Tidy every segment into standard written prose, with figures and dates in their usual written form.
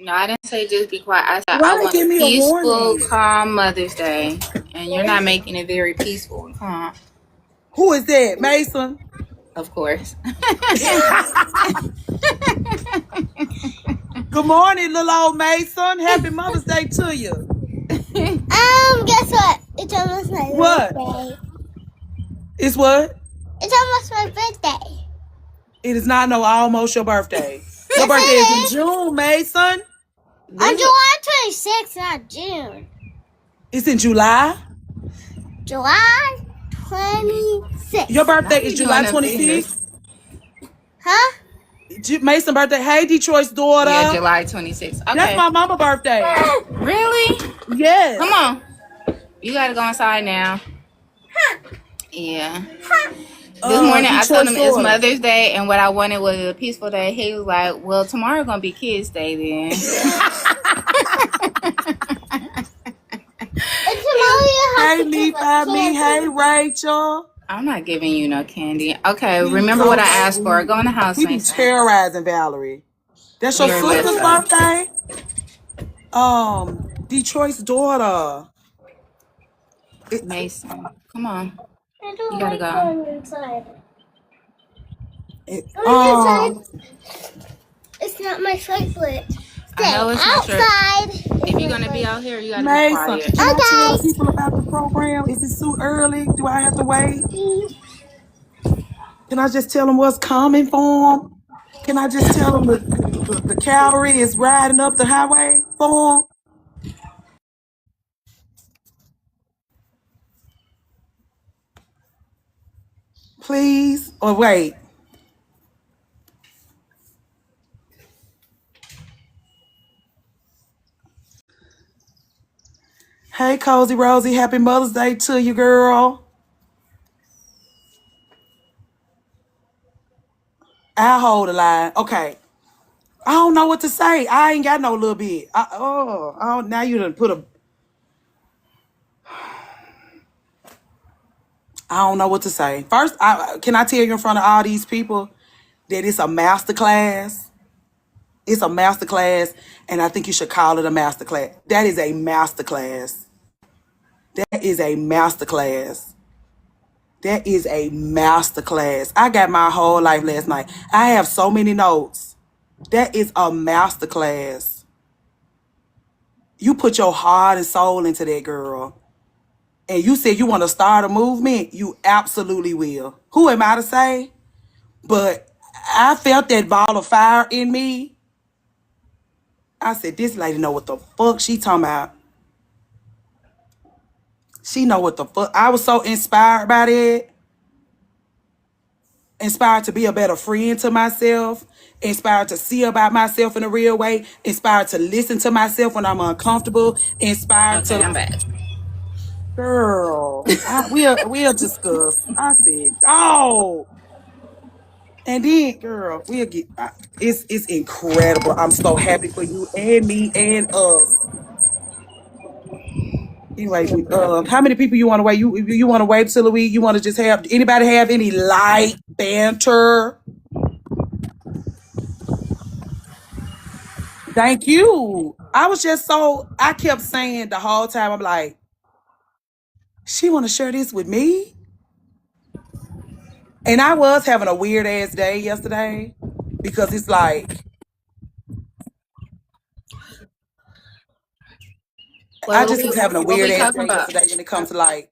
No, I didn't say just be quiet. I said I Why want give a me a peaceful, warning? calm Mother's Day, and you're not making it very peaceful and calm. Who is that, Mason? Of course. Good morning, little old Mason. Happy Mother's Day to you. Guess what? It's almost my What? birthday. It's what? It's almost my birthday. It is not no almost your birthday. Your Yes, birthday it is in is. June, Mason. On July 26th, not June. It's in July. July 26th. Your birthday Now is you July doing the fingers. 26th. Huh? Mason's birthday. Hey, Detroit's daughter. Yeah, July 26th. Okay. That's my mama's birthday. Really? Yes. Come on. You gotta go inside now. Yeah. This morning I told him it's Mother's Day, and what I wanted was a peaceful day. He was like, "Well, tomorrow gonna be Kids Day then." Hey, me, by me. Hey, Rachel. I'm not giving you no candy. Okay, remember what I asked for. Go in the house, He be Mason. terrorizing Valerie. That's your You're sister's welcome. birthday? Detroit's daughter. Mason, come on. You gotta go. Inside. Um, It's not my favorite. I know it's not your. Outside. If you're gonna be out here, you gotta be Mason, quiet. can I tell people about the program? Is it too early? Do I have to wait? Can I just tell them what's coming for them? Can I just tell them the cavalry is riding up the highway for them? Please? Or wait. Hey, Cozy Rosie, happy Mother's Day to you, girl. I'll hold the line. Okay. I don't know what to say. I ain't got no little bit. Now you done put a... I don't know what to say. First, can I tell you in front of all these people that it's a master class? It's a master class, and I think you should call it a master class. That is a master class. That is a master class. That is a master class. I got my whole life last night. I have so many notes. That is a master class. You put your heart and soul into that, girl. And you said you want to start a movement, you absolutely will. Who am I to say? But I felt that ball of fire in me. I said, this lady know what the fuck she talking about. She know what the fuck. I was so inspired by that. Inspired to be a better friend to myself. Inspired to see about myself in a real way. Inspired to listen to myself when I'm uncomfortable. Inspired to... I'm back. Girl, we'll discuss. I said, oh. And then, girl, we'll get... It's incredible. I'm so happy for you and me and us. Anyway, how many people you want to wait? You want to wait till a week? You want to just have... Anybody have any light banter? Thank you. I kept saying the whole time, I'm like, she want to share this with me? And I was having a weird ass day yesterday because it's like, I just was having a weird ass day yesterday when it comes to like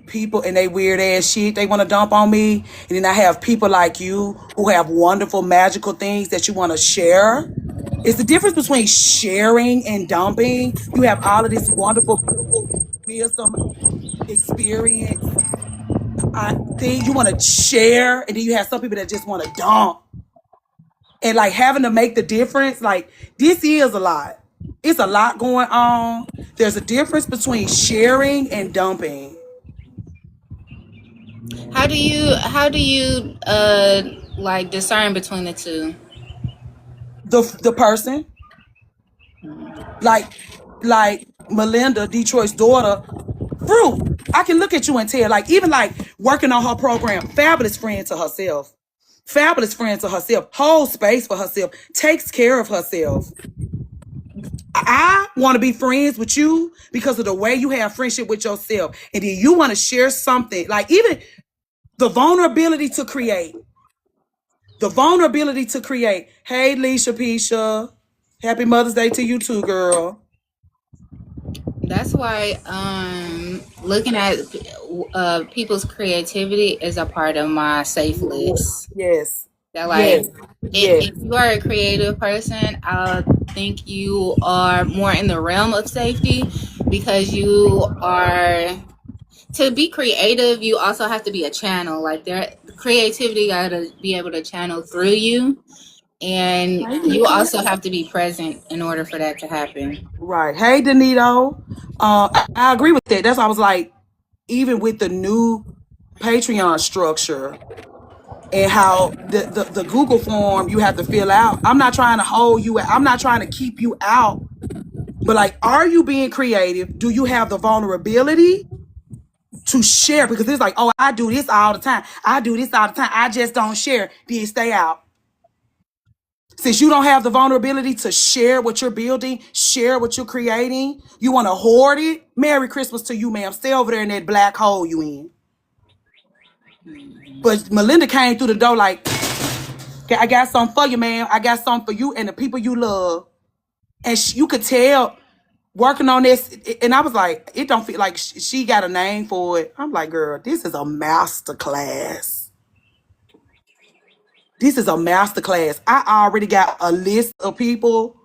people and they weird ass shit they want to dump on me. And then I have people like you who have wonderful, magical things that you want to share. It's the difference between sharing and dumping. You have all of this wonderful wisdom, experience, thing you want to share, and then you have some people that just want to dump. And like having to make the difference, like this is a lot. It's a lot going on. There's a difference between sharing and dumping. How do you like discern between the two? The person, like Melinda, Detroit's daughter, Fruit. I can look at you and tell, like, even like working on her program, fabulous friend to herself. Fabulous friend to herself, holds space for herself, takes care of herself. I want to be friends with you because of the way you have friendship with yourself. And then you want to share something, like even the vulnerability to create. The vulnerability to create. Hey, Leisha Pisha. Happy Mother's Day to you too, girl. That's why looking at people's creativity is a part of my safe list. Yes. That like Yes. if you are a creative person, I think you are more in the realm of safety because you are to be creative, you also have to be a channel. Like creativity gotta be able to channel through you. And you also have to be present in order for that to happen. Right. Hey, Danito. I agree with that. That's why I was like, even with the new Patreon structure and how the Google form you have to fill out, I'm not trying to hold you. I'm not trying to keep you out. But like, are you being creative? Do you have the vulnerability to share? Because it's like, oh, I do this all the time. I do this all the time. I just don't share. Then stay out. Since you don't have the vulnerability to share what you're building, share what you're creating, you want to hoard it. Merry Christmas to you, ma'am. Stay over there in that black hole you in. But Melinda came through the door like, I got something for you, ma'am. I got something for you and the people you love. And you could tell working on this. And I was like, it don't feel like she got a name for it. I'm like, girl, this is a master class. This is a master class. I already got a list of people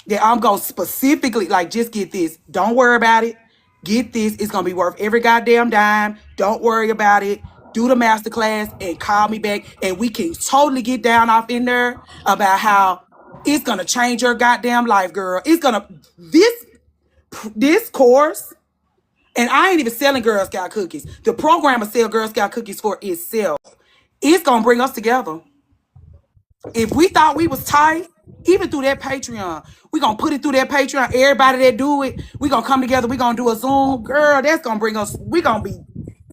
that I'm going to specifically, like, just get this. Don't worry about it. Get this. It's going to be worth every goddamn dime. Don't worry about it. Do the master class and call me back. And we can totally get down off in there about how it's going to change your goddamn life, girl. It's going to, this course, and I ain't even selling Girl Scout cookies. The program will sell Girl Scout cookies for itself. It's going to bring us together. If we thought we was tight, even through that Patreon, we gonna put it through that Patreon. Everybody that do it, we gonna come together. We gonna do a Zoom. Girl, that's gonna bring us, we gonna be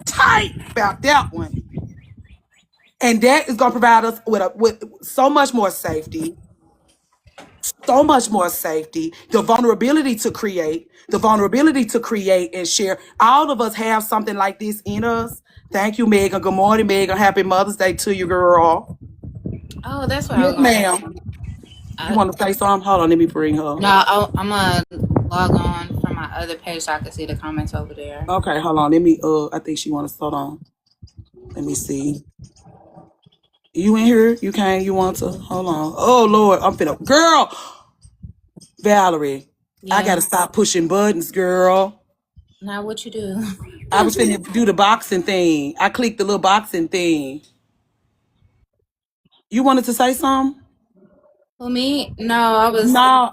tight about that one. And that is gonna provide us with so much more safety. So much more safety. The vulnerability to create. The vulnerability to create and share. All of us have something like this in us. Thank you, Megan. Good morning, Megan. Happy Mother's Day to you, girl. Oh, that's what I was ma'am. You want to say something? Hold on, let me bring her. No, I'm gonna log on from my other page so I can see the comments over there. Okay, hold on. Let me. I think she want to. Hold on. Let me see. You in here? You can't. You want to? Hold on. Oh Lord, I'm finna. Girl, Valerie, yeah. I gotta stop pushing buttons, girl. Now what you do? I was finna do the boxing thing. I clicked the little boxing thing. You wanted to say something? For me? No, I was. No,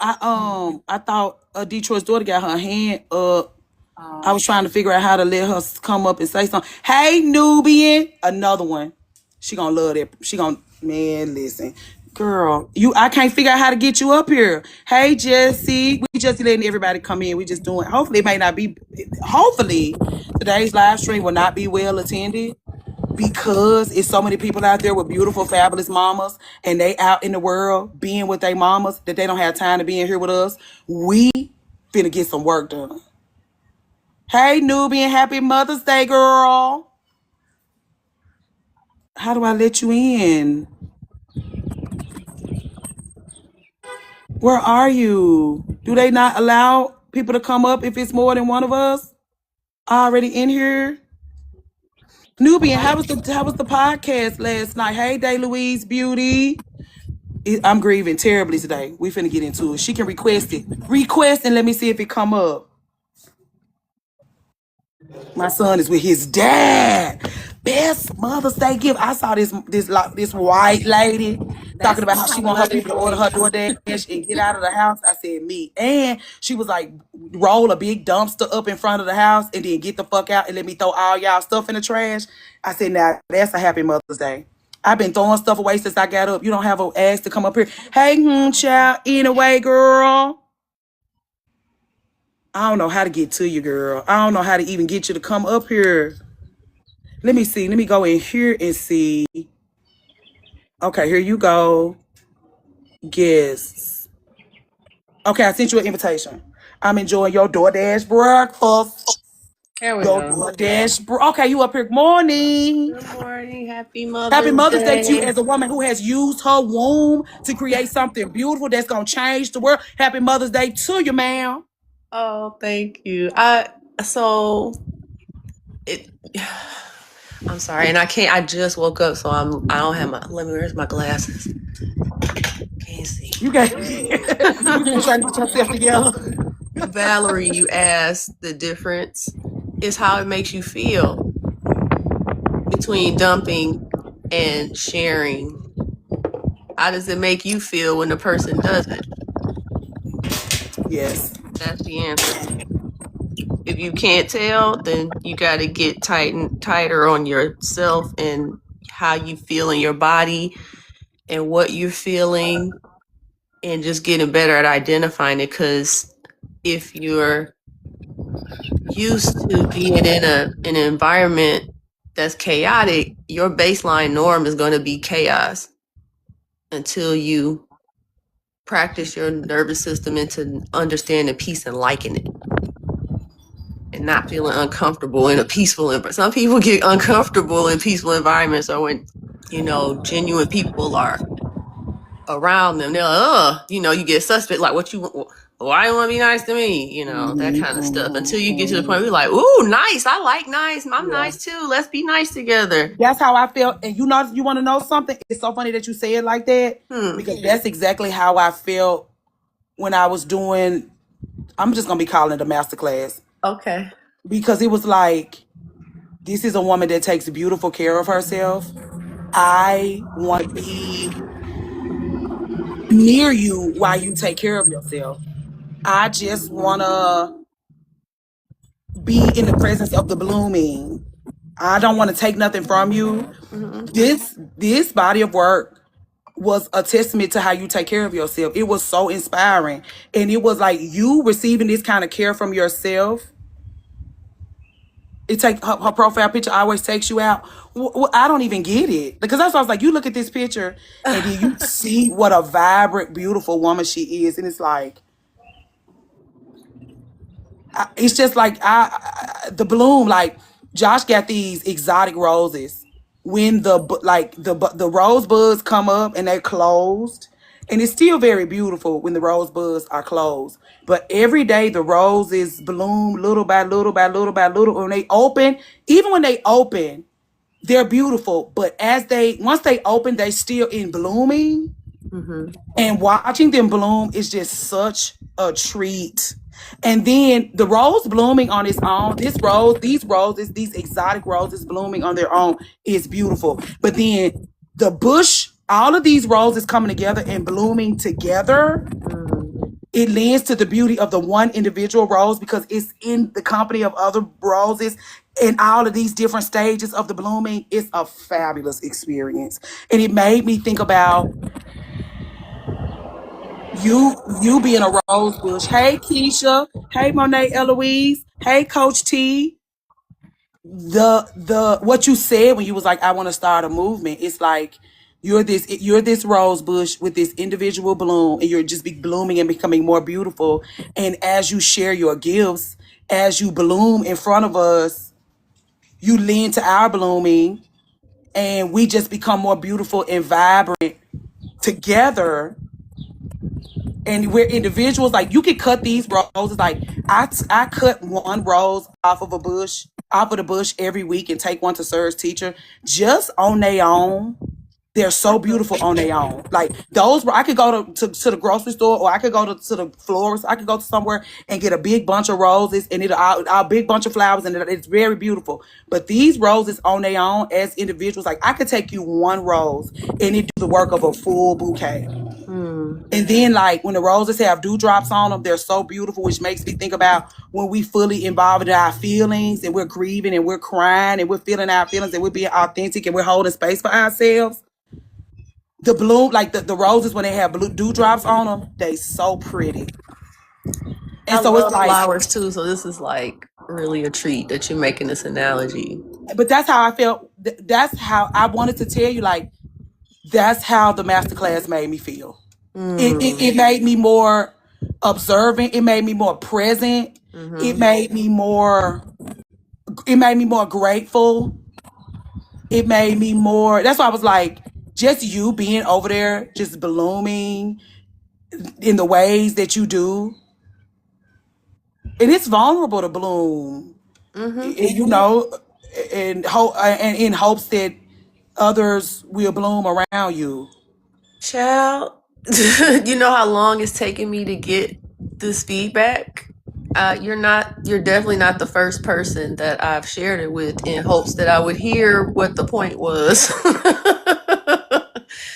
I thought Detroit's daughter got her hand up. I was trying to figure out how to let her come up and say something. Hey, Nubian, another one. She gonna love that. She gonna, man, listen, girl, I can't figure out how to get you up here. Hey, Jesse, we just letting everybody come in. We just doing. Hopefully, it may not be. Hopefully, today's live stream will not be well attended. Because it's so many people out there with beautiful, fabulous mamas, and they out in the world being with their mamas that they don't have time to be in here with us. We finna get some work done. Hey, Nubian, happy Mother's Day, girl. How do I let you in? Where are you? Do they not allow people to come up if it's more than one of us already in here? Nubian, how was the podcast last night? Hey, Day Louise Beauty. I'm grieving terribly today. We finna get into it. She can request it. Request and let me see if it come up. My son is with his dad. Best Mother's Day gift. I saw this white lady talking about how she want her people to order her DoorDash and get out of the house. I said, me. And she was like, roll a big dumpster up in front of the house and then get the fuck out and let me throw all y'all stuff in the trash. I said, now that's a happy Mother's Day. I've been throwing stuff away since I got up. You don't have an ass to come up here. Hey, child. Anyway, girl. I don't know how to get to you, girl. I don't know how to even get you to come up here. Let me see. Let me go in here and see. Okay, here you go. Guests. Okay, I sent you an invitation. I'm enjoying your DoorDash breakfast. There we Your go. DoorDash. Okay, you up here. Morning. Good morning. Happy Happy Mother's Mother's Day to you Day. as a woman who has used her womb to create something beautiful that's going to change the world. Happy Mother's Day to you, ma'am. Oh, thank you. It I'm sorry, and I just woke up, so I don't have where's my glasses? Can't see. You got you trying to get yourself together. Valerie, you asked the difference is how it makes you feel between dumping and sharing. How does it make you feel when the person doesn't? Yes. That's the answer. If you can't tell, then you got to get tighter on yourself and how you feel in your body and what you're feeling, and just getting better at identifying it. Because if you're used to being in an environment that's chaotic, your baseline norm is going to be chaos until you practice your nervous system into understanding peace and liking it and not feeling uncomfortable in a peaceful environment. Some people get uncomfortable in peaceful environments, or when, genuine people are around them. They're like, you get suspect, like, why you want to be nice to me? That kind of stuff. Until you get to the point where you're like, ooh, nice. I like nice. I'm nice too. Let's be nice together. That's how I felt. And you want to know something? It's so funny that you say it like that, because that's exactly how I felt when I was doing, I'm just going to be calling it a masterclass. Okay. Because it was like, this is a woman that takes beautiful care of herself. I want to be near you while you take care of yourself. I just want to be in the presence of the blooming. I don't want to take nothing from you. This body of work was a testament to how you take care of yourself. It was so inspiring. And it was like you receiving this kind of care from yourself. It takes her profile picture always takes you out. I don't even get it, because that's why I was like, you look at this picture and then you see what a vibrant, beautiful woman she is, and it's like, it's just like the bloom. Like Josh got these exotic roses. When the rose buds come up and they're closed, and it's still very beautiful when the rose buds are closed. But every day the roses bloom little by little by little by little. When they open, even when they open, they're beautiful. But once they open, they still in blooming. And watching them bloom is just such a treat. And then the rose blooming on its own, these exotic roses blooming on their own is beautiful. But then the bush, all of these roses coming together and blooming together, it lends to the beauty of the one individual rose, because it's in the company of other roses and all of these different stages of the blooming. It's a fabulous experience. And it made me think about you being a rose bush. Hey Keisha. Hey Monet Eloise. Hey Coach T. The what you said when you was like, I want to start a movement. It's like you're this rose bush with this individual bloom, and you're just be blooming and becoming more beautiful. And as you share your gifts, as you bloom in front of us, you lend to our blooming, and we just become more beautiful and vibrant together. And we're individuals. Like, you can cut these roses. Like, I cut one rose off of the bush every week and take one to Sir's teacher just on their own. They're so beautiful on their own. Like, those, I could go to the grocery store, or I could go to the florist. I could go to somewhere and get a big bunch of roses, and a big bunch of flowers, and it's very beautiful. But these roses on their own as individuals, like, I could take you one rose and it do the work of a full bouquet. And then, like, when the roses have dewdrops on them, they're so beautiful, which makes me think about when we fully involved in our feelings, and we're grieving and we're crying and we're feeling our feelings and we're being authentic and we're holding space for ourselves. The bloom, like the roses, when they have dewdrops on them, they so pretty. And I love flowers too, so this is like really a treat that you're making this analogy. But that's how I felt. That's how I wanted to tell you, like, That's how the masterclass made me feel. Mm. It made me more observant. It made me more present. It made me more grateful. It made me more, that's why I was like, just you being over there, just blooming in the ways that you do. And it's vulnerable to bloom, you know, and in hopes that others will bloom around you. Child, you know how long it's taken me to get this feedback? You're definitely not the first person that I've shared it with in hopes that I would hear what the point was.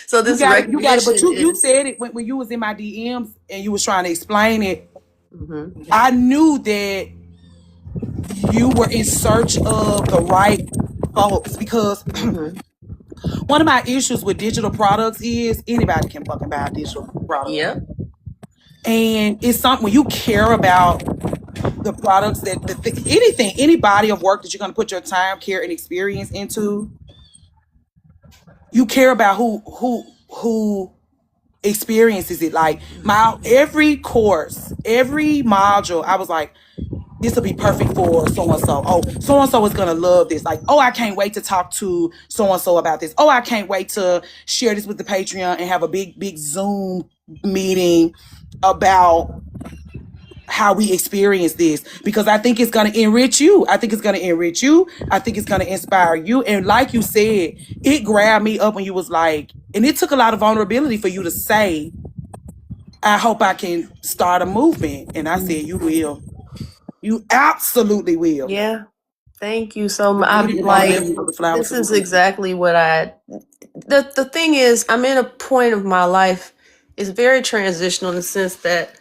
So You this got it, but recognition you is, said it when you was in my DMs and you was trying to explain it. mm-hmm. I knew that you were in search of the right folks because Mm-hmm. one of my issues with digital products is anybody can fucking buy a digital product. Yep. And it's something when you care about the products anything, any body of work that you're going to put your time, care, and experience into, you care about who experiences it. Like every course, every module, I was like, this will be perfect for so and so. Oh, so and so is gonna love this. Like, oh, I can't wait to talk to so and so about this. Oh, I can't wait to share this with the Patreon and have a big Zoom meeting about how we experience this, because I think it's going to enrich you. I think it's going to enrich you. I think it's going to inspire you. And like you said, it grabbed me up when you was like, and it took a lot of vulnerability for you to say, I hope I can start a movement. And I said, you will. You absolutely will. Yeah. Thank you so much. You I'm didn't like, want to put the flower this to the is moon. exactly what the thing is, I'm in a point of my life, it's very transitional in the sense that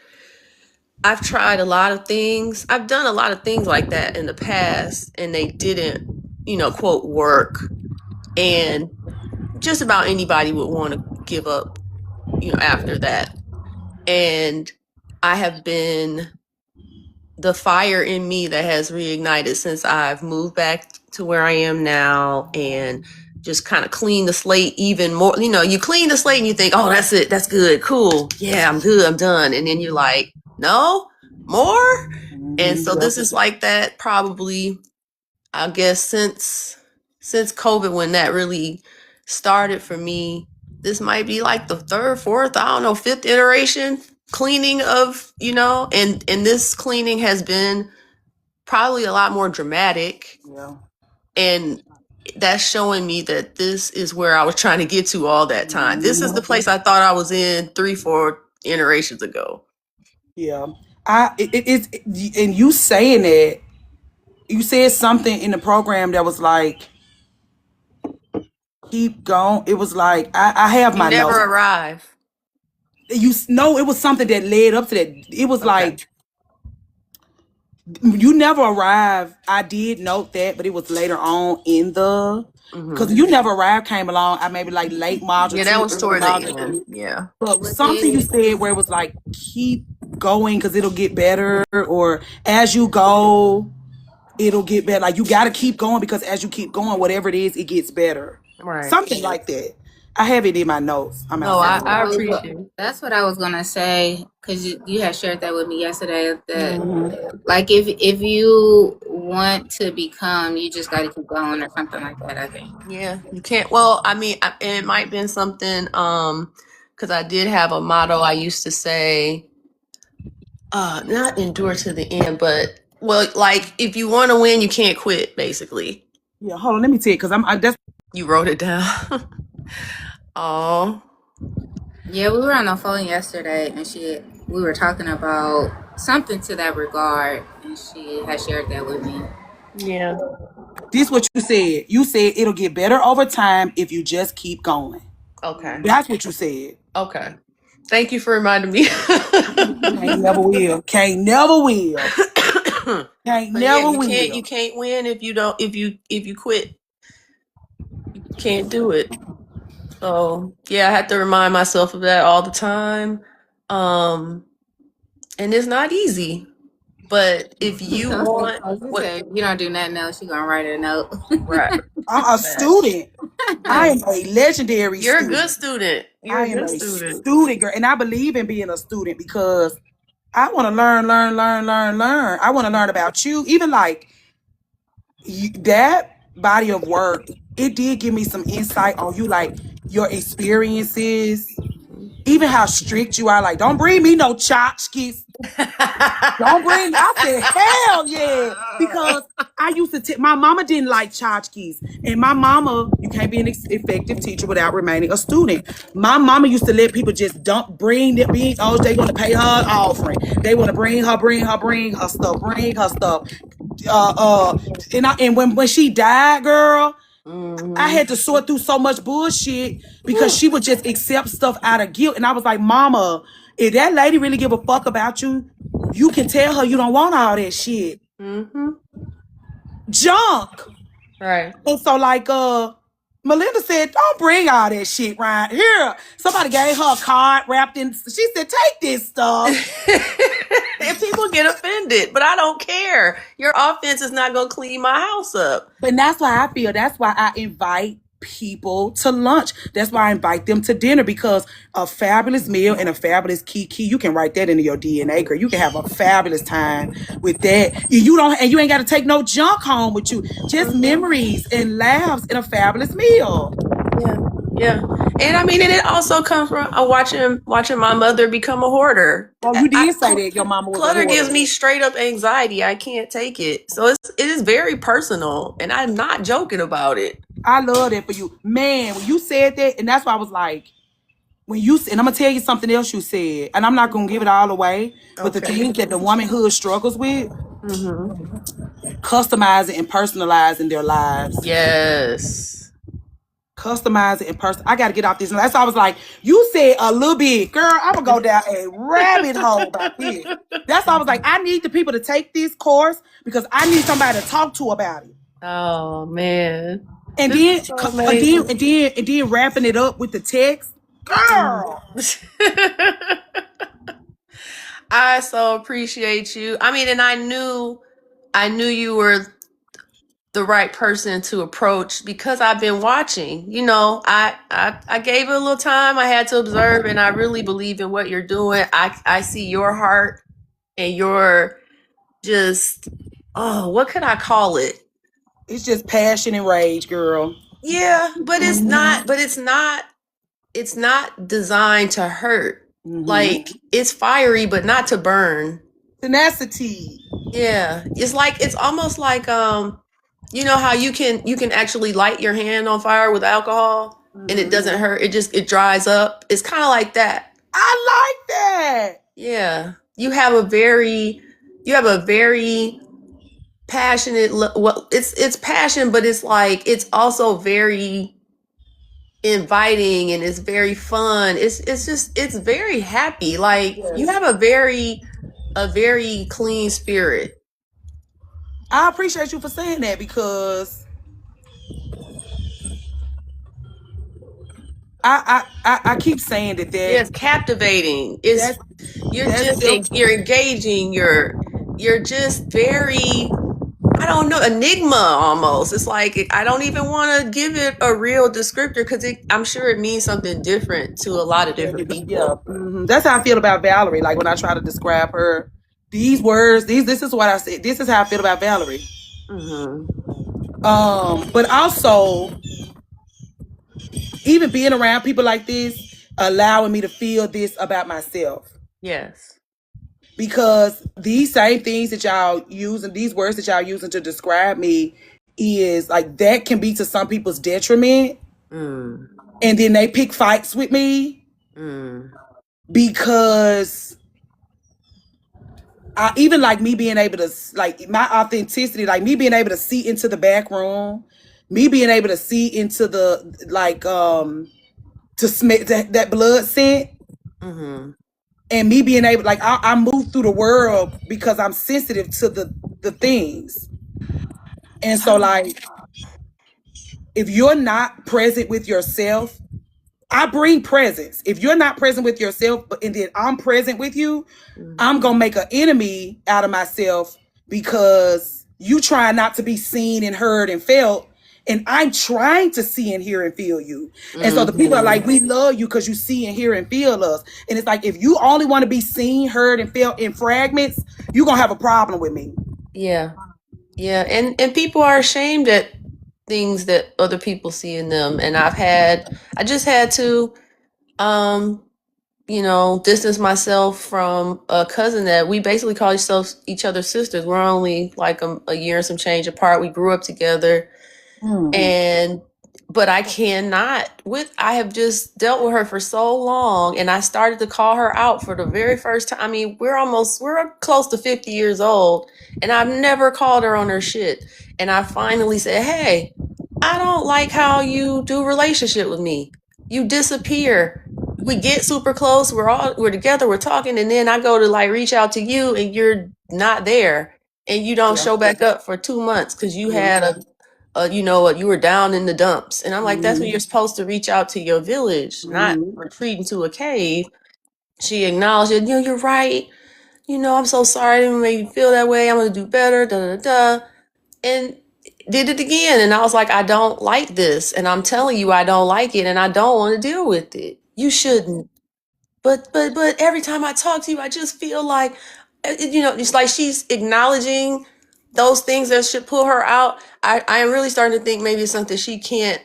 I've tried a lot of things. I've done a lot of things like that in the past and they didn't, quote, work. And just about anybody would want to give up, after that. And I have been the fire in me that has reignited since I've moved back to where I am now and just kind of clean the slate even more. You clean the slate and you think, oh, that's it. That's good. Cool. Yeah, I'm good. I'm done. And then you're like, no, more. And so this is like that probably, I guess, since COVID, when that really started for me. This might be like the third, fourth, I don't know, fifth iteration cleaning of, and this cleaning has been probably a lot more dramatic. Yeah. And that's showing me that this is where I was trying to get to all that time. This is the place I thought I was in 3-4 iterations ago. Yeah. And you saying that, you said something in the program that was like, keep going. It was like, I have my You never notes. arrive. You know, it was something that led up to that. It was like, you never arrive. I did note that, but it was later on in the, because you never arrive came along. I maybe like late module. Yeah, that was toward the module end. two. Yeah. But something you said where it was like, keep going because it'll get better, or as you go, it'll get better. Like, you got to keep going because as you keep going, whatever it is, it gets better. Right. Something like that. I have it in my notes. I appreciate it. That's what I was gonna say, because you had shared that with me yesterday. That like if you want to become, you just got to keep going or something like that. I think. Yeah, you can't. Well, I mean, it might have been something. Because I did have a motto I used to say. Not endure to the end, but like if you want to win, you can't quit. Basically. Yeah, hold on. Let me tell you, because that's. You wrote it down. Oh. Yeah, we were on the phone yesterday, and we were talking about something to that regard, and she had shared that with me. Yeah. This what you said. You said it'll get better over time if you just keep going. Okay. That's what you said. Okay. Thank you for reminding me. Can't never will. Can't never will. Can't never will. You can't win if you quit. You can't do it. So yeah, I have to remind myself of that all the time. And it's not easy. But if you want She what, said, you don't do nothing else, you gonna write her a note. right? I'm a student. I am a legendary You're a student. good student. You're I a am good a student. student, girl, and I believe in being a student because I want to learn. I want to learn about you. Even like that body of work, it did give me some insight on you, like your experiences, even how strict you are. Like, don't bring me no tchotchkes. Don't bring. I said, hell yeah, because I used to. My mama didn't like tchotchkes, and my mama, you can't be an effective teacher without remaining a student. My mama used to let people just bring the beans. Oh, they want to pay her offering. They want to bring her stuff. And when she died, girl, I had to sort through so much bullshit because she would just accept stuff out of guilt. And I was like, Mama, if that lady really give a fuck about you, you can tell her you don't want all that shit. Junk. Right. And so like Melinda said, don't bring all that shit right here. Somebody gave her a card wrapped in. She said, take this stuff. And people get offended, but I don't care. Your offense is not going to clean my house up. But that's why I feel. That's why I invite people to lunch. That's why I invite them to dinner, because a fabulous meal and a fabulous kiki, you can write that into your DNA, girl. You can have a fabulous time with that. You ain't got to take no junk home with you. Just memories and laughs and a fabulous meal. Yeah. And I mean, and it also comes from watching my mother become a hoarder. Well, you did say that your mama was Clutter a hoarder. gives me straight up anxiety. I can't take it. So it is very personal, and I'm not joking about it. I love that for you. Man, when you said that, and that's why I was like, and I'm going to tell you something else you said, and I'm not going to give it all away, but the things that the womanhood struggles with, customizing and personalizing their lives. Yes. Customizing and I got to get off this. That's why I was like, you said a little bit. Girl, I'm going to go down a rabbit hole about this. That's why I was like, I need the people to take this course because I need somebody to talk to about it. Oh, man. And then wrapping it up with the text. Girl. I so appreciate you. I mean, and I knew you were the right person to approach because I've been watching. You know, I gave it a little time. I had to observe, and I really believe in what you're doing. I see your heart and your just, what could I call it? It's just passion and rage, girl. Yeah, but it's not designed to hurt. Like, it's fiery, but not to burn. Tenacity. Yeah. It's almost like, you know how you can actually light your hand on fire with alcohol and it doesn't hurt. It dries up. It's kind of like that. I like that. Yeah. You have a very passionate, it's passion, but it's like, it's also very inviting and it's very fun. It's very happy. Like, you have a very clean spirit. I appreciate you for saying that because I keep saying that. It's captivating. You're engaging. You're just very, I don't know, enigma almost. It's like, I don't even want to give it a real descriptor because I'm sure it means something different to a lot of different people. Yeah. That's how I feel about Valerie. Like when I try to describe her, these words, this is what I said. This is how I feel about Valerie. But also, even being around people like this, allowing me to feel this about myself. Yes. Because these same things that y'all using, these words that y'all using to describe me, is like, that can be to some people's detriment. And then they pick fights with me because I even like me being able to, like, my authenticity, like me being able to see into the back room, me being able to see into the, like, to smell that blood scent. And me being able, like, I move through the world because I'm sensitive to the things. And so, like, if you're not present with yourself I bring presence. If you're not present with yourself, and then I'm present with you, Mm-hmm. I'm gonna make an enemy out of myself because you try not to be seen and heard and felt. And I'm trying to see and hear and feel you. And so the people are like, we love you because you see and hear and feel us. And it's like, if you only want to be seen, heard, and felt in fragments, you're going to have a problem with me. Yeah. Yeah. And people are ashamed at things that other people see in them. And I just had to, distance myself from a cousin that we basically call each other sisters. We're only like a year and some change apart. We grew up together. And but I have just dealt with her for so long, and I started to call her out for the very first time. I mean, we're close to 50 years old, and I've never called her on her shit. And I finally said, "Hey, I don't like how you do relationship with me. You disappear. We get super close, we're together, we're talking, and then I go to like reach out to you and you're not there, and you don't show back up for 2 months because you had you were down in the dumps." And I'm like, that's when you're supposed to reach out to your village, not retreat into a cave. She acknowledged it. You're right. I'm so sorry. I didn't make you feel that way. I'm going to do better. Da, da, da. And did it again. And I was like, I don't like this. And I'm telling you, I don't like it. And I don't want to deal with it. You shouldn't. But every time I talk to you, I just feel like, it's like she's acknowledging those things that should pull her out. I am really starting to think maybe it's something she can't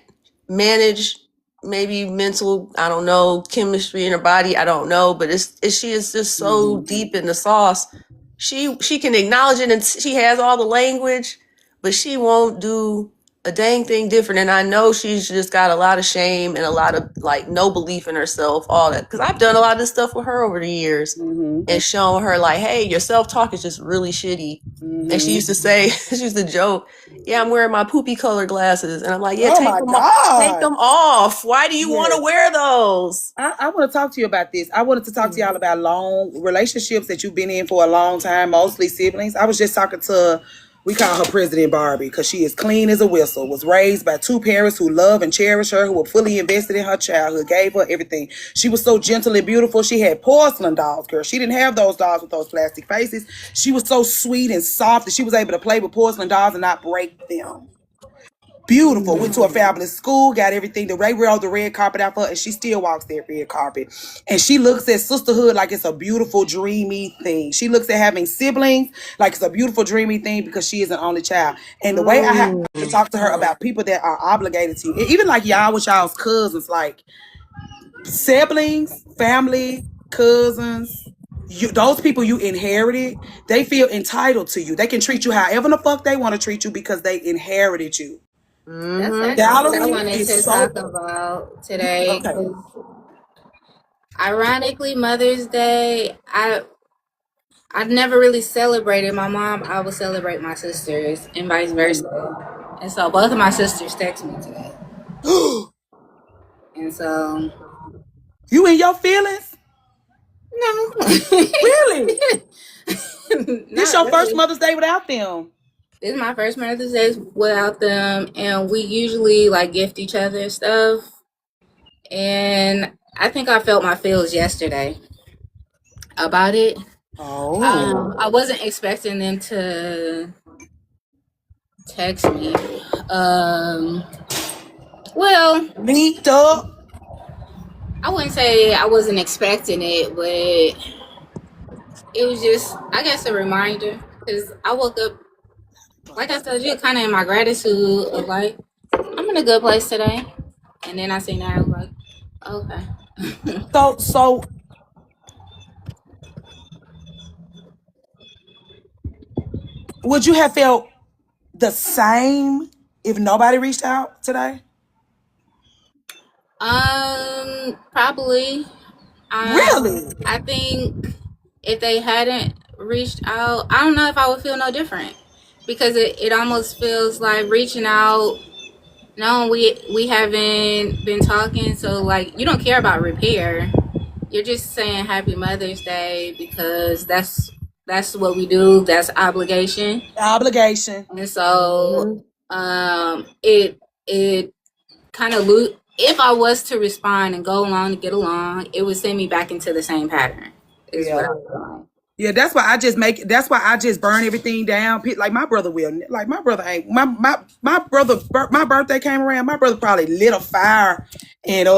manage, maybe mental, I don't know, chemistry in her body, I don't know, but she is just so deep in the sauce. She can acknowledge it and she has all the language, but she won't do a dang thing different. And I know she's just got a lot of shame and a lot of like no belief in herself, all that. Because I've done a lot of this stuff with her over the years and shown her like, hey, your self-talk is just really shitty. And she used to say, she used to joke, yeah, I'm wearing my poopy color glasses. And I'm like, yeah, take them off. Why do you want to wear those? I want to talk to you about this. I wanted to talk to y'all about long relationships that you've been in for a long time, mostly siblings. I was just talking to, we call her President Barbie because she is clean as a whistle, was raised by two parents who love and cherish her, who were fully invested in her childhood, gave her everything. She was so gentle and beautiful. She had porcelain dolls, girl. She didn't have those dolls with those plastic faces. She was so sweet and soft that she was able to play with porcelain dolls and not break them. Beautiful. Went to a fabulous school, got everything. They rolled the red carpet out for her, and she still walks that red carpet. And she looks at sisterhood like it's a beautiful, dreamy thing. She looks at having siblings like it's a beautiful, dreamy thing because she is an only child. And the way I have to talk to her about people that are obligated to you, even like y'all with y'all's cousins, like siblings, family, cousins, those people you inherited, they feel entitled to you. They can treat you however the fuck they want to treat you because they inherited you. That's actually what I wanted to talk about today. Okay. Ironically, Mother's Day, I never really celebrated my mom. I would celebrate my sisters and vice versa. And so both of my sisters text me today. And so you in your feelings? no. Really? This your first Mother's Day without them? This is my first Mother's Day without them, and we usually like gift each other stuff. And I think I felt my feels yesterday about it. Oh. I wasn't expecting them to text me. Well, Neat up. I wouldn't say I wasn't expecting it, but it was just, I guess, a reminder because I woke up, like I told you, kind of in my gratitude of like, I'm in a good place today. And then I seen that, I was like, okay. So would you have felt the same if nobody reached out today? Probably. Really? I think if they hadn't reached out, I don't know if I would feel no different because it almost feels like reaching out. No, we haven't been talking, so like you don't care about repair. You're just saying Happy Mother's Day because that's what we do. That's obligation. Obligation. And so it kind of if I was to respond and go along to get along, it would send me back into the same pattern. Is Yeah. what I'm doing. Yeah, that's why I just burn everything down. Like my brother will. Like my brother ain't my birthday came around. My brother probably lit a fire and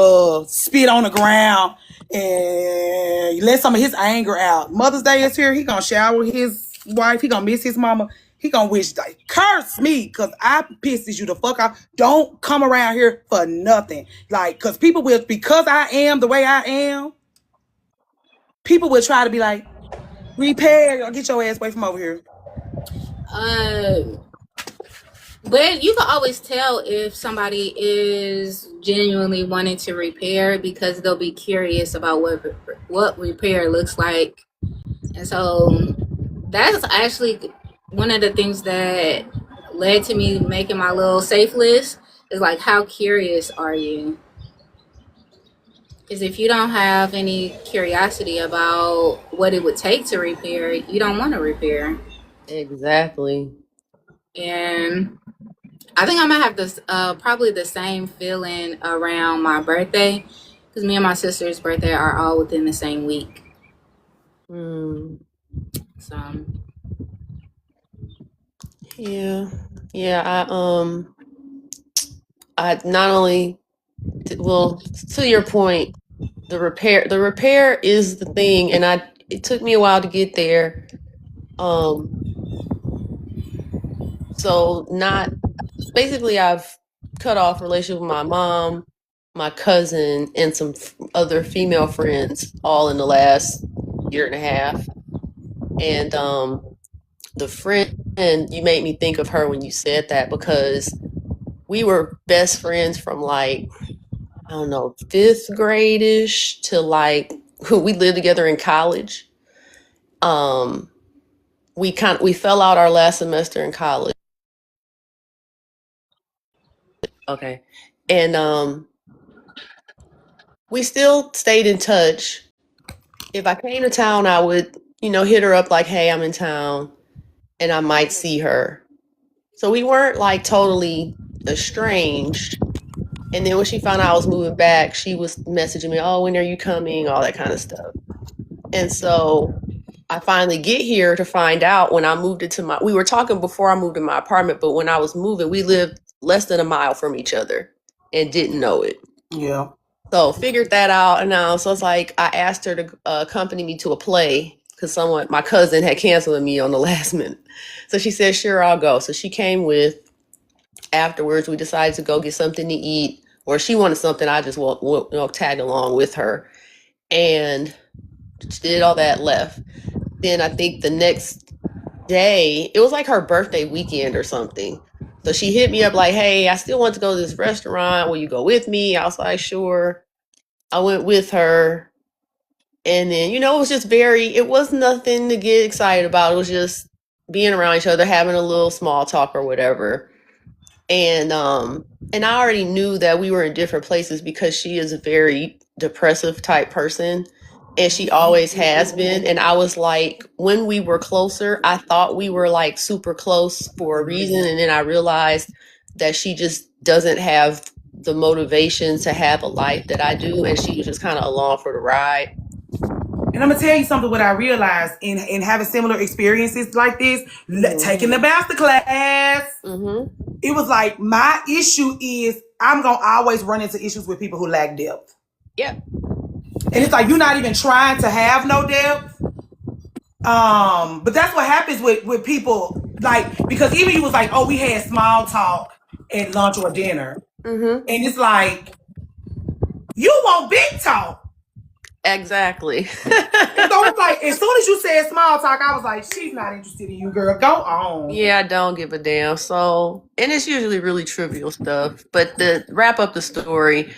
spit on the ground and let some of his anger out. Mother's Day is here. He gonna shower his wife. He gonna miss his mama. He gonna wish, like, curse me because I pisses you the fuck off. Don't come around here for nothing. Like, because people will, because I am the way I am, people will try to be like, repair or get your ass away from over here. But you can always tell if somebody is genuinely wanting to repair because they'll be curious about what repair looks like. And so that's actually one of the things that led to me making my little safe list is like, how curious are you? Because if you don't have any curiosity about what it would take to repair, you don't want to repair. Exactly. And I think I'm gonna have this probably the same feeling around my birthday because me and my sister's birthday are all within the same week. So yeah. I not only well, to your point, the repair is the thing, and it took me a while to get there. So basically I've cut off relationship with my mom, my cousin, and some other female friends all in the last year and a half. And the friend, you made me think of her when you said that because we were best friends from like, I don't know, 5th grade-ish to like we lived together in college. We fell out our last semester in college. Okay. And we still stayed in touch. If I came to town, I would, hit her up like, hey, I'm in town, and I might see her. So we weren't like totally estranged. And then when she found out I was moving back, she was messaging me, oh, when are you coming? All that kind of stuff. And so I finally get here to find out when I moved we were talking before I moved to my apartment, but when I was moving, we lived less than a mile from each other and didn't know it. Yeah. So figured that out. And now, so it's like, I asked her to accompany me to a play because my cousin had canceled me on the last minute. So she said, sure, I'll go. So she came with. Afterwards, we decided to go get something to eat, or she wanted something. I just tagged along with her, and did all that. Left. Then I think the next day, it was like her birthday weekend or something. So she hit me up like, "Hey, I still want to go to this restaurant. Will you go with me?" I was like, "Sure." I went with her, and then it was just it was nothing to get excited about. It was just being around each other, having a little small talk or whatever. And I already knew that we were in different places because she is a very depressive type person, and she always has been. And I was like, when we were closer, I thought we were like super close for a reason, and then I realized that she just doesn't have the motivation to have a life that I do, and she was just kind of along for the ride. And I'm gonna tell you something. What I realized in having similar experiences like this, taking the master class, it was like my issue is I'm gonna always run into issues with people who lack depth. Yeah. And it's like you're not even trying to have no depth. But that's what happens with people, like, because even you was like, oh, we had small talk at lunch or dinner, and it's like you want big talk. Exactly. So it's like, as soon as you said small talk, I was like, she's not interested in you, girl. Go on. Yeah, I don't give a damn. So, and it's usually really trivial stuff. But to wrap up the story,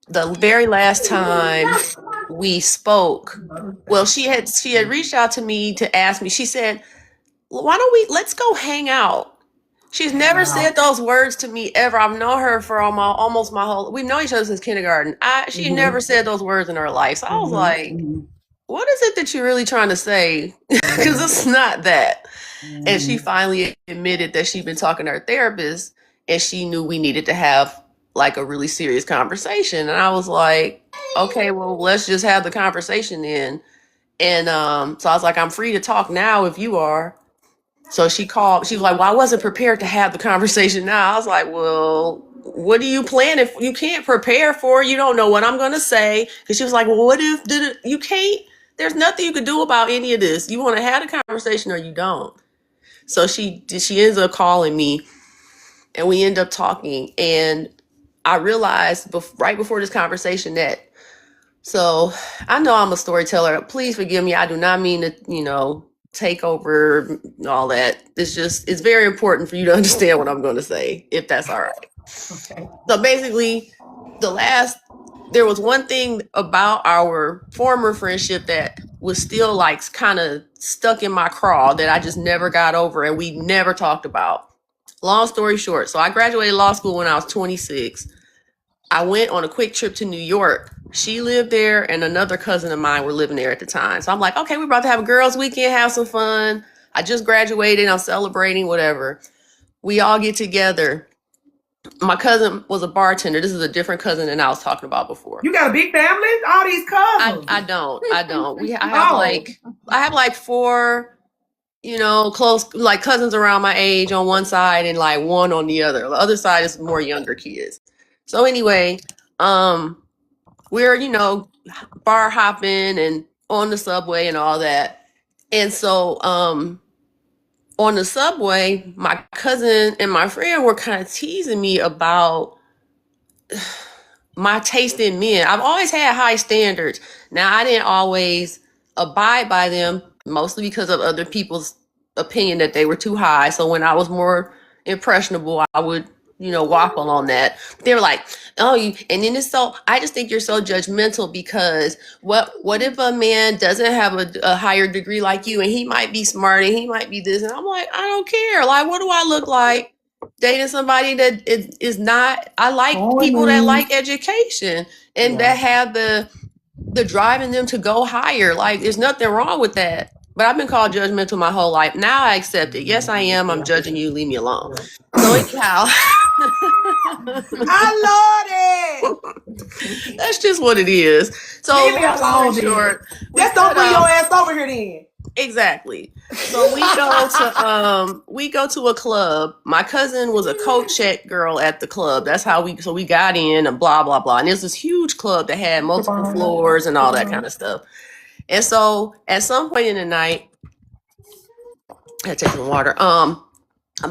the very last time we spoke, well, she had reached out to me to ask me. She said, why don't let's go hang out. She's never said those words to me ever. I've known her for almost my whole. We've known each other since kindergarten. She never said those words in her life. So I was like, "What is it that you're really trying to say?" Because it's not that. And she finally admitted that she'd been talking to her therapist, and she knew we needed to have like a really serious conversation. And I was like, okay, well, let's just have the conversation then. And so I was like, I'm free to talk now if you are. So she called. She was like, well, I wasn't prepared to have the conversation now. I was like, well, what do you plan if you can't prepare for it? You don't know what I'm going to say. Because she was like, well, what if you can't? There's nothing you can do about any of this. You want to have the conversation or you don't. So she ends up calling me and we end up talking. And I realized right before this conversation that, so I know I'm a storyteller. Please forgive me. I do not mean to, take over all that. It's very important for you to understand what I'm going to say, if that's all right. Okay. So basically, there was one thing about our former friendship that was still like kind of stuck in my craw that I just never got over and we never talked about. Long story short, so I graduated law school when I was 26. I went on a quick trip to New York. She lived there and another cousin of mine were living there at the time. So I'm like, okay, we're about to have a girls' weekend, have some fun. I just graduated. I'm celebrating, whatever. We all get together. My cousin was a bartender. This is a different cousin than I was talking about before. You got a big family? All these cousins? I don't. I have like 4, close like cousins around my age on one side and like one on the other. The other side is more younger kids. So anyway, we're, bar hopping and on the subway and all that. And so on the subway, my cousin and my friend were kind of teasing me about my taste in men. I've always had high standards. Now, I didn't always abide by them, mostly because of other people's opinion that they were too high. So when I was more impressionable, I would, waffle on that. They were like, oh, and then I just think you're so judgmental because what if a man doesn't have a higher degree like you and he might be smart and he might be this? And I'm like, I don't care. Like, what do I look like dating somebody that is not? I like people that like education and that have the drive in them to go higher. Like, there's nothing wrong with that. But I've been called judgmental my whole life. Now I accept it. Yes, I am. I'm judging you. Leave me alone. So anyhow, I love it. That's just what it is. So Leave me alone, short, just don't bring your ass over here then. Exactly. So we go to a club. My cousin was a co-check girl at the club. That's how we got in and blah blah blah. And there's this huge club that had multiple floors and all that kind of stuff. And so at some point in the night, I had to take some water. I'm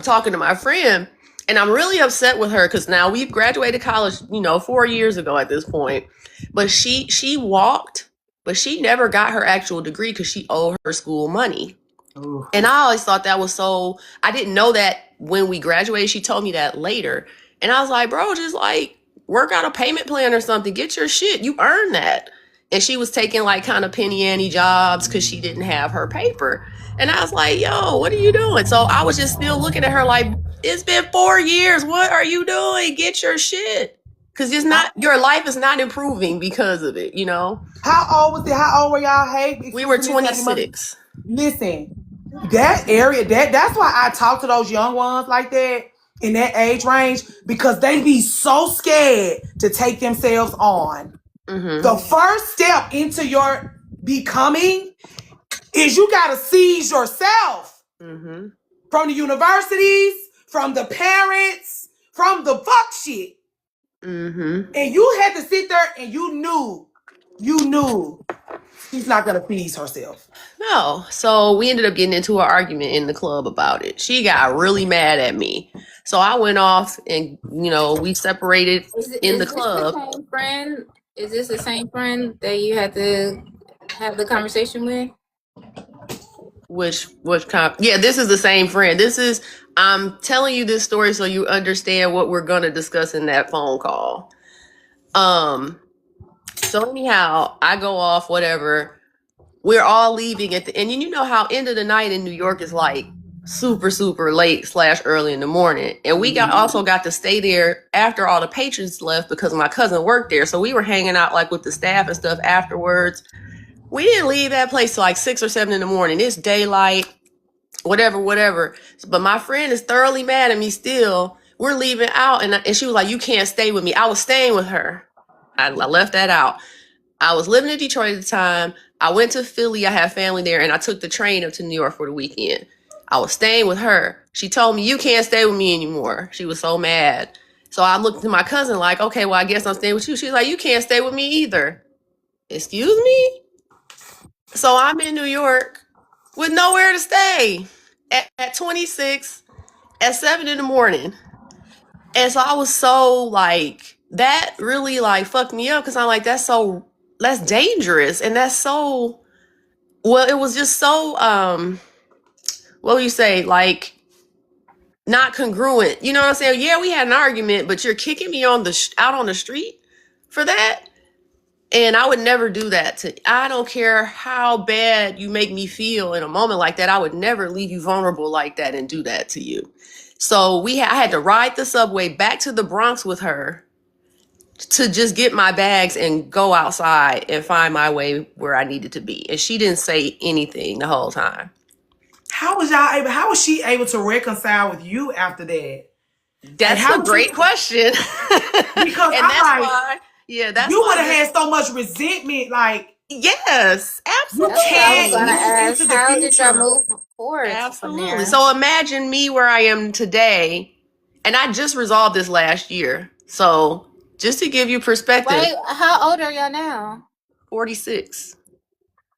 talking to my friend and I'm really upset with her because now we've graduated college, 4 years ago at this point. But she walked, but she never got her actual degree because she owed her school money. Ooh. And I always thought that was I didn't know that when we graduated. She told me that later. And I was like, bro, just like work out a payment plan or something. Get your shit. You earned that. And she was taking like kind of penny ante jobs because she didn't have her paper. And I was like, yo, what are you doing? So I was just still looking at her like, it's been 4 years. What are you doing? Get your shit. Because your life is not improving because of it, How old was it? How old were y'all? Hey, we were 26. Listen, that area, that's why I talk to those young ones like that in that age range, because they be so scared to take themselves on. Mm-hmm. The first step into your becoming is you got to seize yourself. Mm-hmm. From the universities, from the parents, from the fuck shit. Mm-hmm. And you had to sit there and you knew she's not going to please herself. No. So we ended up getting into an argument in the club about it. She got really mad at me. So I went off and, we separated in the club. The same friend? Is this the same friend that you had to have the conversation with? Yeah, this is the same friend. I'm telling you this story so you understand what we're going to discuss in that phone call. So anyhow, I go off, whatever. We're all leaving and you know how end of the night in New York is like super, super late / early in the morning. And we also got to stay there after all the patrons left because my cousin worked there. So we were hanging out like with the staff and stuff afterwards. We didn't leave that place till like 6 or 7 in the morning. It's daylight, whatever. But my friend is thoroughly mad at me still we're leaving out, and she was like, you can't stay with me. I was staying with her. I left that out. I was living in Detroit at the time. I went to Philly. I have family there, and I took the train up to New York for the weekend. I was staying with her. She told me, you can't stay with me anymore. She was so mad. So I looked at my cousin like, okay, well, I guess I'm staying with you. She's like, you can't stay with me either. Excuse me? So I'm in New York with nowhere to stay at 26 at 7 in the morning. And so I was so like, that really like fucked me up because I'm like, that's dangerous. And that's so, well, it was just so, what would you say? Like, not congruent. You know what I'm saying? Yeah, we had an argument, but you're kicking me out on the street for that. And I would never do that I don't care how bad you make me feel in a moment like that. I would never leave you vulnerable like that and do that to you. So I had to ride the subway back to the Bronx with her to just get my bags and go outside and find my way where I needed to be. And she didn't say anything the whole time. How was she able to reconcile with you after that? That's a great question. Because and that's why. Yeah, that's you would have had so much resentment. Like, yes, absolutely. You can't. How did y'all move forward? Absolutely. So imagine me where I am today, and I just resolved this last year. So just to give you perspective. Wait, how old are y'all now? 46.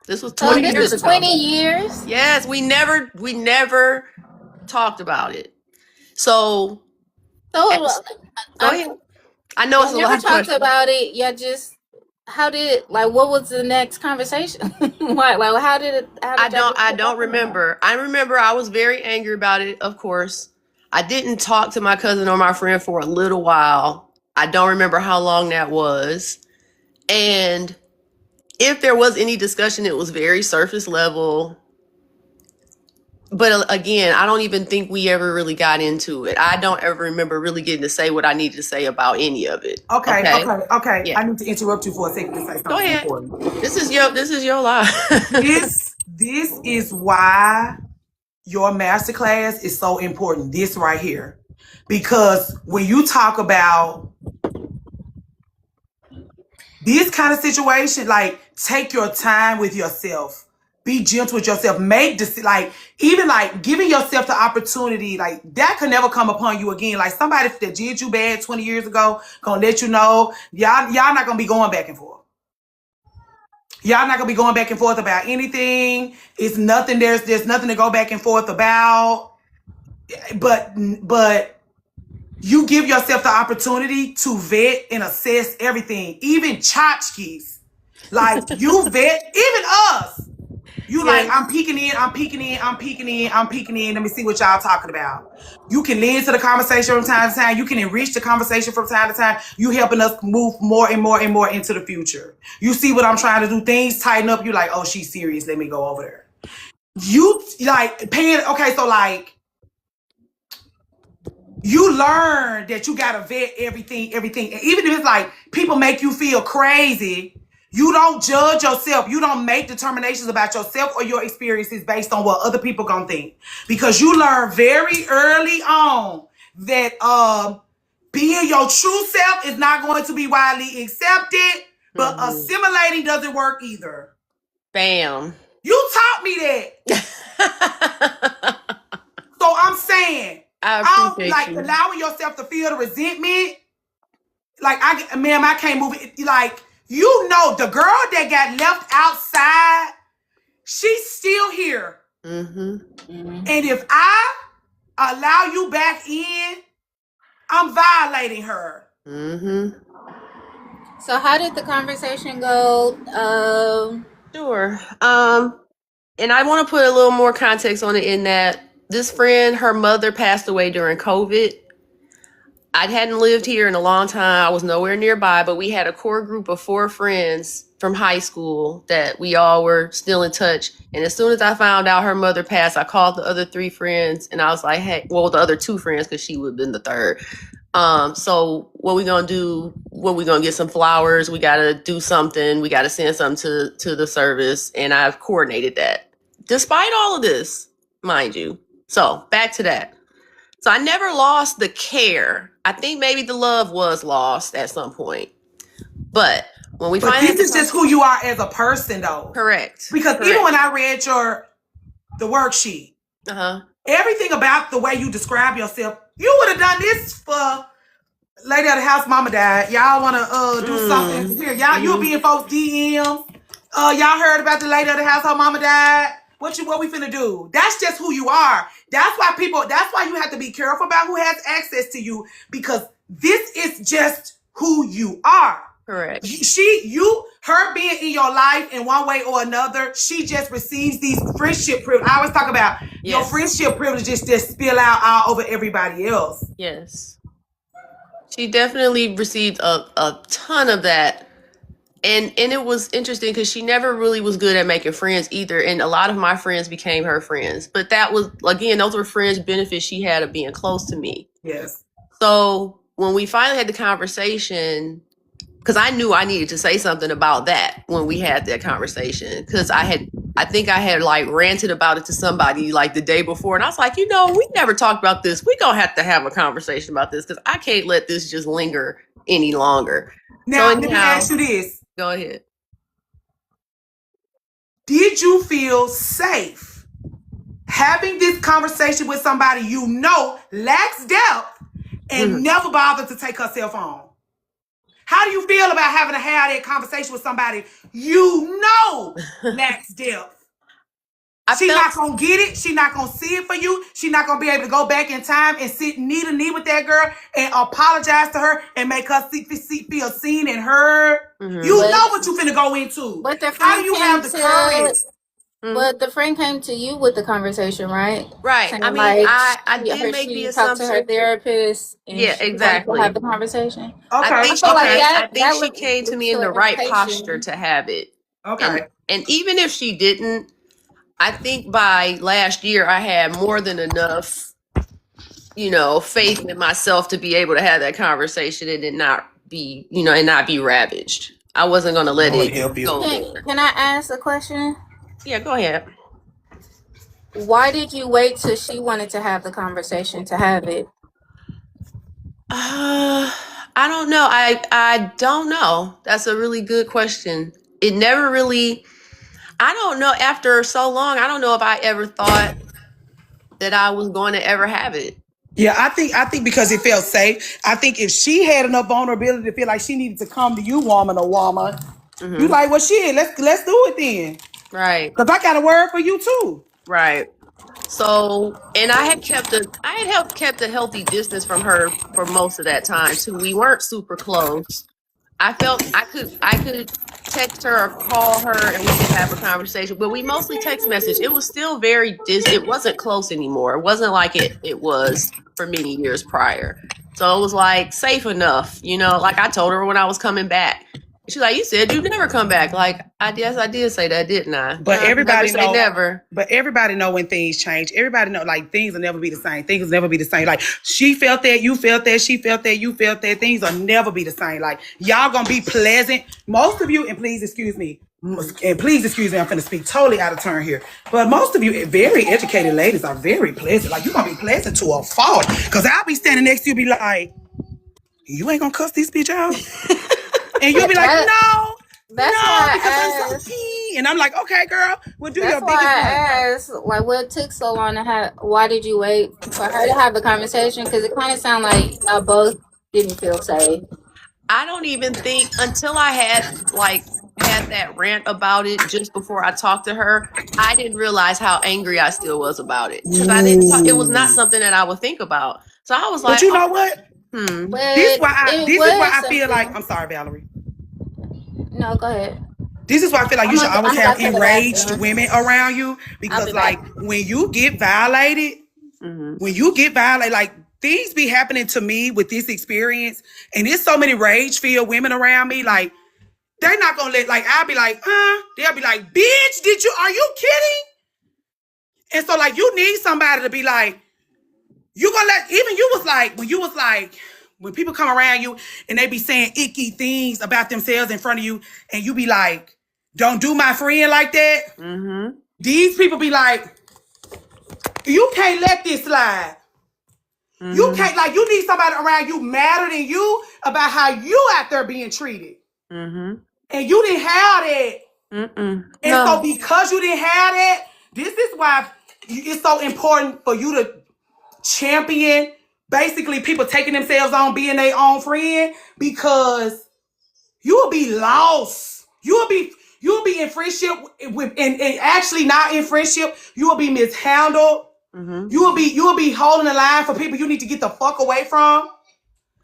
This was 20 years ago. This was 20 years? Yes, we never talked about it. So go ahead. I know it's a lot of questions. Never talked about it. Yeah, just what was the next conversation? How did it? I don't remember. I remember I was very angry about it. Of course, I didn't talk to my cousin or my friend for a little while. I don't remember how long that was, and if there was any discussion, it was very surface level. But again, I don't even think we ever really got into it. I don't ever remember really getting to say what I needed to say about any of it. Okay. Yeah. I need to interrupt you for a second to say something. Go ahead. Important. This is your life. This is why your masterclass is so important. This right here, because when you talk about this kind of situation, like, take your time with yourself. Be gentle with yourself. Make this, like, even like giving yourself the opportunity, like, that could never come upon you again. Like, somebody that did you bad 20 years ago gonna let you know, y'all not gonna be going back and forth. Y'all not gonna be going back and forth about anything. It's nothing. There's nothing to go back and forth about. But you give yourself the opportunity to vet and assess everything, even tchotchkes. Like, you vet, even us. You like, I'm peeking in. Let me see what y'all talking about. You can lean to the conversation from time to time. You can enrich the conversation from time to time. You helping us move more and more and more into the future. You see what I'm trying to do? Things tighten up. You like, oh, she's serious. Let me go over there. You like paying. Okay, so like, you learn that you gotta vet everything. And even if it's like people make you feel crazy, you don't judge yourself. You don't make determinations about yourself or your experiences based on what other people gonna think. Because you learn very early on that being your true self is not going to be widely accepted, but assimilating doesn't work either. Bam. You taught me that. So I'm saying, I appreciate like, you. allowing yourself to feel the resentment. Like, I can't move it. Like, you know, the girl that got left outside, she's still here. And if I allow you back in, I'm violating her. So how did the conversation go? Sure. And I want to put a little more context on it in that this friend, her mother passed away during COVID. I hadn't lived here in a long time. I was nowhere nearby, but we had a core group of 4 friends from high school that we all were still in touch. And as soon as I found out her mother passed, I called the other 3 friends and I was like, hey, well, the other 2 friends, because she would have been the third. So what we gonna do? What we gonna get some flowers? We gotta do something. We gotta send something to the service. And I've coordinated that. Despite all of this, mind you. So back to that. So I never lost the care. I think maybe the love was lost at some point. But when we But finally this is just who you are as a person, though. correct. Because Correct. even when I read the worksheet, Uh-huh. everything about the way you describe yourself, you would have done this for lady of the house, mama died. Y'all want to do something here? Y'all, you'll be in folks' DMs. Y'all heard about the lady of the house, her mama died. What we finna do? That's just who you are. That's why you have to be careful about who has access to you, because this is just who you are. Correct. Her being in your life in one way or another, she just receives these friendship privileges. I always talk about your friendship privileges just spill out all over everybody else. Yes. She definitely received a ton of that. And it was interesting because she never really was good at making friends either. And a lot of my friends became her friends. But that was, again, those were friends benefits she had of being close to me. Yes. So when we finally had the conversation, because I knew I needed to say something about that when we had that conversation, because I think I had like ranted about it to somebody like the day before. And I was like, we never talked about this. We're going to have a conversation about this because I can't let this just linger any longer. Now, let me ask you this. Go ahead. Did you feel safe having this conversation with somebody you know lacks depth and never bothered to take her cell phone? How do you feel about having to have that conversation with somebody you know lacks depth? She's not going to get it. She's not going to see it for you. She's not going to be able to go back in time and sit knee to knee with that girl and apologize to her and make her feel seen and heard. You know what you finna go into. But how do you have the courage? But the friend came to you with the conversation, right? Right. Saying, I mean, like, I did make the talk to her assumption. therapist. And Yeah, exactly. Have the conversation. Okay. I think she came to me in the right posture to have it. Okay. And even if she didn't, I think by last year I had more than enough, faith in myself to be able to have that conversation and it not be, and not be ravaged. I wasn't going to let it go there. Can I ask a question? Yeah, go ahead. Why did you wait till she wanted to have the conversation to have it? I don't know. I don't know. That's a really good question. It never really, I don't know. After so long, I don't know if I ever thought that I was going to ever have it. Yeah, I think because it felt safe. I think if she had enough vulnerability to feel like she needed to come to you, woman, you like, well, shit, let's do it then. Right. Because I got a word for you too. Right. So, and I had kept a healthy distance from her for most of that time too. We weren't super close. I felt I could text her or call her and we could have a conversation, but we mostly text message. It was still it wasn't close anymore. It wasn't like it was for many years prior. So it was like safe enough, like I told her when I was coming back. She's like, you said you'd never come back. Like, I did say that, didn't I? But everybody never know. Never. But everybody know when things change. Everybody know, like, things will never be the same. Things will never be the same. Like, she felt that, you felt that, she felt that, you felt that. Things will never be the same. Like, y'all gonna be pleasant. Most of you, and please excuse me, I'm finna speak totally out of turn here. But most of you very educated ladies are very pleasant. Like, you're gonna be pleasant to a fault. Because I'll be standing next to you, be like, you ain't gonna cuss this bitch out? And you'll be like, no, because I'm so keen. And I'm like, okay, girl, we'll do your biggest one. That's why I asked, like, what took so long to have, why did you wait for her to have the conversation? Because it kind of sounded like y'all both didn't feel safe. I don't even think, until I had that rant about it just before I talked to her, I didn't realize how angry I still was about it. Because it was not something that I would think about. So I was like, but you know what? This is why I feel like, I'm sorry, Valerie. No, go ahead. This is why I feel like you should always have enraged women around you, because like when you get violated, like things be happening to me with this experience, and there's so many rage-filled women around me, like they're not gonna let, like, I'll be like, they'll be like, bitch, are you kidding? And so like you need somebody to be like, you gonna let, even you was like, when people come around you and they be saying icky things about themselves in front of you, and you be like, don't do my friend like that. These people be like, you can't let this slide. You can't, like, you need somebody around you madder than you about how you out there being treated. And you didn't have that. And so because you didn't have that, this is why it's so important for you to champion basically people taking themselves on being their own friend, because you will be lost. You will be in friendship with and actually not in friendship. You will be mishandled. You will be holding the line for people you need to get the fuck away from.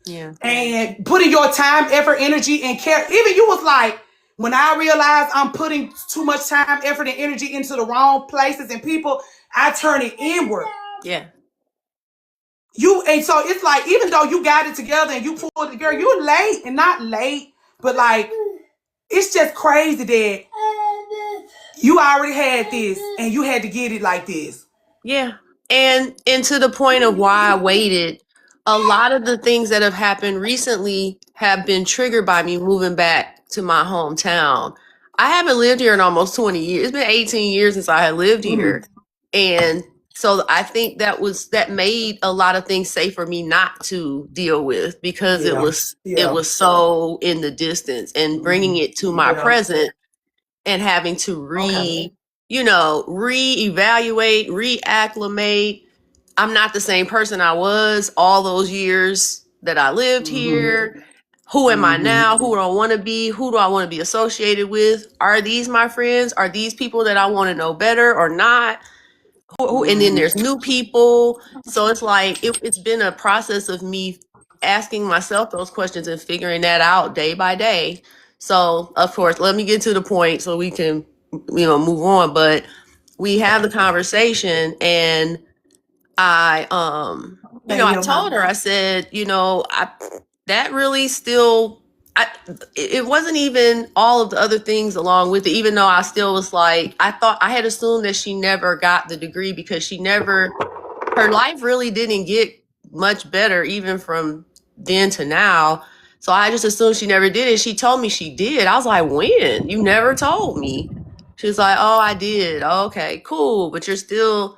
Yeah. And putting your time, effort, energy, and care. Even you was like, when I realized I'm putting too much time, effort, and energy into the wrong places and people, I turn it inward. Yeah. And so it's like, even though you got it together and you pulled it, girl, you're late, and not late, but like, it's just crazy that you already had this and you had to get it like this. Yeah. And to the point of why I waited, a lot of the things that have happened recently have been triggered by me moving back to my hometown. I haven't lived here in almost 20 years. It's been 18 years since I had lived here. And so I think that made a lot of things safe for me not to deal with, because it was so in the distance, and bringing it to my present and having to reevaluate, reacclimate. I'm not the same person I was all those years that I lived here. Who am I now? Who do I want to be? Who do I want to be associated with? Are these my friends? Are these people that I want to know better or not? And then there's new people. So it's like, it's been a process of me asking myself those questions and figuring that out day by day. So of course, let me get to the point so we can, move on. But we have the conversation, and I told her, I said, that really still, it wasn't even all of the other things along with it, even though I still was like, I had assumed that she never got the degree, because her life really didn't get much better even from then to now. So I just assumed she never did it. She told me she did. I was like, when? You never told me. She was like, oh, I did. Okay, cool. But you're still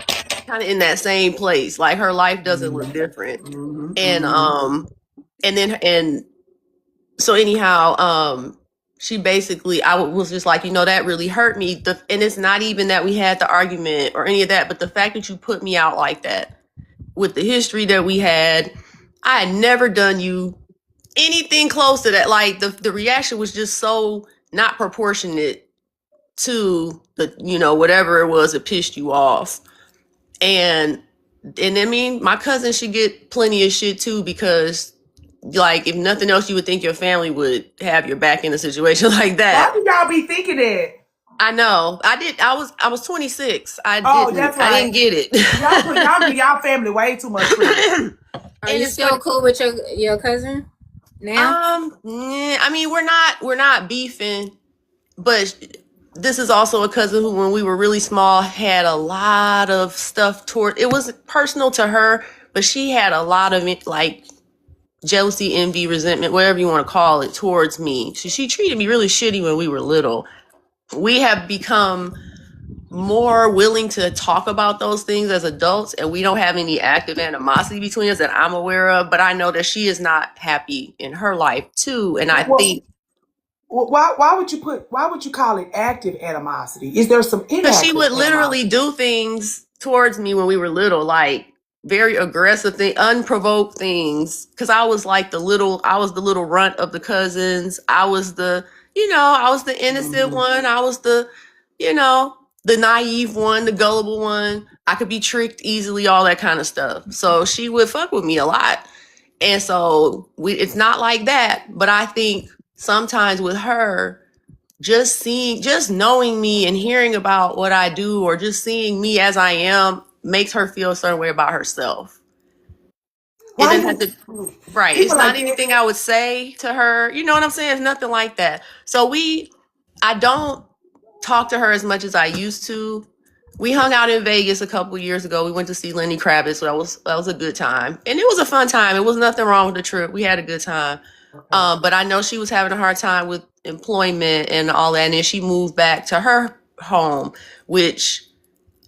kind of in that same place. Like, her life doesn't look different. So anyhow, she basically, I was just like, that really hurt me. And it's not even that we had the argument or any of that, but the fact that you put me out like that with the history that we had, I had never done you anything close to that. Like, the reaction was just so not proportionate to the, whatever it was that pissed you off. And I mean, my cousin should get plenty of shit too, because, like, if nothing else, you would think your family would have your back in a situation like that. Why do y'all be thinking that? I know. I was 26. That's right. I didn't get it. Y'all give y'all family way too much credit. Are you still cool with your cousin now? I mean, we're not beefing, but this is also a cousin who, when we were really small, had a lot of stuff it was personal to her, but she had a lot of it, like, jealousy, envy, resentment, whatever you want to call it, towards me. She treated me really shitty when we were little. We have become more willing to talk about those things as adults, and we don't have any active animosity between us that I'm aware of, but I know that she is not happy in her life too. And I think, why would you call it active animosity? Is there some inactive? Because she would literally do things towards me when we were little, like very aggressive thing, unprovoked things. Because I was the little runt of the cousins. I was the innocent one. I was the naive one, the gullible one. I could be tricked easily, all that kind of stuff. So she would fuck with me a lot. And so it's not like that. But I think sometimes with her, just knowing me and hearing about what I do, or just seeing me as I am, makes her feel a certain way about herself. Right. It's not anything I would say to her. You know what I'm saying? It's nothing like that. So I don't talk to her as much as I used to. We hung out in Vegas a couple years ago. We went to see Lenny Kravitz. That was a good time. And it was a fun time. It was nothing wrong with the trip. We had a good time. But I know she was having a hard time with employment and all that. And then she moved back to her home, which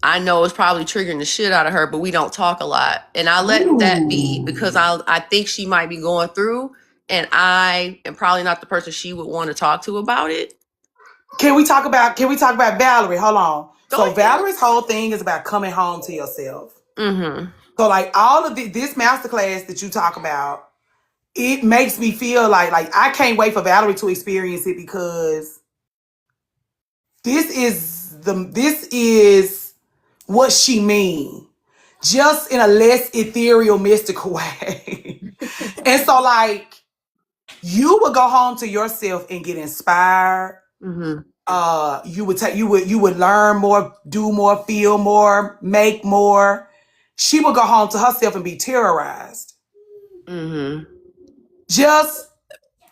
I know it's probably triggering the shit out of her, but we don't talk a lot. And I let that be because I think she might be going through, and I am probably not the person she would want to talk to about it. Can we talk about Valerie? Hold on. Go ahead. Valery's whole thing is about coming home to yourself. Mm-hmm. So like all of this masterclass that you talk about, it makes me feel like I can't wait for Valerie to experience it, because this is what she mean, just in a less ethereal, mystical way. And so like you would go home to yourself and get inspired. Mm-hmm. You would learn more, do more, feel more, make more. She would go home to herself and be terrorized. Mm-hmm. Just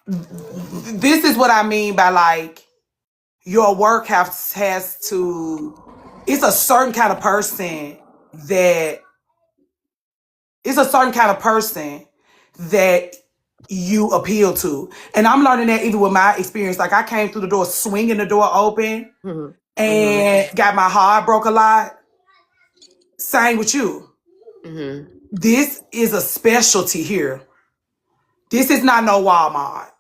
this is what I mean by like your work has to. It's a certain kind of person that you appeal to. And I'm learning that even with my experience. Like I came through the door swinging the door open and got my heart broke a lot. Same with you. Mm-hmm. This is a specialty here. This is not no Walmart.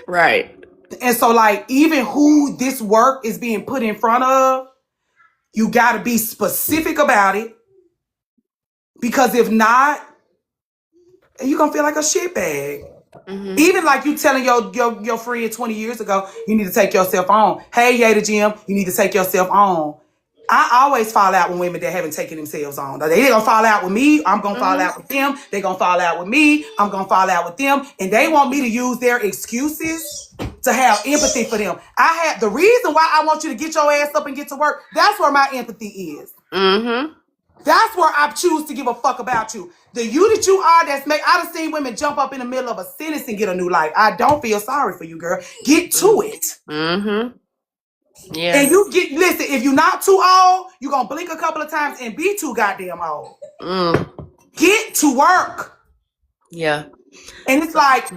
Right. And so like even who this work is being put in front of, you got to be specific about it. Because if not, you're going to feel like a shitbag. Mm-hmm. Even like you telling your friend 20 years ago, you need to take yourself on. Hey, Yada Jim, you need to take yourself on. I always fall out with women that haven't taken themselves on. They're going to fall out with me. I'm going to fall out with them. They're going to fall out with me. I'm going to fall out with them. And they want me to use their excuses to have empathy for them. The reason why I want you to get your ass up and get to work, that's where my empathy is. Mm-hmm. That's where I choose to give a fuck about you. The you that you are, I done seen women jump up in the middle of a sentence and get a new life. I don't feel sorry for you, girl. Get to it. Mm-hmm. Yeah. And listen, if you're not too old, you're going to blink a couple of times and be too goddamn old. Get to work. Yeah. And it's like,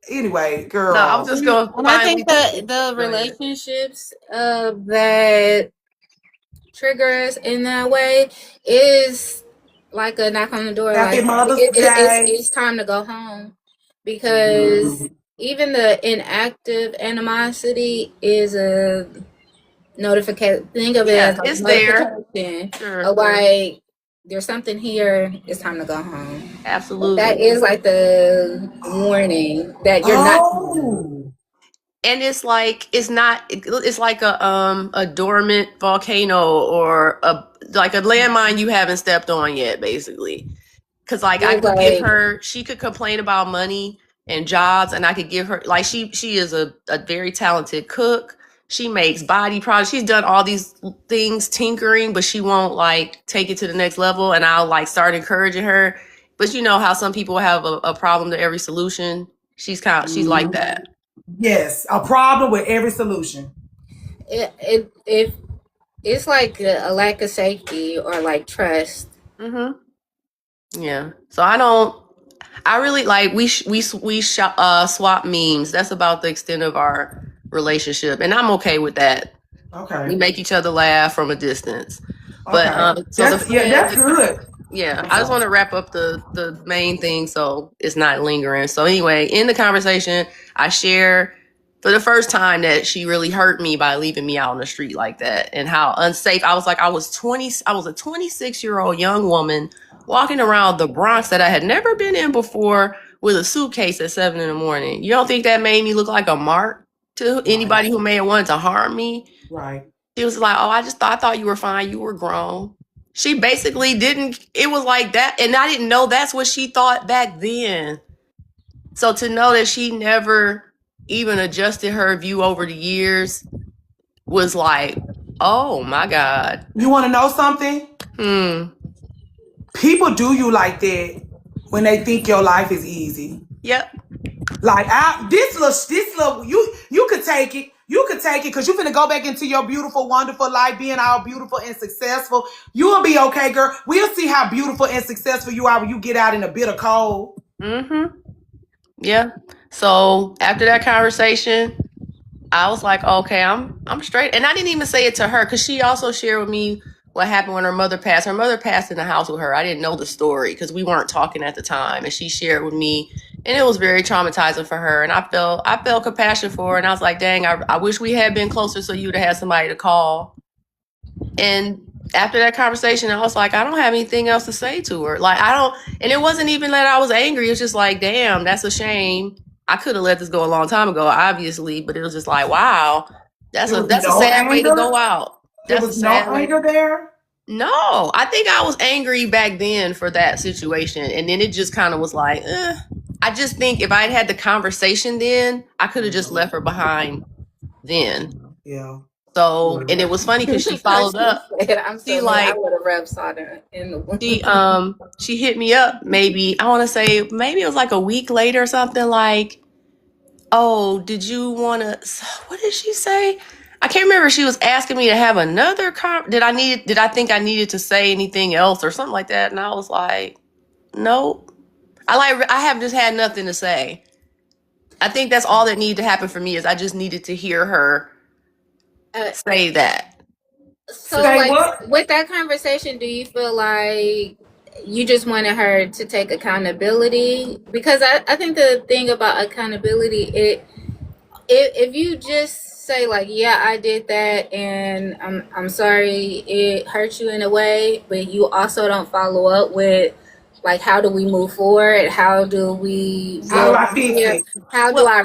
anyway, girl. No, I'm just going to I think the relationships that trigger us in that way is like a knock on the door. Like, it's time to go home. Because even the inactive animosity is a notification. Think of it as it's there. Sure. Like there's something here. It's time to go home. Absolutely. That is like the warning that you're not. And it's like it's like a dormant volcano or a landmine you haven't stepped on yet, basically. Because I could give her, she could complain about money and jobs, and I could give her she is a very talented cook. She makes body products. She's done all these things, tinkering, but she won't take it to the next level. And I'll start encouraging her. But you know how some people have a problem to every solution. She's like that. Yes, a problem with every solution. If it's like a lack of safety or trust. Mm-hmm. Yeah. So I really we swap memes. That's about the extent of our relationship, and I'm okay with that. Okay. We make each other laugh from a distance. Okay. But that's good. Yeah, I just want to wrap up the main thing so it's not lingering. So anyway, in the conversation, I share for the first time that she really hurt me by leaving me out on the street like that, and how unsafe I was. I was a 26-year-old young woman walking around the Bronx that I had never been in before with a suitcase at 7 a.m. You don't think that made me look like a mark to anybody who may have wanted to harm me? Right. She was like, "Oh, I thought you were fine. You were grown." She basically didn't. It was like that, and I didn't know that's what she thought back then. So to know that she never even adjusted her view over the years was like, oh my God. You want to know something? People do you like that when they think your life is easy. Yep. This little, you could take it. You could take it because you're finna go back into your beautiful, wonderful life, being all beautiful and successful. You will be okay, girl. We'll see how beautiful and successful you are when you get out in a bitter cold. Mm-hmm. Yeah. So after that conversation, I was like, okay, I'm straight. And I didn't even say it to her because she also shared with me what happened when her mother passed. Her mother passed in the house with her. I didn't know the story because we weren't talking at the time. And she shared with me, and it was very traumatizing for her. And I felt compassion for her. And I was like, dang, I wish we had been closer so you'd have had somebody to call. And after that conversation, I was like, I don't have anything else to say to her. Like, I don't, and it wasn't even that I was angry. It's just like, damn, that's a shame. I could have let this go a long time ago, obviously, but it was just like, wow, that's a sad way to go out. There was no anger there? No, I think I was angry back then for that situation. And then it just kind of was like, I just think if I'd had the conversation then, I could have just left her behind then. Yeah. So, and it was funny because she followed up. I'm so like, I would have rubbed salt in the wound. She hit me up maybe, I want to say maybe it was like a week later or something, like, oh, did you want to, what did she say? I can't remember. She was asking me to have another did I think I needed to say anything else or something like that? And I was like, nope. I have just had nothing to say. I think that's all that needed to happen for me is I just needed to hear her say that. So like with that conversation, do you feel like you just wanted her to take accountability? Because I think the thing about accountability, if you just say like, yeah, I did that and I'm sorry it hurt you in a way, but you also don't follow up with like, how do we move forward? How do I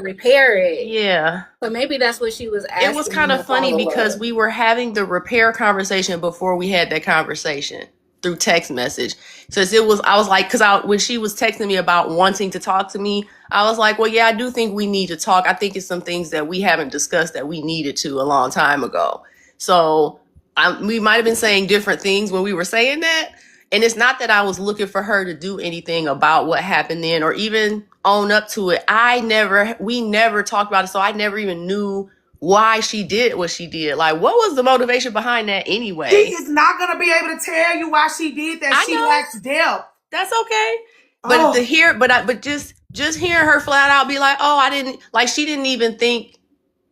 repair it? Yeah. So maybe that's what she was asking. It was kind of funny because we were having the repair conversation before we had that conversation through text message. So I was like, when she was texting me about wanting to talk to me, I was like, well, yeah, I do think we need to talk. I think it's some things that we haven't discussed that we needed to a long time ago. So we might have been saying different things when we were saying that. And it's not that I was looking for her to do anything about what happened then or even own up to it. We never talked about it. So I never even knew why she did what she did. Like, what was the motivation behind that anyway? She is not going to be able to tell you why she did that. She lacks depth. That's okay. But but just hearing her flat out be like, oh, she didn't even think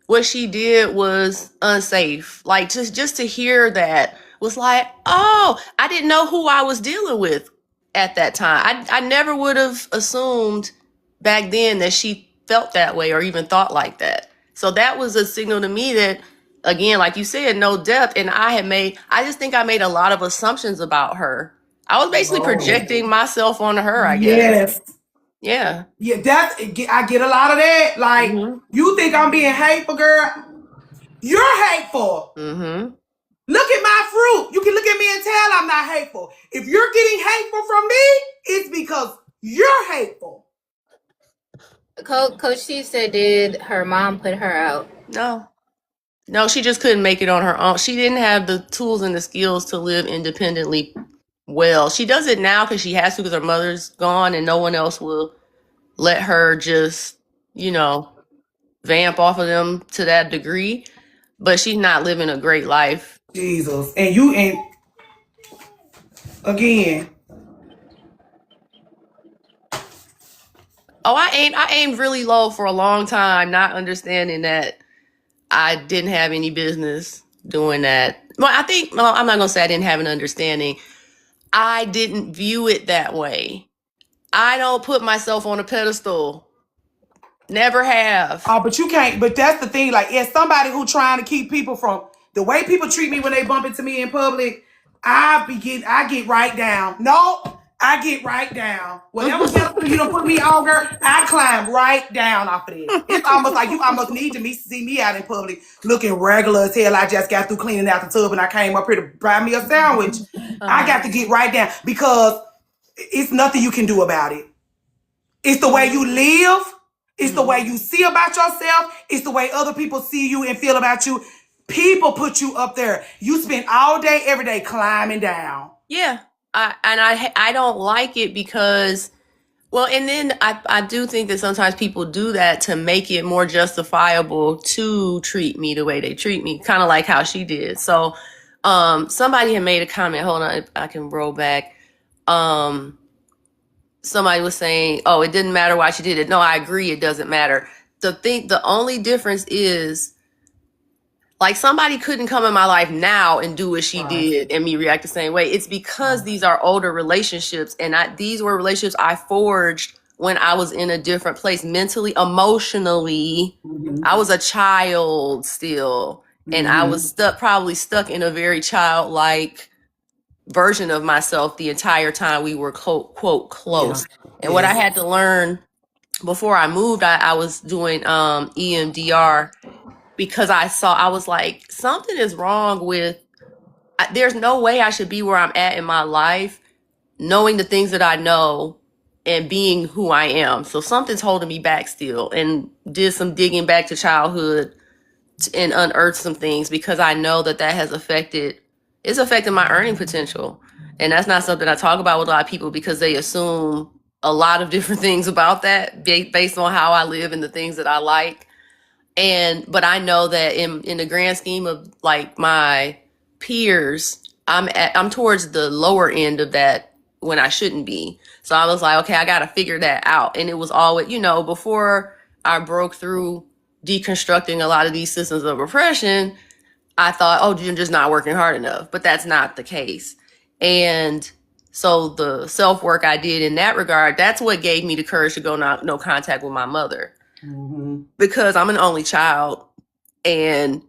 what she did was unsafe. Like just to hear that was like, oh, I didn't know who I was dealing with at that time. I never would have assumed back then that she felt that way or even thought like that. So that was a signal to me that, again, like you said, no depth. And I just think I made a lot of assumptions about her. I was basically projecting myself onto her, I guess. Yes. Yeah. I get a lot of that. Like, you think I'm being hateful, girl? You're hateful. Look at my fruit. You can look at me and tell I'm not hateful. If you're getting hateful from me, it's because you're hateful. Coach Steve said, did her mom put her out? No, she just couldn't make it on her own. She didn't have the tools and the skills to live independently well. She does it now because she has to, because her mother's gone and no one else will let her just, vamp off of them to that degree. But she's not living a great life. Jesus. And again. Oh, I aimed really low for a long time, not understanding that I didn't have any business doing that. Well, I'm not going to say I didn't have an understanding. I didn't view it that way. I don't put myself on a pedestal. Never have. Oh, but you can't. But that's the thing. Like, as somebody who trying to keep people from the way people treat me when they bump into me in public, I get right down. No, I get right down. Whatever you don't put me on, girl, I climb right down off of it. It's almost like you almost need to see me out in public looking regular as hell. I just got through cleaning out the tub and I came up here to buy me a sandwich. I got to get right down because it's nothing you can do about it. It's the way you live. It's the way you see about yourself. It's the way other people see you and feel about you. People put you up there. You spend all day, every day climbing down. Yeah. I don't like it because, well, and then I do think that sometimes people do that to make it more justifiable to treat me the way they treat me, kind of like how she did. So somebody had made a comment. Hold on, I can roll back. Somebody was saying, oh, it didn't matter why she did it. No, I agree, it doesn't matter. The only difference is like somebody couldn't come in my life now and do what she did and me react the same way. It's because these are older relationships, and these were relationships I forged when I was in a different place mentally, emotionally. I was a child still, and I was probably stuck in a very childlike version of myself the entire time we were quote close. And what I had to learn before I moved, I was doing EMDR, because I was like, something is wrong with, there's no way I should be where I'm at in my life, knowing the things that I know and being who I am. So something's holding me back still, and did some digging back to childhood and unearthed some things, because I know that has affected my earning potential. And that's not something I talk about with a lot of people, because they assume a lot of different things about that based on how I live and the things that I like. But I know that in the grand scheme of like my peers, I'm towards the lower end of that when I shouldn't be. So I was like, okay, I got to figure that out. And it was always, before I broke through deconstructing a lot of these systems of oppression, I thought, oh, you're just not working hard enough. But that's not the case. And so the self-work I did in that regard, that's what gave me the courage to go no contact with my mother. Because I'm an only child, and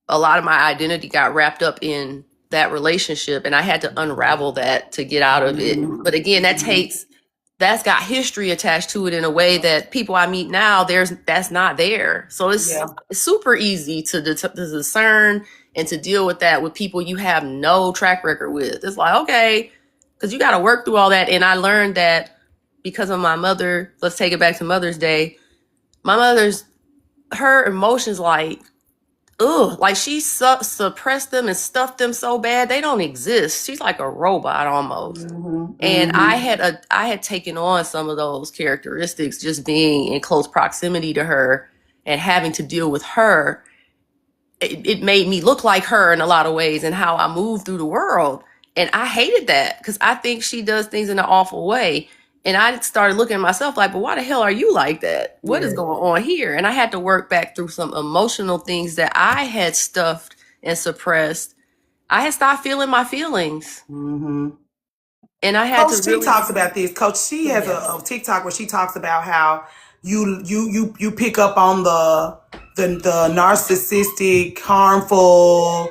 a lot of my identity got wrapped up in that relationship, and I had to unravel that to get out of it. But again, that's got history attached to it in a way that people I meet now, that's not there. So it's super easy to discern and to deal with that with people you have no track record with. It's like, okay, because you got to work through all that. And I learned that because of my mother. Let's take it back to Mother's Day. My her emotions, like she suppressed them and stuffed them so bad they don't exist. She's like a robot almost. And I had taken on some of those characteristics just being in close proximity to her and having to deal with her. It made me look like her in a lot of ways and how I move through the world. And I hated that, because I think she does things in an awful way. And I started looking at myself like, but why the hell are you like that? What is going on here? And I had to work back through some emotional things that I had stuffed and suppressed. I had stopped feeling my feelings. And I had Coach T talks about this. Coach T has a TikTok where she talks about how you pick up on the narcissistic, harmful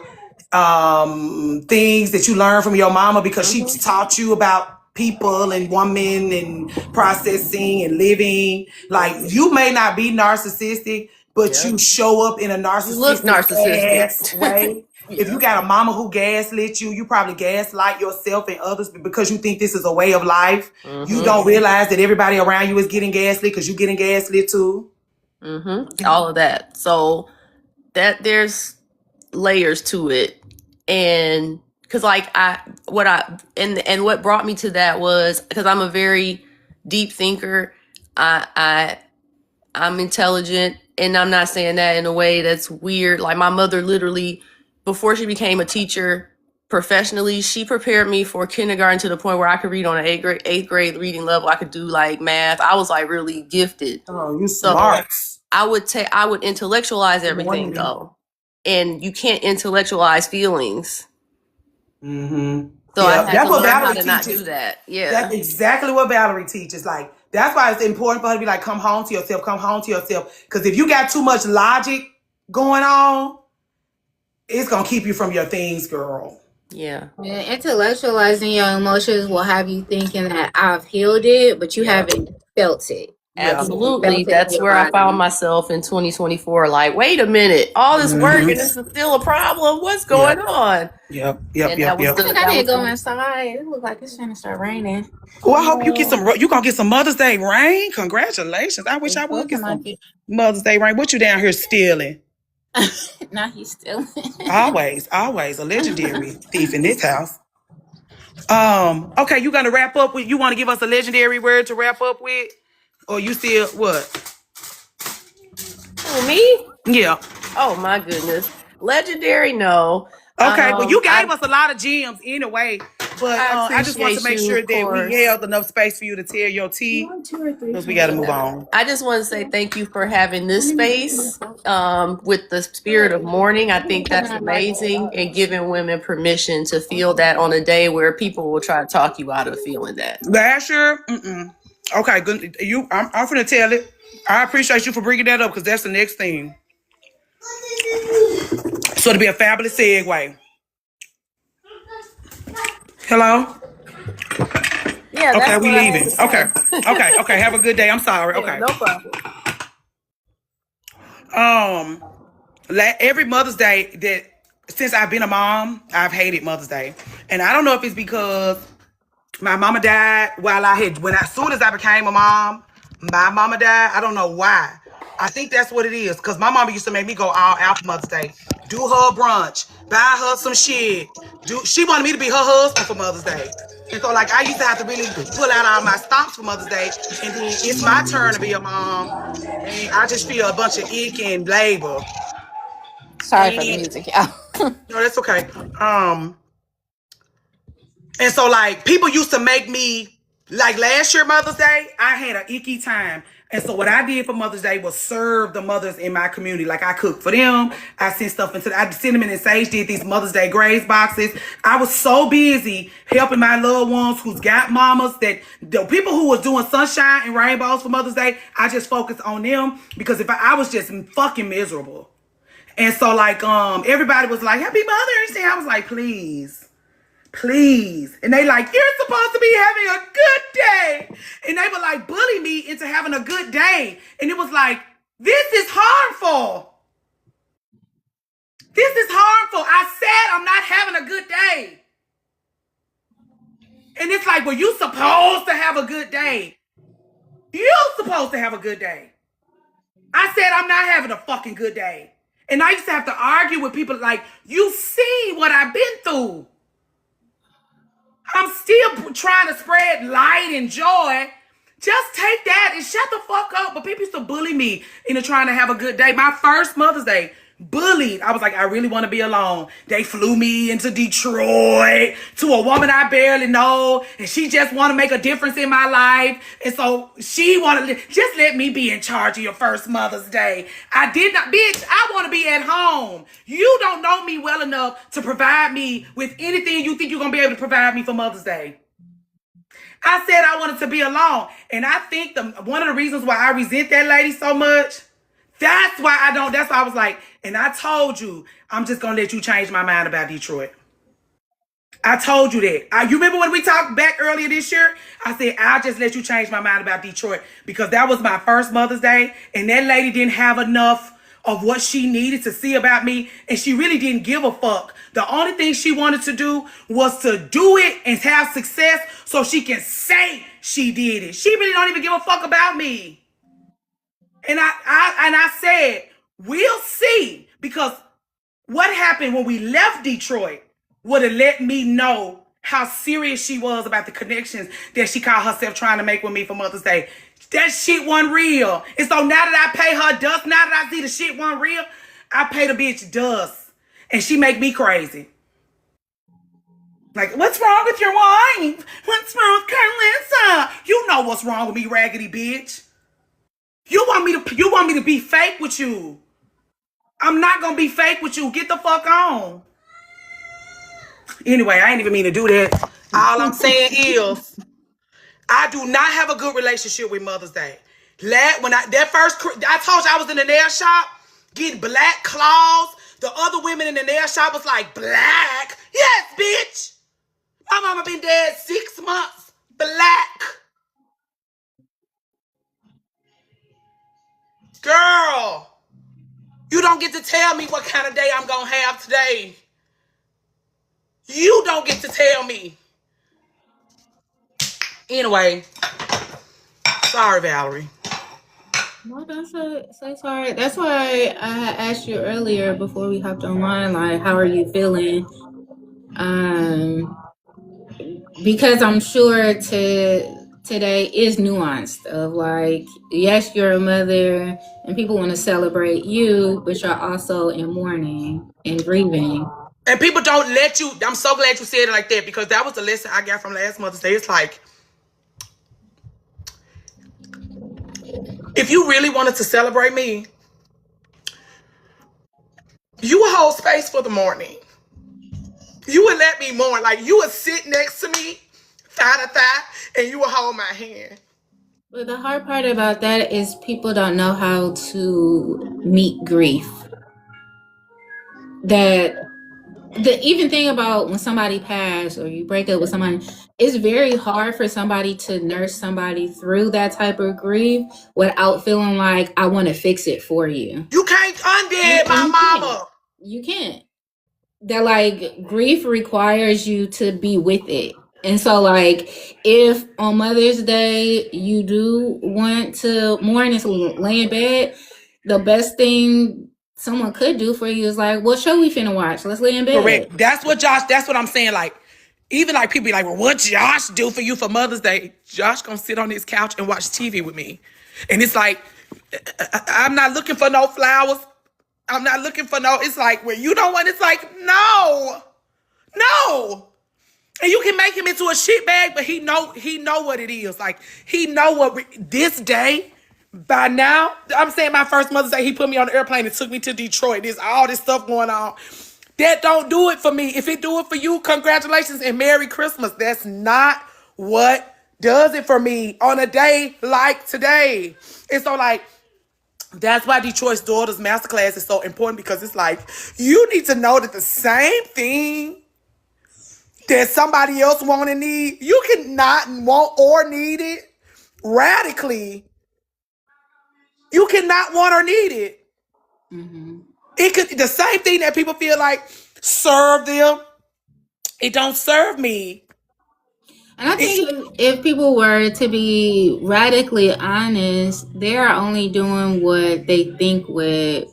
things that you learn from your mama, because she taught you about people and women and processing and living. Like, you may not be narcissistic, but you show up in a narcissistic way. If you got a mama who gaslit you, you probably gaslight yourself and others because you think this is a way of life. You don't realize that everybody around you is getting gaslit because you're getting gaslit too. All of that. So that there's layers to it. And because what brought me to that was because I'm a very deep thinker. I'm intelligent, and I'm not saying that in a way that's weird. Like, my mother literally, before she became a teacher professionally, she prepared me for kindergarten to the point where I could read on an eighth grade reading level. I could do like math. I was like really gifted. Oh, you smart. I would intellectualize everything though, and you can't intellectualize feelings. So I had to learn how to not do that. Yeah, that's exactly what Valerie teaches. Like, that's why it's important for her to be like, come home to yourself, come home to yourself. Because if you got too much logic going on, it's gonna keep you from your things, girl. Yeah, intellectualizing your emotions will have you thinking that I've healed it, but you haven't felt it. Absolutely. That's where I found myself in 2024. Like, wait a minute, all this work and this is still a problem. What's going on? Yep. I didn't go inside. It looked like it's gonna start raining. Oh, I hope you get some. You gonna get some Mother's Day rain? Congratulations! I wish I would get some Mother's Day rain. What you down here stealing? Now he's stealing. always a legendary thief in this house. Okay, you gonna wrap up with? You want to give us a legendary word to wrap up with? Or you still what? Oh, me? Yeah. Oh my goodness. Legendary, no. Okay, well, you gave us a lot of gems anyway. But I just want to appreciate make you, sure of that we course. held enough space for you to tell your tea, because we got to move on. I just want to say thank you for having this space with the spirit of mourning. I think that's amazing, and giving women permission to feel that on a day where people will try to talk you out of feeling that. Last year, okay, good. I'm finna tell it. I appreciate you for bringing that up, because that's the next thing. So it'll be a fabulous segue. Hello? Yeah. Okay, we leaving. Okay. Have a good day. I'm sorry. Okay. No problem. Every Mother's Day that since I've been a mom, I've hated Mother's Day, and I don't know if it's because my mama died as soon as I became a mom. My mama died. I don't know why. I think that's what it is, because my mama used to make me go all out for Mother's Day. Do her brunch, buy her some shit. She wanted me to be her husband for Mother's Day. And so, like, I used to have to really pull out all my stops for Mother's Day. And then it's my turn to be a mom. And I just feel a bunch of ick and labor. Sorry for the music, y'all. No, that's okay. And so, like, people used to make me, like, last year Mother's Day, I had an icky time. And so what I did for Mother's Day was serve the mothers in my community. Like, I cooked for them. I sent stuff I Cinnamon and Sage did these Mother's Day graze boxes. I was so busy helping my loved ones who's got mamas, that the people who was doing sunshine and rainbows for Mother's Day, I just focused on them, because if I was just fucking miserable. And so, like, everybody was like, Happy Mother's Day. I was like, please. And they like, you're supposed to be having a good day. And they would like bully me into having a good day. And it was like, this is harmful. I said I'm not having a good day. And it's like, well, you supposed to have a good day. You supposed to have a good day. I said I'm not having a fucking good day. And I used to have to argue with people like, you see what I've been through. I'm still trying to spread light and joy. Just take that and shut the fuck up. But people used to bully me into trying to have a good day. My first Mother's Day, bullied. I was like, I really want to be alone. They flew me into Detroit to a woman I barely know, and she just want to make a difference in my life. And so she wanted to just let me be in charge of your first Mother's Day. I did not, bitch. I want to be at home. You don't know me well enough to provide me with anything you think you're gonna be able to provide me for Mother's Day. I said I wanted to be alone, and I think one of the reasons why I resent that lady so much. That's why I was like, and I told you, I'm just going to let you change my mind about Detroit. I told you that. You remember when we talked back earlier this year? I said, I'll just let you change my mind about Detroit, because that was my first Mother's Day, and that lady didn't have enough of what she needed to see about me, and she really didn't give a fuck. The only thing she wanted to do was to do it and have success so she can say she did it. She really don't even give a fuck about me. And I said, we'll see, because what happened when we left Detroit would have let me know how serious she was about the connections that she called herself trying to make with me for Mother's Day. That shit wasn't real. And so now that I pay her dust, now that I see the shit wasn't real, I pay the bitch dust. And she make me crazy. Like, what's wrong with your wife? What's wrong with Carlissa? You know what's wrong with me, raggedy bitch. You want me to be fake with you. I'm not gonna be fake with you. Get the fuck on. Anyway, I ain't even mean to do that. All I'm saying is, I do not have a good relationship with Mother's Day. I told you I was in the nail shop getting black claws. The other women in the nail shop was like, black? Yes, bitch. My mama been dead 6 months. Black. Girl, you don't get to tell me what kind of day I'm gonna have today. You don't get to tell me. Anyway, sorry, Valerie. No, don't say sorry. That's why I asked you earlier before we hopped online, like, how are you feeling? Because I'm sure today is nuanced of like, yes, you're a mother and people want to celebrate you, but you're also in mourning and grieving. And people don't let you. I'm so glad you said it like that, because that was the lesson I got from last Mother's Day. It's like, if you really wanted to celebrate me, you would hold space for the morning. You would let me mourn. Like, you would sit next to me, thigh to thigh, and you would hold my hand. But the hard part about that is people don't know how to meet grief. That the even thing about when somebody passed or you break up with somebody, it's very hard for somebody to nurse somebody through that type of grief without feeling like I want to fix it for you. You can't undead my mama. You can't. That like grief requires you to be with it. And so like if on Mother's Day you do want to mourn and lay in bed, the best thing someone could do for you is like, what show we finna watch? Let's lay in bed. Correct. That's what I'm saying. Like, even like people be like, well, what Josh do for you for Mother's Day? Josh gonna sit on his couch and watch TV with me. And it's like, I'm not looking for no flowers. I'm not looking for no, it's like, when you don't want, it's like, no. And you can make him into a shit bag, but he know what it is. Like, he know what, this day, by now, I'm saying my first Mother's Day, he put me on the airplane and took me to Detroit. There's all this stuff going on. That don't do it for me. If it do it for you, congratulations and Merry Christmas. That's not what does it for me on a day like today. And so, like, that's why Detroit's Daughters Masterclass is so important, because it's like, you need to know that the same thing that somebody else want and need, you cannot want or need it radically. You cannot want or need it. Mm-hmm. It could, the same thing that people feel like serve them, it don't serve me. And I think if people were to be radically honest, they are only doing what they think would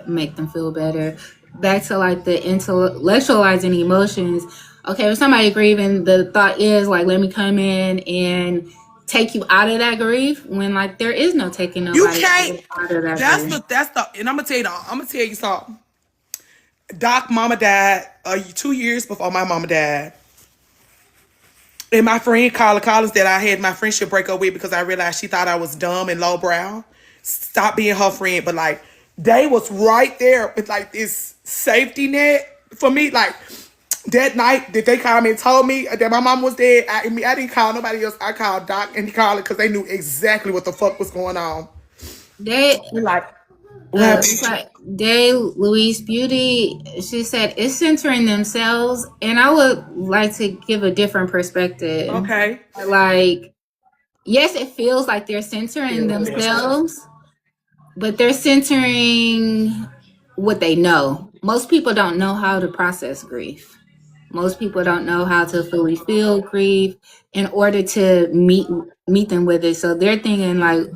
make them feel better. Back to like the intellectualizing emotions. Okay, if somebody grieving, the thought is like, let me come in and take you out of that grief, when like there is no taking nobody You can't. out of that That's grief. and I'm gonna tell you something. Doc mama died 2 years before my mama died. And my friend Carla Collins, that I had my friendship break up with because I realized she thought I was dumb and lowbrow, stopped being her friend. But like, they was right there with like this safety net for me. Like, that night that they called me and told me that my mom was dead, I didn't call nobody else. I called Doc and Carla because they knew exactly what the fuck was going on. They Like, it's like Day Louise Beauty, she said it's centering themselves, and I would like to give a different perspective. okay. Like, yes, it feels like they're centering themselves, but they're centering what they know. Most people don't know how to process grief. Most people don't know how to fully feel grief in order to meet them with it. So they're thinking like,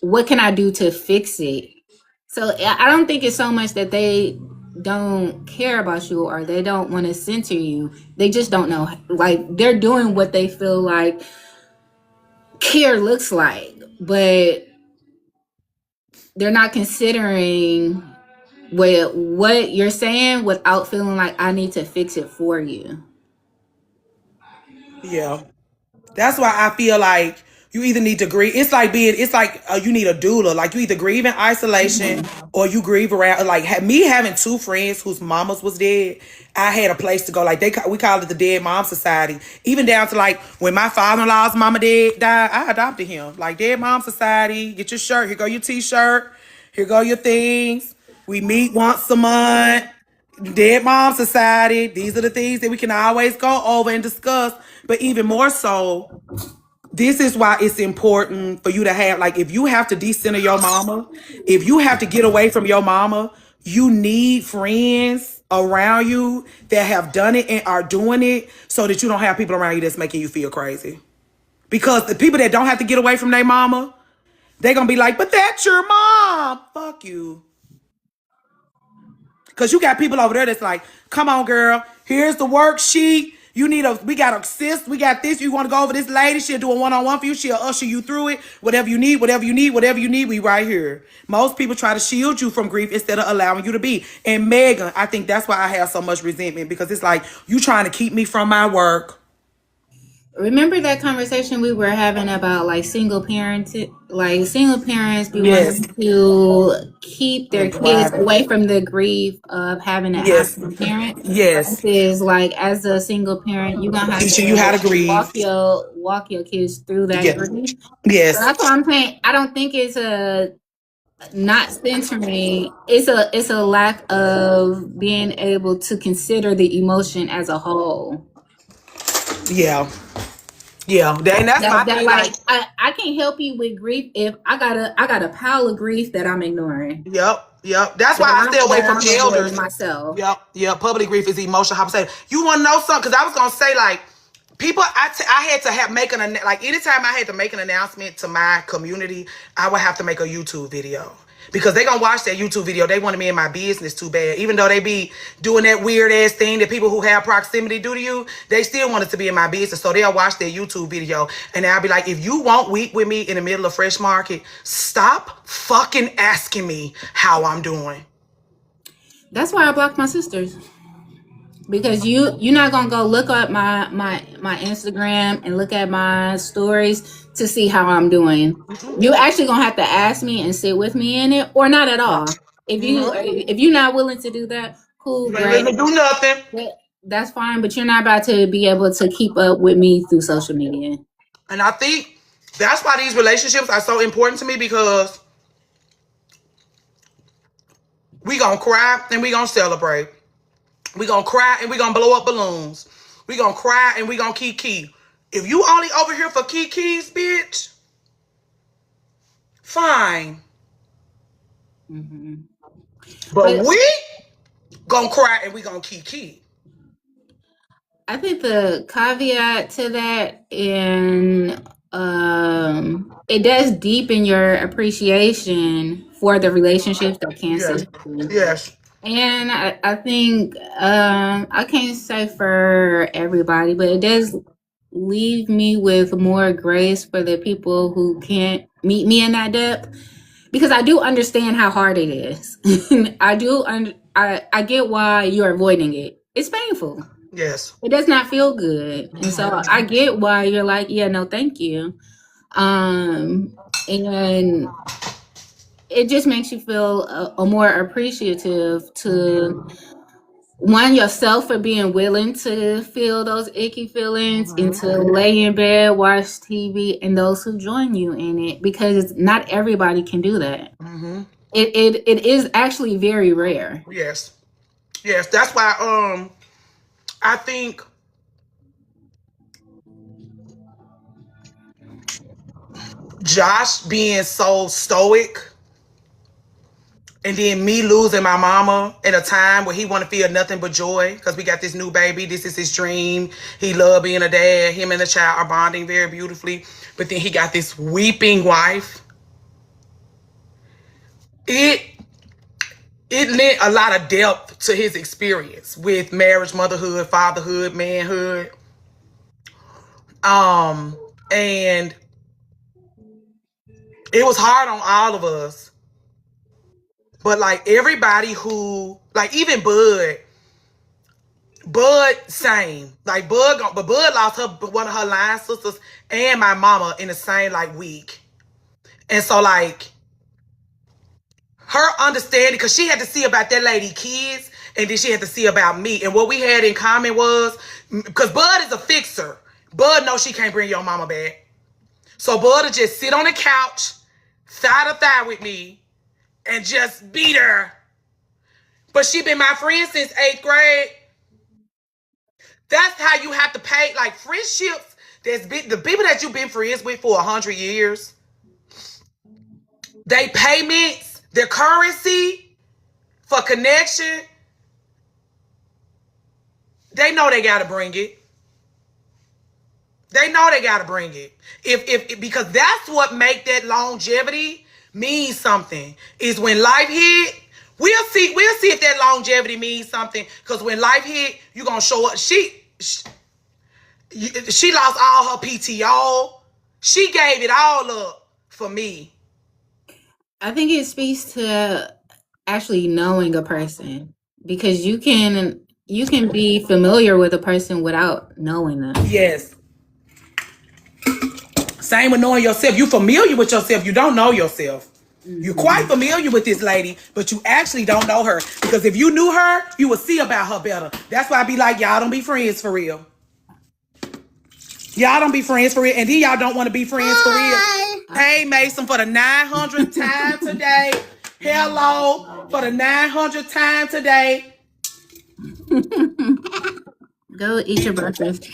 what can I do to fix it? So I don't think it's so much that they don't care about you or they don't want to center you. They just don't know. Like, they're doing what they feel like care looks like, but they're not considering what you're saying without feeling like I need to fix it for you. Yeah. That's why I feel like you either need to grieve. It's like you need a doula. Like, you either grieve in isolation or you grieve around. Like, me having two friends whose mamas was dead, I had a place to go. Like, we call it the Dead Mom Society. Even down to like when my father-in-law's mama died, I adopted him. Like, Dead Mom Society. Get your shirt. Here go your t-shirt. Here go your things. We meet once a month. Dead Mom Society. These are the things that we can always go over and discuss. But even more so, this is why it's important for you to have, like, if you have to decenter your mama, if you have to get away from your mama, you need friends around you that have done it and are doing it, so that you don't have people around you that's making you feel crazy. Because the people that don't have to get away from their mama, they're going to be like, but that's your mom. Fuck you. Because you got people over there that's like, come on, girl, here's the worksheet. We got a sis, we got this. You want to go over this lady, she'll do a one-on-one for you. She'll usher you through it. Whatever you need, we right here. Most people try to shield you from grief instead of allowing you to be. And Megan, I think that's why I have so much resentment, because it's like, you trying to keep me from my work. Remember that conversation we were having about like single parents be Yes. wanting to keep their And kids driving. away from the grief of having an Yes. absent parent. Yes. Versus like as a single parent, you're gonna have Teaching to you how to grieve. walk your kids through that Yes. grief. Yes. So that's what I'm saying. I don't think it's a not censoring. It's a lack of being able to consider the emotion as a whole. Yeah. Yeah. That's my thing. Like, I can't help you with grief if I got a pile of grief that I'm ignoring. Yep. That's why I stay away from elders. Myself. Yep. Public grief is emotional hypersensitivity. You want to know something? Because I was gonna say, like, people, I had to anytime I had to make an announcement to my community, I would have to make a YouTube video. Because they gonna watch that YouTube video. They want me in my business too bad. Even though they be doing that weird ass thing that people who have proximity do to you, they still want it to be in my business. So they'll watch their YouTube video. And I'll be like, if you won't weep with me in the middle of Fresh Market, stop fucking asking me how I'm doing. That's why I blocked my sisters. Because you're not gonna go look at my Instagram and look at my stories to see how I'm doing. You actually gonna have to ask me and sit with me in it, or not at all. If you're not willing to do that, cool, great. Do nothing. That's fine, but you're not about to be able to keep up with me through social media. And I think that's why these relationships are so important to me, because we gonna cry and we gonna celebrate. We gonna cry and we gonna blow up balloons. We gonna cry and we gonna kiki. If you only over here for kikis, bitch, fine. Mm-hmm. But we gonna cry and we gonna kiki. I think the caveat to that, and it does deepen your appreciation for the relationships that can sustain. Yes. And I think I can't say for everybody, but it does leave me with more grace for the people who can't meet me in that depth, because I do understand how hard it is. I get why you're avoiding it. It's painful. Yes. It does not feel good. And so I get why you're like, yeah, no, thank you. And it just makes you feel a more appreciative to one, yourself, for being willing to feel those icky feelings and to lay in bed, watch TV, and those who join you in it, because not everybody can do that. Mm-hmm. It is actually very rare. Yes. That's why I think Josh being so stoic, and then me losing my mama in a time where he want to feel nothing but joy because we got this new baby. This is his dream. He love being a dad. Him and the child are bonding very beautifully. But then he got this weeping wife. It lent a lot of depth to his experience with marriage, motherhood, fatherhood, manhood. And it was hard on all of us. But like everybody who, like even Bud, same. Like Bud lost one of her line sisters and my mama in the same like week. And so like her understanding, because she had to see about that lady kids, and then she had to see about me. And what we had in common was, because Bud is a fixer. Bud knows she can't bring your mama back. So Bud would just sit on the couch, thigh to thigh with me, and just beat her. But she been my friend since 8th grade. That's how you have to pay, like friendships. The people that you've been friends with for 100 years, they payments, their currency for connection, they know they gotta bring it. They know they gotta bring it. Because that's what make that longevity mean something. Is when life hit, we'll see if that longevity means something. Because when life hit, you gonna show up. She lost all her PTO. She gave it all up for me. I think it speaks to actually knowing a person, because you can be familiar with a person without knowing them. Yes. Same with knowing yourself. You familiar with yourself. You don't know yourself. You're quite familiar with this lady, but you actually don't know her. Because if you knew her, you would see about her better. That's why I be like, y'all don't be friends for real. Y'all don't be friends for real. And then y'all don't want to be friends for real. Hey, Mason, for the 900th time today. Hello, for the 900th time today. Go eat your breakfast.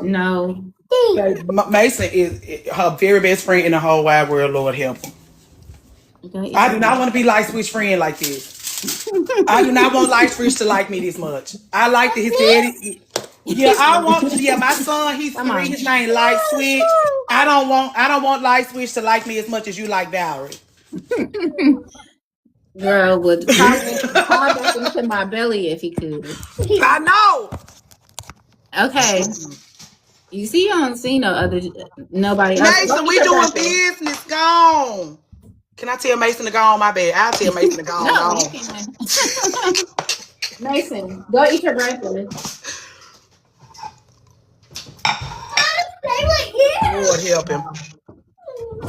No. Mason is her very best friend in the whole wide world. Lord help her. I do not want to be light switch friend like this. I do not want light switch to like me this much. I like that his daddy. Yeah, I want. Yeah, my son. He's 3. His name Light Switch. I don't want Light Switch to like me as much as you like Valerie. Girl would crawl back into my belly if he could. I know. Okay. You see, you don't see nobody else. Mason, we doing business. Gone. Can I tell Mason to go on? My bad. I'll tell Mason to go on. No, you can't. Mason, go eat your breakfast. Lord help him.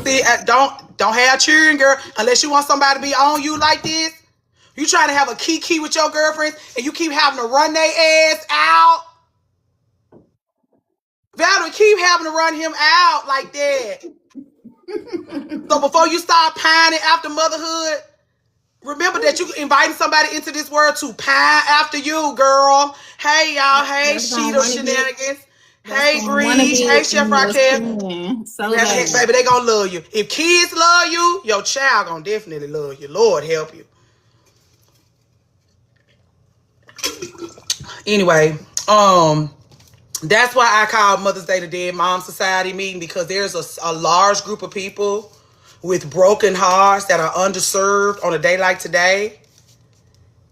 See, don't have children, girl, unless you want somebody to be on you like this. You trying to have a kiki with your girlfriends and you keep having to run their ass out. Valerie, keep having to run him out like that. So before you start pining after motherhood, remember that you inviting somebody into this world to pine after you, girl. Hey, y'all. Hey, Sheeta Shenanigans. Hey, Breeze. Hey, Chef Raquel. So baby, they gonna love you. If kids love you, your child gonna definitely love you. Lord help you. Anyway, that's why I call Mother's Day the Dead Mom Society meeting, because there's a large group of people with broken hearts that are underserved on a day like today.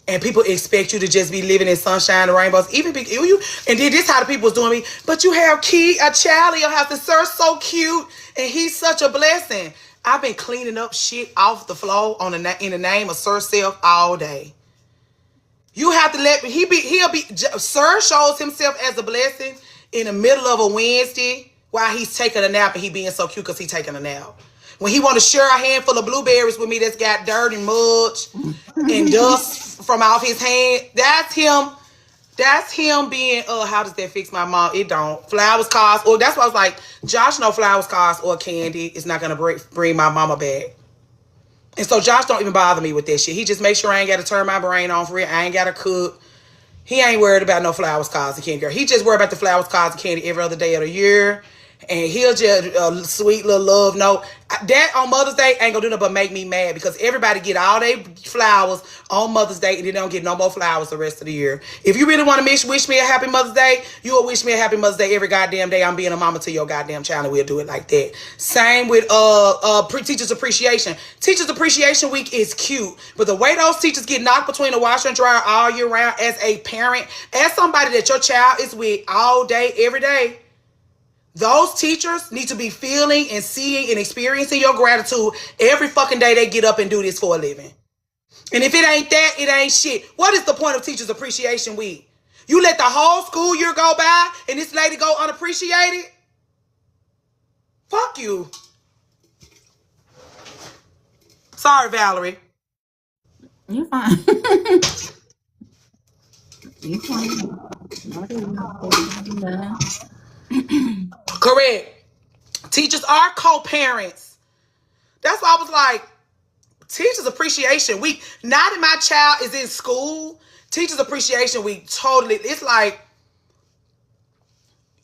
And people expect you to just be living in sunshine and rainbows. Even you, and then this how the people was doing me. But you have a child in your house. The sir's so cute, and he's such a blessing. I've been cleaning up shit off the floor in the name of Sir Self all day. You have to let Sir shows himself as a blessing in the middle of a Wednesday while he's taking a nap, and he being so cute because he's taking a nap. When he want to share a handful of blueberries with me that's got dirt and mudge and dust from off his hand, that's him. That's him being, how does that fix my mom? It don't. Flowers cost, or that's why I was like, Josh know flowers cost or candy is not going to bring my mama back. And so Josh don't even bother me with that shit. He just makes sure I ain't got to turn my brain on for real. I ain't got to cook. He ain't worried about no flowers, cards, and candy, girl. He just worried about the flowers, cards, and candy every other day of the year. And he'll just sweet little love note. That on Mother's Day ain't gonna do nothing but make me mad, because everybody get all their flowers on Mother's Day and they don't get no more flowers the rest of the year. If you really want to wish me a happy Mother's Day, you will wish me a happy Mother's Day every goddamn day I'm being a mama to your goddamn child, and we'll do it like that. Same with Teachers Appreciation. Teachers Appreciation Week is cute, but the way those teachers get knocked between the washer and dryer all year round, as a parent, as somebody that your child is with all day, every day, those teachers need to be feeling and seeing and experiencing your gratitude every fucking day they get up and do this for a living. And if it ain't that, it ain't shit. What is the point of Teachers Appreciation Week? You let the whole school year go by and this lady go unappreciated? Fuck you. Sorry, Valerie. You're fine. You're fine. Correct. Teachers are co-parents. That's why I was like, Teachers Appreciation Week. Now that my child is in school, Teachers Appreciation Week, totally. It's like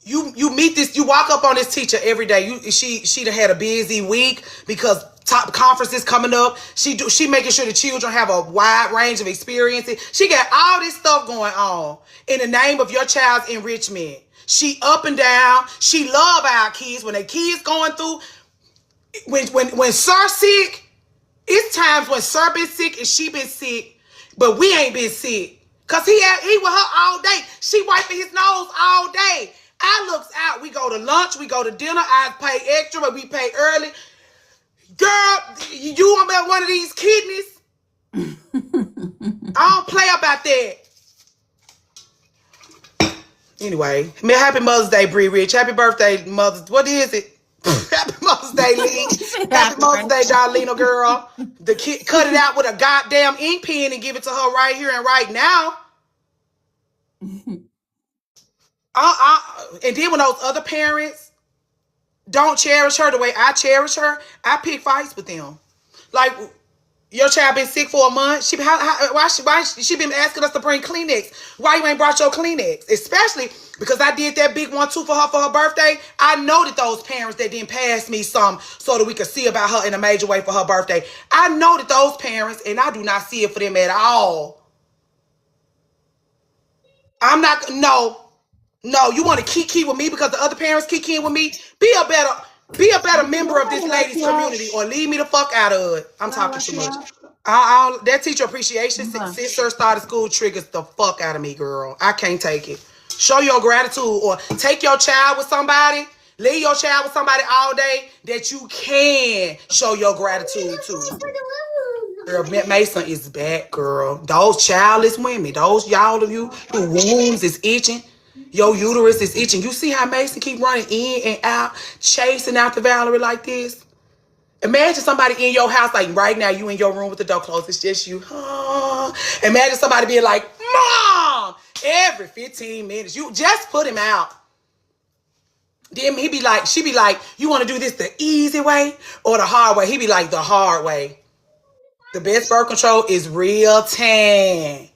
you meet this, you walk up on this teacher every day. She done had a busy week because top conferences coming up. She making sure the children have a wide range of experiences. She got all this stuff going on in the name of your child's enrichment. She up and down. She love our kids. When they kids going through, when Sir sick, it's times when Sir been sick and she been sick, but we ain't been sick. Cause he with her all day. She wiping his nose all day. I looks out. We go to lunch. We go to dinner. I pay extra, but we pay early. Girl, you want about one of these kidneys? I don't play about that. Anyway, happy Mother's Day, Bree Rich. Happy birthday, Mother's. What is it? Happy Mother's Day, Lee. Happy Mother's Day, Darlena, girl. The kid cut it out with a goddamn ink pen and give it to her right here and right now. And then when those other parents don't cherish her the way I cherish her, I pick fights with them. Like, your child been sick for a month. Why she been asking us to bring Kleenex? Why you ain't brought your Kleenex? Especially because I did that big 1-2 for her birthday. I know that those parents that didn't pass me some so that we could see about her in a major way for her birthday. I know that those parents, and I do not see it for them at all. I'm not, no, you want to kiki with me because the other parents kiki with me? Be a better member of this ladies community or leave me the fuck out of it. I'm talking too much. That teacher appreciation sister started school triggers the fuck out of me, girl. I can't take it. Show your gratitude or take your child with somebody. Leave your child with somebody all day that you can show your gratitude to. Girl, Mason is back, girl. Those childless women, those y'all of you who wombs is itching, your uterus is itching. You see how Mason keep running in and out, chasing after Valerie like this? Imagine somebody in your house, like right now, you in your room with the door closed, it's just you. Imagine somebody being like, Mom, every 15 minutes. You just put him out. Then she be like, you want to do this the easy way or the hard way? He be like, the hard way. The best birth control is real tan.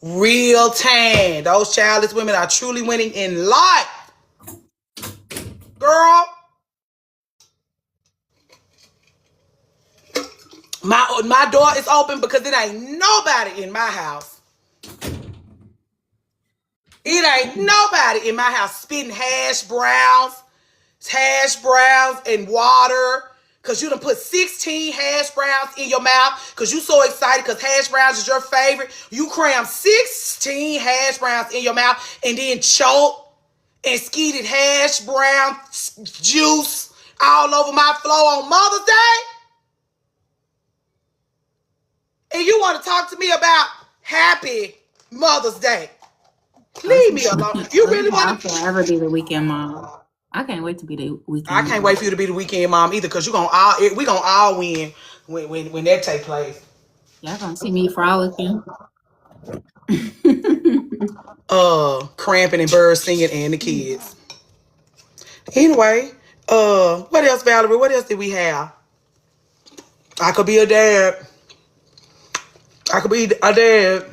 Real tan. Those childless women are truly winning in life. Girl. My door is open because it ain't nobody in my house. It ain't nobody in my house spitting hash browns and water. Because you done put 16 hash browns in your mouth because you so excited because hash browns is your favorite. You cram 16 hash browns in your mouth and then choke and skeeted hash brown juice all over my floor on Mother's Day. And you want to talk to me about Happy Mother's Day. Leave me alone. You really want to forever be the weekend mom. I can't wait to be the weekend I can't wait for you to be the weekend mom either, because we gonna all win when that take place. Y'all gonna see me frolicking. Cramping and birds singing and the kids. Anyway, what else, Valerie? What else did we have? I could be a dad. I could be a dad.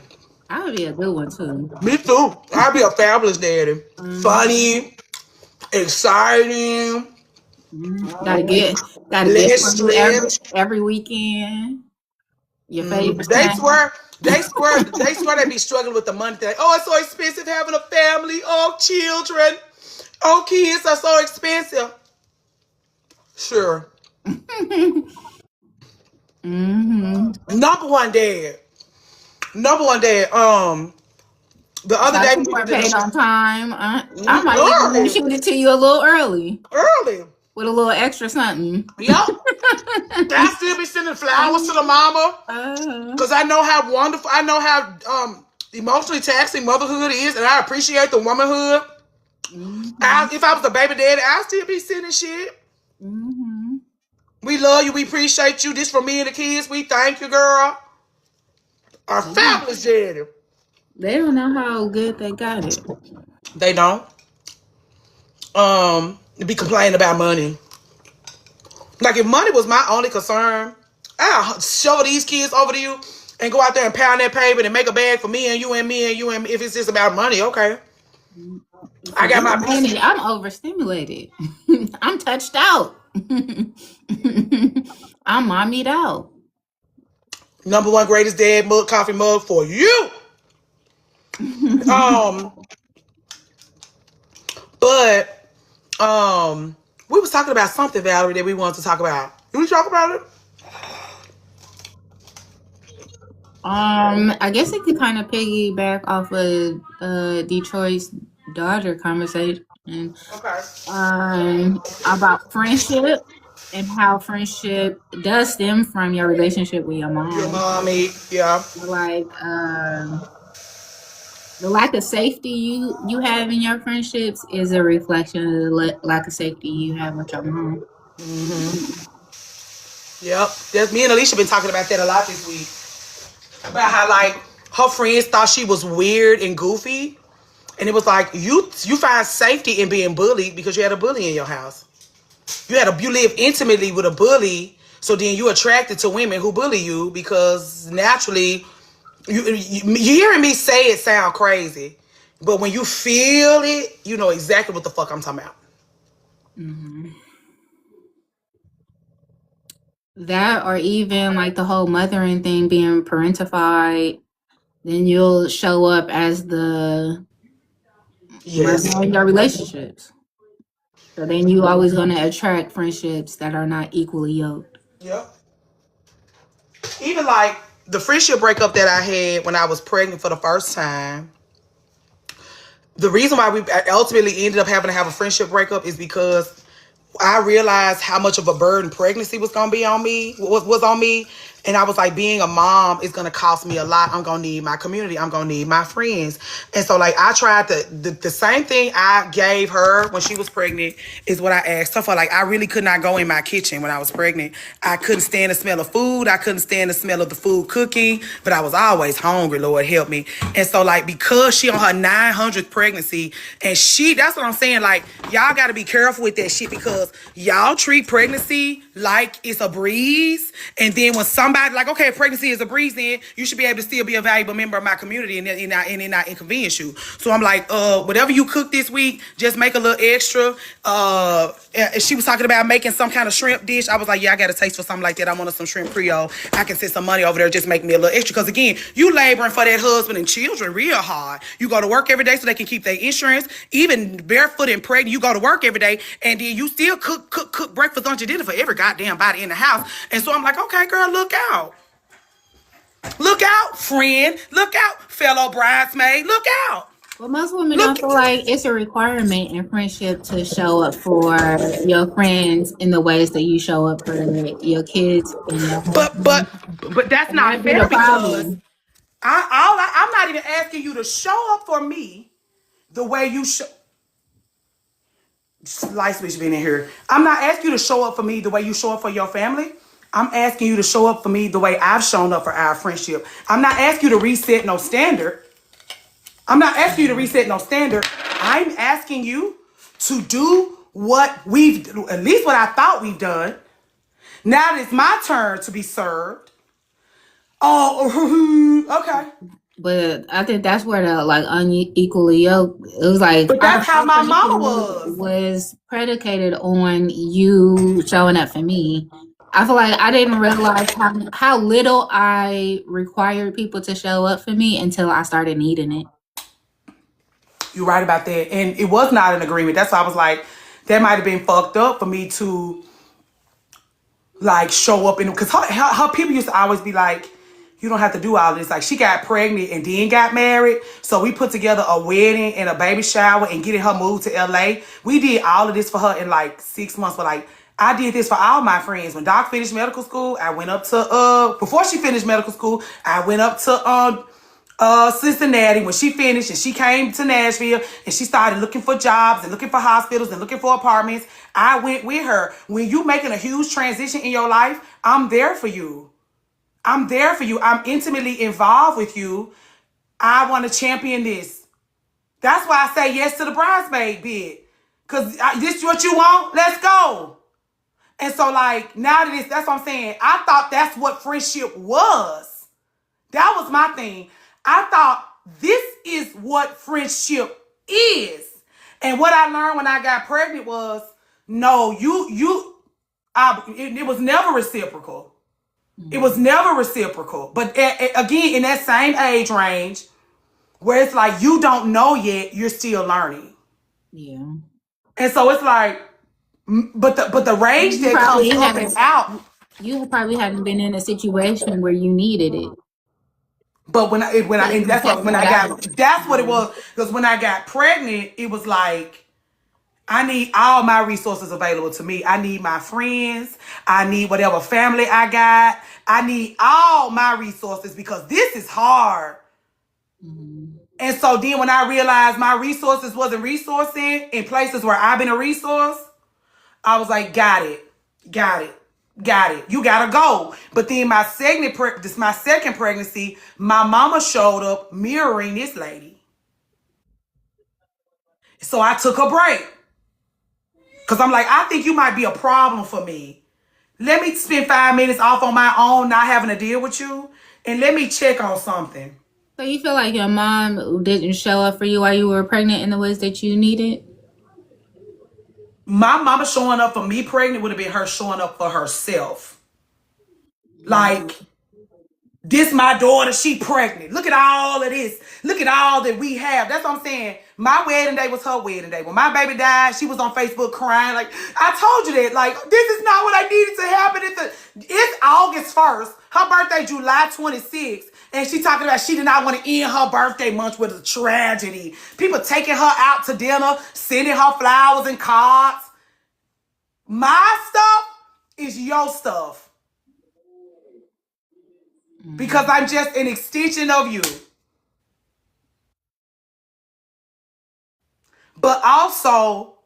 I would be a good one too. Me too. I'd be a fabulous daddy. Funny, exciting. Gotta get from every weekend. Your favorite. They swear they be struggling with the money thing. Oh, it's so expensive having a family. Oh, children. Oh, kids are so expensive. Sure. Number one dad. The other day we were paid on time. I might even shoot it to you a little early. With a little extra something. Yep. I still be sending flowers to the mama. Because I know how wonderful, I know how emotionally taxing motherhood is, and I appreciate the womanhood. If I was a baby daddy, I'd still be sending shit. We love you. We appreciate you. This for me and the kids. We thank you, girl. Our fabulous daddy. They don't know how good they got it. They don't. Be complaining about money. Like, if money was my only concern, I'll show these kids over to you and go out there and pound that pavement and make a bag for me and you and me and you and me. If it's just about money, okay. I got my business. I'm overstimulated. I'm touched out. I'm mommied out. Number one greatest dad mug, coffee mug for you. But we was talking about something, Valerie, that we wanted to talk about. Did we talk about it? I guess it could kind of piggyback off of Detroit's daughter conversation Okay. about friendship and how friendship does stem from your relationship with your Your mom. mommy, yeah. Like the lack of safety you have in your friendships is a reflection of the lack of safety you have with your mom. Yep. That's me and Alicia been talking about that a lot this week. About how like her friends thought she was weird and goofy. And it was like you find safety in being bullied because you had a bully in your house. You live intimately with a bully, so then you attracted to women who bully you because naturally you hearing me say it sound crazy. But when you feel it, you know exactly what the fuck I'm talking about. That or even like the whole mothering thing being parentified, then you'll show up as the Yes. mother in your relationships. So then you always gonna attract friendships that are not equally yoked. Yep. Even like the friendship breakup that I had when I was pregnant for the first time. The reason why we ultimately ended up having to have a friendship breakup is because I realized how much of a burden pregnancy was gonna be on me, was on me. And I was like, being a mom is gonna cost me a lot. I'm gonna need my community. I'm gonna need my friends. And so like I tried the same thing I gave her when she was pregnant is what I asked her for. Like I really could not go in my kitchen when I was pregnant. I couldn't stand the smell of food. I couldn't stand the smell of the food cooking, but I was always hungry, Lord help me. And so like because she on her 900th pregnancy and that's what I'm saying, like y'all gotta be careful with that shit because y'all treat pregnancy like it's a breeze. And then when somebody like, okay, if pregnancy is a breeze, then you should be able to still be a valuable member of my community and not inconvenience you. So I'm like, whatever you cook this week, just make a little extra. She was talking about making some kind of shrimp dish. I was like, yeah, I got a taste for something like that. I wanted some shrimp Creole. I can send some money over there, just make me a little extra. Because again, you laboring for that husband and children real hard. You go to work every day so they can keep their insurance. Even barefoot and pregnant, you go to work every day and then you still cook breakfast, lunch, and dinner for every goddamn body in the house. And so I'm like, okay, girl, look out. Look out, friend. Look out, fellow bridesmaid. Look out. Well, most women don't feel like it's a requirement in friendship to show up for your friends in the ways that you show up for your kids and your husband. But that's And not that'd be fair the because problem. I'm not even asking you to show up for me the way you show. Light switch being in here. I'm not asking you to show up for me the way you show up for your family. I'm asking you to show up for me the way I've shown up for our friendship. I'm not asking you to reset no standard. I'm asking you to do what at least what I thought we've done. Now it's my turn to be served. Oh, okay. But I think that's where the like unequally yoked. It was like But that's how my mama was. Was predicated on you showing up for me. I feel like I didn't realize how little I required people to show up for me until I started needing it. You're right about that. And it was not an agreement. That's why I was like, that might have been fucked up for me to like show up. Because her people used to always be like, you don't have to do all this. Like she got pregnant and then got married. So we put together a wedding and a baby shower and getting her moved to LA. We did all of this for her in like 6 months. But like I did this for all my friends. When Doc finished medical school, I went up to, before she finished medical school, I went up to Cincinnati when she finished and she came to Nashville and she started looking for jobs and looking for hospitals and looking for apartments. I went with her. When you making a huge transition in your life, I'm there for you. I'm there for you. I'm intimately involved with you. I want to champion this. That's why I say yes to the bridesmaid bid. Because this is what you want? Let's go. And so like now that's what I'm saying. I thought that's what friendship was. That was my thing. I thought this is what friendship is. And what I learned when I got pregnant was, no, it was never reciprocal. It was never reciprocal. But again, in that same age range, where it's like you don't know yet, you're still learning. Yeah. And so it's like, but the rage that comes up and out. You probably hadn't been in a situation where you needed it. But and that's what, when I got, that's what it was. Because when I got pregnant, it was like, I need all my resources available to me. I need my friends. I need whatever family I got. I need all my resources because this is hard. And so then when I realized my resources wasn't resourcing in places where I've been a resource, I was like, got it. You gotta go. But then my second pregnancy, my mama showed up mirroring this lady. So I took a break. Because I'm like, I think you might be a problem for me. Let me spend 5 minutes off on my own, not having to deal with you. And let me check on something. So you feel like your mom didn't show up for you while you were pregnant in the ways that you needed? My mama showing up for me pregnant would have been her showing up for herself. Like, this my daughter, she pregnant. Look at all of this. Look at all that we have. That's what I'm saying. My wedding day was her wedding day. When my baby died, she was on Facebook crying. Like, I told you that. Like, this is not what I needed to happen. It's August 1st. Her birthday, July 26th. And she talking about she did not want to end her birthday month with a tragedy. People taking her out to dinner, sending her flowers and cards. My stuff is your stuff. Because I'm just an extension of you. But also,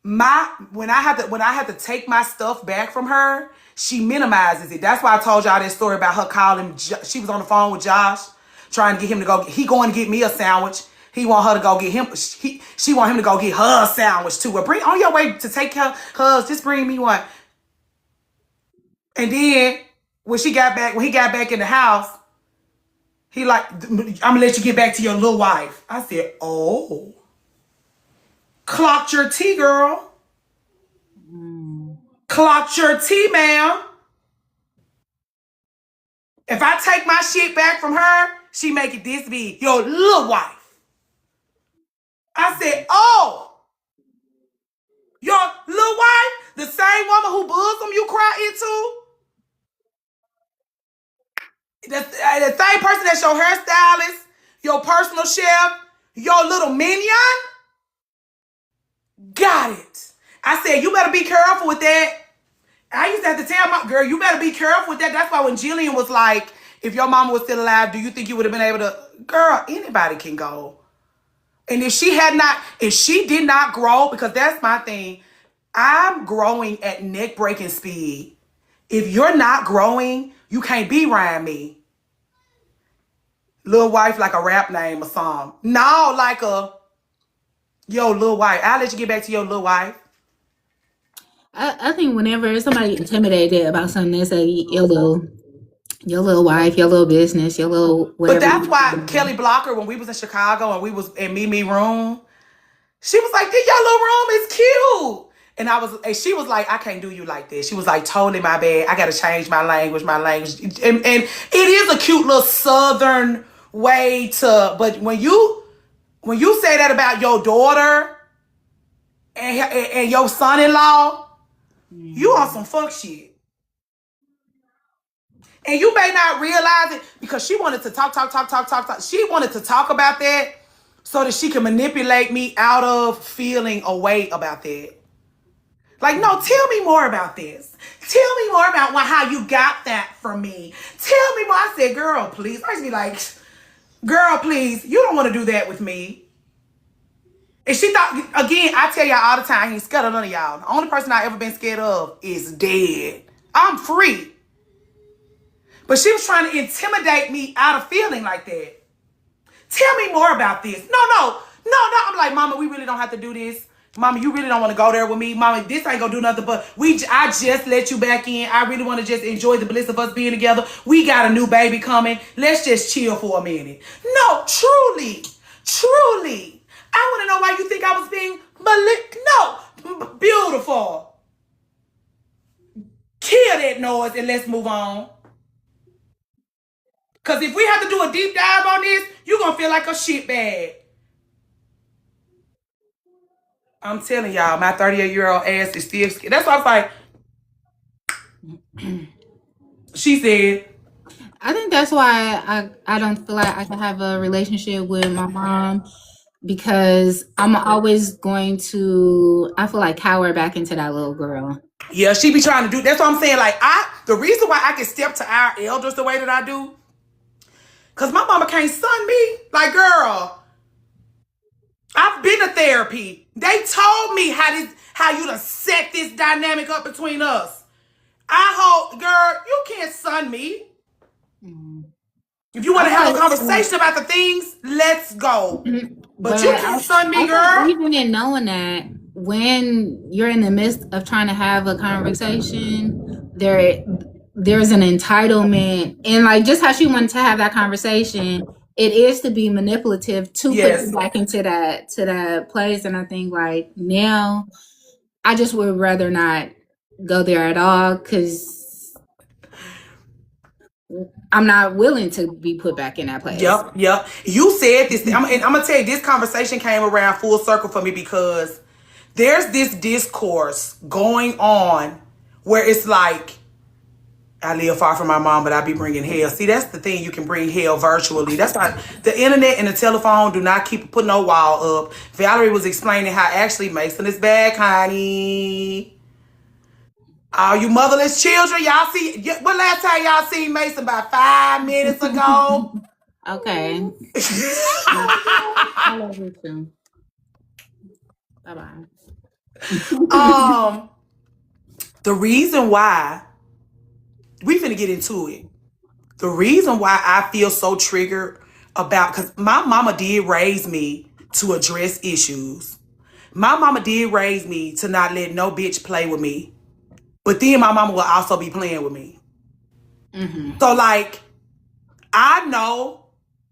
when I have to take my stuff back from her, she minimizes it. That's why I told y'all that story about her calling. She was on the phone with Josh, trying to get him to go. He going to get me a sandwich. He want her to go get him. She want him to go get her a sandwich too. Well, bring on your way to take her. Just bring me one. And then when he got back in the house, he like, I'm gonna let you get back to your little wife. I said, oh, clocked your tea, girl. Clocked your tea, ma'am. If I take my shit back from her, she make it this big. Your little wife. I said, oh, your little wife, the same woman who bosom you cry into. The same person that's your hairstylist, your personal chef, your little minion. Got it. I said, you better be careful with that. I used to have to tell my girl, you better be careful with that. That's why when Jillian was like, if your mama was still alive, do you think you would have been able to? Girl, anybody can go. And if she did not grow, because that's my thing, I'm growing at neck breaking speed. If you're not growing, you can't be around me. Lil wife like a rap name or song. No, like yo, Lil wife. I'll let you get back to your Lil wife. I think whenever somebody intimidated about something, they say your little wife, your little business, your little whatever. But that's why Kelly Blocker, when we was in Chicago and we was in Mimi room, she was like, "This your little room is cute." And she was like, "I can't do you like this." She was like, "Totally my bad. I gotta change my language. And it is a cute little Southern way to. But when you say that about your daughter and your son-in-law, you on some fuck shit. And you may not realize it because she wanted to talk. She wanted to talk about that so that she can manipulate me out of feeling a way about that. Like, no, tell me more about this. Tell me more about how you got that from me. Tell me more. I said, girl, please. I used to be like, girl, please. You don't want to do that with me. And she thought, again, I tell y'all all the time, I ain't scared of none of y'all. The only person I ever been scared of is dead. I'm free. But she was trying to intimidate me out of feeling like that. Tell me more about this. No. I'm like, Mama, we really don't have to do this. Mama, you really don't want to go there with me. Mama, this ain't gonna do nothing but I just let you back in. I really want to just enjoy the bliss of us being together. We got a new baby coming. Let's just chill for a minute. No, truly. I want to know why you think I was being No, beautiful. Kill that noise and let's move on. Because if we have to do a deep dive on this, you're going to feel like a shitbag. I'm telling y'all, my 38-year-old ass is still scared. That's why I was like, she said. I think that's why I don't feel like I can have a relationship with my mom because I'm always going to, I feel like, cower back into that little girl. Yeah, she be trying to do. That's what I'm saying. Like the reason why I can step to our elders the way that I do, cause my mama can't son me. Like, girl, I've been to therapy. They told me how you done set this dynamic up between us. I hope, girl, you can't son me. If you want to have a conversation about the things, let's go. But you can't son me, girl. Even in knowing that, when you're in the midst of trying to have a conversation, there's an entitlement, and like just how she wanted to have that conversation, it is to be manipulative to put you back into that place. And I think like now, I just would rather not go there at all because I'm not willing to be put back in that place. Yep. You said this, and I'm gonna tell you, this conversation came around full circle for me because there's this discourse going on where it's like, I live far from my mom, but I be bringing hell. See, that's the thing. You can bring hell virtually. That's not, the internet and the telephone do not put no wall up. Valerie was explaining how actually Mason is back, honey. All you motherless children, y'all see, what last time y'all seen Mason? About 5 minutes ago. Okay. I love you too. Bye-bye. The reason why, we finna get into it. The reason why I feel so triggered about, because my mama did raise me to address issues. My mama did raise me to not let no bitch play with me. But then my mama will also be playing with me. So like, I know,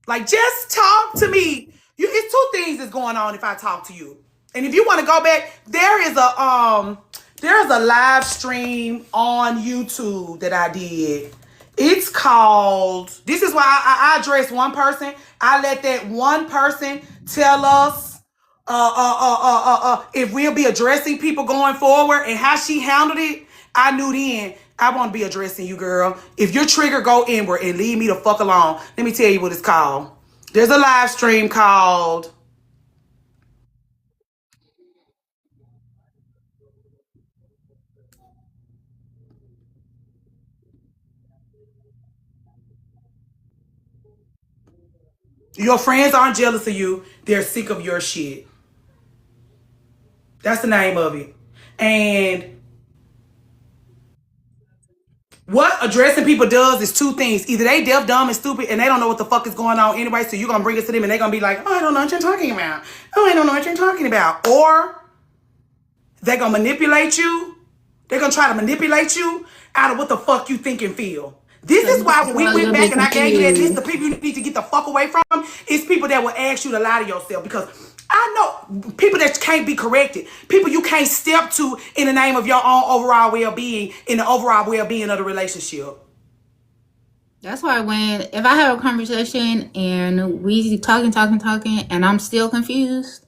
like, just talk to me. It's two things that's going on if I talk to you. And if you want to go back, there's a live stream on YouTube that I did. It's called, this is why I address one person. I let that one person tell us if we'll be addressing people going forward, and how she handled it. I knew then I won't be addressing you, girl. If your trigger go inward and leave me the fuck alone, let me tell you what it's called. There's a live stream called Your Friends Aren't Jealous of You, They're Sick of Your Shit. That's the name of it. And what addressing people does is two things. Either they deaf, dumb, and stupid, and they don't know what the fuck is going on anyway, so you're going to bring it to them, and they're going to be like, oh, I don't know what you're talking about. Oh, I don't know what you're talking about. Or they're going to manipulate you. They're going to try to manipulate you out of what the fuck you think and feel. This is why when we went back and I gave you that list of people you need to get the fuck away from, it's people that will ask you to lie to yourself. Because I know people that can't be corrected. People you can't step to in the name of your own overall well-being, in the overall well-being of the relationship. That's why if I have a conversation and we talking, and I'm still confused.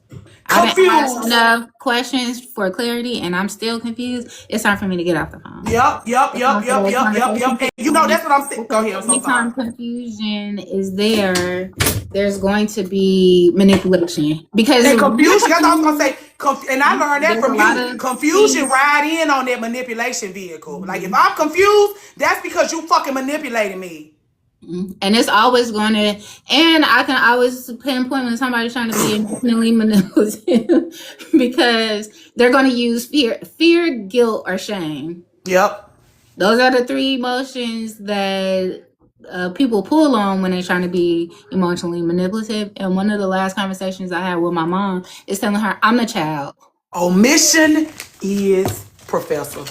I've been asked enough questions for clarity, and I'm still confused. It's time for me to get off the phone. Yep. And you know, that's what I'm saying. Go ahead. I'm so Anytime confusion is there's going to be manipulation. Because confusion, that's what I was gonna say. And I learned that from you. Confusion ride in on that manipulation vehicle. Like, if I'm confused, that's because you fucking manipulating me. And it's always going to, and I can always pinpoint when somebody's trying to be emotionally manipulative because they're going to use fear, guilt, or shame. Yep. Those are the three emotions that people pull on when they're trying to be emotionally manipulative. And one of the last conversations I had with my mom is telling her, I'm the child. Omission is professor.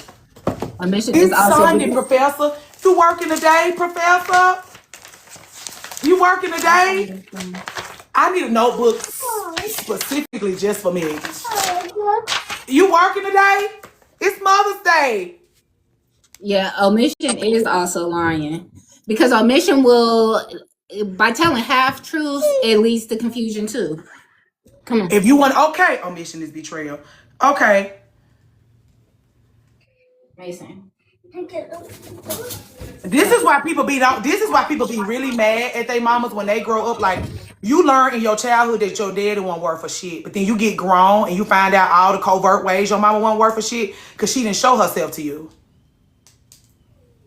Omission is also Sunday, professor. You working today, professor? You working today? I need a notebook specifically just for me. You working today? It's Mother's Day. Yeah, omission is also lying. Because omission will, by telling half truths, it leads to confusion too. Come on. If you want, okay, omission is betrayal. Okay. Mason. This is why people be this is why people be really mad at their mamas when they grow up. Like, you learn in your childhood that your daddy won't work for shit, but then you get grown and you find out all the covert ways your mama won't work for shit because she didn't show herself to you.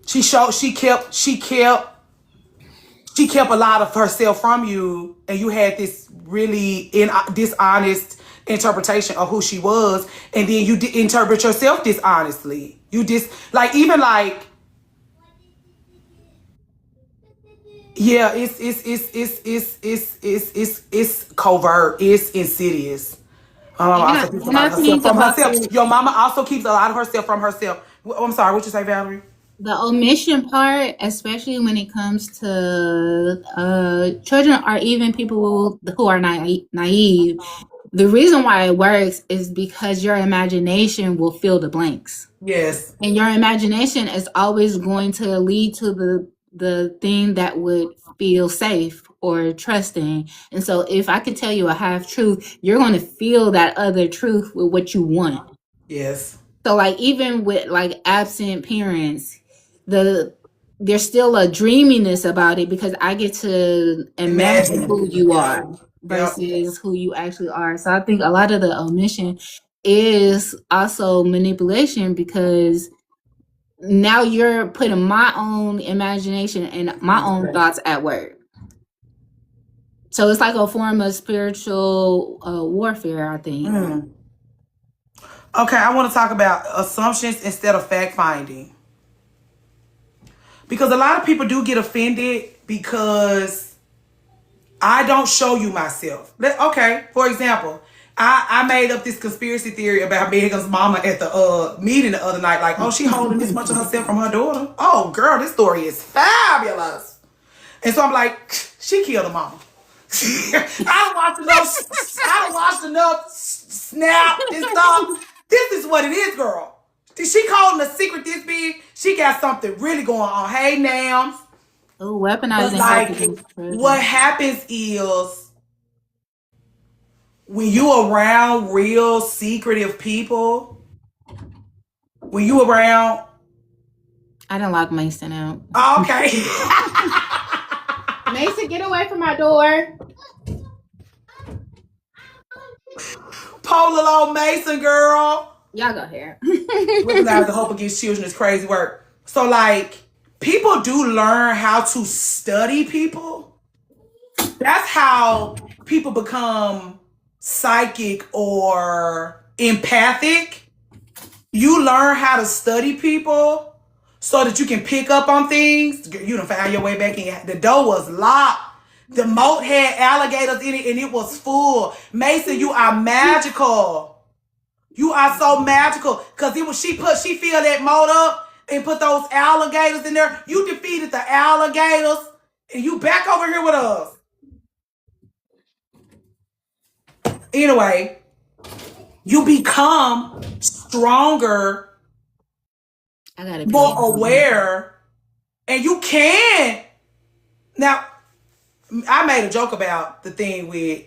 She kept a lot of herself from you, and you had this really dishonest interpretation of who she was, and then you interpret yourself dishonestly. You like, even like, yeah, it's covert, it's insidious. Also keeps a And lot I of herself think from about herself. Your mama also keeps a lot of herself from herself. I'm sorry, what you say, Valerie? the omission part, especially when it comes to children or even people who are naive. The reason why it works is because your imagination will fill the blanks. Yes. And your imagination is always going to lead to the thing that would feel safe or trusting. And so if I could tell you a half truth, you're going to feel that other truth with what you want. Yes. So like, even with like absent parents, there's still a dreaminess about it because I get to imagine who you are versus who you actually are. So I think a lot of the omission is also manipulation, because now you're putting my own imagination and my own thoughts at work. So it's like a form of spiritual warfare, I think. Okay, I want to talk about assumptions instead of fact finding. Because a lot of people do get offended because I don't show you myself. Okay, for example, I made up this conspiracy theory about Megan's mama at the meeting the other night. Like, oh, she holding this much of herself from her daughter. Oh, girl, this story is fabulous. And so I'm like, she killed her mama. I don't watch enough Snap and stuff. This is what it is, girl. She calling a secret this big. She got something really going on. Hey, now. Oh, weaponizing. Like, what happens is, when you around real secretive people, when you around, I didn't lock Mason out. Okay. Mason, get away from my door. Polar Law Mason, girl. Y'all go here. Weaponizing the Hope Against Children is crazy work. So, like, people do learn how to study people. That's how people become psychic or empathic. You learn how to study people so that you can pick up on things. You done found your way back in. The door was locked. The moat had alligators in it and it was full. Mason, you are magical. You are so magical. Cause she filled that moat up and put those alligators in there. You defeated the alligators and you back over here with us. Anyway, you become stronger, more aware, and you can. Now, I made a joke about the thing with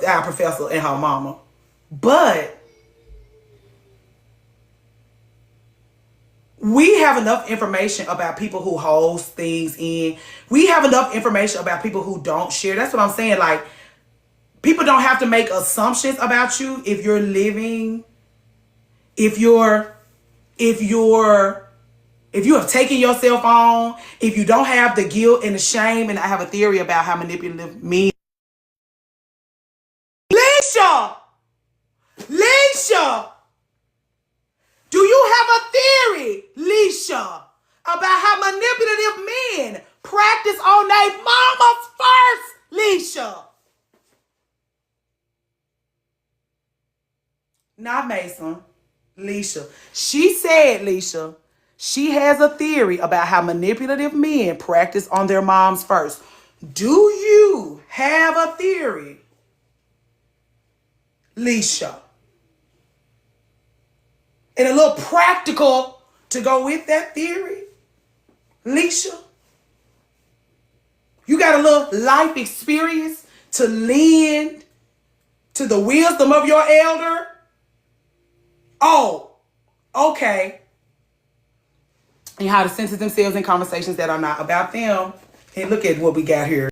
our professor and her mama, but we have enough information about people who hold things in. We have enough information about people who don't share. That's what I'm saying. Like, people don't have to make assumptions about you if you're living, if you have taken yourself on, if you don't have the guilt and the shame. And I have a theory about how manipulative men. Leisha, do you have a theory, Leisha, about how manipulative men practice on their mamas first, Leisha? Not Mason, Leisha. She said, Leisha, she has a theory about how manipulative men practice on their moms first. Do you have a theory, Leisha? And a little practical to go with that theory, Leisha? You got a little life experience to lend to the wisdom of your elder? Oh, okay. and how to censor themselves in conversations that are not about them. And look at what we got here.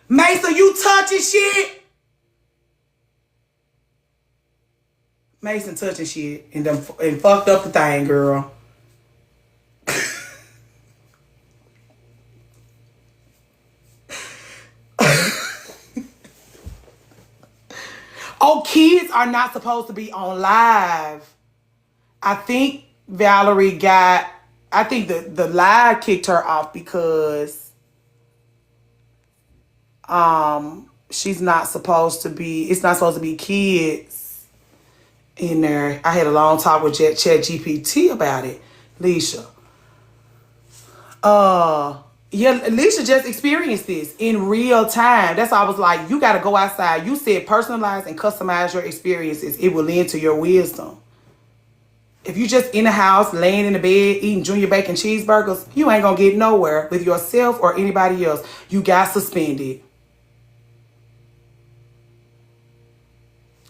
Mason, you touching shit? Mason touching shit and fucked up the thing, girl. Oh, kids are not supposed to be on live. I think Valerie got, I think the live kicked her off because she's not supposed to be, it's not supposed to be kids in there. I had a long talk with ChatGPT about it, Leisha. Yeah, Alicia just experienced this in real time. That's why I was like, you got to go outside. You said personalize and customize your experiences. It will lend to your wisdom. If you just in the house, laying in the bed, eating junior bacon cheeseburgers, you ain't going to get nowhere with yourself or anybody else. You got suspended.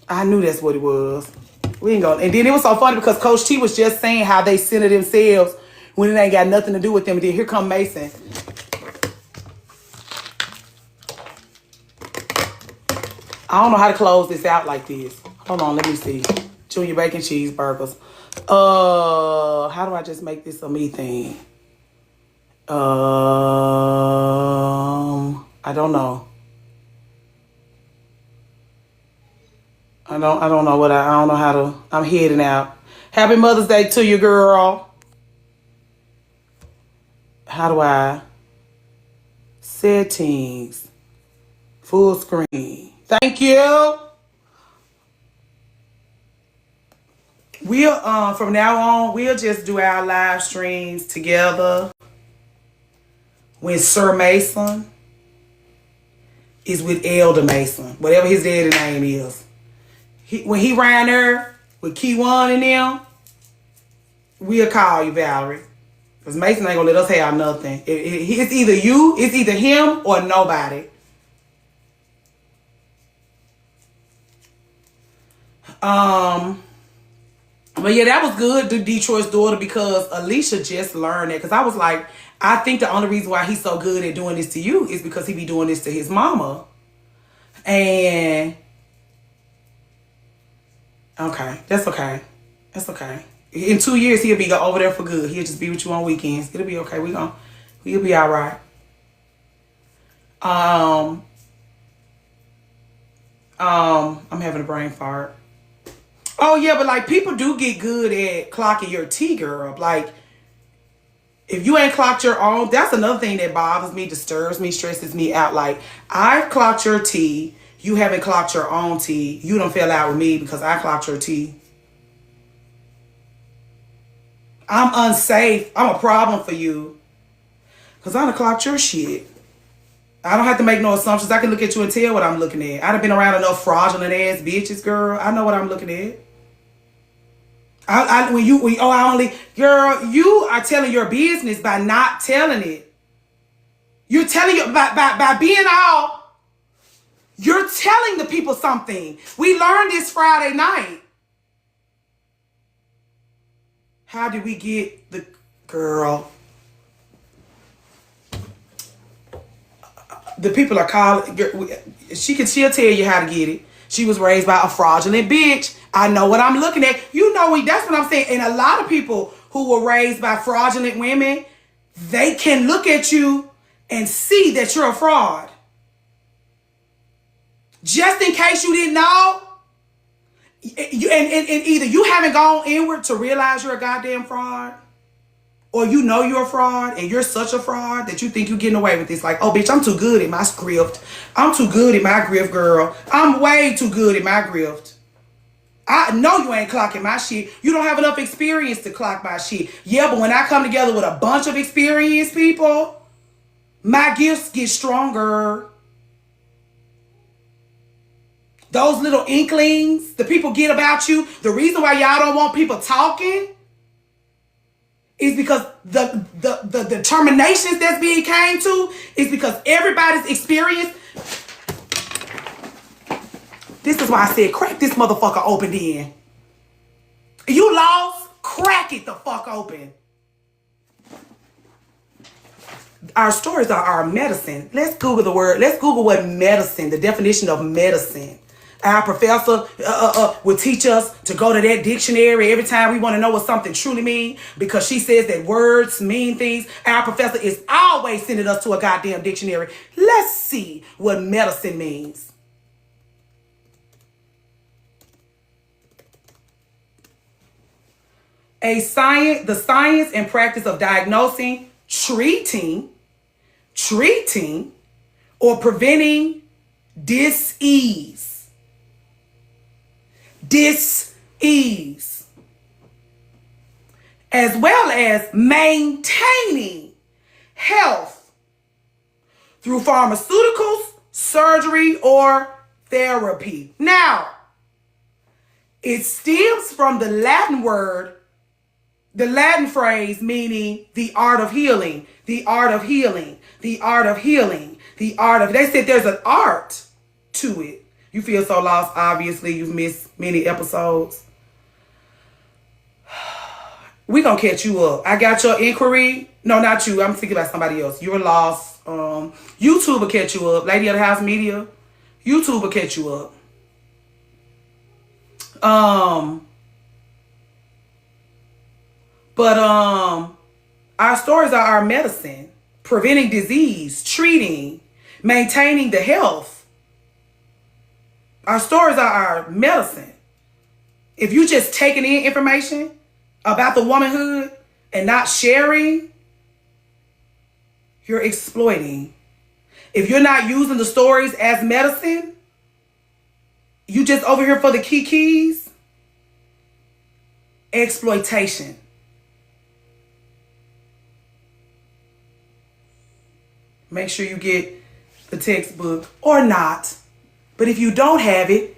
I knew that's what it was. We ain't going. And then it was so funny because Coach T was just saying how they center themselves when it ain't got nothing to do with them. And then here come Mason. I don't know how to close this out like this. Hold on, let me see. Junior bacon cheeseburgers. How do I just make this a me thing? I don't know. I don't know what I don't know how to. I'm heading out. Happy Mother's Day to you, girl. How do I? Settings. Full screen. Thank you. We'll from now on, we'll just do our live streams together when Sir Mason is with Elder Mason, whatever his daddy name is. When he ran there with Key1 and them, we'll call you, Valerie. Because Mason ain't gonna let us have nothing. It's either you, it's either him, or nobody. But yeah, that was good to Detroit's daughter because Alicia just learned it. Because I was like, I think the only reason why he's so good at doing this to you is because he be doing this to his mama. And okay, that's okay. That's okay. In 2 years, he'll be over there for good. He'll just be with you on weekends. It'll be okay. We'll be all right. I'm having a brain fart. Oh yeah, but like people do get good at clocking your tea, girl. Like if you ain't clocked your own, that's another thing that bothers me, disturbs me, stresses me out. Like I've clocked your tea, you haven't clocked your own tea. You don't fell out with me because I clocked your tea. I'm unsafe. I'm a problem for you because I done clocked your shit. I don't have to make no assumptions. I can look at you and tell what I'm looking at. I done been around enough fraudulent ass bitches, girl. I know what I'm looking at. You are telling your business by not telling it. You're telling you by being all, you're telling the people something. We learned this Friday night. How did we get the girl? The people are calling. She'll tell you how to get it. She was raised by a fraudulent bitch. I know what I'm looking at. You know, that's what I'm saying. And a lot of people who were raised by fraudulent women, they can look at you and see that you're a fraud. Just in case you didn't know, and either you haven't gone inward to realize you're a goddamn fraud, or you know you're a fraud and you're such a fraud that you think you're getting away with this. Like, oh, bitch, I'm too good at my script. I'm too good at my grift, girl. I'm way too good at my grift. I know you ain't clocking my shit. You don't have enough experience to clock my shit. Yeah, but when I come together with a bunch of experienced people, my gifts get stronger. Those little inklings, the people get about you. The reason why y'all don't want people talking is because the determinations that's being came to is because everybody's experience. This is why I said crack this motherfucker open then. You lost? Crack it the fuck open. Our stories are our medicine. Let's Google the word. Let's Google what medicine, the definition of medicine. Our professor will teach us to go to that dictionary every time we want to know what something truly means, because she says that words mean things. Our professor is always sending us to a goddamn dictionary. Let's see what medicine means. The science and practice of diagnosing, treating, or preventing dis-ease. Dis-ease. As well as maintaining health through pharmaceuticals, surgery, or therapy. Now, it stems from the Latin word, the Latin phrase meaning the art of healing, the art of healing, the art of healing, the art of, they said there's an art to it. You feel so lost, obviously. You've missed many episodes. We're going to catch you up. I got your inquiry. No, not you. I'm thinking about somebody else. You're lost. YouTube will catch you up. Lady of the House Media. YouTube will catch you up. Our stories are our medicine. Preventing disease, treating, maintaining the health. Our stories are our medicine. If you just taking in information about the womanhood and not sharing, you're exploiting. If you're not using the stories as medicine, you just over here for the keys, exploitation. Make sure you get the textbook or not. But if you don't have it,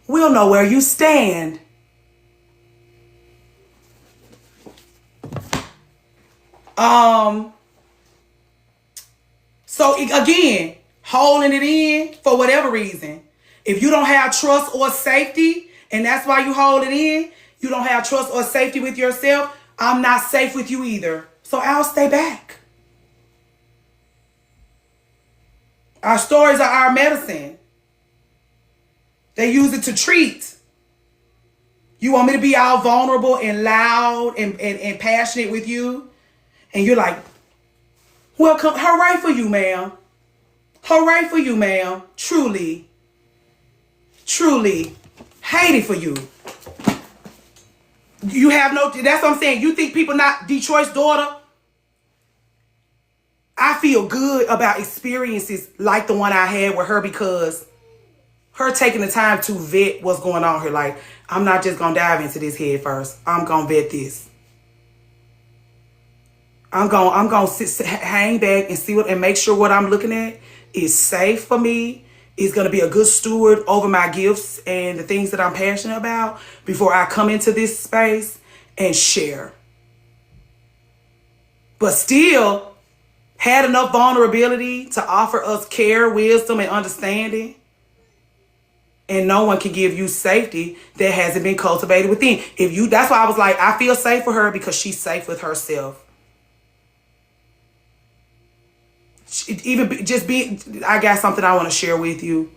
we'll know where you stand. So again, holding it in for whatever reason. If you don't have trust or safety, and that's why you hold it in, you don't have trust or safety with yourself, I'm not safe with you either. So I'll stay back. Our stories are our medicine. They use it to treat. You want me to be all vulnerable and loud and passionate with you? And you're like, well, hooray for you, ma'am. Hooray for you, ma'am. Truly, hate it for you. You have no, that's what I'm saying. You think people not Detroit's daughter? I feel good about experiences like the one I had with her, because her taking the time to vet what's going on here. Like, I'm not just going to dive into this head first. I'm going to vet this. I'm going to hang back and see and make sure what I'm looking at is safe for me. Is going to be a good steward over my gifts and the things that I'm passionate about before I come into this space and share. But still had enough vulnerability to offer us care, wisdom, and understanding. And no one can give you safety that hasn't been cultivated within. That's why I was like, I feel safe for her because she's safe with herself. I got something I want to share with you.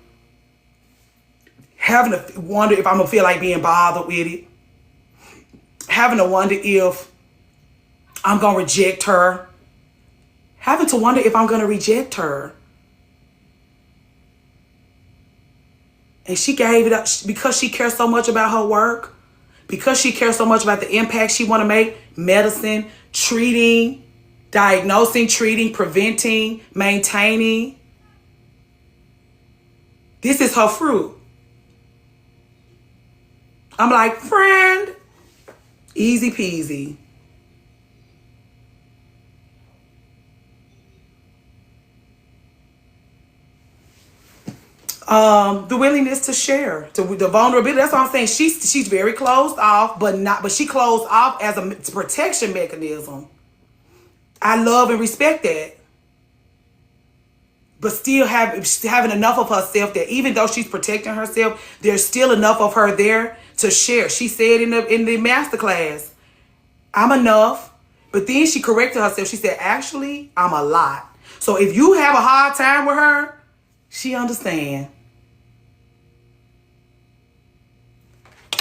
Having to wonder if I'm going to feel like being bothered with it. Having to wonder if I'm going to reject her. Having to wonder if I'm going to reject her. And she gave it up because she cares so much about her work. Because she cares so much about the impact she want to make. Medicine, treating, diagnosing, treating, preventing, maintaining. This is her fruit. I'm like, friend, easy peasy. The willingness to share, the vulnerability. That's what I'm saying. She's very closed off, but she closed off as a protection mechanism. I love and respect that. But still having enough of herself that even though she's protecting herself, there's still enough of her there to share. She said in the masterclass, I'm enough. But then she corrected herself. She said, actually, I'm a lot. So if you have a hard time with her, she understand.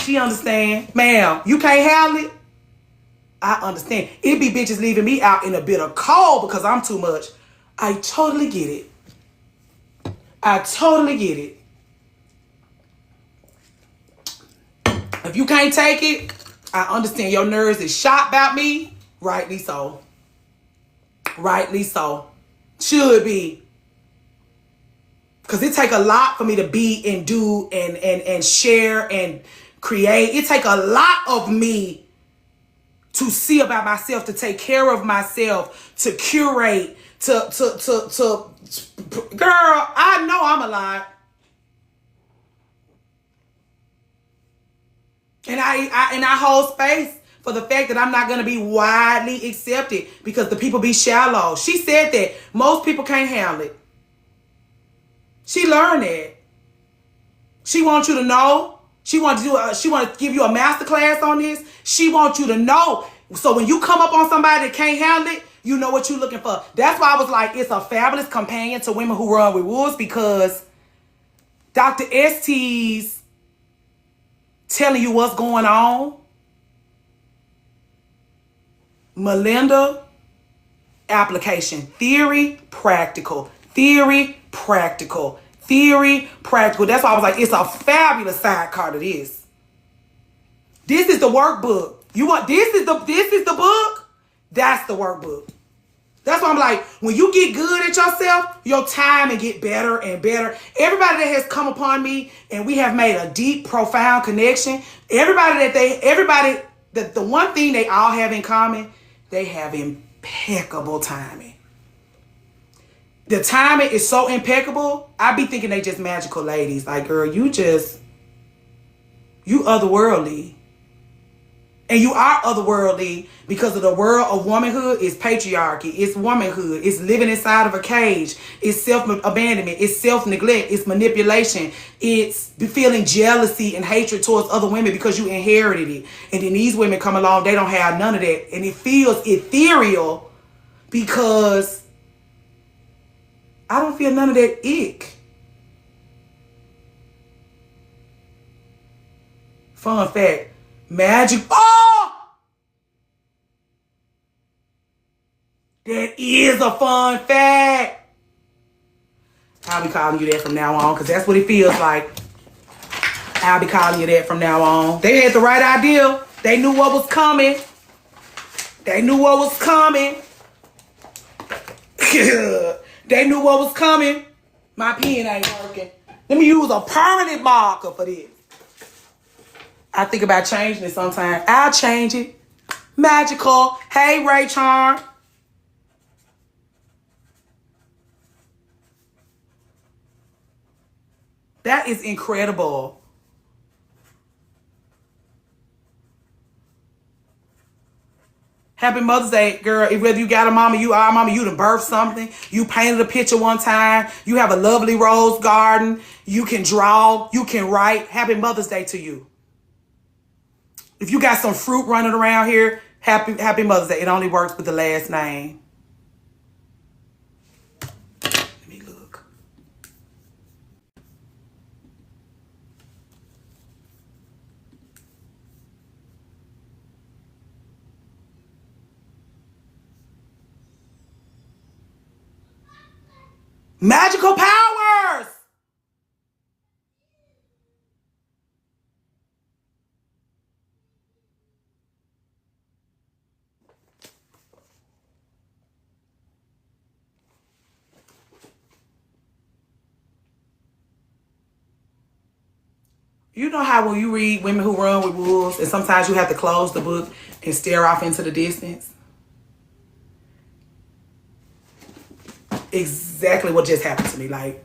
She understand. Ma'am, you can't handle it? I understand. It be bitches leaving me out in a bit of cold because I'm too much. I totally get it. I totally get it. If you can't take it, I understand your nerves is shot about me. Rightly so. Rightly so. Should be. Because it take a lot for me to be and do and share and create. It take a lot of me to see about myself, to take care of myself, to curate, to girl, I know I'm a lot. And I hold space for the fact that I'm not going to be widely accepted because the people be shallow. She said that most people can't handle it. She learned that. She wants you to know. She wants to give you a master class on this. She wants you to know. So when you come up on somebody that can't handle it, you know what you're looking for. That's why I was like, it's a fabulous companion to Women Who Run with Wolves, because Dr. ST's telling you what's going on. Melinda, application. Theory, practical. Theory, practical. Theory, practical. That's why I was like, it's a fabulous sidecar to this. This is the workbook. You want this is the book? That's the workbook. That's why I'm like, when you get good at yourself, your time and get better and better. Everybody that has come upon me and we have made a deep, profound connection, the one thing they all have in common, they have impeccable timing. The timing is so impeccable. I be thinking they just magical ladies. Like, girl, you otherworldly. And you are otherworldly because of the world of womanhood is patriarchy. It's womanhood. It's living inside of a cage. It's self-abandonment. It's self-neglect. It's manipulation. It's feeling jealousy and hatred towards other women because you inherited it. And then these women come along, they don't have none of that. And it feels ethereal because I don't feel none of that ick. Fun fact. Magic. Oh! That is a fun fact. I'll be calling you that from now on because that's what it feels like. I'll be calling you that from now on. They had the right idea. They knew what was coming. They knew what was coming. They knew what was coming. My pen ain't working. Let me use a permanent marker for this. I think about changing it sometime. I'll change it. Magical. Hey, Ray Charm. That is incredible. Happy Mother's Day, girl. Whether you got a mama, you are a mama, you done birthed something. You painted a picture one time. You have a lovely rose garden. You can draw. You can write. Happy Mother's Day to you. If you got some fruit running around here, happy Mother's Day. It only works with the last name. Let me look. Magical powers! You know how when you read Women Who Run with Wolves, and sometimes you have to close the book and stare off into the distance? Exactly what just happened to me. Like,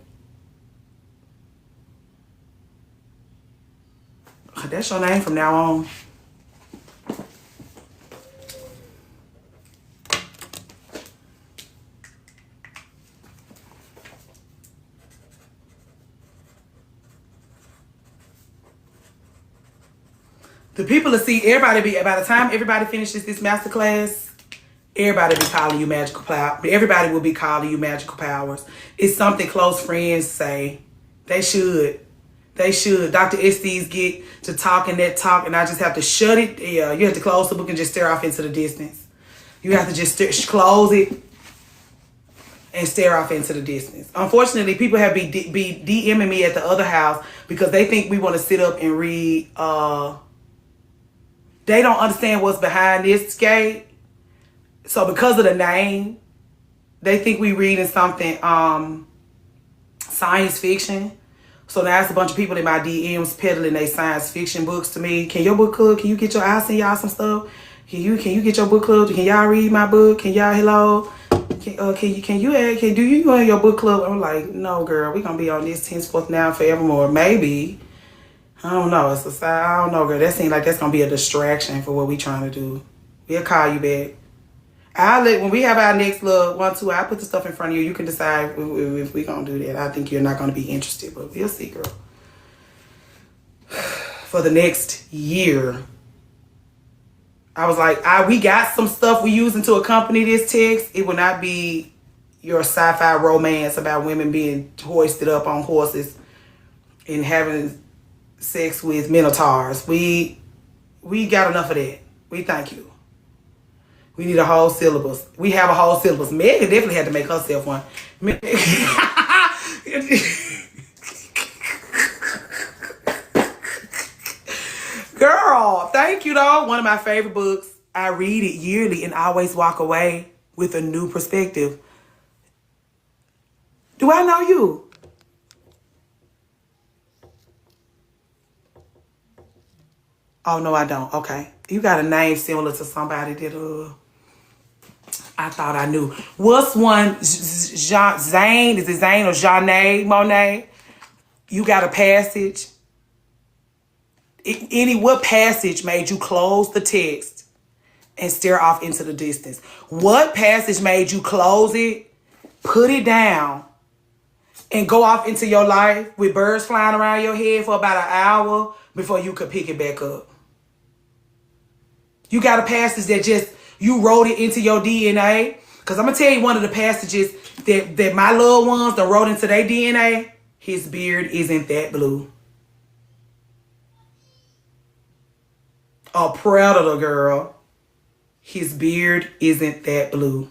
that's your name from now on. The people will see everybody be, by the time everybody finishes this masterclass, everybody be calling you magical power. Everybody will be calling you magical powers. It's something close friends say. They should. They should. Dr. Estes get to talking that talk, and I just have to shut it. Yeah, you have to close the book and just stare off into the distance. You have to just close it and stare off into the distance. Unfortunately, people have be DMing me at the other house because they think we want to sit up and read. They don't understand what's behind this gate. So because of the name, they think we reading something science fiction. So now it's a bunch of people in my DMs peddling their science fiction books to me. Can your book club? Can you get your? I'll send y'all some stuff. Can you get your book club? Can y'all read my book? Can y'all hello? Can you do you go in your book club? I'm like, no, girl, we gonna be on this henceforth now forevermore. Maybe. I don't know. I don't know, girl. That seems like that's gonna be a distraction for what we trying to do. We'll call you back. When we have our next little 1-2, I'll put the stuff in front of you. You can decide if we gonna do that. I think you're not gonna be interested, but we'll see, girl. For the next year, I was like, we got some stuff we using to accompany this text. It will not be your sci-fi romance about women being hoisted up on horses and having sex with minotaurs. We got enough of that. We thank you. We need a whole syllabus. We have a whole syllabus. Megan definitely had to make herself one. Girl, thank you though. One of my favorite books. I read it yearly and always walk away with a new perspective. Do I know you? Oh, no, I don't. Okay. You got a name similar to somebody that I thought I knew. What's one? Zane? Is it Zane or Jeanne Monet? You got a passage? What passage made you close the text and stare off into the distance? What passage made you close it, put it down, and go off into your life with birds flying around your head for about an hour before you could pick it back up? You got a passage that just, you wrote it into your DNA. Because I'm going to tell you one of the passages that my loved ones that wrote into their DNA. His beard isn't that blue. A predator, girl. His beard isn't that blue.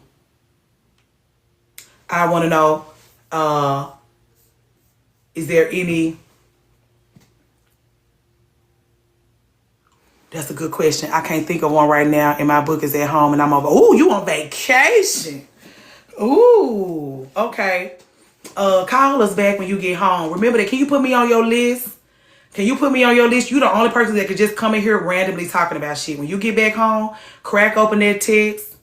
I want to know, is there any... That's a good question. I can't think of one right now, and my book is at home, and I'm over. Ooh, you on vacation? Ooh, okay. Call us back when you get home. Remember that. Can you put me on your list? Can you put me on your list? You the only person that could just come in here randomly talking about shit. When you get back home, crack open that text,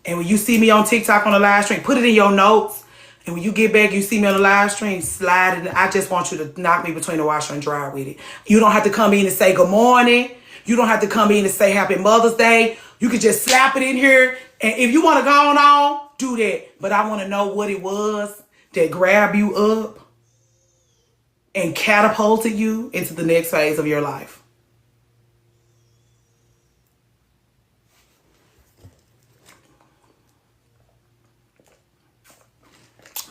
and when you see me on TikTok on the live stream, put it in your notes. And when you get back, you see me on the live stream, slide it. I just want you to knock me between the washer and dryer with it. You don't have to come in and say good morning. You don't have to come in and say Happy Mother's Day. You can just slap it in here. And if you want to go on, do that. But I want to know what it was that grabbed you up and catapulted you into the next phase of your life.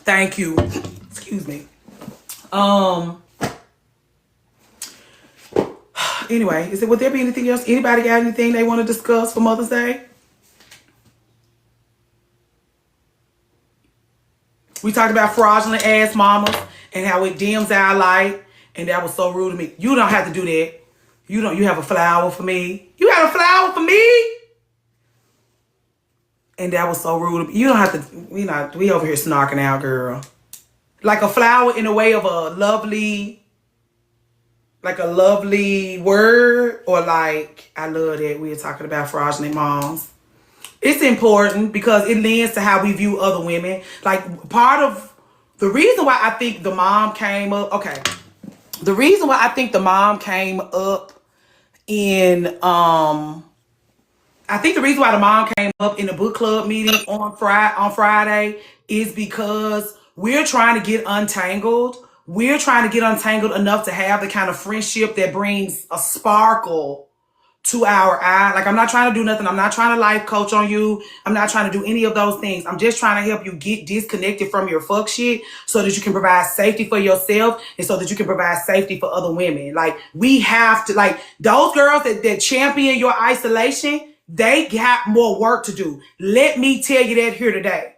Thank you. Excuse me. Anyway, would there be anything else? Anybody got anything they want to discuss for Mother's Day? We talked about fraudulent ass mamas and how it dims our light, and that was so rude to me. You don't have to do that. You have a flower for me. You have a flower for me? And that was so rude. You don't have to, we over here snarking out, girl. Like a flower in a way of a lovely word, or like, I love that we are talking about fraudulent moms. It's important because it lends to how we view other women. Like, part of the reason why I think the mom came up, the reason why I think the mom came up in, I think the reason why the mom came up in the book club meeting on Friday is because we're trying to get untangled. We're trying to get untangled enough to have the kind of friendship that brings a sparkle 2-hour eye. Like, I'm not trying to do nothing. I'm not trying to life coach on you. I'm not trying to do any of those things. I'm just trying to help you get disconnected from your fuck shit so that you can provide safety for yourself and so that you can provide safety for other women. Like, we have to, like, those girls that champion your isolation, they got more work to do. Let me tell you that here today.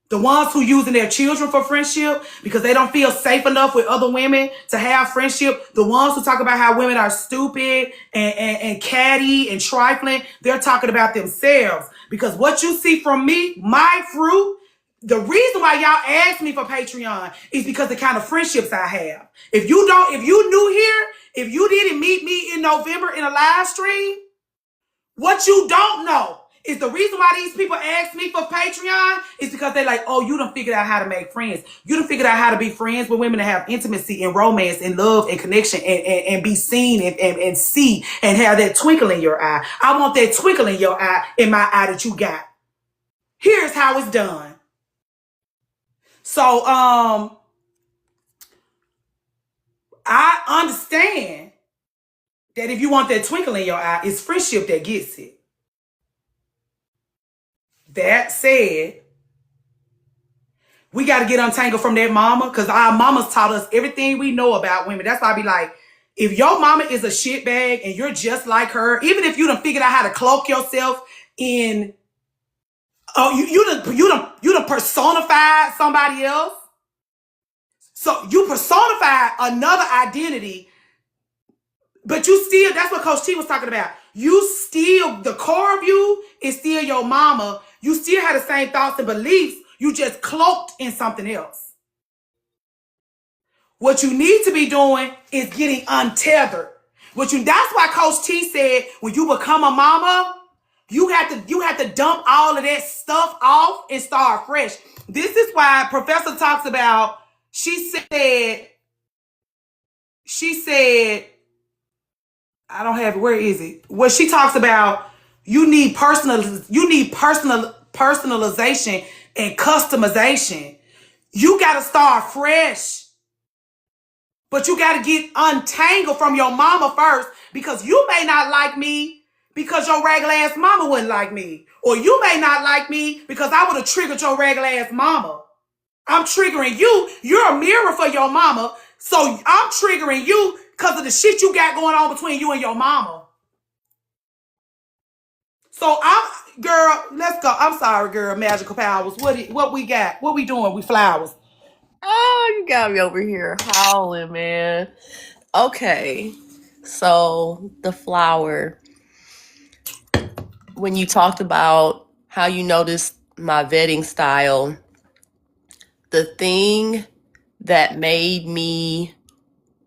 The ones who using their children for friendship because they don't feel safe enough with other women to have friendship. The ones who talk about how women are stupid and catty and trifling, they're talking about themselves. Because what you see from me, my fruit, the reason why y'all ask me for Patreon is because the kind of friendships I have. If you new here, if you didn't meet me in November in a live stream, what you don't know is the reason why these people ask me for Patreon is because they like, oh, you done figured out how to make friends. You done figured out how to be friends with women that have intimacy and romance and love and connection and be seen and see and have that twinkle in your eye. I want that twinkle in your eye, in my eye that you got. Here's how it's done. So, I understand that if you want that twinkle in your eye, it's friendship that gets it. That said, we got to get untangled from that mama because our mamas taught us everything we know about women. That's why I be like, if your mama is a shitbag and you're just like her, even if you done figured out how to cloak yourself in, you done personified somebody else. So you personified another identity, but you still, that's what Coach T was talking about. You still, the core of you is still your mama. You still have the same thoughts and beliefs. You just cloaked in something else. What you need to be doing is getting untethered. That's why Coach T said, when you become a mama, you have to dump all of that stuff off and start fresh. This is why Professor talks about, she said, I don't have it. Where is it? Where she talks about you need personalization and customization. You got to start fresh. But you got to get untangled from your mama first because you may not like me because your regular ass mama wouldn't like me. Or you may not like me because I would have triggered your regular ass mama. I'm triggering you. You're a mirror for your mama. So I'm triggering you because of the shit you got going on between you and your mama. So girl, let's go. I'm sorry, girl, magical powers. What we got? What we doing? We flowers. Oh, you got me over here howling, man. Okay. So the flower, when you talked about how you noticed my vetting style, the thing that made me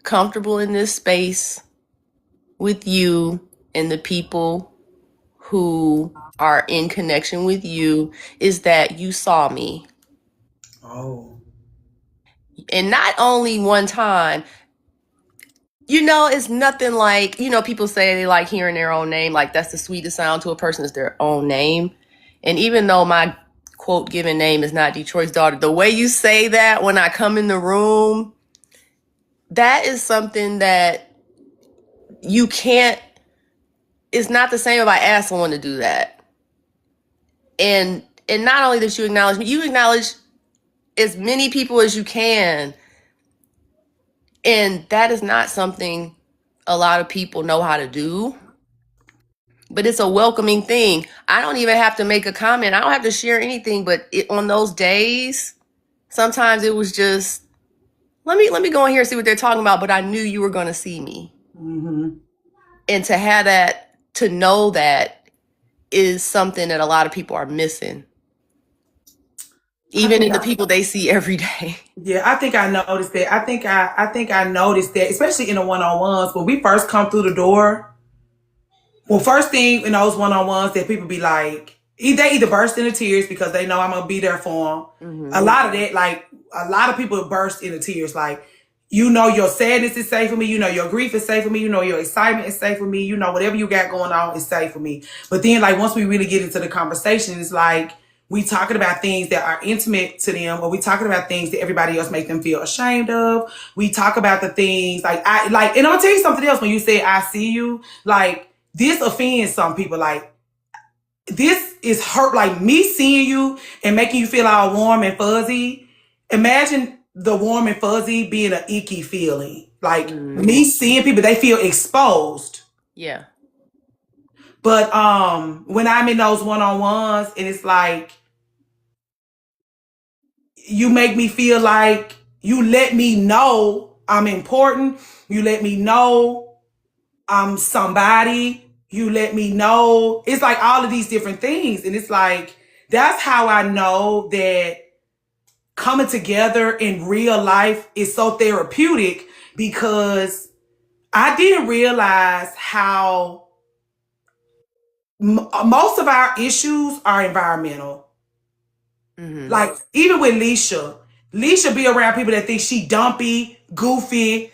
comfortable in this space with you and the people who are in connection with you is that you saw me. Oh. And not only one time, it's nothing like, people say they like hearing their own name. Like, that's the sweetest sound to a person is their own name. And even though my quote given name is not Detroit's Daughter, the way you say that when I come in the room, that is something that you can't, it's not the same if I ask someone to do that. And not only that you acknowledge me, you acknowledge as many people as you can. And that is not something a lot of people know how to do. But it's a welcoming thing. I don't even have to make a comment. I don't have to share anything. But on those days, sometimes it was just, let me go in here and see what they're talking about. But I knew you were going to see me. Mm-hmm. And to have that, to know that is something that a lot of people are missing. Even in the people they see every day. Yeah, I think I noticed that. I think I noticed that, especially in the one-on-ones. When we first come through the door, well, first thing in those one-on-ones that people be like, they either burst into tears because they know I'm going to be there for them. Mm-hmm. A lot of that, like, a lot of people burst into tears. Like, your sadness is safe for me. Your grief is safe for me. Your excitement is safe for me. Whatever you got going on is safe for me. But then, like, once we really get into the conversation, it's like, we talking about things that are intimate to them, or we talking about things that everybody else make them feel ashamed of. We talk about the things and I'm gonna tell you something else. When you say I see you, like, this offends some people. Like, this is hurt. Like, me seeing you and making you feel all warm and fuzzy. Imagine the warm and fuzzy being an icky feeling. Like, me seeing people, they feel exposed. Yeah. But when I'm in those one-on-ones and it's like, you make me feel like you let me know I'm important. You let me know I'm somebody. You let me know. It's like all of these different things. And it's like, that's how I know that coming together in real life is so therapeutic, because I didn't realize how most of our issues are environmental. Like, even with Leisha be around people that think she dumpy, goofy,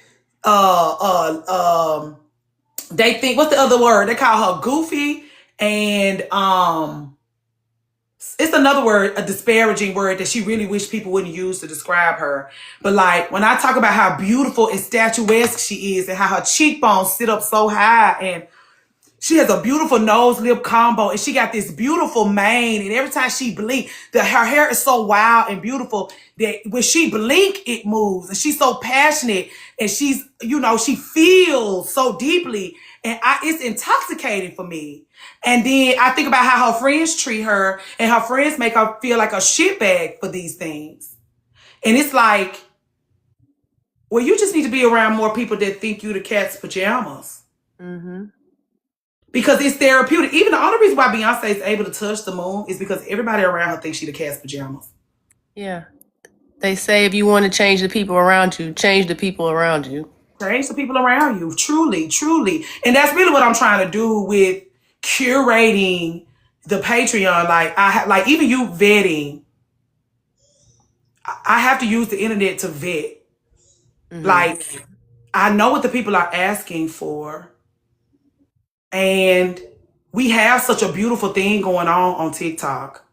they think, what's the other word? They call her goofy, and it's another word, a disparaging word that she really wish people wouldn't use to describe her. But like, when I talk about how beautiful and statuesque she is and how her cheekbones sit up so high, and she has a beautiful nose lip combo, and she got this beautiful mane, and every time she blink, her hair is so wild and beautiful that when she blink, it moves, and she's so passionate, and she's, she feels so deeply, and it's intoxicating for me. And then I think about how her friends treat her, and her friends make her feel like a shitbag for these things. And it's like, well, you just need to be around more people that think you the cat's pajamas. Because it's therapeutic. Even the only reason why Beyonce is able to touch the moon is because everybody around her thinks she the cat's pajamas. Yeah. They say if you want to change the people around you, change the people around you. Change the people around you. Truly, truly. And that's really what I'm trying to do with curating the Patreon. Like even you vetting, I have to use the internet to vet. Like, I know what the people are asking for. And we have such a beautiful thing going on TikTok.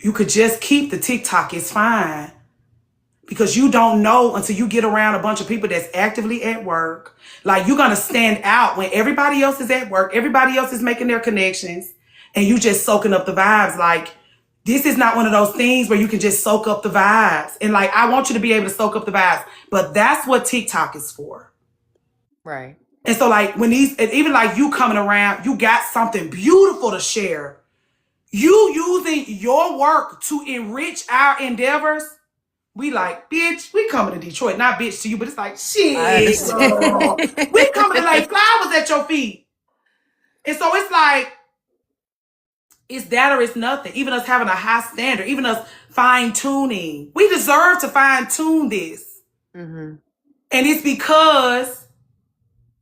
You could just keep the TikTok. It's fine. Because you don't know until you get around a bunch of people that's actively at work. Like, you're going to stand out when everybody else is at work. Everybody else is making their connections. And you just soaking up the vibes. Like, this is not one of those things where you can just soak up the vibes. And like, I want you to be able to soak up the vibes. But that's what TikTok is for. Right. And so like, when even like you coming around, you got something beautiful to share. You using your work to enrich our endeavors. We like, bitch, we coming to Detroit. Not bitch to you, but it's like, shit. We coming to lay flowers at your feet. And so it's like, it's that or it's nothing. Even us having a high standard, even us fine tuning. We deserve to fine tune this. And it's because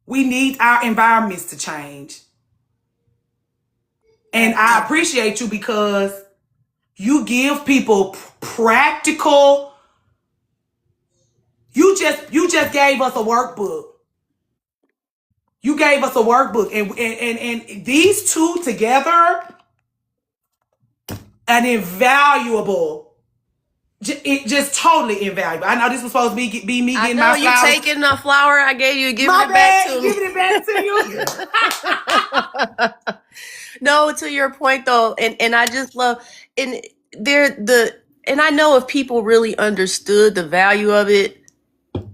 we need our environments to change. And I appreciate you because you give people practical. You just gave us a workbook. You gave us a workbook, and these two together, an invaluable. It just totally invaluable. I know this was supposed to be me getting my flowers. I know you taking the flower I gave you, giving it back to me. Giving it back to you. No, to your point though, and I just love, and and I know if people really understood the value of it,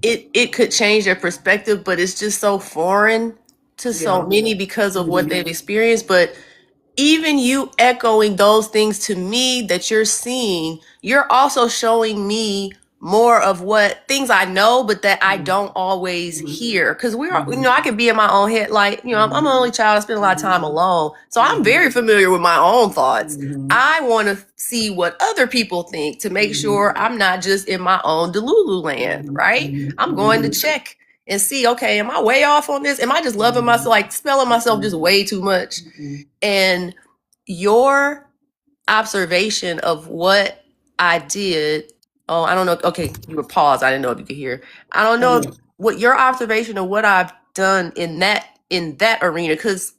it could change their perspective, but it's just so foreign to so many because of what they've experienced. But even you echoing those things to me that you're seeing, you're also showing me more of what things I know, but that I don't always hear. Because I can be in my own head. Like, I'm an only child. I spend a lot of time alone. So I'm very familiar with my own thoughts. I want to see what other people think to make sure I'm not just in my own Delulu land, right? I'm going to check and see, okay, am I way off on this? Am I just loving myself, like smelling myself just way too much? And your observation of what I did, I don't know. Okay, you were paused. I didn't know if you could hear. I don't know what your observation of what I've done in that arena, because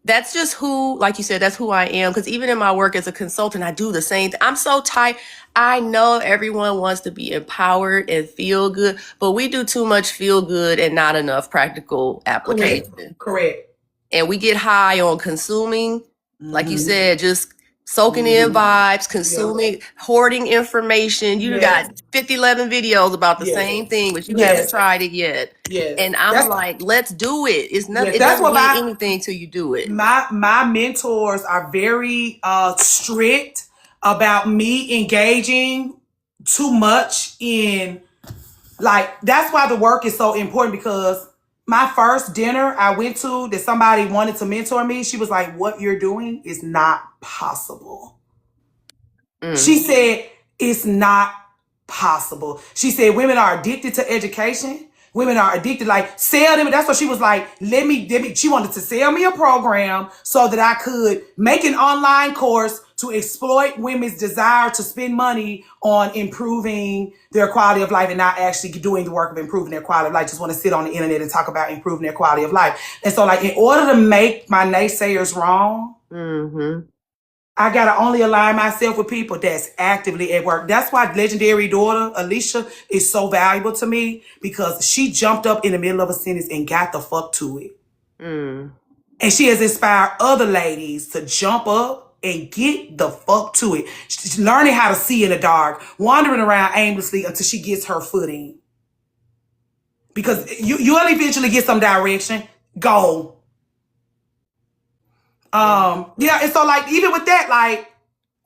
that's just who, like you said, that's who I am. Because even in my work as a consultant, I do the same thing. I'm so tight. I know everyone wants to be empowered and feel good, but we do too much feel good and not enough practical application. Correct. and we get high on consuming, like you Mhm. said, just soaking in vibes, consuming, hoarding information. You Yes. got 11 videos about the Yes. same thing, but you Yes. haven't tried it yet. Yes. And I'm like, let's do it. It's not. Yes, It that's doesn't what mean anything till you do it. my mentors are very strict about me engaging too much in, like, that's why the work is so important, because my first dinner I went to that somebody wanted to mentor me, she was like, what you're doing is not possible. She said, it's not possible. She said, women are addicted to education. Women are addicted, like, sell them. That's what she was like, let me, she wanted to sell me a program so that I could make an online course to exploit women's desire to spend money on improving their quality of life and not actually doing the work of improving their quality of life. Just want to sit on the internet and talk about improving their quality of life. And so, like, in order to make my naysayers wrong, I gotta only align myself with people that's actively at work. That's why legendary daughter Alicia is so valuable to me, because she jumped up in the middle of a sentence and got the fuck to it. And she has inspired other ladies to jump up and get the fuck to it. She's learning how to see in the dark, wandering around aimlessly until she gets her footing. Because you'll eventually get some direction. Go. Yeah, and so, like, even with that, like,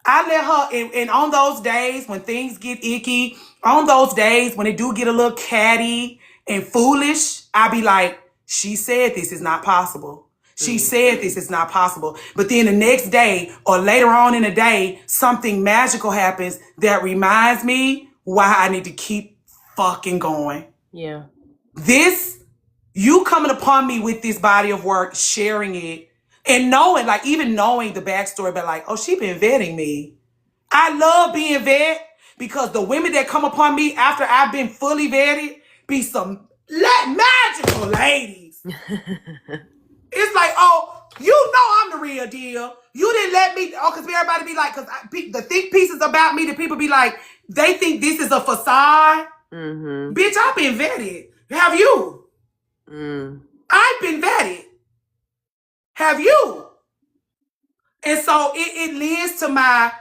I let her, and on those days when things get icky, on those days when it do get a little catty and foolish, I be like, she said this is not possible. She said this is not possible. But then the next day or later on in the day, something magical happens that reminds me why I need to keep fucking going. Yeah. This, you coming upon me with this body of work, sharing it, and knowing, like, even knowing the backstory, but like, oh, she been vetting me. I love being vetted, because the women that come upon me after I've been fully vetted be some magical ladies. It's like, oh, you know I'm the real deal. You didn't let me, because everybody be like, because the think pieces about me that people be like, they think this is a facade. Bitch, I've been vetted. Have you? I've been vetted. Have you? And so it leads to my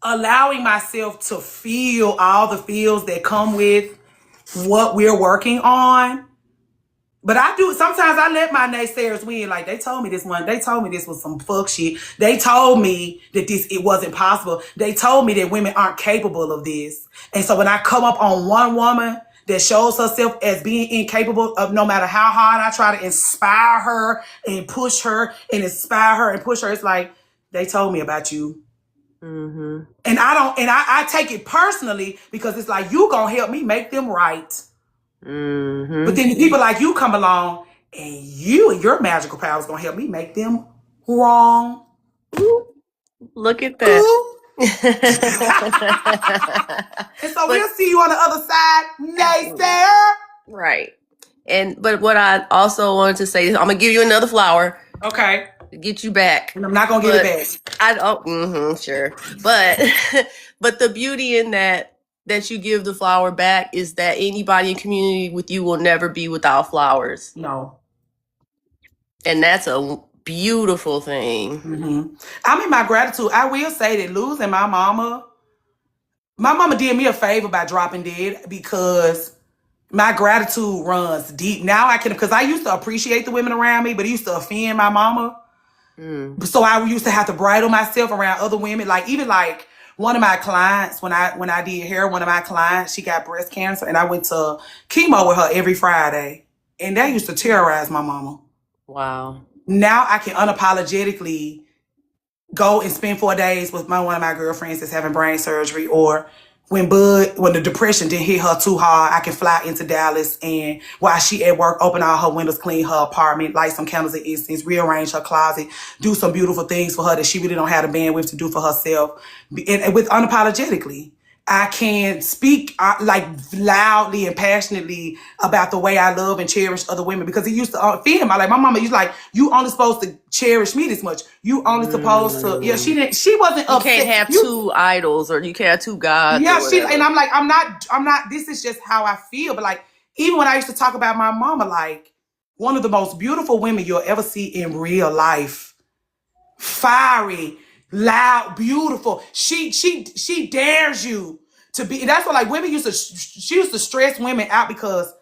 allowing myself to feel all the feels that come with what we're working on. But I do, sometimes I let my naysayers win. Like, they told me this was some fuck shit. They told me that it wasn't possible. They told me that women aren't capable of this. And so when I come up on one woman that shows herself as being incapable of, no matter how hard I try to inspire her and push her and inspire her and push her, it's like, they told me about you. And I take it personally, because it's like, you gonna help me make them right. But then the people like you come along, and you and your magical powers gonna help me make them wrong. Look at that. And so we'll see you on the other side, naysayer. Right. But what I also wanted to say is, I'm gonna give you another flower Okay. to get you back. And I'm not gonna get it back. Sure. But the beauty in that you give the flower back is that anybody in community with you will never be without flowers. No. And that's a beautiful thing. I'm in my gratitude. I will say that losing my mama did me a favor by dropping dead, because my gratitude runs deep. Now I can, because I used to appreciate the women around me, but it used to offend my mama. So I used to have to bridle myself around other women. Like, even like one of my clients, when I did hair, one of my clients, she got breast cancer, and I went to chemo with her every Friday. And that used to terrorize my mama. Wow. Now I can unapologetically go and spend 4 days with one of my girlfriends that's having brain surgery, or when the depression didn't hit her too hard, I can fly into Dallas, and while she at work, open all her windows, clean her apartment, light some candles and incense, rearrange her closet, do some beautiful things for her that she really don't have the bandwidth to do for herself. And with unapologetically, I can speak like loudly and passionately about the way I love and cherish other women, because it used to offend me. Like, my mama used like, you only supposed to cherish me this much. You only supposed to, she wasn't upset. You can't have two idols, or you can't have two gods. Yeah, and I'm like, I'm not, this is just how I feel. But like, even when I used to talk about my mama, like, one of the most beautiful women you'll ever see in real life. Fiery, loud, beautiful. She dares you to be. That's what like women used to. She used to stress women out because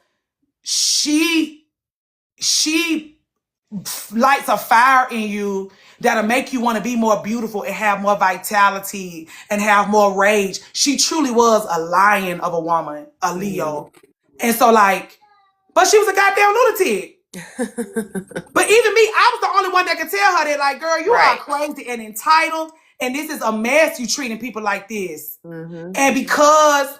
she lights a fire in you that'll make you want to be more beautiful and have more vitality and have more rage. She truly was a lion of a woman, a Leo. And so like, but she was a goddamn lunatic. But even me, I was the only one that could tell her that like, girl, you are crazy and entitled. And this is a mess, you treating people like this. And because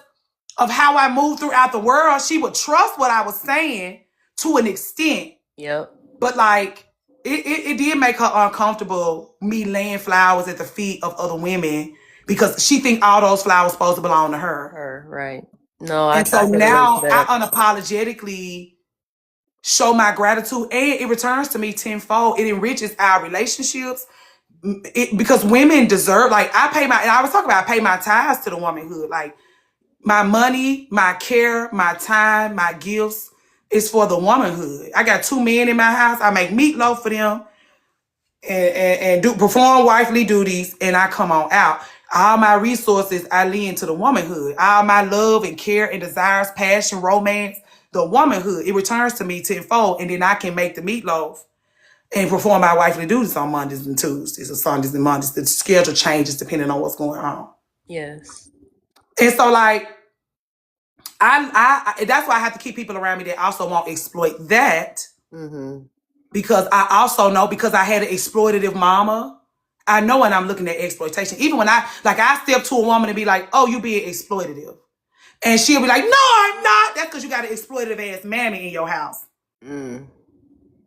of how I moved throughout the world, she would trust what I was saying to an extent. Yep. But like, it did make her uncomfortable, me laying flowers at the feet of other women because she think all those flowers supposed to belong to her. Right. No, I And so can relate now to that. I unapologetically show my gratitude, and it returns to me tenfold. It enriches our relationships because women deserve, like I was talking about I pay my tithes to the womanhood. Like my money, my care, my time, my gifts is for the womanhood. I got 2 men in my house. I make meatloaf for them and do perform wifely duties, and I come on out. All my resources I lend to the womanhood. All my love and care and desires, passion, romance, the womanhood. It returns to me tenfold, and then I can make the meatloaf and perform my wifely duties on Mondays and Tuesdays or Sundays and Mondays. The schedule changes depending on what's going on. Yes. And so like, I that's why I have to keep people around me that also won't exploit that. Because I also know, because I had an exploitative mama, I know when I'm looking at exploitation. Even when I step to a woman and be like, oh, you being exploitative. And she'll be like, no, I'm not. That's because you got an exploitative ass mammy in your house.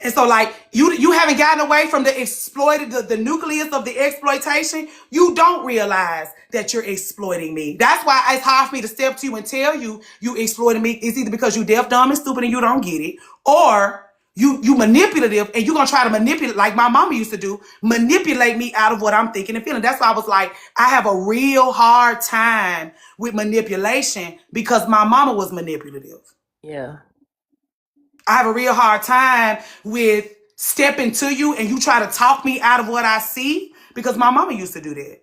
And so like, you haven't gotten away from the the nucleus of the exploitation. You don't realize that you're exploiting me. That's why it's hard for me to step to you and tell you exploiting me. It's either because you deaf, dumb, and stupid and you don't get it, or you manipulative and you're going to try to manipulate, like my mama used to do, manipulate me out of what I'm thinking and feeling. That's why I was like, I have a real hard time with manipulation because my mama was manipulative. Yeah. I have a real hard time with stepping to you and you try to talk me out of what I see because my mama used to do that.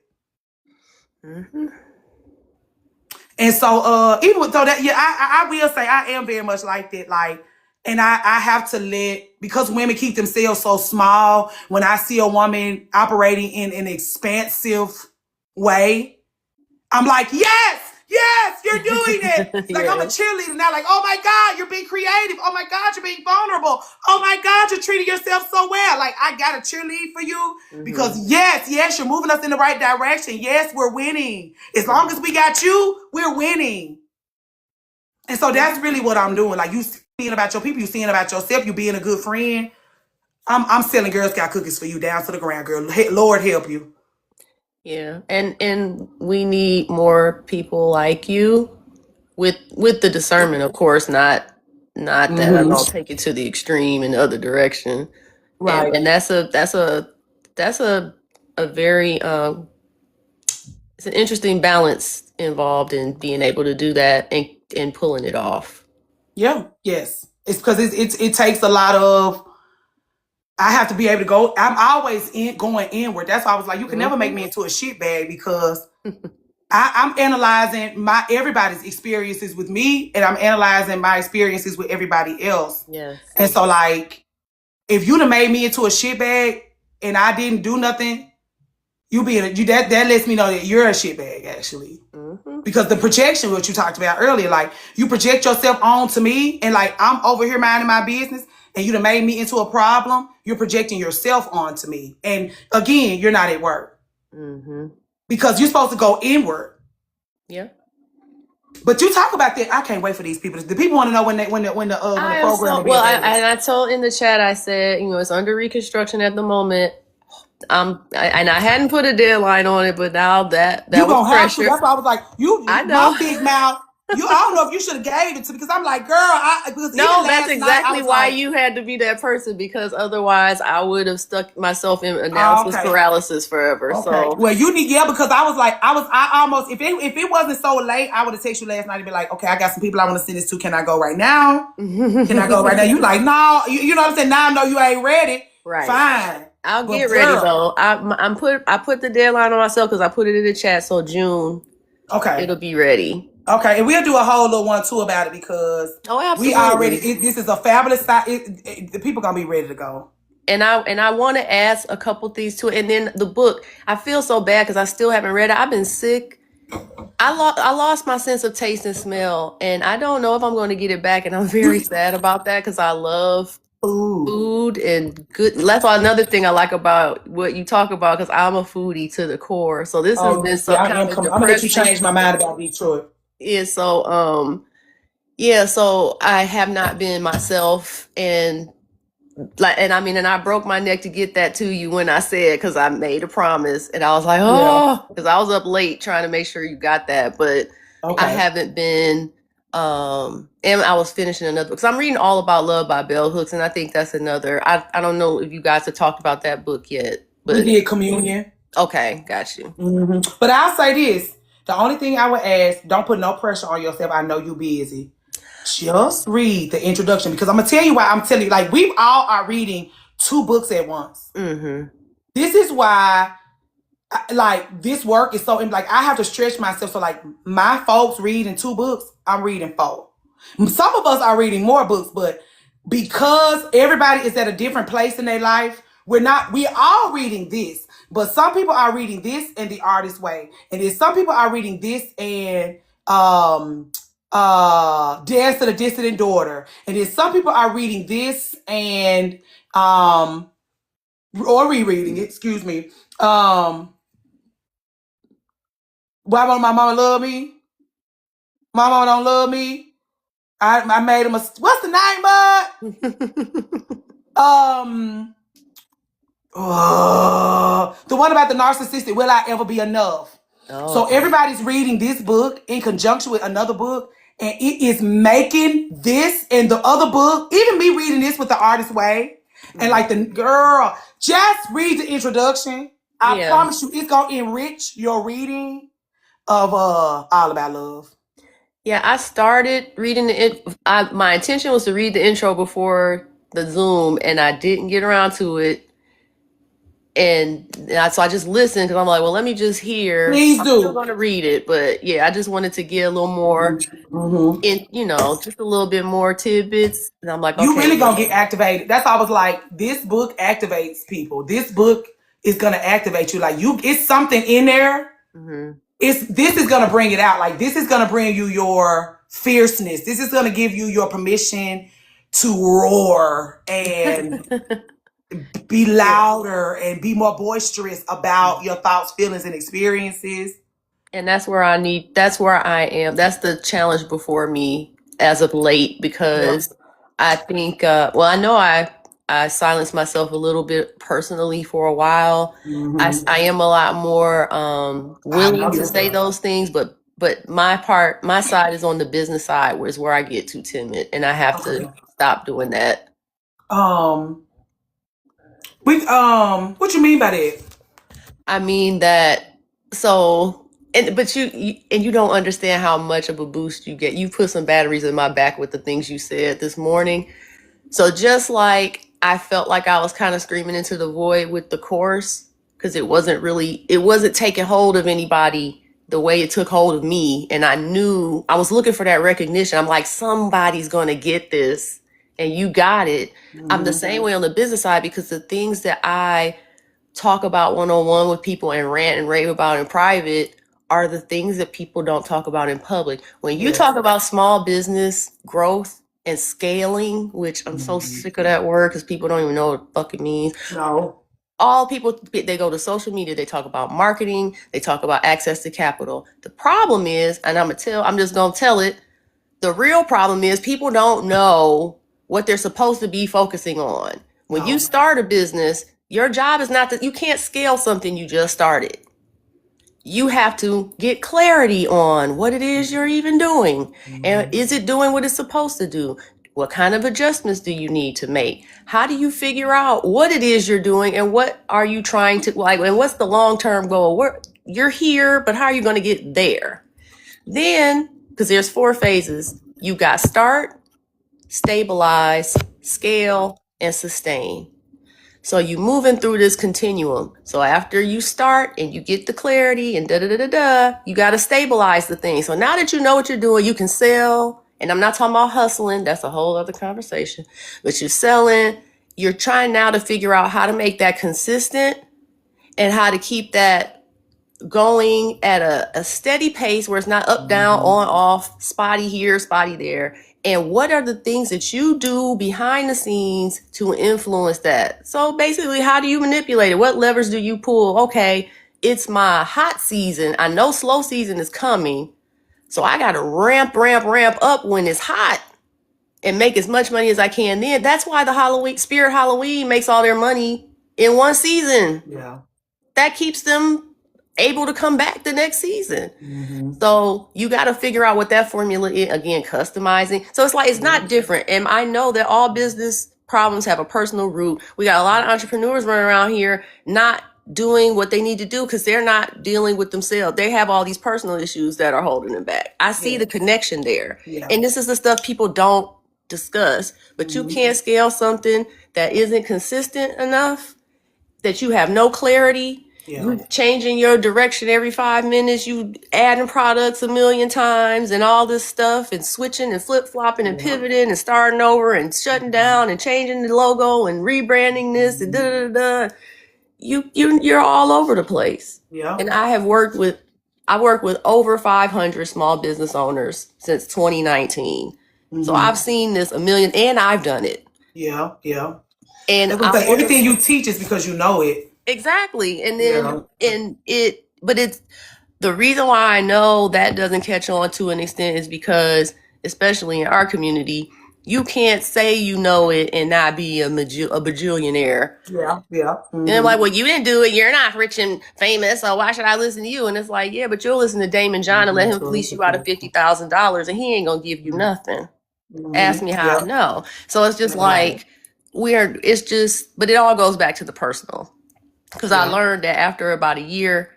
And so even with that, yeah, I will say I am very much like that. Like, and I have to because women keep themselves so small, when I see a woman operating in an expansive way, I'm like, yes, you're doing it. Like I'm a cheerleader now. Like, oh my God, you're being creative. Oh my God, you're being vulnerable. Oh my God, you're treating yourself so well. Like I got to cheerlead for you because yes, you're moving us in the right direction. Yes, we're winning. As long as we got you, we're winning. And so that's really what I'm doing. Like you seeing about your people, you seeing about yourself, you being a good friend. I'm selling Girl Scout cookies for you down to the ground, girl. Lord help you. Yeah. And we need more people like you with the discernment, of course, not that I don't take it to the extreme in the other direction. Right. And that's a very it's an interesting balance involved in being able to do that and pulling it off. Yeah, yes. It's because it takes a lot of, I have to be able to go. I'm always going inward. That's why I was like, you can never make me into a shit bag because I'm analyzing everybody's experiences with me, and I'm analyzing my experiences with everybody else. Yes. And so like, if you'd have made me into a shit bag and I didn't do nothing, that lets me know that you're a shit bag actually. Because the projection, what you talked about earlier, like you project yourself onto me and like I'm over here minding my business and you'd have made me into a problem, you're projecting yourself onto me. And again, you're not at work. Because you're supposed to go inward. Yeah. But you talk about that. I can't wait for these people. The people want to know when the program will be available. I told in the chat, I said, it's under reconstruction at the moment. And I hadn't put a deadline on it, but now that you was gonna have to. pressure. That's why I was like, I know. My big mouth I don't know if you should have gave it to me because I'm like, girl, because even No, last that's night I exactly was why like, you had to be that person, because otherwise I would have stuck myself in oh, analysis okay. paralysis forever. Okay. So Well, you need, yeah, because I almost, if it wasn't so late, I would have texted you last night and be like, okay, I got some people I want to send this to. Can I go right now? Can I go right now? You like, no, you know what I'm saying? Now I know you ain't ready. Right. Fine. I'll But get ready girl, though. I put the deadline on myself because I put it in the chat. So June, okay. it'll be ready. Okay, and we'll do a whole little one too about it because Oh, we absolutely. already, this is a fabulous site. The people gonna be ready to go. And I want to add a couple things to it. And then the book, I feel so bad because I still haven't read it. I've been sick. I lost my sense of taste and smell, and I don't know if I'm going to get it back. And I'm very sad about that because I love Ooh. food and good. That's why another thing I like about what you talk about, because I'm a foodie to the core. So this has been some kind of I'm gonna let you depressing. change my mind about Detroit. Yeah. So yeah. So I have not been myself, and I broke my neck to get that to you when I said, because I made a promise, and I was like, oh, because I was up late trying to make sure you got that, but I haven't been. And I was finishing another, because I'm reading All About Love by Bell Hooks, and I think that's another. I don't know if you guys have talked about that book yet, but We did Communion. Okay, got you. But I'll say this: the only thing I would ask, don't put no pressure on yourself. I know you're busy. Just read the introduction, because I'm gonna tell you why. I'm telling you, like, we all are reading 2 books at once. This is why, like, this work is so, like, I have to stretch myself. So, like, my folks reading 2 books, I'm reading 4. Some of us are reading more books, but because everybody is at a different place in their life, we all reading this. But some people are reading this in The Artist's Way, and then some people are reading this and Dance to the Dissident Daughter, and then some people are reading this and or rereading it, excuse me. Why won't my mama love me? My mama don't love me. I made him what's the name, bud? The one about the narcissistic, Will I Ever Be Enough? So everybody's reading this book in conjunction with another book, and it is making this and the other book, even me reading this with The Artist's Way, and like, the girl, just read the introduction. I promise you, it's gonna enrich your reading of All About Love. Yeah, I started reading my intention was to read the intro before the Zoom, and I didn't get around to it. And so I just listened because I'm like, well, let me just hear. Please do. I'm still going to read it, but yeah, I just wanted to get a little more, just a little bit more tidbits. And I'm like, okay, you really gonna get activated. That's why I was like, this book activates people. This book is gonna activate you. Like, it's something in there. This is gonna bring it out. Like, this is gonna bring you your fierceness. This is gonna give you your permission to roar and be louder and be more boisterous about your thoughts, feelings, and experiences. And that's where I am. That's the challenge before me as of late, because I think, I know I silenced myself a little bit personally for a while. I am a lot more willing to say those things, but my side is on the business side, where I get too timid, and I have to stop doing that. What you mean by that? I mean that, but you don't understand how much of a boost you get. You put some batteries in my back with the things you said this morning. So just like I felt like I was kind of screaming into the void with the course, because it wasn't taking hold of anybody the way it took hold of me. And I knew I was looking for that recognition. I'm like, somebody's going to get this, and you got it. I'm the same way on the business side, because the things that I talk about one-on-one with people and rant and rave about in private are the things that people don't talk about in public. When you talk about small business growth and scaling, which I'm so sick of that word because people don't even know what the fuck it means. No. All people, they go to social media, they talk about marketing, they talk about access to capital. The problem is, and I'm just gonna tell it, the real problem is people don't know what they're supposed to be focusing on. When you start a business, your job is not that you can't scale something you just started. you have to get clarity on what it is you're even doing. And is it doing what it's supposed to do? What kind of adjustments do you need to make? How do you figure out what it is you're doing and what are you trying to like, and what's the long-term goal? You're here, but how are you going to get there? Then, because there's 4 phases, you got start, stabilize, scale, and sustain. So you moving through this continuum. So after you start and you get the clarity and you got to stabilize the thing. So now that you know what you're doing, you can sell. And I'm not talking about hustling. That's a whole other conversation. But you're selling. You're trying now to figure out how to make that consistent and how to keep that going at a steady pace where it's not up, down, on, off, spotty here, spotty there. And what are the things that you do behind the scenes to influence that? So basically, how do you manipulate it? What levers do you pull? Okay, it's my hot season. I know slow season is coming. So I got to ramp up when it's hot and make as much money as I can then. That's why the Spirit Halloween makes all their money in one season. Yeah. That keeps them able to come back the next season. So you got to figure out what that formula is. Again, customizing. So it's like, it's not different. And I know that all business problems have a personal root. We got a lot of entrepreneurs running around here not doing what they need to do because they're not dealing with themselves. They have all these personal issues that are holding them back. I see the connection there. And this is the stuff people don't discuss. But you can't scale something that isn't consistent enough, that you have no clarity. You changing your direction every 5 minutes, you adding products a million times and all this stuff and switching and flip-flopping and pivoting and starting over and shutting down and changing the logo and rebranding this and you're all over the place. And I work with over 500 small business owners since 2019. So I've seen this a million, and I've done it. And everything you teach is because you know it. Exactly. And then but it's the reason why I know that doesn't catch on to an extent is because, especially in our community, you can't say you know it and not be a bajillionaire. And I'm like, well, you didn't do it. You're not rich and famous, so why should I listen to you? And it's like, yeah, but you'll listen to Damon John and let him fleece you out of $50,000 and he ain't going to give you nothing. Ask me how I know. So it's just like, but it all goes back to the personal. Because I learned that after about a year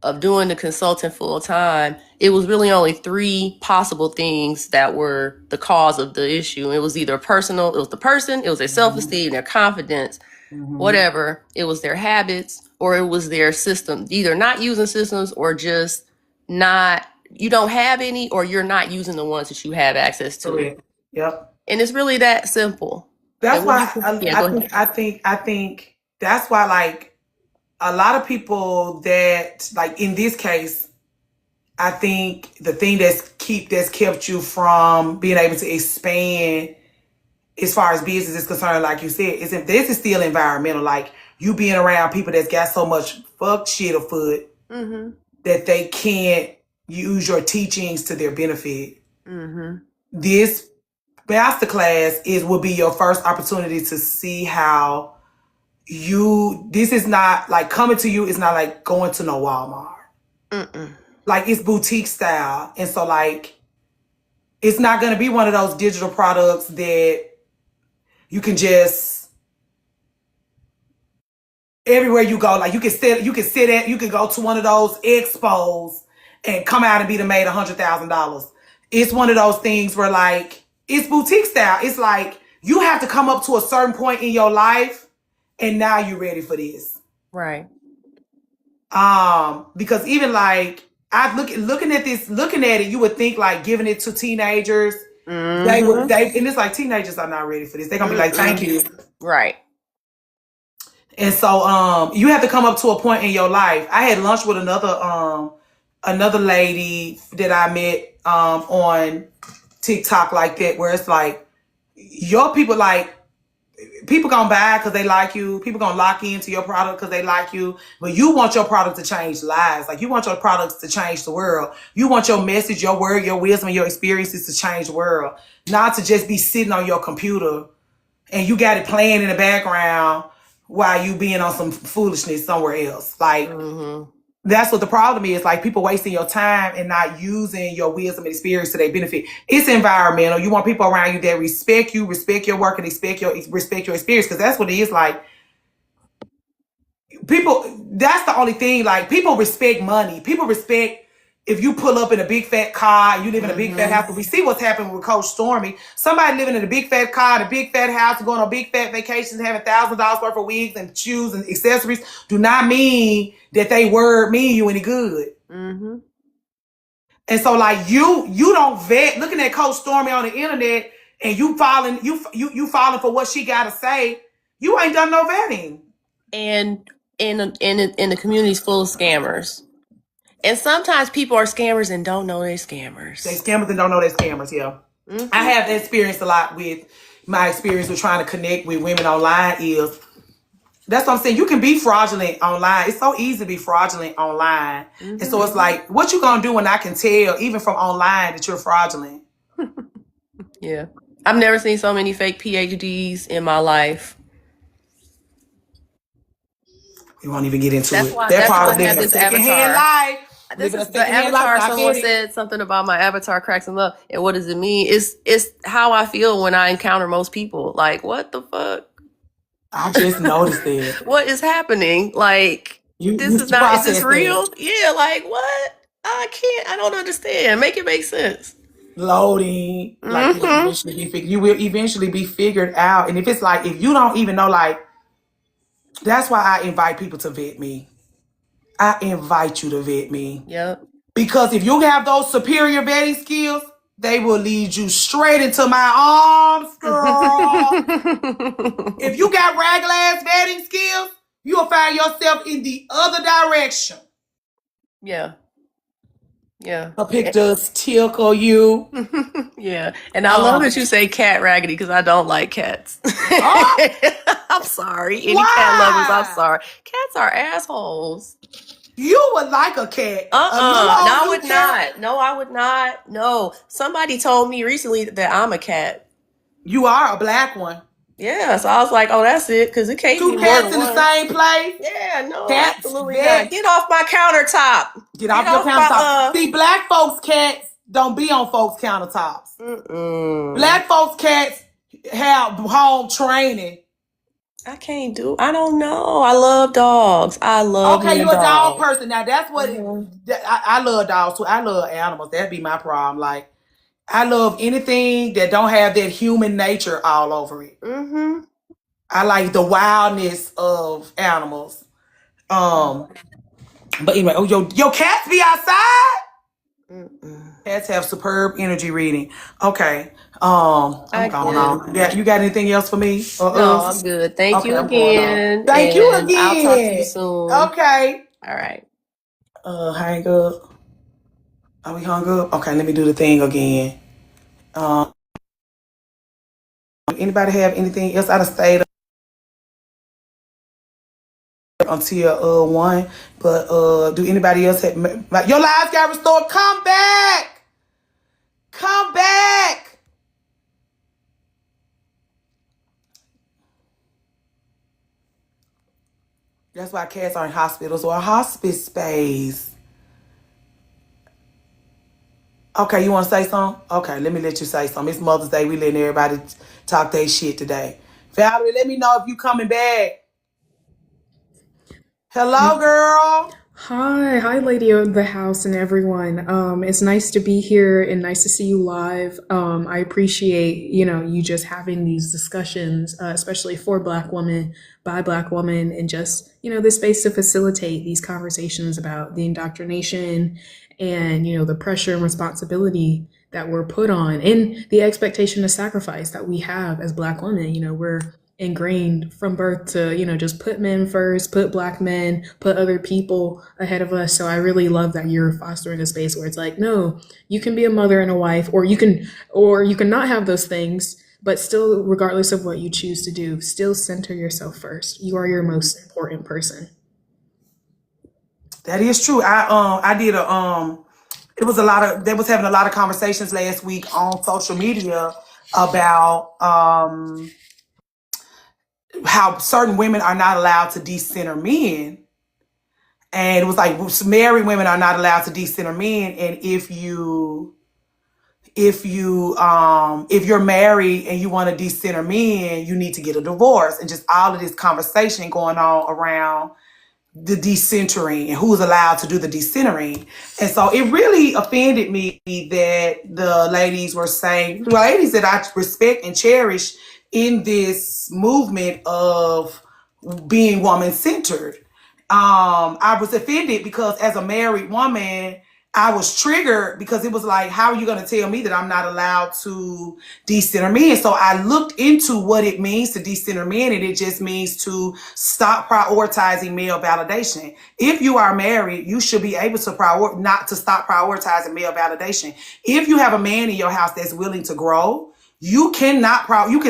of doing the consulting full time, it was really only 3 possible things that were the cause of the issue. It was either personal, it was the person, it was their self-esteem, their confidence, whatever. It was their habits, or it was their system, either not using systems or just not, you don't have any, or you're not using the ones that you have access to. And it's really that simple. That's why I think that's why, like, a lot of people that, like in this case, I think the thing that's kept you from being able to expand as far as business is concerned, like you said, this is still environmental. Like you being around people that's got so much fuck shit afoot that they can't use your teachings to their benefit. This masterclass will be your first opportunity to see how this is not like coming to you is not like going to no Walmart. Like it's boutique style. And so like, it's not going to be one of those digital products that you can just, everywhere you go, like you can go to one of those expos and come out and be made $100,000. It's one of those things where like, it's boutique style. It's like, you have to come up to a certain point in your life and now you're ready for this. Right. Because even like looking at it, you would think like giving it to teenagers, and it's like teenagers are not ready for this. They're gonna be like, thank you. Right. And so you have to come up to a point in your life. I had lunch with another lady that I met on TikTok like that, where it's like your people, like people gonna buy because they like you. People gonna lock into your product because they like you. But you want your product to change lives. Like you want your products to change the world. You want your message, your word, your wisdom, and your experiences to change the world. Not to just be sitting on your computer and you got it playing in the background while you being on some foolishness somewhere else. Like That's what the problem is. Like, people wasting your time and not using your wisdom and experience to their benefit. It's environmental. You want people around you that respect you, respect your work, and respect your experience, because that's what it is. Like, people, that's the only thing. Like, people respect money. People respect if you pull up in a big fat car and you live in a big fat house. We see what's happening with Coach Stormy. Somebody living in a big fat car, in a big fat house, going on big fat vacations, having $1,000 worth of wigs and shoes and accessories, do not mean that they mean you any good. Mm-hmm. And so, like, you don't vet. Looking at Coach Stormy on the internet and you falling for what she got to say. You ain't done no vetting. And in the community's full of scammers. And sometimes people are scammers and don't know they're scammers. They scammers and don't know they're scammers, yeah. Mm-hmm. I have experienced a lot with my experience with trying to connect with women online is, that's what I'm saying. You can be fraudulent online. It's so easy to be fraudulent online. Mm-hmm. And so it's like, what you gonna do when I can tell, even from online, that you're fraudulent? Yeah. I've never seen so many fake PhDs in my life. We won't even get into that's it. Why, They're that's probably why I have living a this secondhand life. This is the avatar. Someone said something about my avatar cracks them up. And what does it mean? It's how I feel when I encounter most people. Like, what the fuck? I just noticed it. What is happening? Like, is this real? Yeah, like, what? I don't understand. Make it make sense. Loading. Like, you will eventually be figured out. And if it's like, if you don't even know, like, that's why I invite people to vet me. I invite you to vet me. Yep. Because if you have those superior vetting skills, they will lead you straight into my arms, girl. If you got regular ass vetting skills, you will find yourself in the other direction. Yeah. Yeah. A pick does tickle you. Yeah. And I love that you say cat raggedy because I don't like cats. Oh. I'm sorry. Any cat lovers, I'm sorry. Cats are assholes. You would like a cat. No, I would not. No, I would not. No. Somebody told me recently that I'm a cat. You are a black one. Yeah, so I was like, oh, that's it, because it can't be two cats in the same place. Yeah, no, cats, absolutely not. Get off my countertop. Get off your countertop. See, black folks' cats don't be on folks' countertops. Black folks' cats have home training. I don't know. I love dogs. Okay, you're a dog person. Now, that's what I love dogs too. I love animals. That'd be my problem. Like, I love anything that don't have that human nature all over it. Mm-hmm. I like the wildness of animals. But anyway, your cats be outside? Cats have superb energy reading. Okay. I'm going on. Yeah, you got anything else for me? No, I'm good. Thank you again. Thank you again. I'll talk to you soon. Okay. All right. Hang up. Are we hung up? Okay, let me do the thing again. Anybody have anything else? I done stayed up until 1. But do anybody else have your lives got restored? Come back! Come back! That's why cats are in hospitals or a hospice space. Okay, you want to say something? Okay, let me let you say something. It's Mother's Day. We letting everybody talk their shit today. Valerie, let me know if you coming back. Hello, girl. Hi, lady of the house and everyone. It's nice to be here and nice to see you live. I appreciate, you just having these discussions, especially for Black women, by Black women, and just, the space to facilitate these conversations about the indoctrination and, the pressure and responsibility that we're put on and the expectation of sacrifice that we have as Black women. We're ingrained from birth to, just put men first, put Black men, put other people ahead of us. So I really love that you're fostering a space where it's like, no, you can be a mother and a wife, or you can not have those things, but still, regardless of what you choose to do, still center yourself first. You are your most important person. That is true. I did they was having a lot of conversations last week on social media about how certain women are not allowed to decenter men. And it was like married women are not allowed to decenter men. And if you're married and you want to decenter men, you need to get a divorce. And just all of this conversation going on around the decentering and who's allowed to do the decentering. And so it really offended me that the ladies were saying, the ladies that I respect and cherish in this movement of being woman-centered. I was offended because as a married woman, I was triggered because it was like, how are you going to tell me that I'm not allowed to decenter men? So I looked into what it means to decenter men, and it just means to stop prioritizing male validation. If you are married, you should be able to not to stop prioritizing male validation. If you have a man in your house that's willing to grow, you can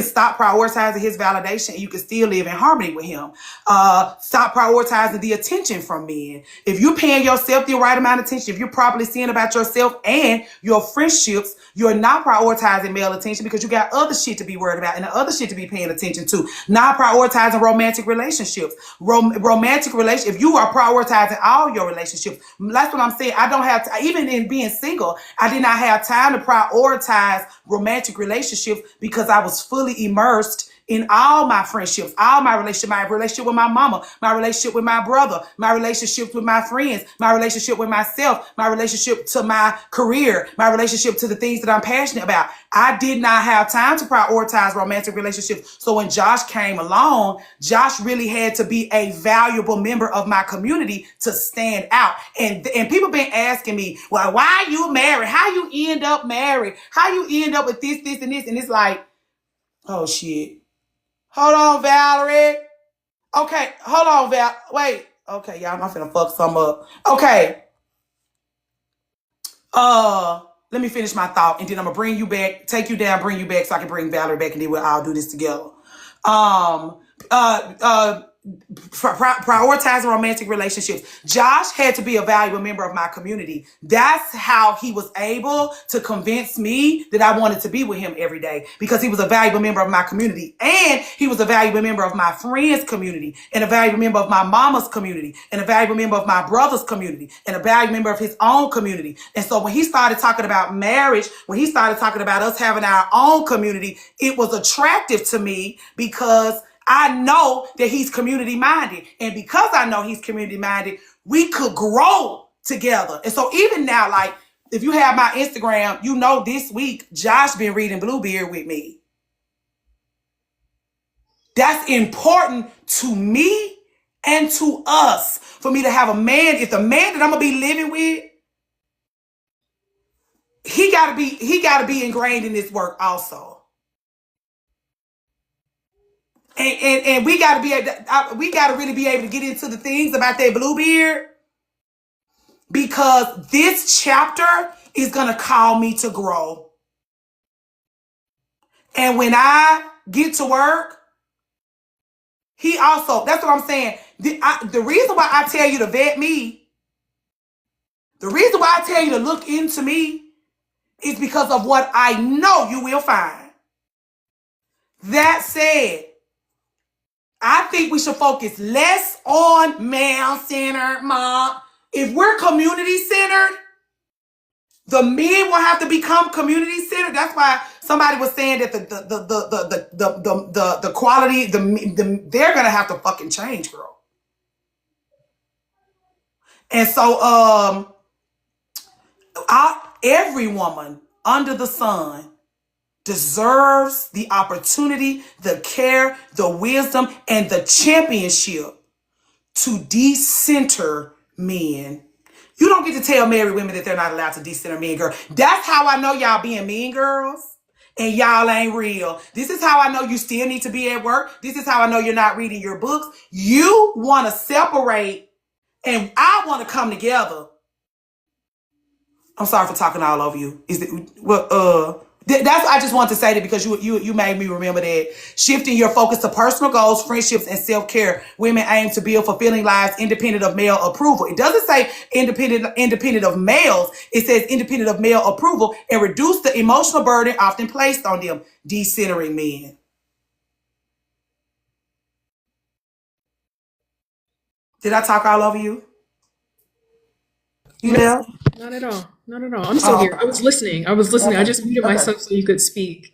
stop prioritizing his validation and you can still live in harmony with him. Stop prioritizing the attention from men. If you're paying yourself the right amount of attention, if you're properly seeing about yourself and your friendships, you're not prioritizing male attention because you got other shit to be worried about and other shit to be paying attention to. Not prioritizing romantic relationships. If you are prioritizing all your relationships, that's what I'm saying. I don't have to, even in being single, I did not have time to prioritize romantic relationships because I was fully immersed in all my friendships, all my relationship with my mama, my relationship with my brother, my relationships with my friends, my relationship with myself, my relationship to my career, my relationship to the things that I'm passionate about. I did not have time to prioritize romantic relationships. So when Josh came along, Josh really had to be a valuable member of my community to stand out. And people been asking me, well, why you married? How you end up married? How you end up with this, and this? And it's like, oh shit. Hold on, Valerie. Okay, hold on, Val. Wait. Okay, y'all, I'm finna fuck some up. Okay. Let me finish my thought, and then I'm gonna bring you back, take you down, bring you back, so I can bring Valerie back, and then we'll all do this together. Prioritizing romantic relationships. Josh had to be a valuable member of my community. That's how he was able to convince me that I wanted to be with him every day, because he was a valuable member of my community, and he was a valuable member of my friends' community, and a valuable member of my mama's community, and a valuable member of my brother's community, and a valuable member of his own community. And so when he started talking about marriage, when he started talking about us having our own community, it was attractive to me because I know that he's community minded. And because I know he's community minded, we could grow together. And so even now, like, if you have my Instagram, you know this week, Josh been reading Bluebeard with me. That's important to me and to us, for me to have a man. If the man that I'm gonna be living with, he gotta be ingrained in this work also. And we gotta really be able to get into the things about that Bluebeard, because this chapter is gonna call me to grow. And when I get to work, he also, that's what I'm saying. The reason why I tell you to vet me, the reason why I tell you to look into me, is because of what I know you will find. That said, I think we should focus less on male-centered, mom. If we're community-centered, the men will have to become community-centered. That's why somebody was saying that the quality, they're gonna have to fucking change, girl. And so, every woman under the sun deserves the opportunity, the care, the wisdom, and the championship to decenter men. You don't get to tell married women that they're not allowed to decenter men, girl. That's how I know y'all being mean girls and y'all ain't real. This is how I know you still need to be at work. This is how I know you're not reading your books. You want to separate, and I want to come together. I'm sorry for talking all over you. That's, I just want to say that because you made me remember that. Shifting your focus to personal goals, friendships, and self-care. Women aim to build fulfilling lives independent of male approval. It doesn't say independent of males. It says independent of male approval, and reduce the emotional burden often placed on them. Decentering men. Did I talk all over you? You No, there? not at all. Not at all. I'm still Oh, here. I was listening. I was listening. I okay. just muted Okay. myself so you could speak.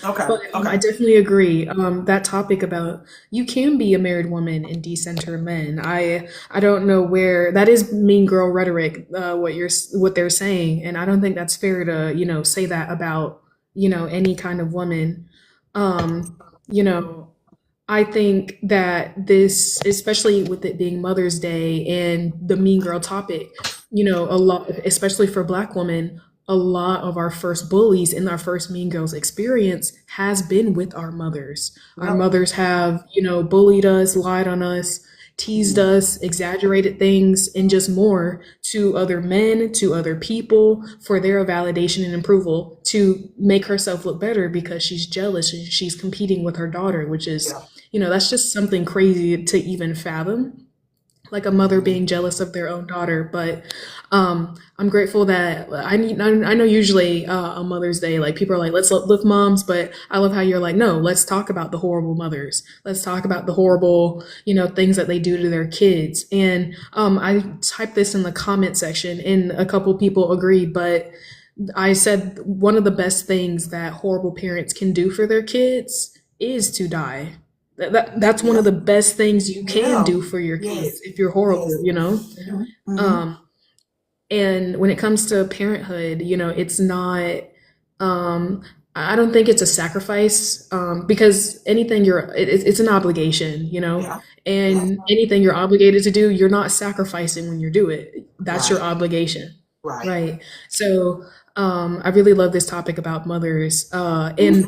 Okay. But Okay. I definitely agree. That topic about you can be a married woman and decenter men. I don't know where that is mean girl rhetoric. What they're saying, and I don't think that's fair to say that about any kind of woman. You know, I think that this, especially with it being Mother's Day and the mean girl topic, a lot, especially for Black women, a lot of our first bullies in our first mean girls experience has been with our mothers. Our Yep. mothers have, bullied us, lied on us, teased us, exaggerated things, and just more to other men, to other people for their validation and approval to make herself look better because she's jealous and she's competing with her daughter, which is, Yeah. that's just something crazy to even fathom, like a mother being jealous of their own daughter. But I'm grateful that I know usually on Mother's Day, like people are like, let's lift moms, but I love how you're like, no, let's talk about the horrible mothers. Let's talk about the horrible, things that they do to their kids. And I typed this in the comment section, and a couple people agreed, but I said one of the best things that horrible parents can do for their kids is to die. That's one Yeah. of the best things you can Yeah. do for your Yes. kids if you're horrible, Yes. Mm-hmm. Um, and when it comes to parenthood, it's not, I don't think it's a sacrifice, because it's an obligation, Yeah. and anything you're obligated to do, you're not sacrificing when you do it. That's your Right. obligation. Right. Right. So I really love this topic about mothers. And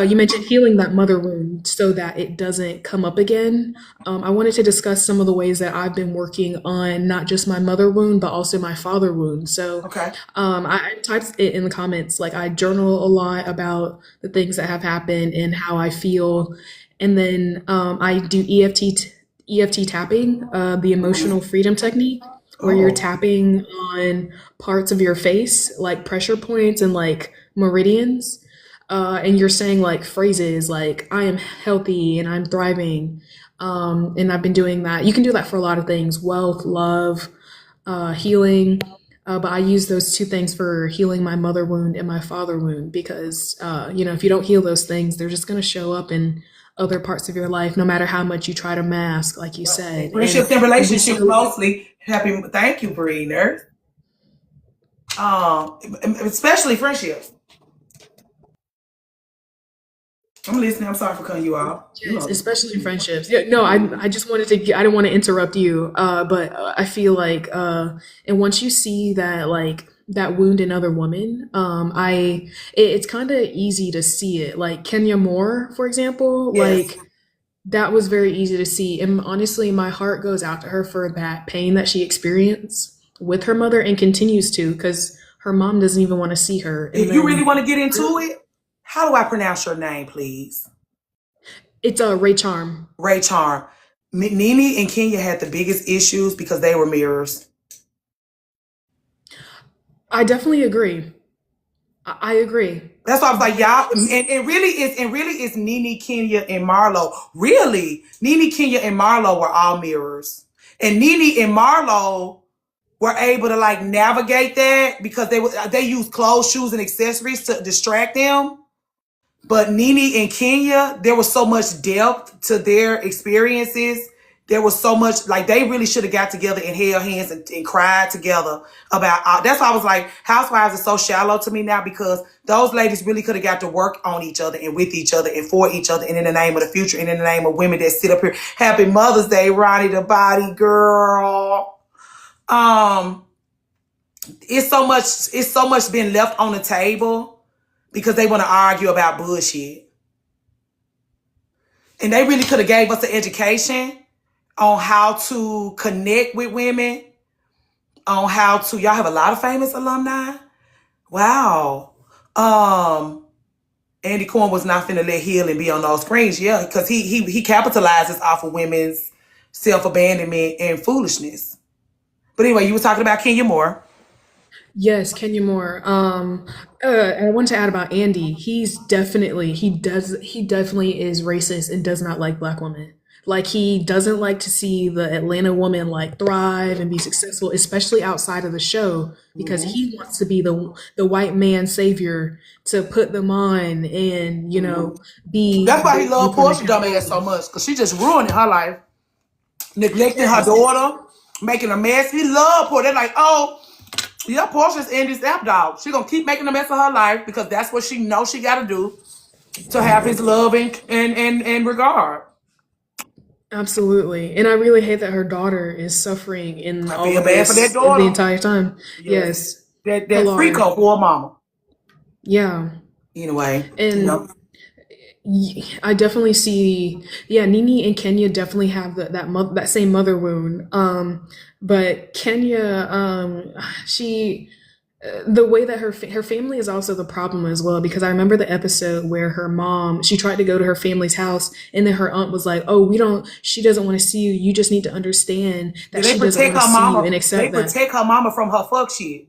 you mentioned healing that mother wound so that it doesn't come up again. I wanted to discuss some of the ways that I've been working on not just my mother wound, but also my father wound. So Okay. I typed it in the comments, like I journal a lot about the things that have happened and how I feel. And then I do EFT tapping, the emotional freedom technique, where you're Oh. tapping on parts of your face, like pressure points and like meridians. And you're saying like phrases like, I am healthy and I'm thriving. And I've been doing that. You can do that for a lot of things: wealth, love, healing. But I use those two things for healing my mother wound and my father wound because, if you don't heal those things, they're just going to show up in other parts of your life, no matter how much you try to mask, like you said. Friendships and And we relationships see, mostly. Happy. Thank you, Breeder. Especially friendships. I'm listening. I'm sorry for cutting you off. yes, especially in friendships. Yeah, no, I just wanted to, I didn't want to interrupt you, but I feel like, and once you see that, like, that wound in other women, it's kind of easy to see it. Like Kenya Moore, for example, Yes. like that was very easy to see. And honestly, my heart goes out to her for that pain that she experienced with her mother and continues to, because her mom doesn't even want to see her. And If you really then want to get into it, how do I pronounce your name, please? it's Ray Charm. Ray Charm. Nene and Kenya had the biggest issues because they were mirrors. I definitely agree. I agree. That's why I was like, y'all, and really it's Nene, Kenya, and Marlo. Really, Nene, Kenya, and Marlo were all mirrors, and Nene and Marlo were able to like navigate that because they used clothes, shoes, and accessories to distract them. But Nene and Kenya, there was so much depth to their experiences. There was so much, like, they really should have got together and held hands and cried together about, that's why I was like, Housewives is so shallow to me now, because those ladies really could have got to work on each other and with each other and for each other and in the name of the future and in the name of women that sit up here. Happy Mother's Day, Ronnie the Body Girl. It's so much been left on the table because they want to argue about bullshit. And they really could have gave us an education on how to connect with women, on how to, y'all have a lot of famous alumni. Wow. Andy Cohen was not finna let healing be on those screens, yeah, because he capitalizes off of women's self-abandonment and foolishness. But anyway, you were talking about Kenya Moore. Yes, Kenya Moore. And I want to add about Andy. He definitely is racist and does not like Black women. Like he doesn't like to see the Atlanta woman like thrive and be successful, especially outside of the show, because he wants to be the white man savior to put them on and be That's why he the loved blueprint Portia and dumb ass so much, because she just ruining her life, neglecting her daughter, making a mess. He loved Portia. They're like, oh, yeah, Portia's in this app dog. She gonna keep making a mess of her life because that's what she knows she gotta do to have his love and regard. Absolutely. And I really hate that her daughter is suffering in I all feel of bad for that this the daughter. entire time. Yes. Yes. That freak Pilar. of for her mama. Yeah. Anyway, And I definitely see, yeah, Nene and Kenya definitely have that same mother wound. But Kenya, the way that her family is also the problem as well, because I remember the episode where her mom, she tried to go to her family's house and then her aunt was like, oh, she doesn't want to see you, you just need to understand that they she doesn't protect want to her see you mama. and They accept that. protect her mama from her fuck shit.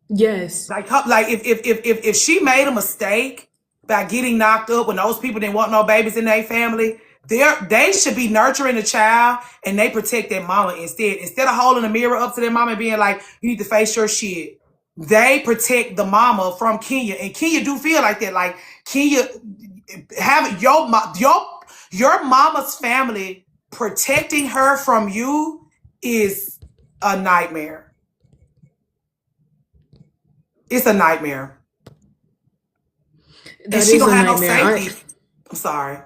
Yes. Like if she made a mistake by getting knocked up when those people didn't want no babies in their family, they should be nurturing the child and they protect their mama instead of holding a mirror up to their mama and being like, you need to face your shit. They protect the mama from Kenya, and Kenya do feel like that. Like Kenya, having your mama's family protecting her from you is a nightmare. It's a nightmare. That And she is don't a have no nightmare. safety. I'm sorry.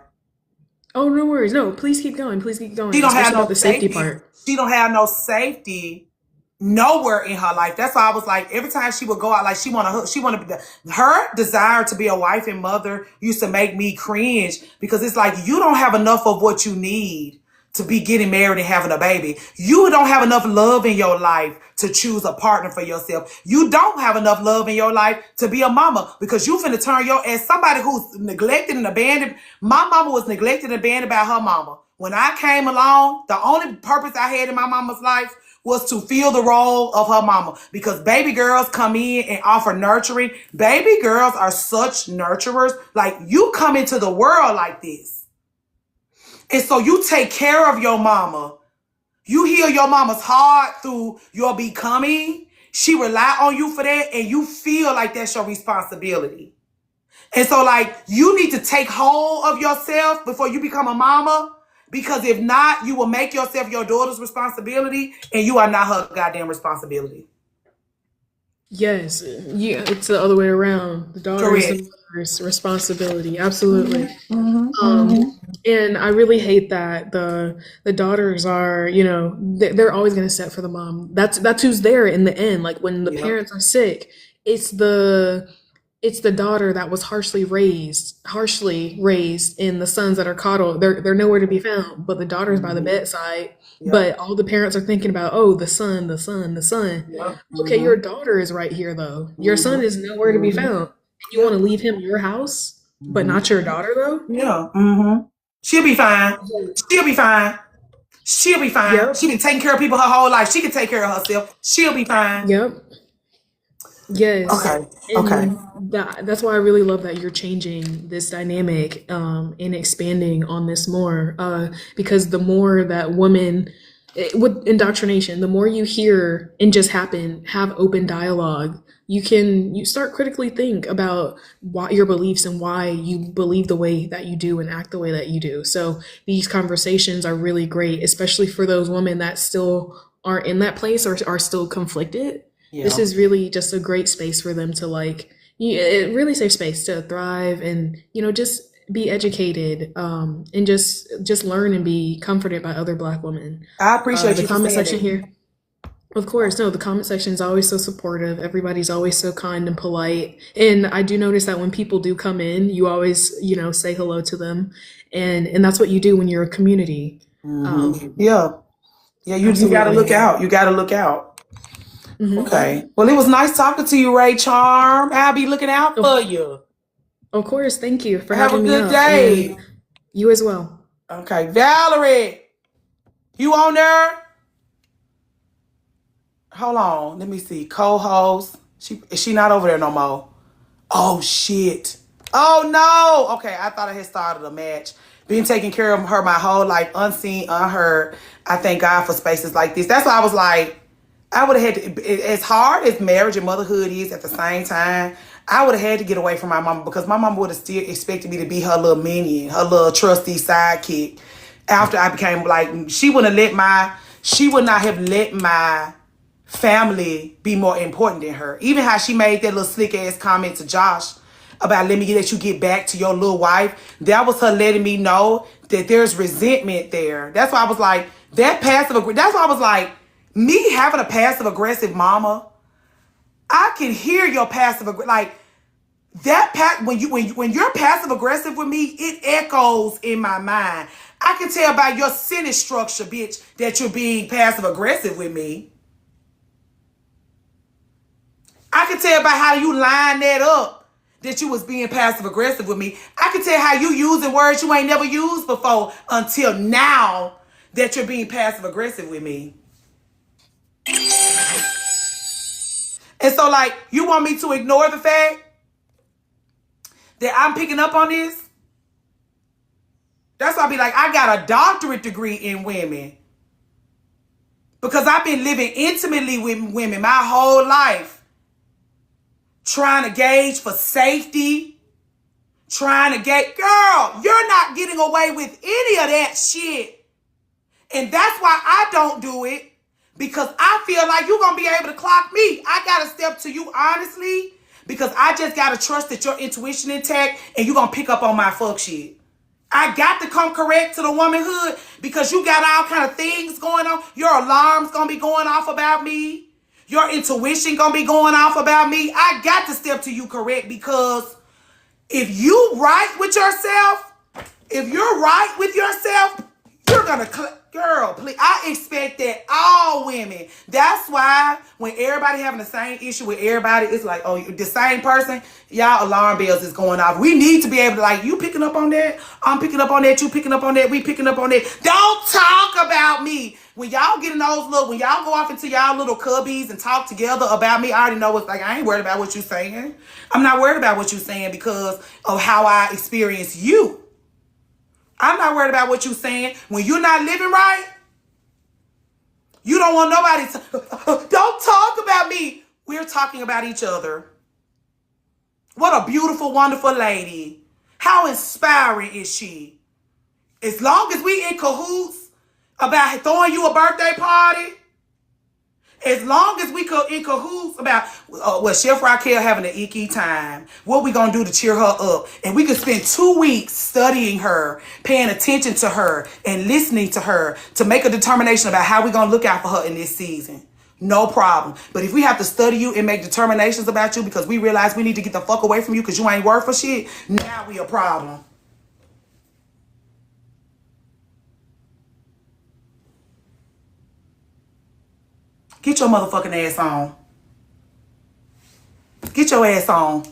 Oh, no worries. No, please keep going. Please keep going. She don't have Especially no about the safety safety. part. She don't have no safety nowhere in her life. That's why I was like, every time she would go out, like she wanted her desire to be a wife and mother used to make me cringe, because it's like, you don't have enough of what you need to be getting married and having a baby. You don't have enough love in your life to choose a partner for yourself. You don't have enough love in your life to be a mama, because you finna turn as somebody who's neglected and abandoned. My mama was neglected and abandoned by her mama. When I came along, the only purpose I had in my mama's life was to fill the role of her mama, because baby girls come in and offer nurturing. Baby girls are such nurturers. Like, you come into the world like this. And so you take care of your mama. You heal your mama's heart through your becoming. She rely on you for that, and you feel like that's your responsibility. And so, like, you need to take hold of yourself before you become a mama, because if not, you will make yourself your daughter's responsibility, and you are not her goddamn responsibility. Yes. Yeah, it's the other way around. The daughter is the Correct. mother's responsibility. Absolutely. And I really hate that the daughters are, they're always going to set for the mom. That's who's there in the end. Like when the Yep. parents are sick, it's the daughter that was harshly raised, and the sons that are coddled, they're nowhere to be found. But the daughter's by the bedside. Yep. But all the parents are thinking about, oh, the son, the son, the son. Yep. Okay, your daughter is right here though. Your son is nowhere to be found. You want to leave him your house, but not your daughter though? Yeah. She'll be fine. She'll be fine. She'll be fine. Yep. She been taking care of people her whole life. She can take care of herself. She'll be fine. Yep. Yes. Okay. And Okay. that's why I really love that you're changing this dynamic and expanding on this more. Because the more that with indoctrination, the more you hear and just have open dialogue, you start critically think about your beliefs and why you believe the way that you do and act the way that you do. So these conversations are really great, especially for those women that still aren't in that place or are still conflicted. Yeah. This is really just a great space for them to it really safe space to thrive and, just be educated, and just learn and be comforted by other Black women. I appreciate The you for comment saying section that. here. Of course, no, the comment section is always so supportive. Everybody's always so kind and polite. And I do notice that when people do come in, you always, say hello to them. And that's what you do when you're a community. Yeah. Yeah, you gotta Absolutely. look out. You gotta look out. Mhm. Okay. Well, it was nice talking to you, Ray Charm. I'll be looking out for you. Of course, thank you for Have a having me good up. day. And you as well. Okay. Valerie, you on there? Hold on. Let me see. Co-host. Is she not over there no more? Oh, shit. Oh, no. Okay, I thought I had started a match. Been taking care of her my whole life, unseen, unheard. I thank God for spaces like this. That's why I was like, I would have had to, as hard as marriage and motherhood is at the same time, I would have had to get away from my mama because my mama would have still expected me to be her little minion, her little trusty sidekick. After I became like, she would not have let my family be more important than her. Even how she made that little slick ass comment to Josh about let you get back to your little wife. That was her letting me know that there's resentment there. That's why I was like, that's why I was like, me having a passive aggressive mama, I can hear your passive like that when you're passive aggressive with me, it echoes in my mind. I can tell by your sentence structure, bitch, that you're being passive aggressive with me. I can tell by how you line that up that you was being passive aggressive with me. I can tell how you using words you ain't never used before until now that you're being passive aggressive with me. And so, like, you want me to ignore the fact that I'm picking up on this? That's why I be like, I got a doctorate degree in women. Because I've been living intimately with women my whole life. Trying to gauge for safety. Girl, you're not getting away with any of that shit. And that's why I don't do it. Because I feel like you're going to be able to clock me. I got to step to you honestly. Because I just got to trust that your intuition intact and you're going to pick up on my fuck shit. I got to come correct to the womanhood because you got all kind of things going on. Your alarm's going to be going off about me. Your intuition going to be going off about me. I got to step to you correct because if you right with yourself, you're going to... Girl, please. I expect that all women. That's why when everybody having the same issue with everybody, it's like, oh, the same person, y'all alarm bells is going off. We need to be able to like, you picking up on that? I'm picking up on that. You picking up on that? We picking up on that. Don't talk about me. When y'all get in those when y'all go off into y'all little cubbies and talk together about me, I already know what's like, I ain't worried about what you're saying. I'm not worried about what you're saying because of how I experience you. I'm not worried about what you're saying. When you're not living right, you don't want nobody to... Don't talk about me. We're talking about each other. What a beautiful, wonderful lady. How inspiring is she? As long as we in cahoots about throwing you a birthday party, as long as we in cahoots about Chef Raquel having an icky time, what we gonna do to cheer her up, and we could spend 2 weeks studying her, paying attention to her, and listening to her to make a determination about how we gonna look out for her in this season. No problem. But if we have to study you and make determinations about you because we realize we need to get the fuck away from you because you ain't worth for shit, now we a problem. Get your motherfucking ass on. Get your ass on.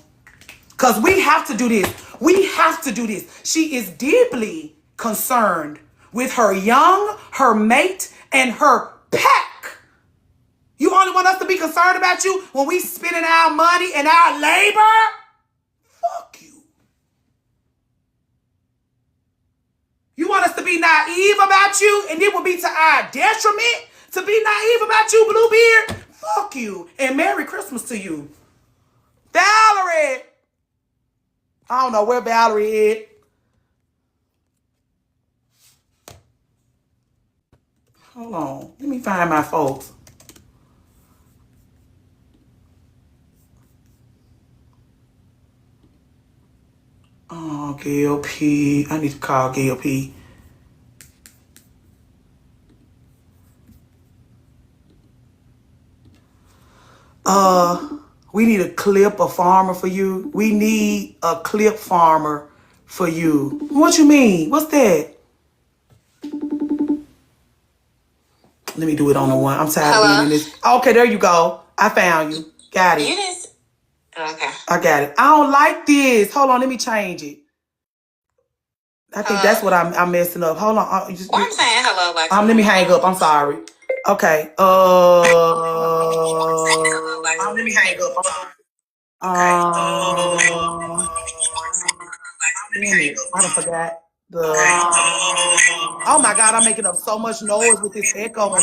Because we have to do this. We have to do this. She is deeply concerned with her young, her mate, and her pack. You only want us to be concerned about you when we spending our money and our labor? Fuck you. You want us to be naive about you and it will be to our detriment? To be naive about you, Bluebeard? Fuck you. And Merry Christmas to you. Valerie! I don't know where Valerie is. Hold on. Let me find my folks. Oh, Gail P. I need to call Gail P. We need a clip, a farmer for you. We need a clip farmer for you. What you mean? What's that? Let me do it on the one. I'm tired of being in this. Okay, there you go. I found you. Got it. Okay. I got it. I don't like this. Hold on, let me change it. I think that's what I'm messing up. Hold on. I'm saying hello. Like, let me hang up. I'm sorry. Okay. Let me hang up. Damn it. I done forgot. The oh my God, I'm making up so much noise with this echoing.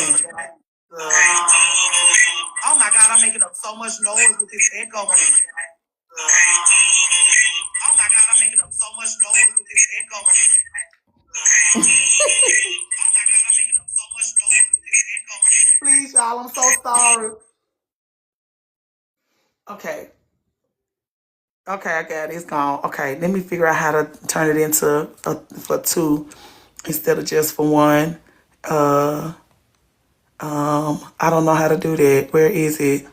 Oh my God, I'm making up so much noise with this echoing. Oh my God, I'm making up so much noise with this echoing. Oh my God, I'm making up so much noise with this echoing. Please, y'all, I'm so sorry. Okay. Okay, I got it. It's gone. Okay, let me figure out how to turn it into for two instead of just for one. I don't know how to do that. Where is it?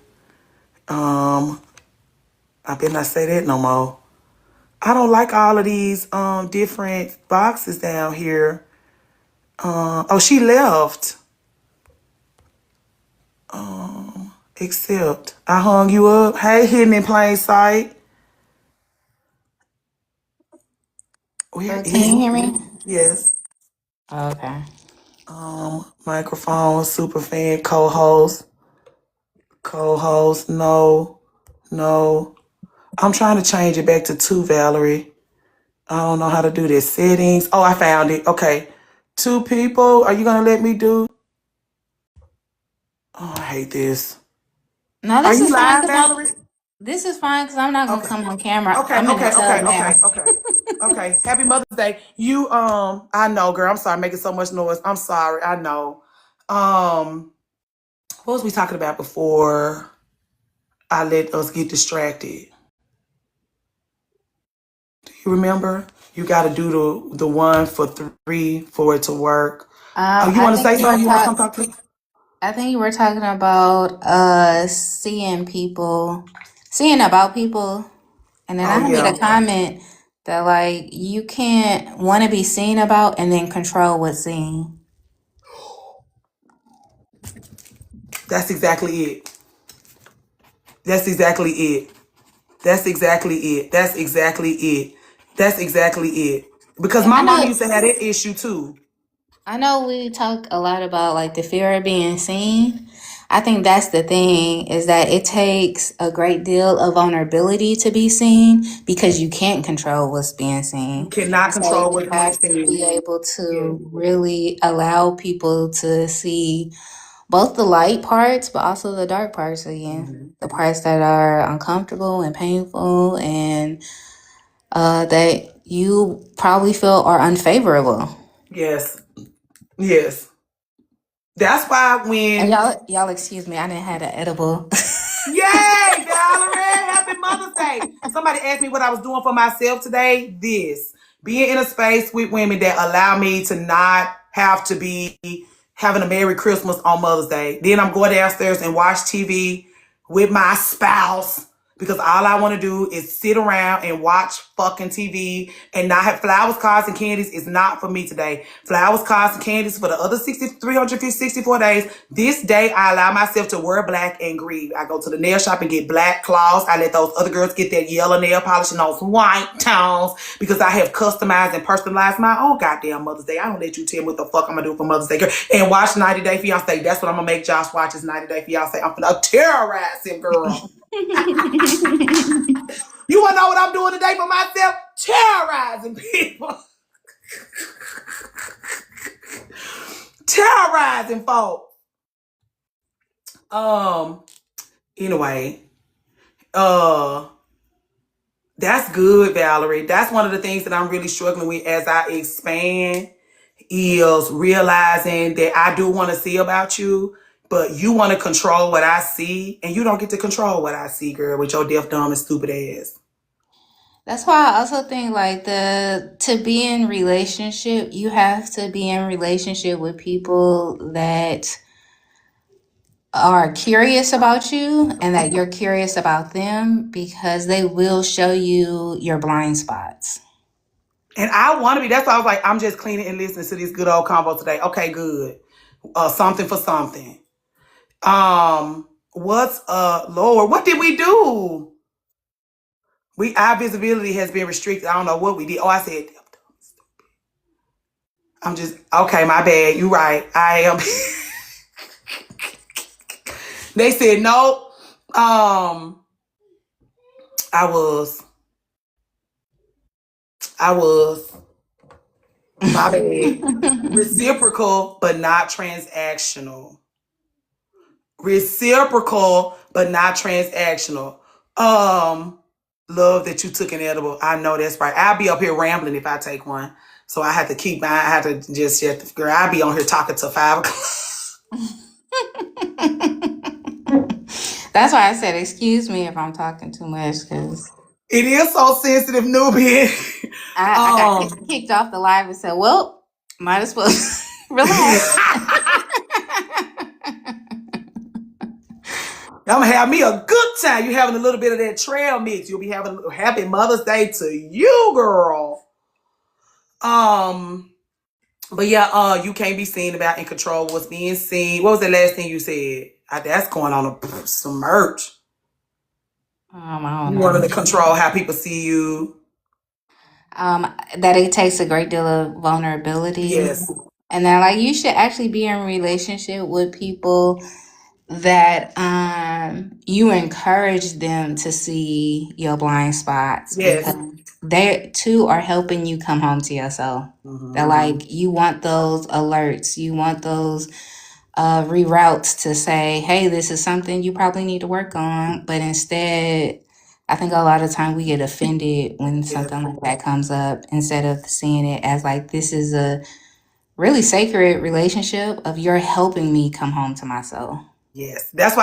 I better not say that no more. I don't like all of these different boxes down here. Oh, she left. Except I hung you up. Hey, hidden in plain sight. Where So is can you hear it? me? Yes. Okay. Microphone, super fan, co-host. Co-host, no, no. I'm trying to change it back to two, Valerie. I don't know how to do this. Settings. Oh, I found it. Okay. Two people. Are you gonna let me do? Oh, I hate this. No, Are this you is fine live, because Valerie? this is fine because I'm not gonna Okay. come on camera. Okay, I'm in the okay, tub okay, now. okay, okay. Okay. Happy Mother's Day. You I know, girl. I'm sorry, making so much noise. I'm sorry. I know. What was we talking about before I let us get distracted? You remember? You got to do the one for three for it to work. Oh, you I want to think say you were something? You want to come talk to me? I think you were talking about seeing people, seeing about people, and then Oh, I made a yeah. comment that like you can't want to be seen about and then control what's seen. That's exactly it. That's exactly it. That's exactly it. That's exactly it. That's exactly it. Because And my mama used to have that issue too. I know we talk a lot about like the fear of being seen. I think that's the thing is that it takes a great deal of vulnerability to be seen because you can't control what's being You seen. cannot So control you what's being have to be seen. able Yeah. to really allow people to see both the light parts, but also the dark parts again. The parts that are uncomfortable and painful and that you probably feel are unfavorable. Yes. Yes. That's why And when y'all excuse me, I didn't have an edible. yay, Valerie, happy Mother's Day. Somebody asked me what I was doing for myself today. This. Being in a space with women that allow me to not have to be having a Merry Christmas on Mother's Day. Then I'm going downstairs and watch TV with my spouse because all I want to do is sit around and watch fucking TV and not have flowers, cards, and candies is not for me today. Flowers, cards, and candies for the other 364 days. This day, I allow myself to wear black and grieve. I go to the nail shop and get black claws. I let those other girls get that yellow nail polish and those white tones because I have customized and personalized my own goddamn Mother's Day. I don't let you tell me what the fuck I'm gonna do for Mother's Day, girl. And watch 90 Day Fiance. That's what I'm gonna make Josh watch is 90 Day Fiance. I'm gonna terrorize him, girl. You wanna know what I'm doing today for myself? Terrorizing people. Terrorizing folks. Anyway, that's good, Valerie. That's one of the things that I'm really struggling with as I expand is realizing that I do want to see about you, but you want to control what I see, and you don't get to control what I see, girl, with your deaf, dumb, and stupid ass. That's why I also think like the to be in relationship, you have to be in relationship with people that are curious about you and that you're curious about them because they will show you your blind spots. And I want to be, that's why I was like, I'm just cleaning and listening to this good old combo today. Okay, good. Something for something. What's Lord, what did we do? Our visibility has been restricted. I don't know what we did. Oh, I said I'm just okay, my bad. You right. I am they said no. I was My bad. Reciprocal, but not transactional. Reciprocal, but not transactional. Love that you took an edible. I know that's right. I'll be up here rambling if I take one. So I have to keep my, I have to just shut the girl. I'll be on here talking till 5 o'clock. That's why I said, excuse me if I'm talking too much, because It is so sensitive, Nubian. I got kicked off the live and said, well, might as well relax. I'm gonna have me a good time. You having a little bit of that trail mix. You'll be having a happy Mother's Day to you, girl. But yeah, you can't be seen about in control what's being seen. What was the last thing you said? That's going on some merch. I don't You know. wanting to control how people see you. That it takes a great deal of vulnerability. Yes. And then like you should actually be in a relationship with people that you encourage them to see your blind spots. Yes. Because they too are helping you come home to yourself. They're like, you want those alerts, you want those reroutes to say, hey, this is something you probably need to work on. But instead, I think a lot of time we get offended when something like that comes up instead of seeing it as like, this is a really sacred relationship of you're helping me come home to myself. Yes. That's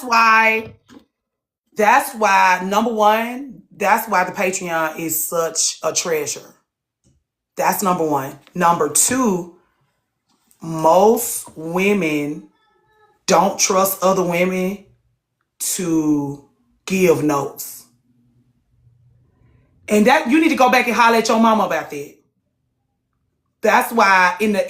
why number one, that's why the Patreon is such a treasure. That's number one. Number two, most women don't trust other women to give notes. And that you need to go back and holler at your mama about that. That's why in the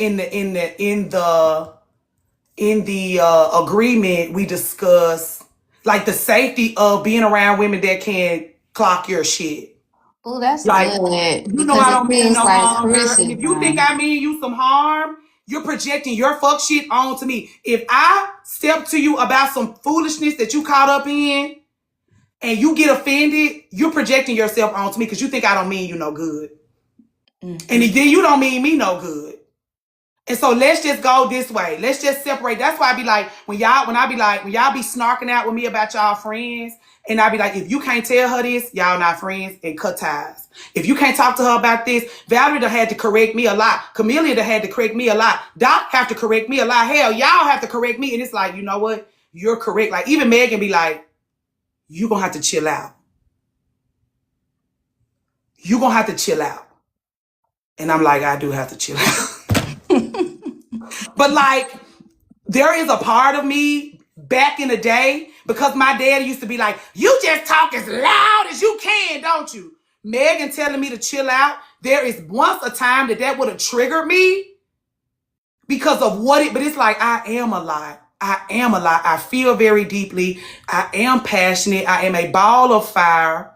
agreement we discuss like the safety of being around women that can clock your shit. Oh, that's Like, good. you know Because I it don't mean feels no like harm, girl. And if criticism. you think I mean you some harm, you're projecting your fuck shit onto me. If I step to you about some foolishness that you caught up in and you get offended, you're projecting yourself onto me because you think I don't mean you no good. And then you don't mean me no good. And so let's just go this way. Let's just separate. That's why I be like, when y'all be snarking out with me about y'all friends, and I be like, if you can't tell her this, y'all not friends, and cut ties. If you can't talk to her about this, Valerie done had to correct me a lot. Camellia done had to correct me a lot. Doc have to correct me a lot. Hell, y'all have to correct me. And it's like, you know what? You're correct. Like even Megan be like, you gonna have to chill out. You gonna have to chill out. And I'm like, I do have to chill out. But like, there is a part of me back in the day, because my dad used to be like, you just talk as loud as you can, don't you? Megan telling me to chill out. There is once a time that would have triggered me because of but it's like, I am a lot. I feel very deeply. I am passionate. I am a ball of fire.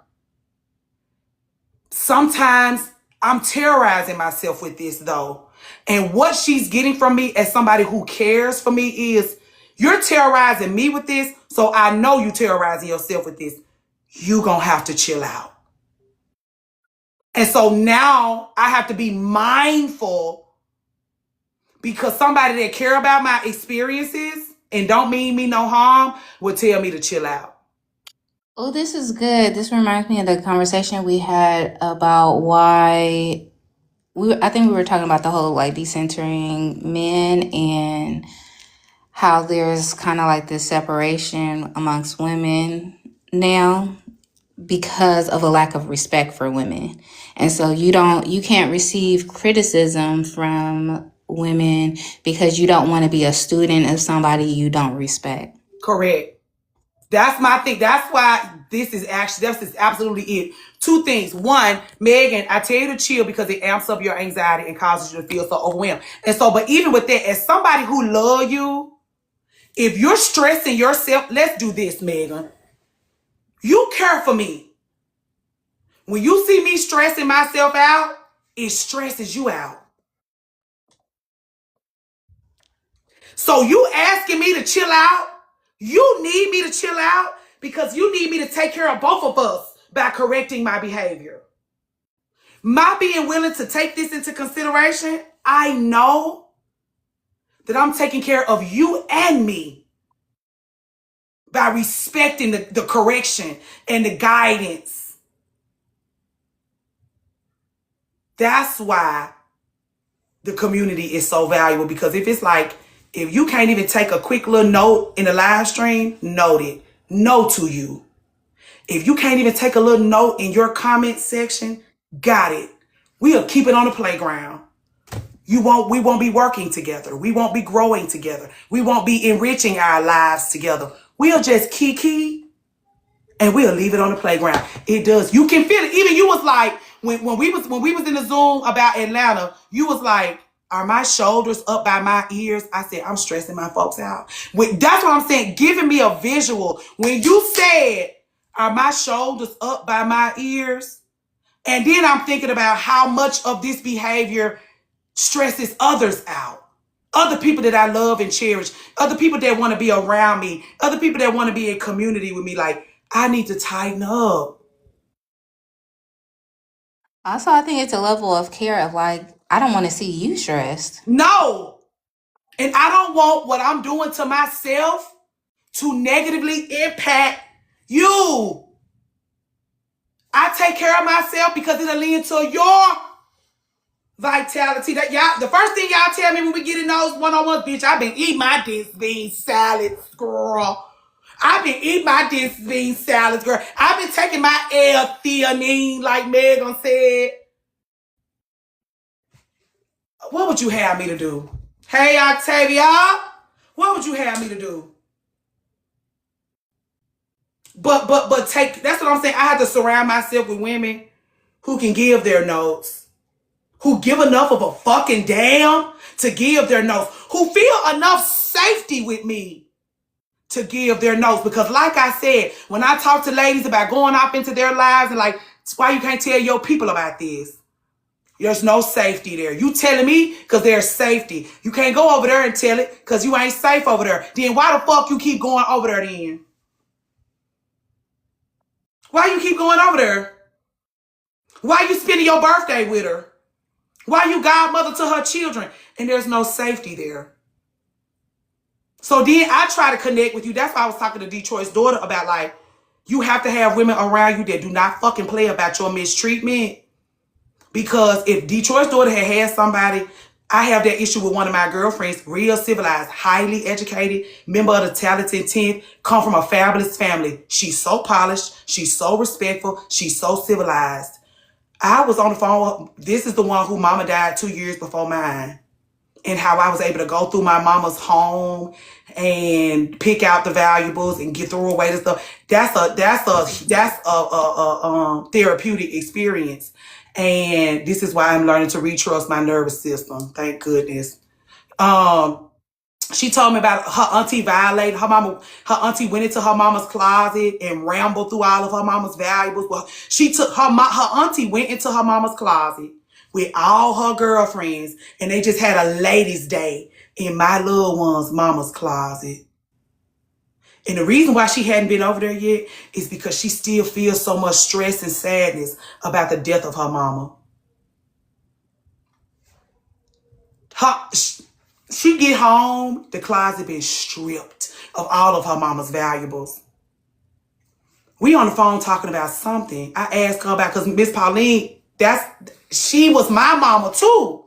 Sometimes I'm terrorizing myself with this though. And what she's getting from me as somebody who cares for me is, you're terrorizing me with this, so I know you terrorizing yourself with this. You gonna have to chill out. And so now I have to be mindful, because somebody that care about my experiences and don't mean me no harm will tell me to chill out. Oh, this is good. This reminds me of the conversation we had about why I think we were talking about the whole like decentering men and how there's kind of like this separation amongst women now because of a lack of respect for women. And so you can't receive criticism from women because you don't want to be a student of somebody you don't respect. Correct. That's my thing. That's why this is absolutely it. Two things. One, Megan, I tell you to chill because it amps up your anxiety and causes you to feel so overwhelmed. And so, but even with that, as somebody who love you, if you're stressing yourself, let's do this, Megan. You care for me. When you see me stressing myself out, it stresses you out. So you asking me to chill out, you need me to chill out because you need me to take care of both of us by correcting my behavior. My being willing to take this into consideration, I know that I'm taking care of you and me by respecting the correction and the guidance. That's why the community is so valuable, because if it's like, if you can't even take a quick little note in the live stream, note it. No to you. If you can't even take a little note in your comment section, got it. We'll keep it on the playground. We won't be working together. We won't be growing together. We won't be enriching our lives together. We'll just kiki and we'll leave it on the playground. It does. You can feel it. Even you was like, when we was in the Zoom about Atlanta, you was like, are my shoulders up by my ears? I said, I'm stressing my folks out. That's what I'm saying. Giving me a visual. When you said, are my shoulders up by my ears? And then I'm thinking about how much of this behavior stresses others out. Other people that I love and cherish. Other people that want to be around me. Other people that want to be in community with me. Like, I need to tighten up. Also, I think it's a level of care of like, I don't want to see you stressed. No. And I don't want what I'm doing to myself to negatively impact you. I take care of myself because it'll lead to your vitality. That y'all, the first thing y'all tell me when we get in those one-on-ones, bitch, I've been eating my dentist bean salads, girl. I've been eating my dentist bean salads, girl. I've been taking my L-theanine, like Megan said. What would you have me to do? Hey, Octavia, what would you have me to do? But that's what I'm saying. I have to surround myself with women who can give their notes, who give enough of a fucking damn to give their notes, who feel enough safety with me to give their notes. Because like I said, when I talk to ladies about going off into their lives and like, it's why you can't tell your people about this. There's no safety there. You telling me because there's safety. You can't go over there and tell it because you ain't safe over there. Then why the fuck you keep going over there then? Why you keep going over there? Why you spending your birthday with her? Why you godmother to her children? And there's no safety there. So then I try to connect with you. That's why I was talking to Detroit's daughter about, like, you have to have women around you that do not fucking play about your mistreatment. Because if Detroit's daughter had somebody, I have that issue with one of my girlfriends, real civilized, highly educated, member of the talented 10th, come from a fabulous family. She's so polished. She's so respectful. She's so civilized. I was on the phone. This is the one who mama died 2 years before mine. And how I was able to go through my mama's home and pick out the valuables and get through away the stuff. That's a therapeutic experience. And this is why I'm learning to retrust my nervous system. Thank goodness. She told me about her auntie violated her mama. Her auntie went into her mama's closet and rambled through all of her mama's valuables. Well, she took her auntie went into her mama's closet with all her girlfriends, and they just had a ladies' day in my little one's mama's closet. And the reason why she hadn't been over there yet is because she still feels so much stress and sadness about the death of her mama. She get home, the closet been stripped of all of her mama's valuables. We on the phone talking about something. I asked her about, because Miss Pauline, she was my mama too.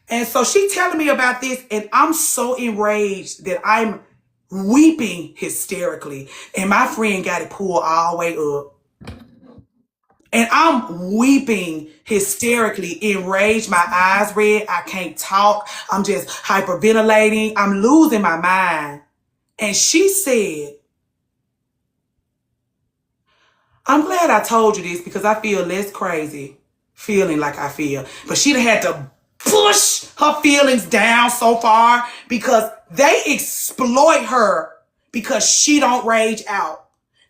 And so she telling me about this, and I'm so enraged that I'm weeping hysterically. And my friend got it pulled all the way up. And I'm weeping hysterically, enraged, my eyes red, I can't talk, I'm just hyperventilating, I'm losing my mind. And she said, I'm glad I told you this because I feel less crazy feeling like I feel. But she'd had to push her feelings down so far because they exploit her because she don't rage out.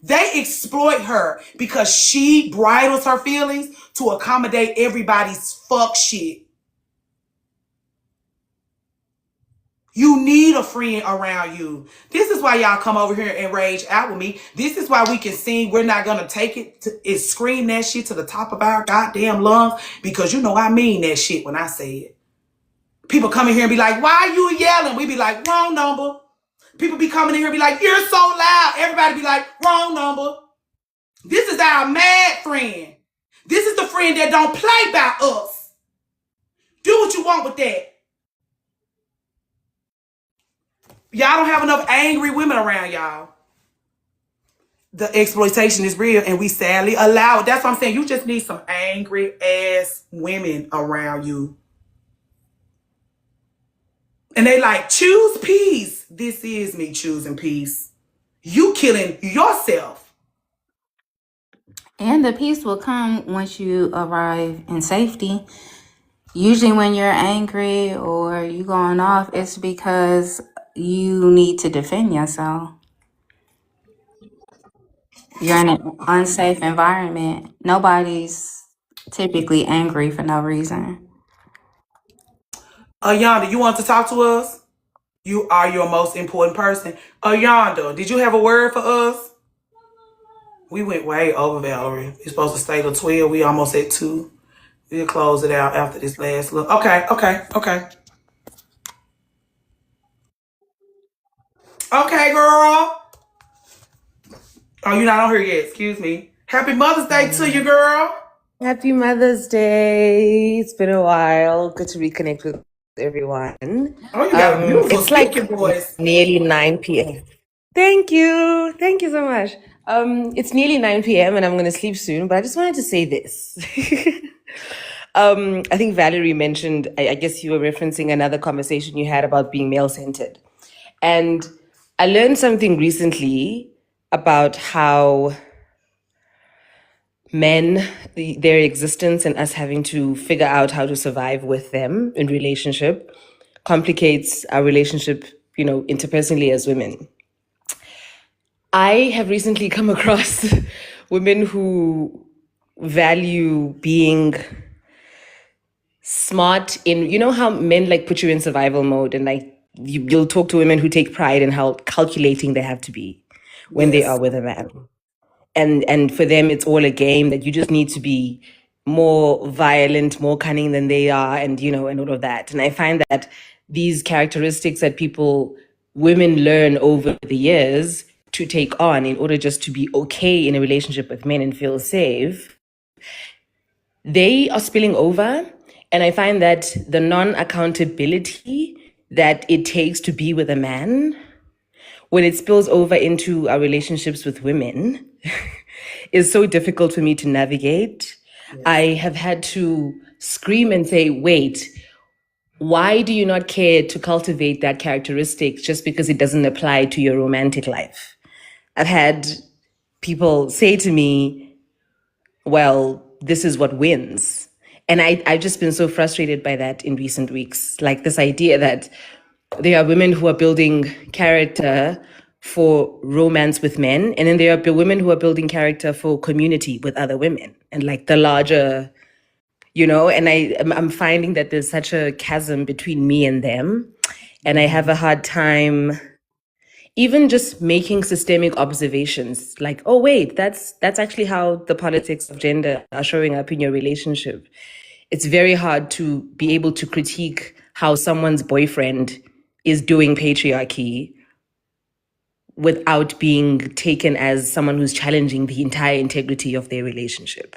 They exploit her because she bridles her feelings to accommodate everybody's fuck shit. You need a friend around you. This is why y'all come over here and rage out with me. This is why we can sing. We're not going to take it and scream that shit to the top of our goddamn lungs, because you know I mean that shit when I say it. People come in here and be like, why are you yelling? We be like, wrong number. People be coming in here and be like, you're so loud. Everybody be like, wrong number. This is our mad friend. This is the friend that don't play by us. Do what you want with that. Y'all don't have enough angry women around y'all. The exploitation is real, and we sadly allow it. That's what I'm saying. You just need some angry ass women around you. And they like, choose peace. This is me choosing peace. You killing yourself. And the peace will come once you arrive in safety. Usually when you're angry or you going off, it's because you need to defend yourself. You're in an unsafe environment. Nobody's typically angry for no reason. Ayanda, you want to talk to us? You are your most important person. Ayanda, did you have a word for us? We went way over, Valerie. We're supposed to stay till 12. We almost at 2. We'll close it out after this last look. Okay. Okay, girl. Oh, you're not on here yet. Excuse me. Happy Mother's Day to you, girl. Happy Mother's Day. It's been a while. Good to reconnect with everyone. Oh, you got a beautiful It's like speaking voice. nearly 9 p.m. Thank you. Thank you so much. It's nearly 9 p.m. and I'm going to sleep soon, but I just wanted to say this. I think Valerie mentioned, I guess you were referencing another conversation you had about being male-centered. And I learned something recently about how men, their existence and us having to figure out how to survive with them in relationship complicates our relationship, interpersonally as women. I have recently come across women who value being smart in, how men like put you in survival mode, and like you'll talk to women who take pride in how calculating they have to be when they are with a man. And for them, it's all a game, that you just need to be more violent, more cunning than they are, and, and all of that. And I find that these characteristics that women learn over the years to take on in order just to be okay in a relationship with men and feel safe, they are spilling over. And I find that the non-accountability that it takes to be with a man, when it spills over into our relationships with women, is so difficult for me to navigate. I have had to scream and say, wait, why do you not care to cultivate that characteristic just because it doesn't apply to your romantic life? I've had people say to me, well, this is what wins. And I've just been so frustrated by that in recent weeks. Like this idea that there are women who are building character for romance with men, and then there are women who are building character for community with other women, and like the larger, and I'm finding that there's such a chasm between me and them, and I have a hard time even just making systemic observations like, oh wait, that's actually how the politics of gender are showing up in your relationship. It's very hard to be able to critique how someone's boyfriend is doing patriarchy without being taken as someone who's challenging the entire integrity of their relationship.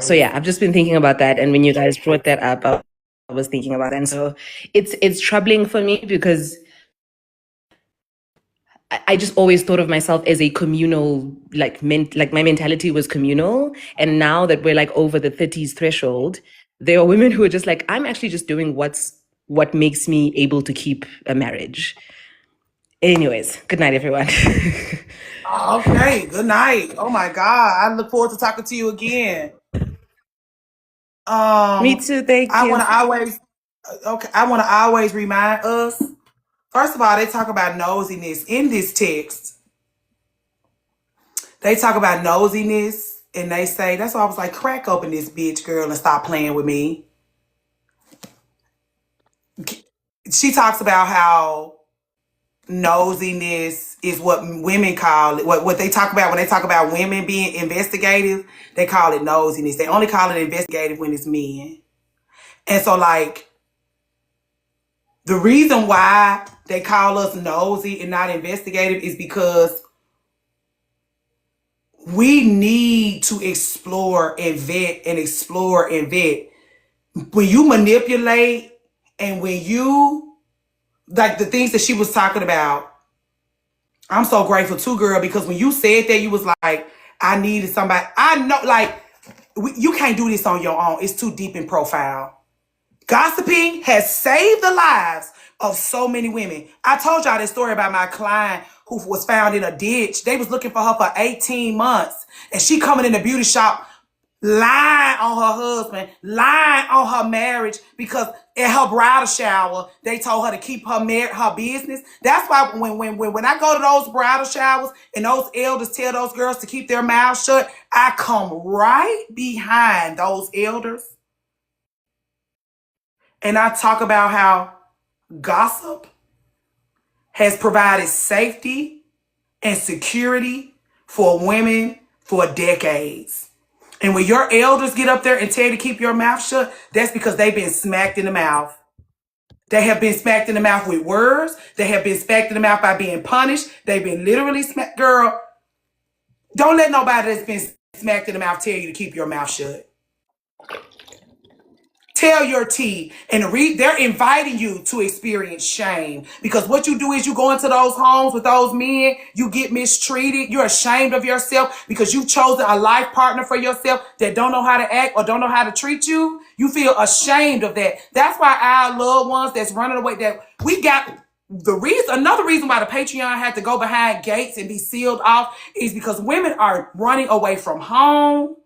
So yeah, I've just been thinking about that. And when you guys brought that up, I was thinking about it. And so it's troubling for me because I just always thought of myself as a communal, like my mentality was communal. And now that we're like over the 30s threshold, there are women who are just like, I'm actually just doing what makes me able to keep a marriage. Anyways, good night, everyone. Okay, good night. Oh my God, I look forward to talking to you again. Me too. Thank you. I want to always remind us. First of all, they talk about nosiness in this text. They talk about nosiness, and they say, that's why I was like, crack open this bitch, girl, and stop playing with me. She talks about how nosiness is what women call it. What they talk about when they talk about women being investigative, they call it nosiness. They only call it investigative when it's men. And so, like, the reason why they call us nosy and not investigative is because we need to explore and vet and explore and vet. When you manipulate and when you, like the things that she was talking about, I'm so grateful too, girl, because when you said that, you was like, I needed somebody. I know, like, you can't do this on your own. It's too deep and profound. Gossiping has saved the lives of so many women. I told y'all this story about my client who was found in a ditch. They was looking for her for 18 months. And she coming in the beauty shop lying on her husband, lying on her marriage, because at her bridal shower, they told her to keep her business. That's why when I go to those bridal showers and those elders tell those girls to keep their mouths shut, I come right behind those elders. And I talk about how gossip has provided safety and security for women for decades. And when your elders get up there and tell you to keep your mouth shut, that's because they've been smacked in the mouth. They have been smacked in the mouth with words. They have been smacked in the mouth by being punished. They've been literally smacked. Girl, don't let nobody that's been smacked in the mouth tell you to keep your mouth shut. Tell your tea. And they're inviting you to experience shame. Because what you do is you go into those homes with those men, you get mistreated, you're ashamed of yourself because you've chosen a life partner for yourself that don't know how to act or don't know how to treat you. You feel ashamed of that. That's why our loved ones that's running away, that we got another reason why the Patreon had to go behind gates and be sealed off is because women are running away from home.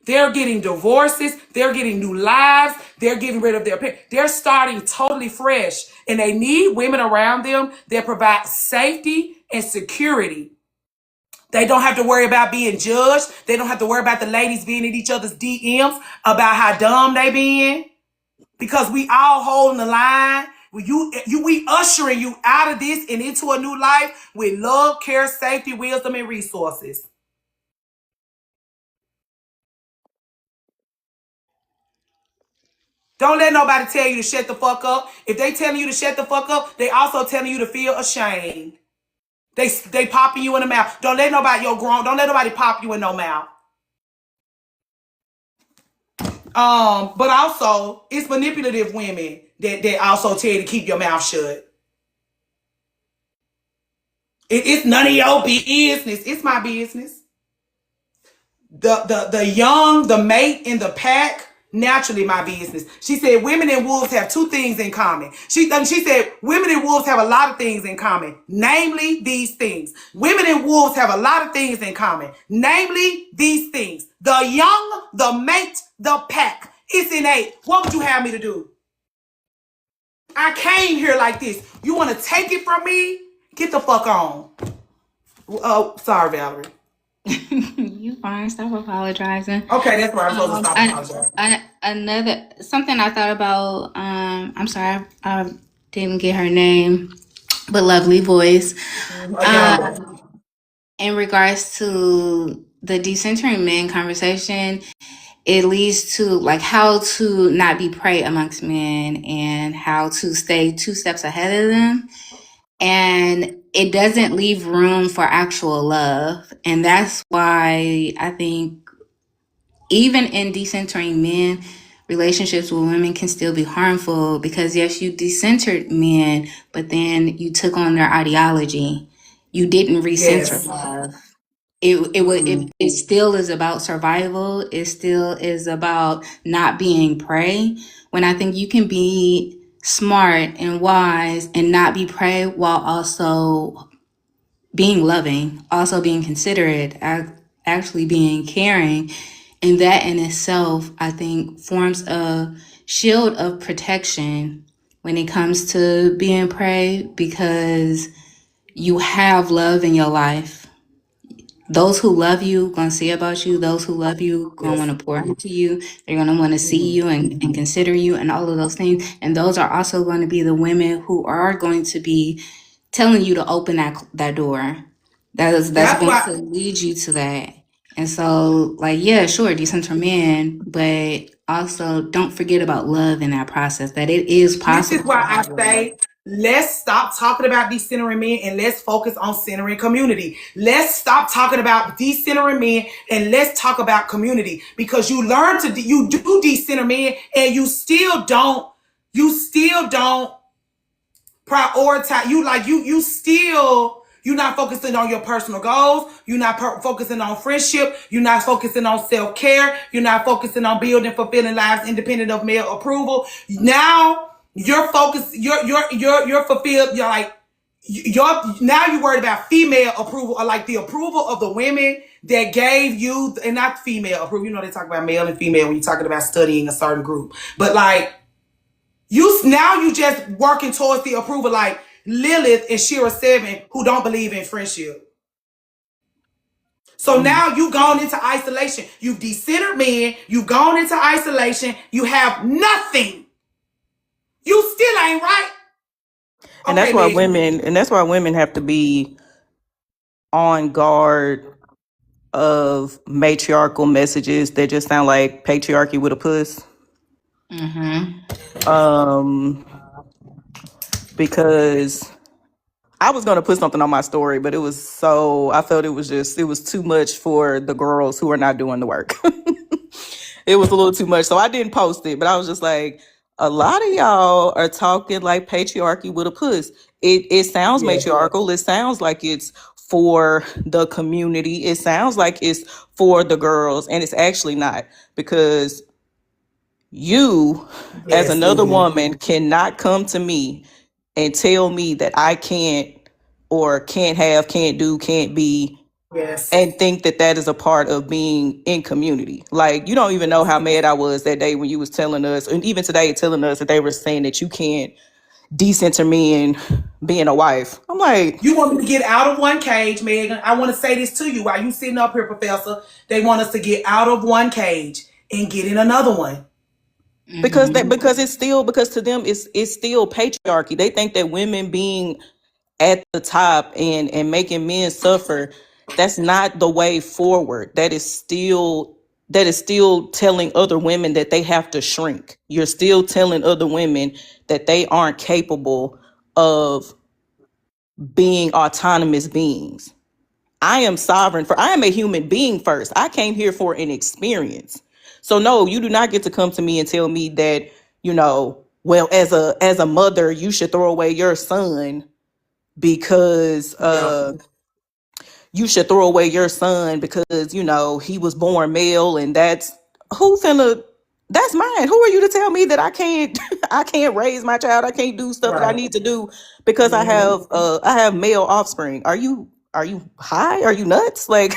They're getting divorces. They're getting new lives. They're getting rid of their parents. They're starting totally fresh. And they need women around them that provide safety and security. They don't have to worry about being judged. They don't have to worry about the ladies being in each other's DMs about how dumb they being. Because we all holding the line. We ushering you out of this and into a new life with love, care, safety, wisdom, and resources. Don't let nobody tell you to shut the fuck up. If they telling you to shut the fuck up, they also telling you to feel ashamed. They popping you in the mouth. Don't let nobody pop you in no mouth. But also it's manipulative women that also tell you to keep your mouth shut. It's none of your business. It's my business. The young, the mate in the pack, naturally my business. She said women and wolves have two things in common. She said women and wolves have a lot of things in common, namely these things. Women and wolves have a lot of things in common, namely these things. The young, the mate, the pack. It's innate. What would you have me to do? I came here like this. You want to take it from me? Get the fuck on. Oh, sorry, Valerie. You fine. Stop apologizing. Okay, that's where I'm supposed to stop apologizing. Another something I thought about. I'm sorry, I didn't get her name, but lovely voice. In regards to the decentering men conversation, it leads to like how to not be prey amongst men and how to stay 2 steps ahead of them. And it doesn't leave room for actual love. And that's why I think even in decentering men, relationships with women can still be harmful because yes, you decentered men, but then you took on their ideology. You didn't recenter love. It still is about survival. It still is about not being prey. When I think you can be smart and wise and not be prey while also being loving, also being considerate, actually being caring. And that in itself, I think, forms a shield of protection when it comes to being prey because you have love in your life. Those who love you gonna see about you. Those who love you gonna want to pour into you. They're gonna want to see you and consider you and all of those things. And those are also going to be the women who are going to be telling you to open that door. That's That's going why. to lead you to that. And so, like, yeah, sure, decenter men, but also don't forget about love in that process. That it is This is possible why to I have love. say, let's stop talking about decentering men and let's focus on centering community. Let's stop talking about decentering men and let's talk about community, because you learn to you do decenter men and you still don't prioritize. You're not focusing on your personal goals. You're not focusing on friendship. You're not focusing on self-care. You're not focusing on building fulfilling lives independent of male approval. Now you're focused, you're fulfilled. You're like, now you're worried about female approval, or like the approval of the women that gave you, and not female approval. You know, they talk about male and female when you're talking about studying a certain group, but like, you just working towards the approval, like Lilith and Shira 7, who don't believe in friendship. So now you've gone into isolation. You've decentered men. You've gone into isolation. You have nothing. You still ain't right. And Okay, that's why women have to be on guard of matriarchal messages that just sound like patriarchy with a puss. Because I was gonna put something on my story, but I felt it was too much for the girls who are not doing the work. It was a little too much, so I didn't post it. But I was just like, a lot of y'all are talking like patriarchy with a puss. It sounds matriarchal. It sounds like it's for the community. It sounds like it's for the girls, and it's actually not, because you, as another woman, cannot come to me and tell me that I can't, or can't have, can't do, can't be, and think that that is a part of being in community. Like, you don't even know how mad I was that day when you was telling us, and even today telling us, that they were saying that you can't decenter me and being a wife. I'm like, you want me to get out of one cage, Megan? I want to say this to you while you sitting up here, Professor. They want us to get out of one cage and get in another one. Because to them it's still patriarchy. They think that women being at the top and making men suffer, that's not the way forward. That is still telling other women that they have to shrink. You're still telling other women that they aren't capable of being autonomous beings. I am sovereign, for I am a human being first. I came here for an experience. So no, you do not get to come to me and tell me that, well, as a mother, you should throw away your son because you should throw away your son because, he was born male, and that's mine. Who are you to tell me that I can't I can't raise my child? I can't do stuff that I need to do because I have male offspring. Are you high? Are you nuts? Like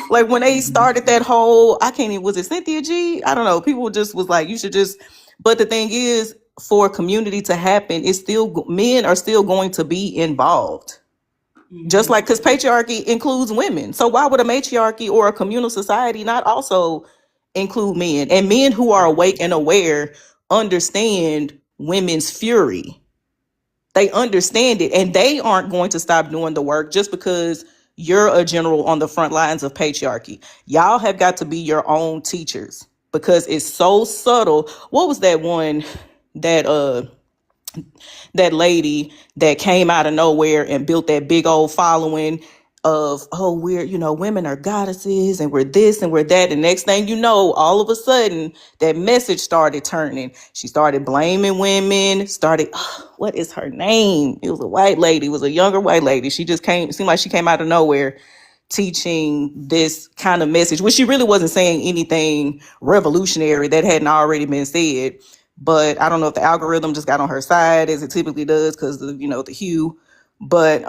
like when they started that whole, I can't even, was it Cynthia G? I don't know. People just was like, you should just, but the thing is, for community to happen, men are still going to be involved. Just like, because patriarchy includes women. So why would a matriarchy or a communal society not also include men? And men who are awake and aware understand women's fury. They understand it, and they aren't going to stop doing the work just because you're a general on the front lines of patriarchy. Y'all have got to be your own teachers, because it's so subtle. What was that one that lady that came out of nowhere and built that big old following of, women are goddesses and we're this and we're that. And next thing you know, all of a sudden that message started turning. She started blaming women, what is her name? It was a white lady. It was a younger white lady. She just seemed like she came out of nowhere teaching this kind of message, which she really wasn't saying anything revolutionary that hadn't already been said. But I don't know if the algorithm just got on her side, as it typically does, because of, the hue. But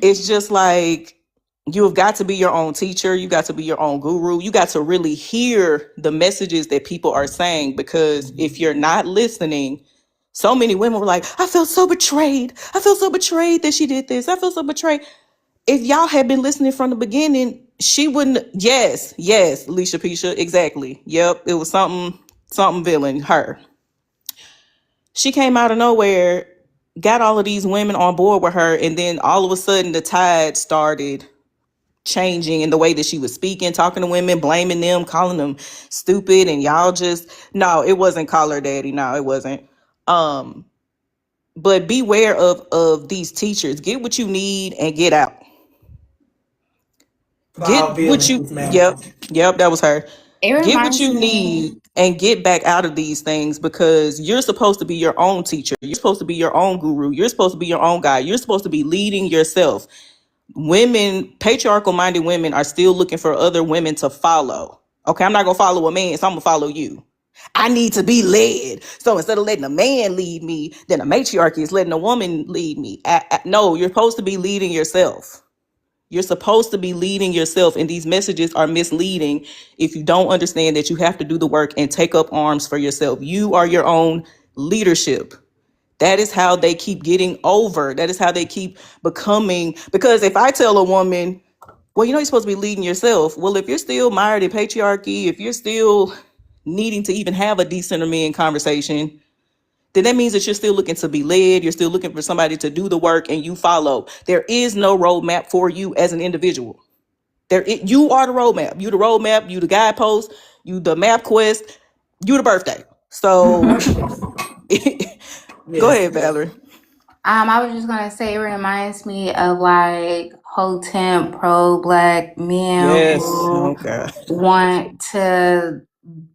it's just like, you've got to be your own teacher. You got to be your own guru. You got to really hear the messages that people are saying, because if you're not listening, so many women were like, I feel so betrayed. I feel so betrayed that she did this. I feel so betrayed. If y'all had been listening from the beginning, she wouldn't. Yes, Alicia Pisha, exactly. Yep, it was something villain, her. She came out of nowhere got all of these women on board with her, and then all of a sudden the tide started changing in the way that she was speaking, talking to women, blaming them, calling them stupid, and y'all just no, it wasn't call her daddy. No, it wasn't. But beware of these teachers. Get what you need and get out. Get what you yep, that was her. It Get what reminds you me. need and get back out of these things, because you're supposed to be your own teacher. You're supposed to be your own guru. You're supposed to be your own guy. You're supposed to be leading yourself. Women, patriarchal minded women, are still looking for other women to follow. Okay, I'm not gonna follow a man, so I'm gonna follow you. I need to be led. So instead of letting a man lead me, then a matriarchy is letting a woman lead me. No, you're supposed to be leading yourself. You're supposed to be leading yourself, and these messages are misleading if you don't understand that you have to do the work and take up arms for yourself. You are your own leadership. That is how they keep getting over. That is how they keep becoming. Because if I tell a woman, well, you're supposed to be leading yourself. Well, if you're still mired in patriarchy, if you're still needing to even have a decent or men conversation, then that means that you're still looking to be led. You're still looking for somebody to do the work and you follow. There is no roadmap for you as an individual. You are the roadmap. You the roadmap. You the guidepost. You the map quest. You the birthday. So go ahead, Valerie. I was just gonna say it reminds me of like Hotep pro-black men who want to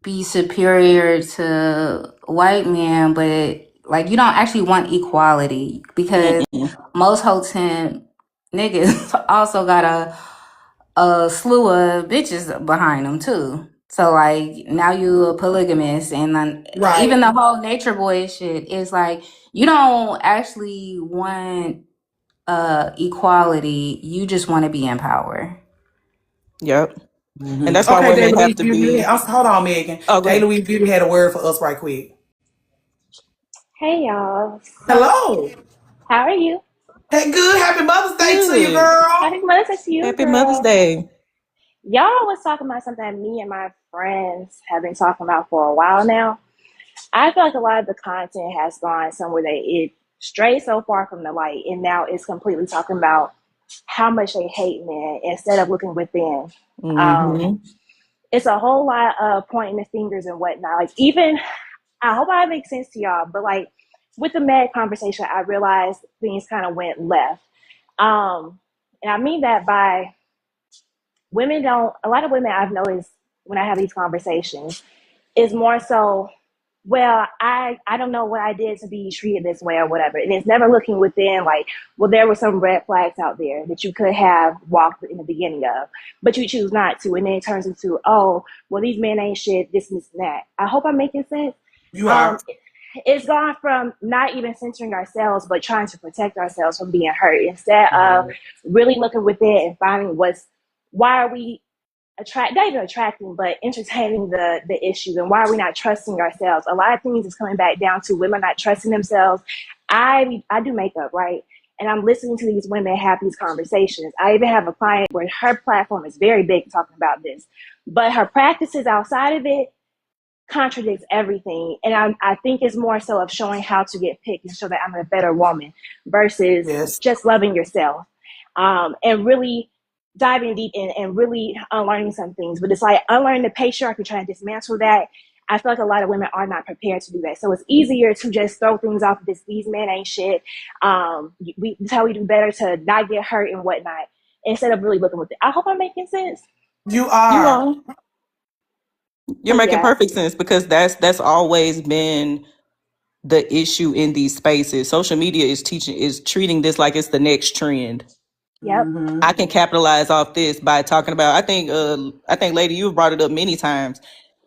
be superior to white men, but like you don't actually want equality, because most Hotep niggas also got a slew of bitches behind them too. So like now you a polygamist, and then even the whole nature boy shit is like you don't actually want equality. You just want to be in power. Yep. And that's why women have to be. Hold on, Megan. Day Louise Beauty had a word for us right quick. Hey, y'all. Hello. How are you? Hey, good. Happy Mother's Day to you, girl. Happy Mother's Day to you, Happy girl. Mother's Day. Y'all was talking about something that me and my friends have been talking about for a while now. I feel like a lot of the content has gone somewhere that it strayed so far from the light, and now it's completely talking about how much they hate men instead of looking within. It's a whole lot of pointing the fingers and whatnot. Like, even, I hope I make sense to y'all, but like with the Meg conversation, I realized things kind of went left. And I mean that by a lot of women I've noticed when I have these conversations is more so, well, I don't know what I did to be treated this way or whatever. And it's never looking within like, well, there were some red flags out there that you could have walked in the beginning of, but you choose not to. And then it turns into, oh, well, these men ain't shit, this and that. I hope I'm making sense. You are. It's gone from not even centering ourselves, but trying to protect ourselves from being hurt instead of really looking within and finding why are we not even attracting, but entertaining the issues, and why are we not trusting ourselves? A lot of things is coming back down to women not trusting themselves. I do makeup, right? And I'm listening to these women have these conversations. I even have a client where her platform is very big talking about this, but her practices outside of it contradicts everything. And I think it's more so of showing how to get picked and show that I'm a better woman versus just loving yourself, and really diving deep in and really unlearning some things. But it's like unlearning the patriarchy, trying to dismantle that. I feel like a lot of women are not prepared to do that. So it's easier to just throw things off these men ain't shit. That's how we do better to not get hurt and whatnot, instead of really looking with it. I hope I'm making sense. You are. You're making perfect sense, because that's always been the issue in these spaces. Social media is treating this like it's the next trend. Yep. I can capitalize off this by talking about, I think Lady, you've brought it up many times,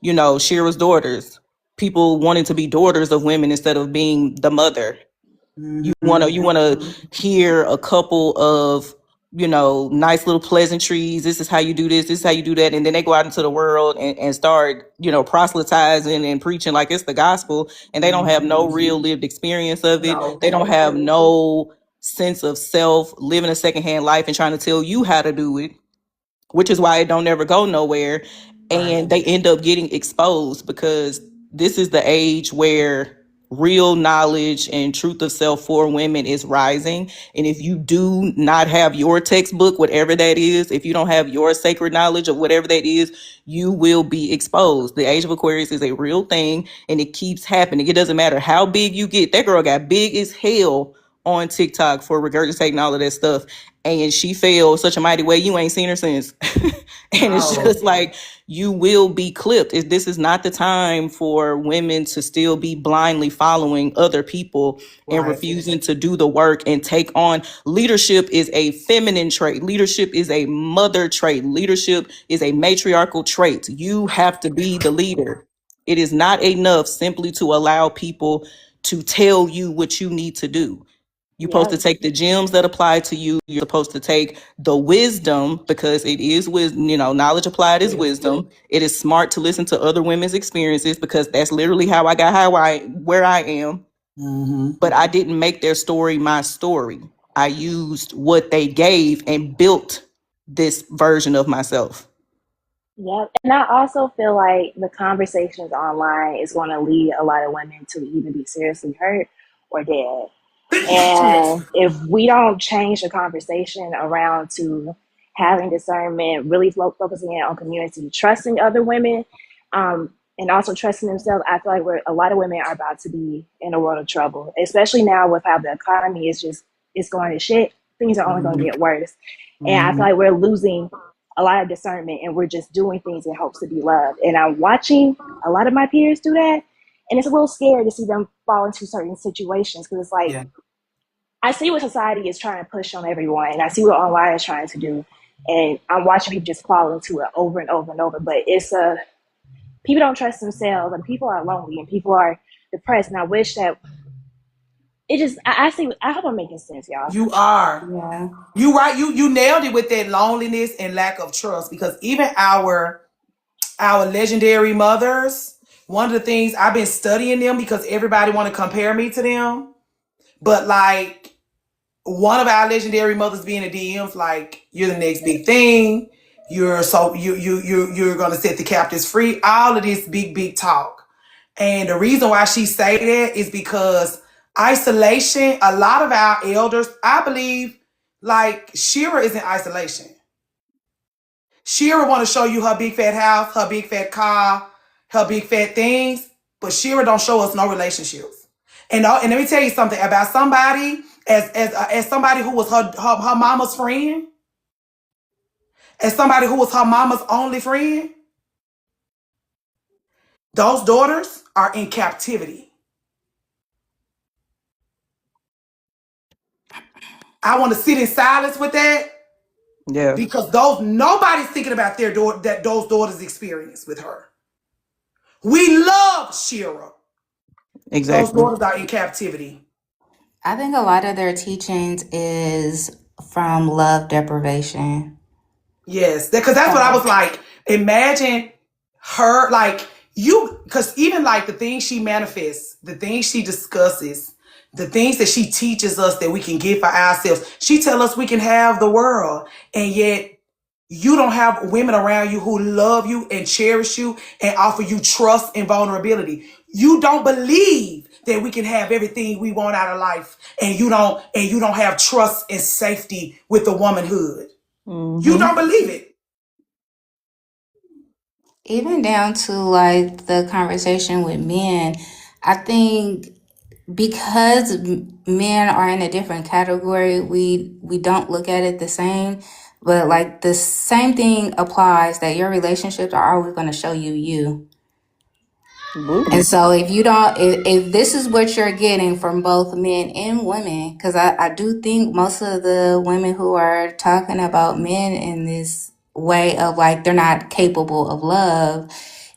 Shira's daughters, people wanting to be daughters of women instead of being the mother. You want to hear a couple of, nice little pleasantries. This is how you do this. This is how you do that. And then they go out into the world and start, proselytizing and preaching like it's the gospel. And they don't have no real lived experience of it. They don't have no sense of self, living a secondhand life and trying to tell you how to do it, which is why it don't never go nowhere. And they end up getting exposed, because this is the age where real knowledge and truth of self for women is rising. And if you do not have your textbook, whatever that is, if you don't have your sacred knowledge of whatever that is, you will be exposed. The age of Aquarius is a real thing, and it keeps happening. It doesn't matter how big you get. That girl got big as hell on TikTok for regurgitating all of that stuff, and she fell such a mighty way you ain't seen her since. And it's just like, you will be clipped. This is not the time for women to still be blindly following other people and refusing to do the work and take on. Leadership is a feminine trait. Leadership is a mother trait. Leadership is a matriarchal trait. You have to be the leader. It is not enough simply to allow people to tell you what you need to do. You're supposed to take the gems that apply to you. You're supposed to take the wisdom, because it is wisdom, knowledge applied is wisdom. It is smart to listen to other women's experiences, because that's literally how I got where I am. But I didn't make their story my story. I used what they gave and built this version of myself. Yep. And I also feel like the conversations online is going to lead a lot of women to either be seriously hurt or dead. And if we don't change the conversation around to having discernment, really focusing on community, trusting other women, and also trusting themselves, I feel like a lot of women are about to be in a world of trouble, especially now with how the economy it's going to shit. Things are only going to get worse. And I feel like we're losing a lot of discernment, and we're just doing things in hopes to be loved. And I'm watching a lot of my peers do that. And it's a little scary to see them fall into certain situations, because it's like, I see what society is trying to push on everyone, and I see what online is trying to do. And I'm watching people just fall into it over and over and over. But people don't trust themselves, and people are lonely, and people are depressed. And I wish that I hope I'm making sense, y'all. You are. Yeah. You right. You nailed it with that loneliness and lack of trust, because even our legendary mothers, one of the things I've been studying them, because everybody want to compare me to them, but like one of our legendary mothers being in DMs, like, you're the next big thing. You're gonna set the captives free. All of this big talk. And the reason why she say that is because isolation, a lot of our elders, I believe, like, Shira is in isolation. Shira want to show you her big fat house, her big fat car, her big fat things, but Shira don't show us no relationships. And let me tell you something about somebody, as somebody who was her mama's friend, as somebody who was her mama's only friend, those daughters are in captivity. I want to sit in silence with that. Yeah. Because nobody's thinking about those daughters' experience with her. We love Shira. Exactly. Those daughters are in captivity. I think a lot of their teachings is from love deprivation. Yes, because that's what I was like. Imagine her, like, because even like the things she manifests, the things she discusses, the things that she teaches us that we can get for ourselves. She tell us we can have the world, and yet you don't have women around you who love you and cherish you and offer you trust and vulnerability. You don't believe that we can have everything we want out of life, and you don't have trust and safety with the womanhood. You don't believe it. Even down to like the conversation with men, I think because men are in a different category, we don't look at it the same. But like the same thing applies, that your relationships are always going to show you. And so if this is what you're getting from both men and women, because I do think most of the women who are talking about men in this way of like they're not capable of love,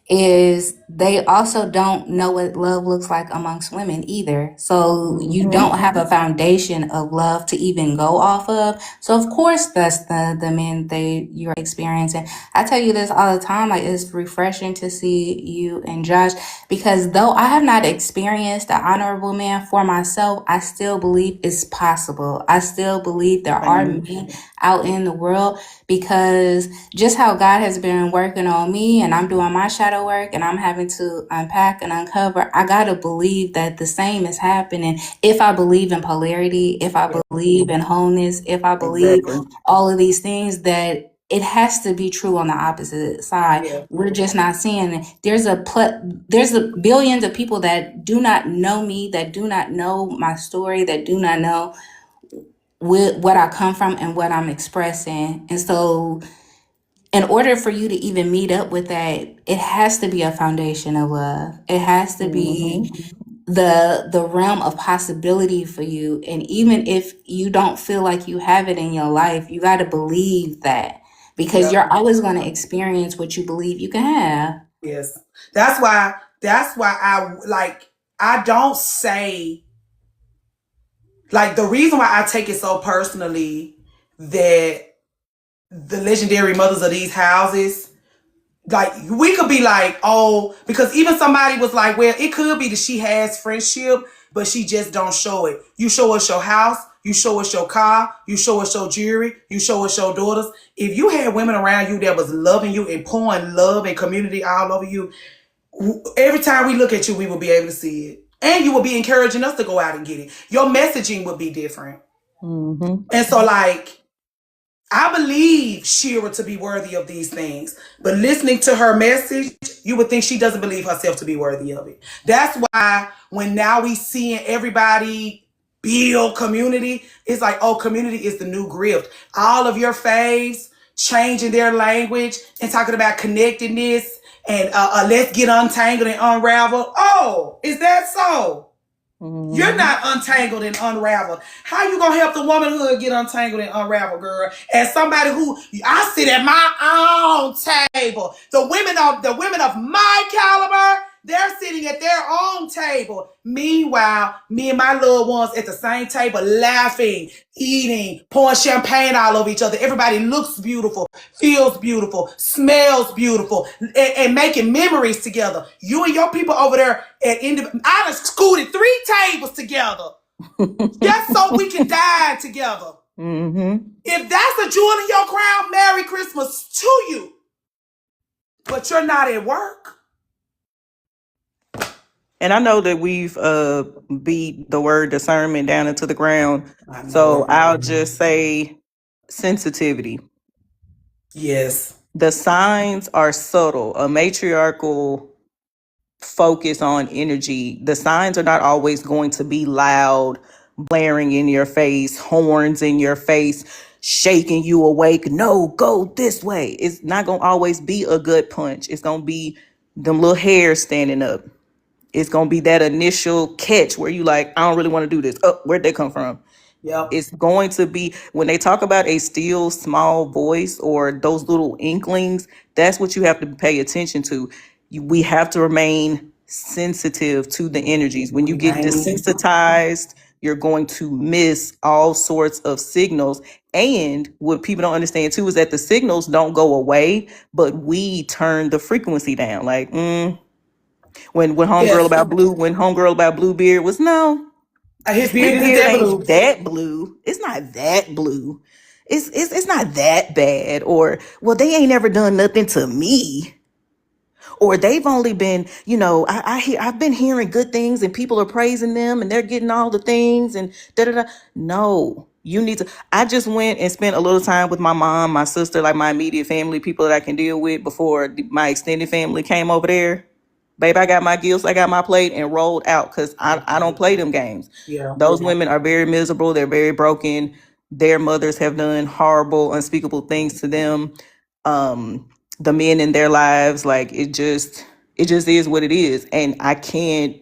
is they also don't know what love looks like amongst women either. So you don't have a foundation of love to even go off of. So of course that's the men you're experiencing. I tell you this all the time, like, it's refreshing to see you and Josh, because though I have not experienced the honorable man for myself, I still believe it's possible. I still believe there are men out in the world, because just how God has been working on me, and I'm doing my shadow work, and I'm having having to unpack and uncover, I gotta believe that the same is happening. If I believe in polarity, if I believe in wholeness, if I believe all of these things, that it has to be true on the opposite side. Yeah. We're just not seeing it. There's a billions of people that do not know me, that do not know my story, that do not know what I come from and what I'm expressing. And so in order for you to even meet up with that, it has to be a foundation of love. It has to be the realm of possibility for you. And even if you don't feel like you have it in your life, you got to believe that, because you're always going to experience what you believe you can have. Yes. That's why I don't say, like, the reason why I take it so personally that the legendary mothers of these houses, like, we could be like, oh, because even somebody was like, well, it could be that she has friendship, but she just don't show it. You show us your house, you show us your car, you show us your jewelry, you show us your daughters. If you had women around you that was loving you and pouring love and community all over you, every time we look at you, we will be able to see it. And you will be encouraging us to go out and get it. Your messaging would be different. And so, like, I believe Shira to be worthy of these things, but listening to her message, you would think she doesn't believe herself to be worthy of it. That's why when now we seeing everybody build community, it's like, oh, community is the new grift. All of your faves changing their language and talking about connectedness and let's get untangled and unraveled. Oh, is that so? You're not untangled and unraveled. How you gonna help the womanhood get untangled and unraveled, girl? As somebody who I sit at my own table, the women of my caliber, they're sitting at their own table. Meanwhile, me and my little ones at the same table, laughing, eating, pouring champagne all over each other. Everybody looks beautiful, feels beautiful, smells beautiful, and making memories together. You and your people over there I done scooted 3 tables together just so we can die together. If that's a jewel in your crown, Merry Christmas to you. But you're not at work. And I know that we've beat the word discernment down into the ground. So I'll just say sensitivity. Yes. The signs are subtle. A matriarchal focus on energy. The signs are not always going to be loud, blaring in your face, horns in your face, shaking you awake. No, go this way. It's not going to always be a good punch. It's going to be them little hairs standing up. It's going to be that initial catch where you like, I don't really want to do this. Oh, where'd they come from? Yep. It's going to be, when they talk about a still small voice or those little inklings, that's what you have to pay attention to. We have to remain sensitive to the energies. When you get desensitized, you're going to miss all sorts of signals. And what people don't understand too is that the signals don't go away, but we turn the frequency down. Like, when homegirl about Bluebeard was, no, his beard ain't blue. That blue. It's not that blue. It's not that bad. Or, well, they ain't never done nothing to me. Or they've only been, I've been hearing good things and people are praising them and they're getting all the things and da-da-da. No, you need to. I just went and spent a little time with my mom, my sister, like my immediate family, people that I can deal with before my extended family came over there. Babe, I got my gifts, I got my plate, and rolled out because I don't play them games. Yeah. Those women are very miserable. They're very broken. Their mothers have done horrible, unspeakable things to them. The men in their lives, like, it just is what it is. And I can't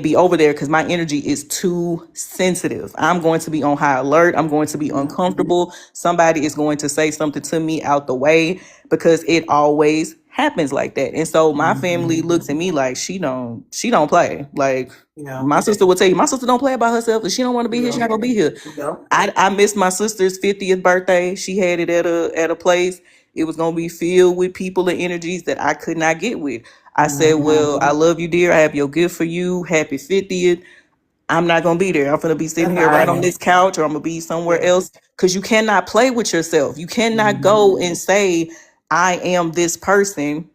be over there because my energy is too sensitive. I'm going to be on high alert. I'm going to be uncomfortable. Somebody is going to say something to me out the way because it always happens like that. And so my family looks at me like she don't play. Like, my sister will tell you, my sister don't play about herself. If she don't want to be here, she's not gonna be here. I missed my sister's 50th birthday. She had it at a place. It was gonna be filled with people and energies that I could not get with. I said, well, I love you, dear. I have your gift for you. Happy 50th. I'm not going to be there. I'm going to be sitting here right on this couch, or I'm going to be somewhere else, because you cannot play with yourself. You cannot go and say, I am this person,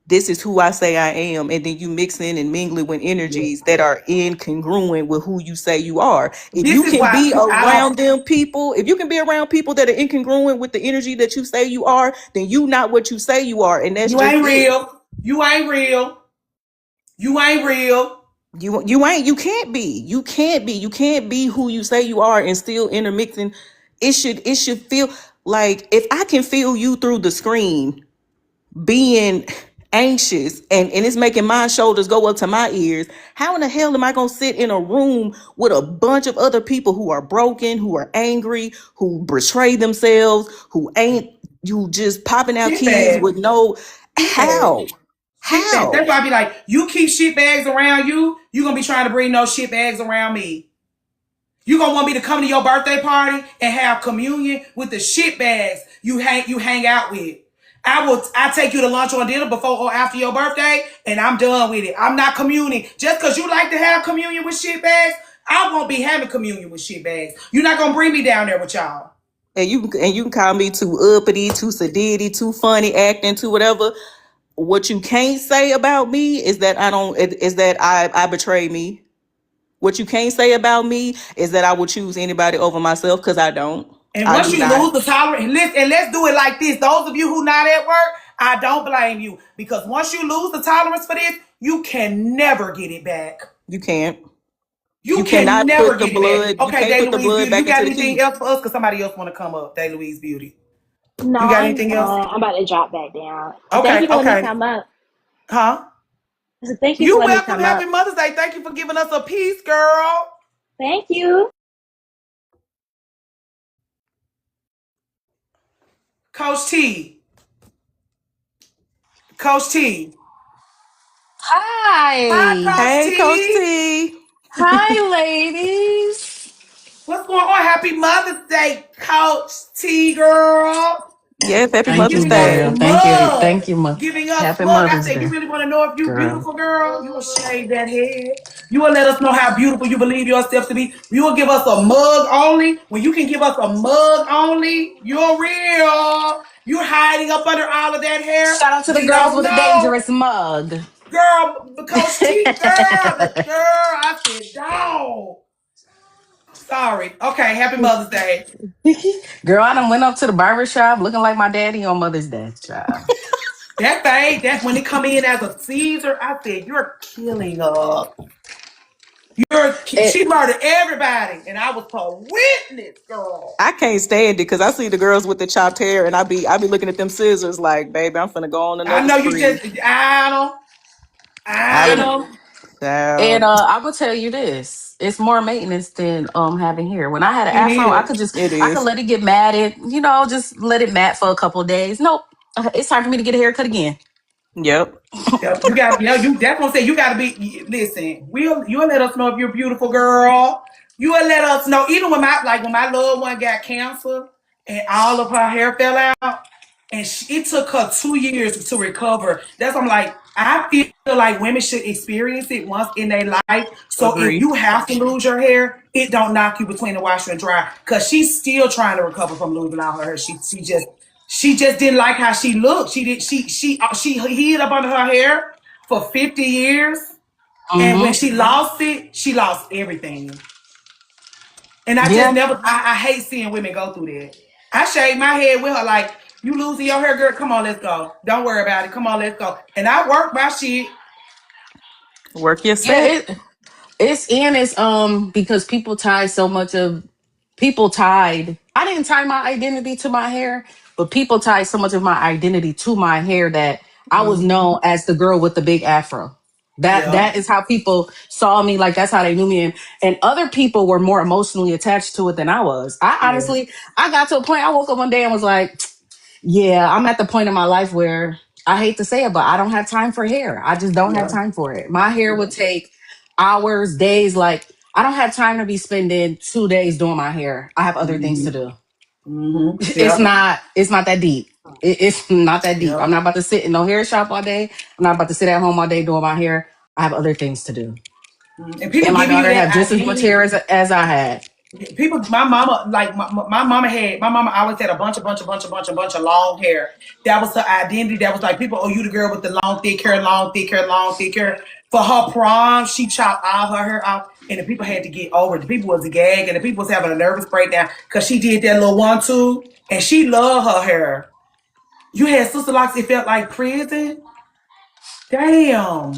this is who I say I am, and then you mixing and mingling with energies that are incongruent with who you say you are. If This you is can why be I around don't. them people, if you can be around people that are incongruent with the energy that you say you are, then you not what you say you are, and that's You just ain't it. real. You ain't real. You ain't real. You can't be. You can't be who you say you are and still intermixing. It should feel like if I can feel you through the screen being anxious and it's making my shoulders go up to my ears, how in the hell am I gonna sit in a room with a bunch of other people who are broken, who are angry, who betray themselves, who ain't you just popping out Shit kids bag. with no Shit bag. how? Shit bag. How? That's why I be like, you keep shit bags around you, you gonna be trying to bring no shit bags around me. You gonna want me to come to your birthday party and have communion with the shit bags you hang out with. I take you to lunch or dinner before or after your birthday, and I'm done with it. I'm not communing. Just because you like to have communion with shit bags, I won't be having communion with shit bags. You're not gonna bring me down there with y'all. And you can call me too uppity, too sedity, too funny acting, too whatever. What you can't say about me is that I betray me. What you can't say about me is that I would choose anybody over myself, because I don't. And I once do you not. lose the tolerance, and let's do it like this. Those of you who not at work, I don't blame you, because once you lose the tolerance for this, you can never get it back. You can't. You You can cannot never put the get it back. blood. You Okay, can't Day put the Louise blood Beauty, you back into got the anything key. else for us? Because somebody else want to come up. Day Louise Beauty, No, you got I'm anything else? done. I'm about to drop back down. Thank Okay, you for letting me okay. come up. Huh? So thank you for You letting me welcome. come Happy up. Mother's Day. Thank you for giving us a piece, girl. Thank you. Coach T. Coach T. Hi, Hi. Coach Hey, Coach T. T. Hi, ladies. What's going on? Happy Mother's Day, Coach T, girl. Yes, happy Thank Mother's you, Giving us Day. girl. Thank you. mug. Thank you, Giving us Happy mug. I Mother's said, you Day, really want to know if you girl. beautiful, girl? You will shave that head. You will let us know how beautiful you believe yourself to be. You will give us a mug only. When you can give us a mug only, you're real. You're hiding up under all of that hair. Shout out to the We girls don't with the know. dangerous mug. Girl, Coach T, girl, the girl. I said, dog. Sorry. Okay, happy Mother's Day. Girl, I done went up to the barber shop looking like my daddy on Mother's Day, child. That thing, that when it come in as a Caesar, I said, you're killing her. It, She murdered everybody, and I was her witness, girl. I can't stand it because I see the girls with the chopped hair, and I be looking at them scissors like, baby, I'm finna go on I another know you spree. just Adam, I and done, Adam. and child, I'm gonna tell you this: it's more maintenance than having hair. When I had an It afro, is. it I could is. let it get matted, just let it mat for a couple of days. Nope, it's time for me to get a haircut again. Yep. Yep, you got. Yeah, you definitely say you got to be. Listen, you'll let us know if you're a beautiful, girl. You will let us know. Even when my loved one got cancer and all of her hair fell out, and it took her 2 years to recover. That's I'm like, I feel like women should experience it once in their life. So if Agree. you have to lose your hair, it don't knock you between the washer and dry. Cause she's still trying to recover from losing all her hair. She just didn't like how she looked. She hid up under her hair for 50 years. And when Mm-hmm. she lost it, she lost everything. And I just Yeah, never, I hate seeing women go through that. I shaved my head with her, like, you losing your hair, girl? Come on, let's go. Don't worry about it. Come on, let's go. And I work my shit. Work your yeah. set. It's because people tied. I didn't tie my identity to my hair, but people tied so much of my identity to my hair that I was Mm-hmm. known as the girl with the big afro. That Yeah. that is how people saw me. Like that's how they knew me, and other people were more emotionally attached to it than I was. I Yeah. honestly, I got to a point. I woke up one day and was like, yeah, I'm at the point in my life where I hate to say it, but I don't have time for hair. I just don't have Yeah. time for it. My hair Yeah. would take hours, days. Like, I don't have time to be spending 2 days doing my hair. I have other things Mm-hmm. to do. Mm-hmm. It's Yeah. not, it's not that deep. It's not that deep. Yeah. I'm not about to sit in no hair shop all day. I'm not about to sit at home all day doing my hair. I have other things to do. And people And my giving you daughter that have just as much hair identity. as I had. People, my mama, like my mama always had a bunch of long hair. That was her identity. That was like people, oh, you the girl with the long, thick hair, long, thick hair, long, thick hair. For her prom, she chopped all her hair off, and the people had to get over it. The people was gagging, and the people was having a nervous breakdown because she did that little 1-2, and she loved her hair. You had sister locks, it felt like prison. Damn.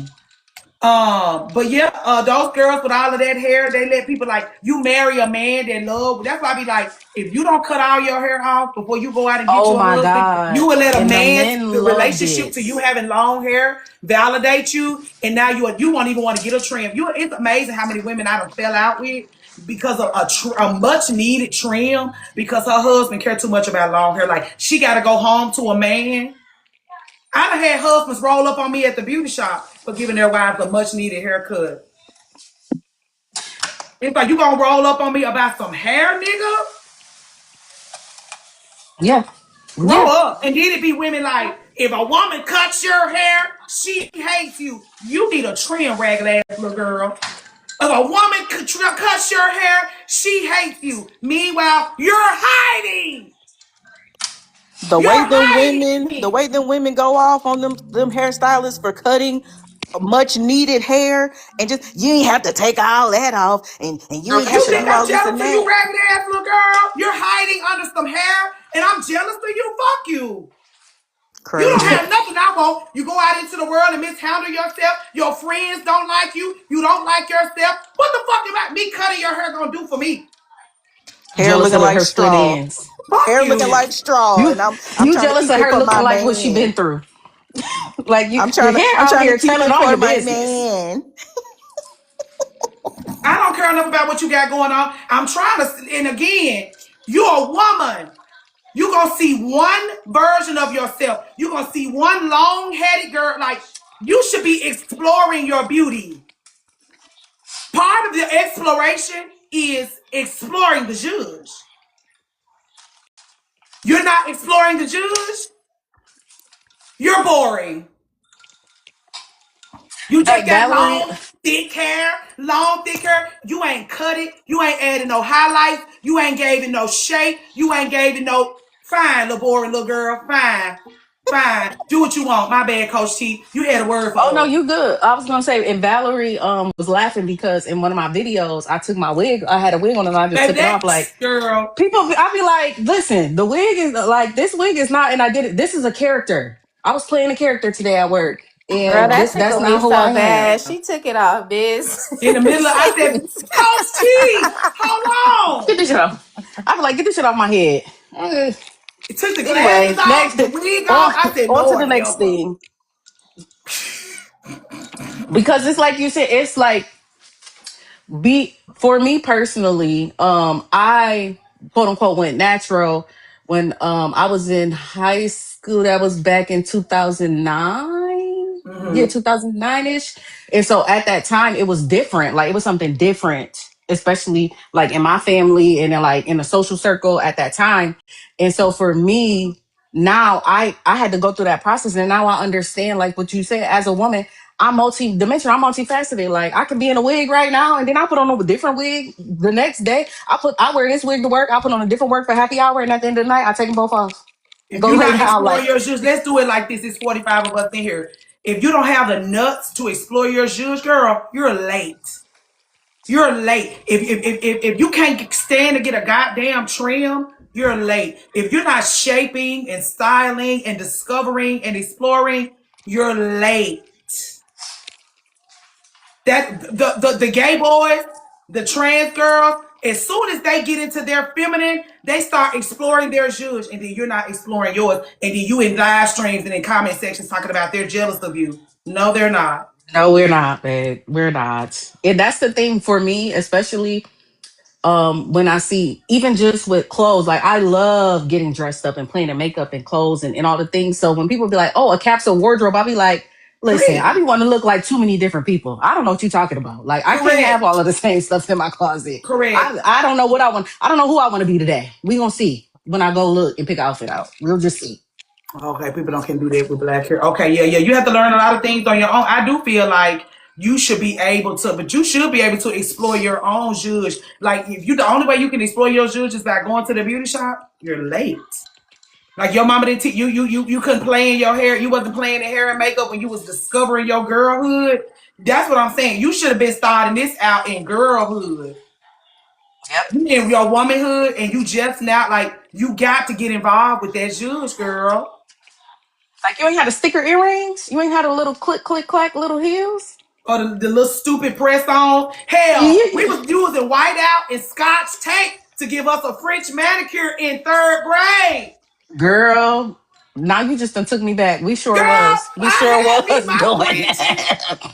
But yeah, those girls with all of that hair, they let people like you marry a man that love. That's why I be like, if you don't cut all your hair off before you go out and get Oh your my husband, God. you will let a And the man, men the loved relationship it. to you having long hair validate you, and now you won't even want to get a trim. It's amazing how many women I done fell out with because of a much needed trim because her husband cared too much about long hair. Like she got to go home to a man. I done had husbands roll up on me at the beauty shop for giving their wives a much needed haircut. It's like you gonna roll up on me about some hair, nigga? Yeah. Grow up. And then it be women like, if a woman cuts your hair, she hates you. You need a trim, ragged ass little girl. If a woman cuts your hair, she hates you. Meanwhile, you're hiding. The You're way the hiding. way them women go off on them hairstylists for cutting much needed hair and just you ain't have to take all that off and you ain't have You to think do I'm all this jealous and of you, that. ragged ass little girl? You're hiding under some hair, and I'm jealous of you. Fuck you. You don't Crazy. have nothing I want. You go out into the world and mishandle yourself. Your friends don't like you. You don't like yourself. What the fuck about me cutting your hair gonna do for me? Hair Jealous looking of like her split straw. ends. Fuck Hair looking you. like straw. You And I'm you trying to jealous keep of it her for my looking like what she been man. through. Like your hair I'm out trying to here keep telling it all for your my business. man. I don't care enough about what you got going on. I'm trying to, and again, you're a woman. You're gonna see one version of yourself. You're gonna see one long-headed girl. Like, you should be exploring your beauty. Part of the exploration is exploring the judge. You're not exploring the judge. You're boring. You just Like got Valerie, long, thick hair, You ain't cut it. You ain't added no highlights. You ain't gave it no shape. You ain't gave it no fine, little boring little girl. Fine. Fine. Do what you want. My bad, Coach T. You had a word for oh no, us. you good. I was gonna say, and Valerie was laughing because in one of my videos, I took my wig. I had a wig on and I just Baby, took it that off. Like girl. people, I be like, listen, the wig is like this wig is not, and I did it. This is a character. I was playing a character today at work, Girl, and that that's tickled me not who so I am. bad. She took it off, biz. In the middle of, I said, Coach T, hold Get on. this shit off. I be like, get this shit off my head. Uh, It took the glasses Anyway, off, next, the wig off. I said, on to the Lord, next help her. thing, because it's like you said, it's like be for me personally, I quote unquote went natural when I was in high school. That was back in 2009. Yeah, 2009-ish. And so at that time it was different. Like it was something different, especially like in my family and then like in the social circle at that time. And so for me, now I had to go through that process, and now I understand like what you said. As a woman, I'm multi-dimensional. I'm multifaceted. Like I could be in a wig right now, and then I put on a different wig the next day. I wear this wig to work. I put on a different work for happy hour, and at the end of the night, I take them both off and If go you're lay not down. exploring Like your judge, let's do it like this. It's 45 of us in here. If you don't have the nuts to explore your judge, girl, you're late. You're late. If you can't stand to get a goddamn trim, you're late. If you're not shaping and styling and discovering and exploring, you're late. That the gay boys, the trans girls, as soon as they get into their feminine, they start exploring their judge, and then you're not exploring yours, and then you in live streams and in comment sections talking about they're jealous of you. No, they're not. no, we're not, babe. We're not. And that's the thing for me, especially when I see even just with clothes, like I love getting dressed up and playing in makeup and clothes and all the things. So when people be like, oh, a capsule wardrobe, I'll be like, listen, I Correct. be wanting to look like too many different people. I don't know what you're talking about. Like I can't have Correct. all of the same stuff in my closet. Correct. I don't know what I want. I don't know who I want to be today. We gonna see when I go look and pick an outfit out. We'll just see. Okay, people don't can do that with black hair. Okay, yeah. You have to learn a lot of things on your own. I do feel like you should be able to, but you should be able to explore your own zhuzh. Like if you, the only way you can explore your zhuzh is by going to the beauty shop, you're late. Like your mama didn't you couldn't play in your hair. You wasn't playing in hair and makeup when you was discovering your girlhood. That's what I'm saying. You should have been starting this out in girlhood. Yep. You in your womanhood and you just now like you got to get involved with that zhuzh, girl. Like you ain't had a sticker earrings. You ain't had a little click, click, clack, little heels. Or the little stupid press on. Hell, we Yeah. was using whiteout and scotch tape to give us a French manicure in 3rd grade. Girl, now you just done took me back. We sure Girl, was. We I sure had me was my doing Frenchies. that.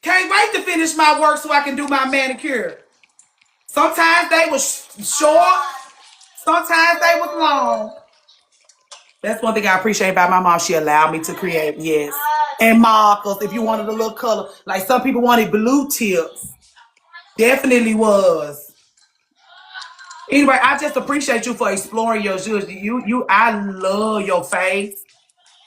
Can't wait to finish my work so I can do my manicure. Sometimes they was short, sometimes they was long. That's one thing I appreciate about my mom. She allowed me to create, yes. And markers, if you wanted a little color. Like some people wanted blue tips. Definitely was. Anyway, I just appreciate you for exploring your zhuzh. I love your face.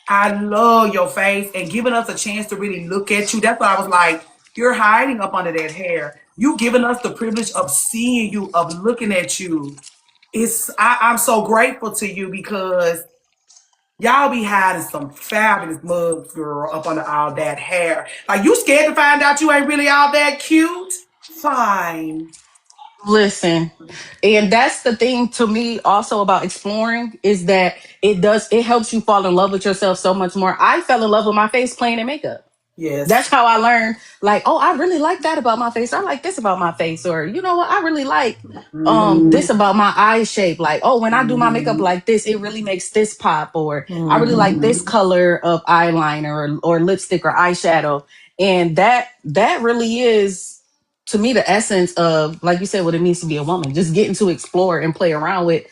I love your face and giving us a chance to really look at you. That's why I was like, you're hiding up under that hair. You giving us the privilege of seeing you, of looking at you. I'm so grateful to you because y'all be hiding some fabulous mugs, girl, up under all that hair. Like you scared to find out you ain't really all that cute? Fine. Listen, and that's the thing to me also about exploring is that it helps you fall in love with yourself so much more. I fell in love with my face playing in makeup. That's Yes. how I learned, like, oh, I really like that about my face. I like this about my face. Or, you know what, I really like this about my eye shape. Like, oh, when I do my makeup like this, it really makes this pop. Or I really like this color of eyeliner or lipstick or eyeshadow. And that really is to me the essence of, like you said, what it means to be a woman. Just getting to explore and play around with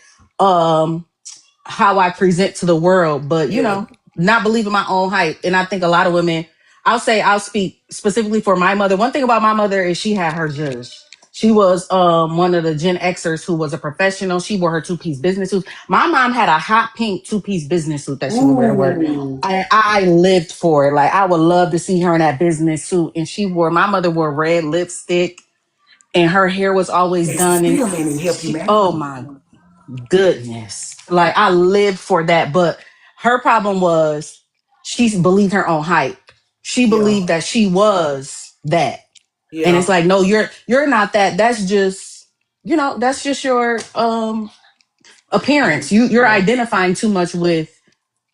how I present to the world, but you Yeah. know, not believing my own hype. And I think a lot of women, I'll speak specifically for my mother. One thing about my mother is she had her zhuzh. She was one of the Gen Xers who was a professional. She wore her two-piece business suit. My mom had a hot pink two-piece business suit that she would wear to work. Ooh. I lived for it. Like I would love to see her in that business suit. And my mother wore red lipstick and her hair was always done. And Experimenting help you oh man. my goodness. Like I lived for that. But her problem was she believed her own hype. She Yeah. believed that she was that. And Yeah. it's like, no, you're not that. That's just, that's just your appearance. You're Yeah. identifying too much with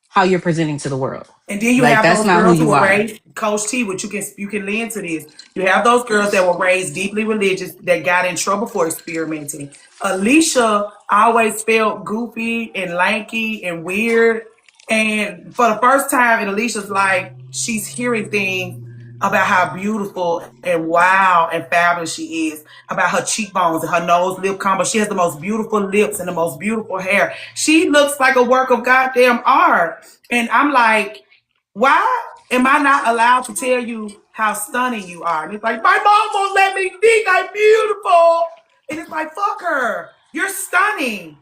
how you're presenting to the world. And then you Like have that's those not who girls who you were are. raised, Coach T, which you can lend to this. You have those girls that were raised deeply religious that got in trouble for experimenting. Alicia always felt goofy and lanky and weird. And for the first time in Alicia's life, she's hearing things about how beautiful and wow and fabulous she is, about her cheekbones and her nose lip combo. She has the most beautiful lips and the most beautiful hair. She looks like a work of goddamn art. And I'm like, why am I not allowed to tell you how stunning you are? And it's like, my mom won't let me think I'm beautiful. And it's like, fuck her. You're stunning.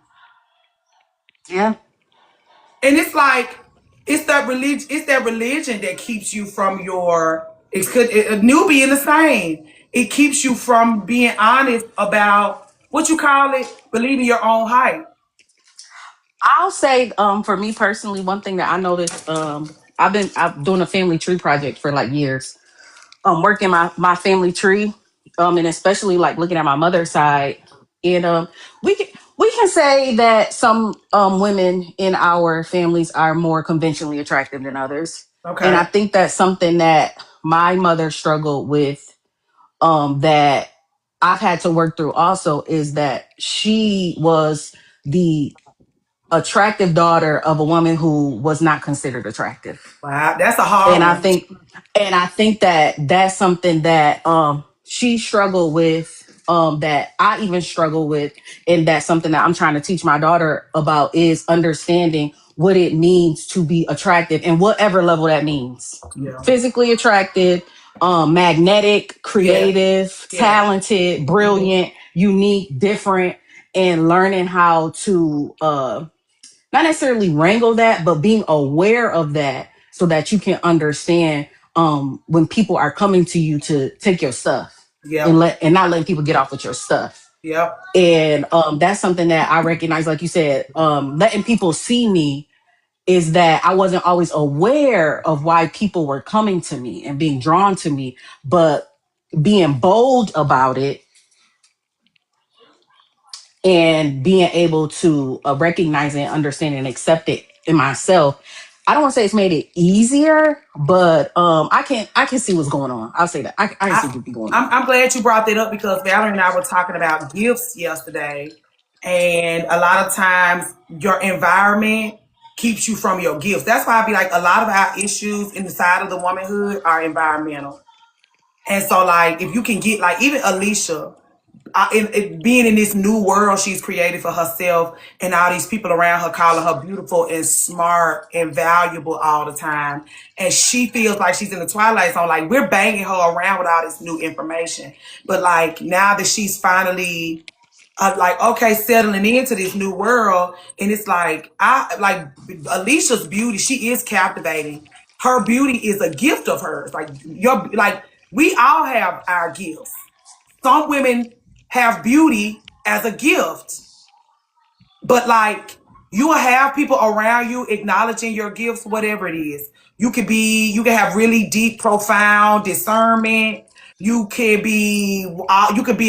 Yeah. And it's like, it's that religion that keeps you from a new being the same. It keeps you from being honest about what you call it, believing your own hype. I'll say, for me personally, one thing that I noticed, I'm doing a family tree project for like years. Working my family tree, and especially like looking at my mother's side, and we can say that some women in our families are more conventionally attractive than others, and I Okay. think that's something that my mother struggled with, that I've had to work through. Also, is that she was the attractive daughter of a woman who was not considered attractive. Wow, that's a and hard i one. think and I think that that's something that she struggled with, that I even struggle with, and that's something that I'm trying to teach my daughter about, is understanding what it means to be attractive and whatever level that means. Yeah. Physically attractive, magnetic, Yeah. creative, Yeah. talented, brilliant, unique, different, and learning how to not necessarily wrangle that, but being aware of that so that you can understand when people are coming to you to take your stuff Yep. and not letting people get off with your stuff. Yep. And that's something that I recognize, like you said, letting people see me is that I wasn't always aware of why people were coming to me and being drawn to me, but being bold about it and being able to recognize and understand and accept it in myself. I don't want to say it's made it easier, but I can see what's going on. I'll say that I can see what's going on. I'm glad you brought that up because Valerie and I were talking about gifts yesterday, and a lot of times your environment keeps you from your gifts. That's why I be like, a lot of our issues inside of the womanhood are environmental. And so, like, if you can get, like, even Alicia, being in this new world she's created for herself, and all these people around her calling her beautiful and smart and valuable all the time, and she feels like she's in the twilight zone. Like, we're banging her around with all this new information, but like, now that she's finally like, okay, settling into this new world, and it's like, Alicia's beauty, she is captivating. Her beauty is a gift of hers. Like, we all have our gifts. Some women have beauty as a gift, but like, you will have people around you acknowledging your gifts, whatever it is. You can have really deep, profound discernment. You could be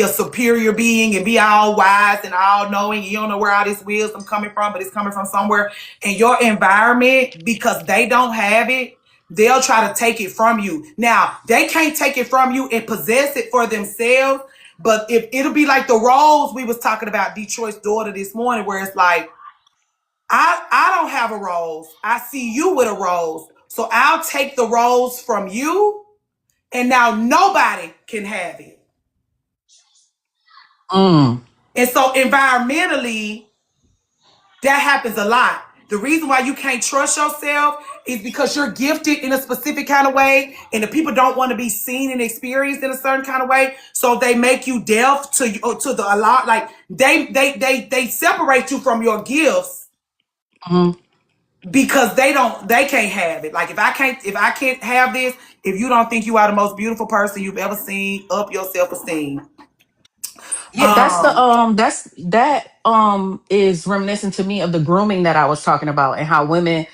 a superior being and be all wise and all knowing. You don't know where all this wisdom coming from, but it's coming from somewhere. And your environment, because they don't have it, they'll try to take it from you. Now, they can't take it from you and possess it for themselves. But if it'll be like the roles we was talking about, Detroit's daughter this morning, where it's like, I don't have a rose. I see you with a rose. So I'll take the rose from you, and now nobody can have it. And so environmentally, that happens a lot. The reason why you can't trust yourself is because you're gifted in a specific kind of way, and the people don't want to be seen and experienced in a certain kind of way. So they make you deaf to the a lot. Like, they separate you from your gifts because they can't have it. Like, if I can't have this, if you don't think you are the most beautiful person you've ever seen, up your self-esteem. Yeah, that is reminiscent to me of the grooming that I was talking about, and how women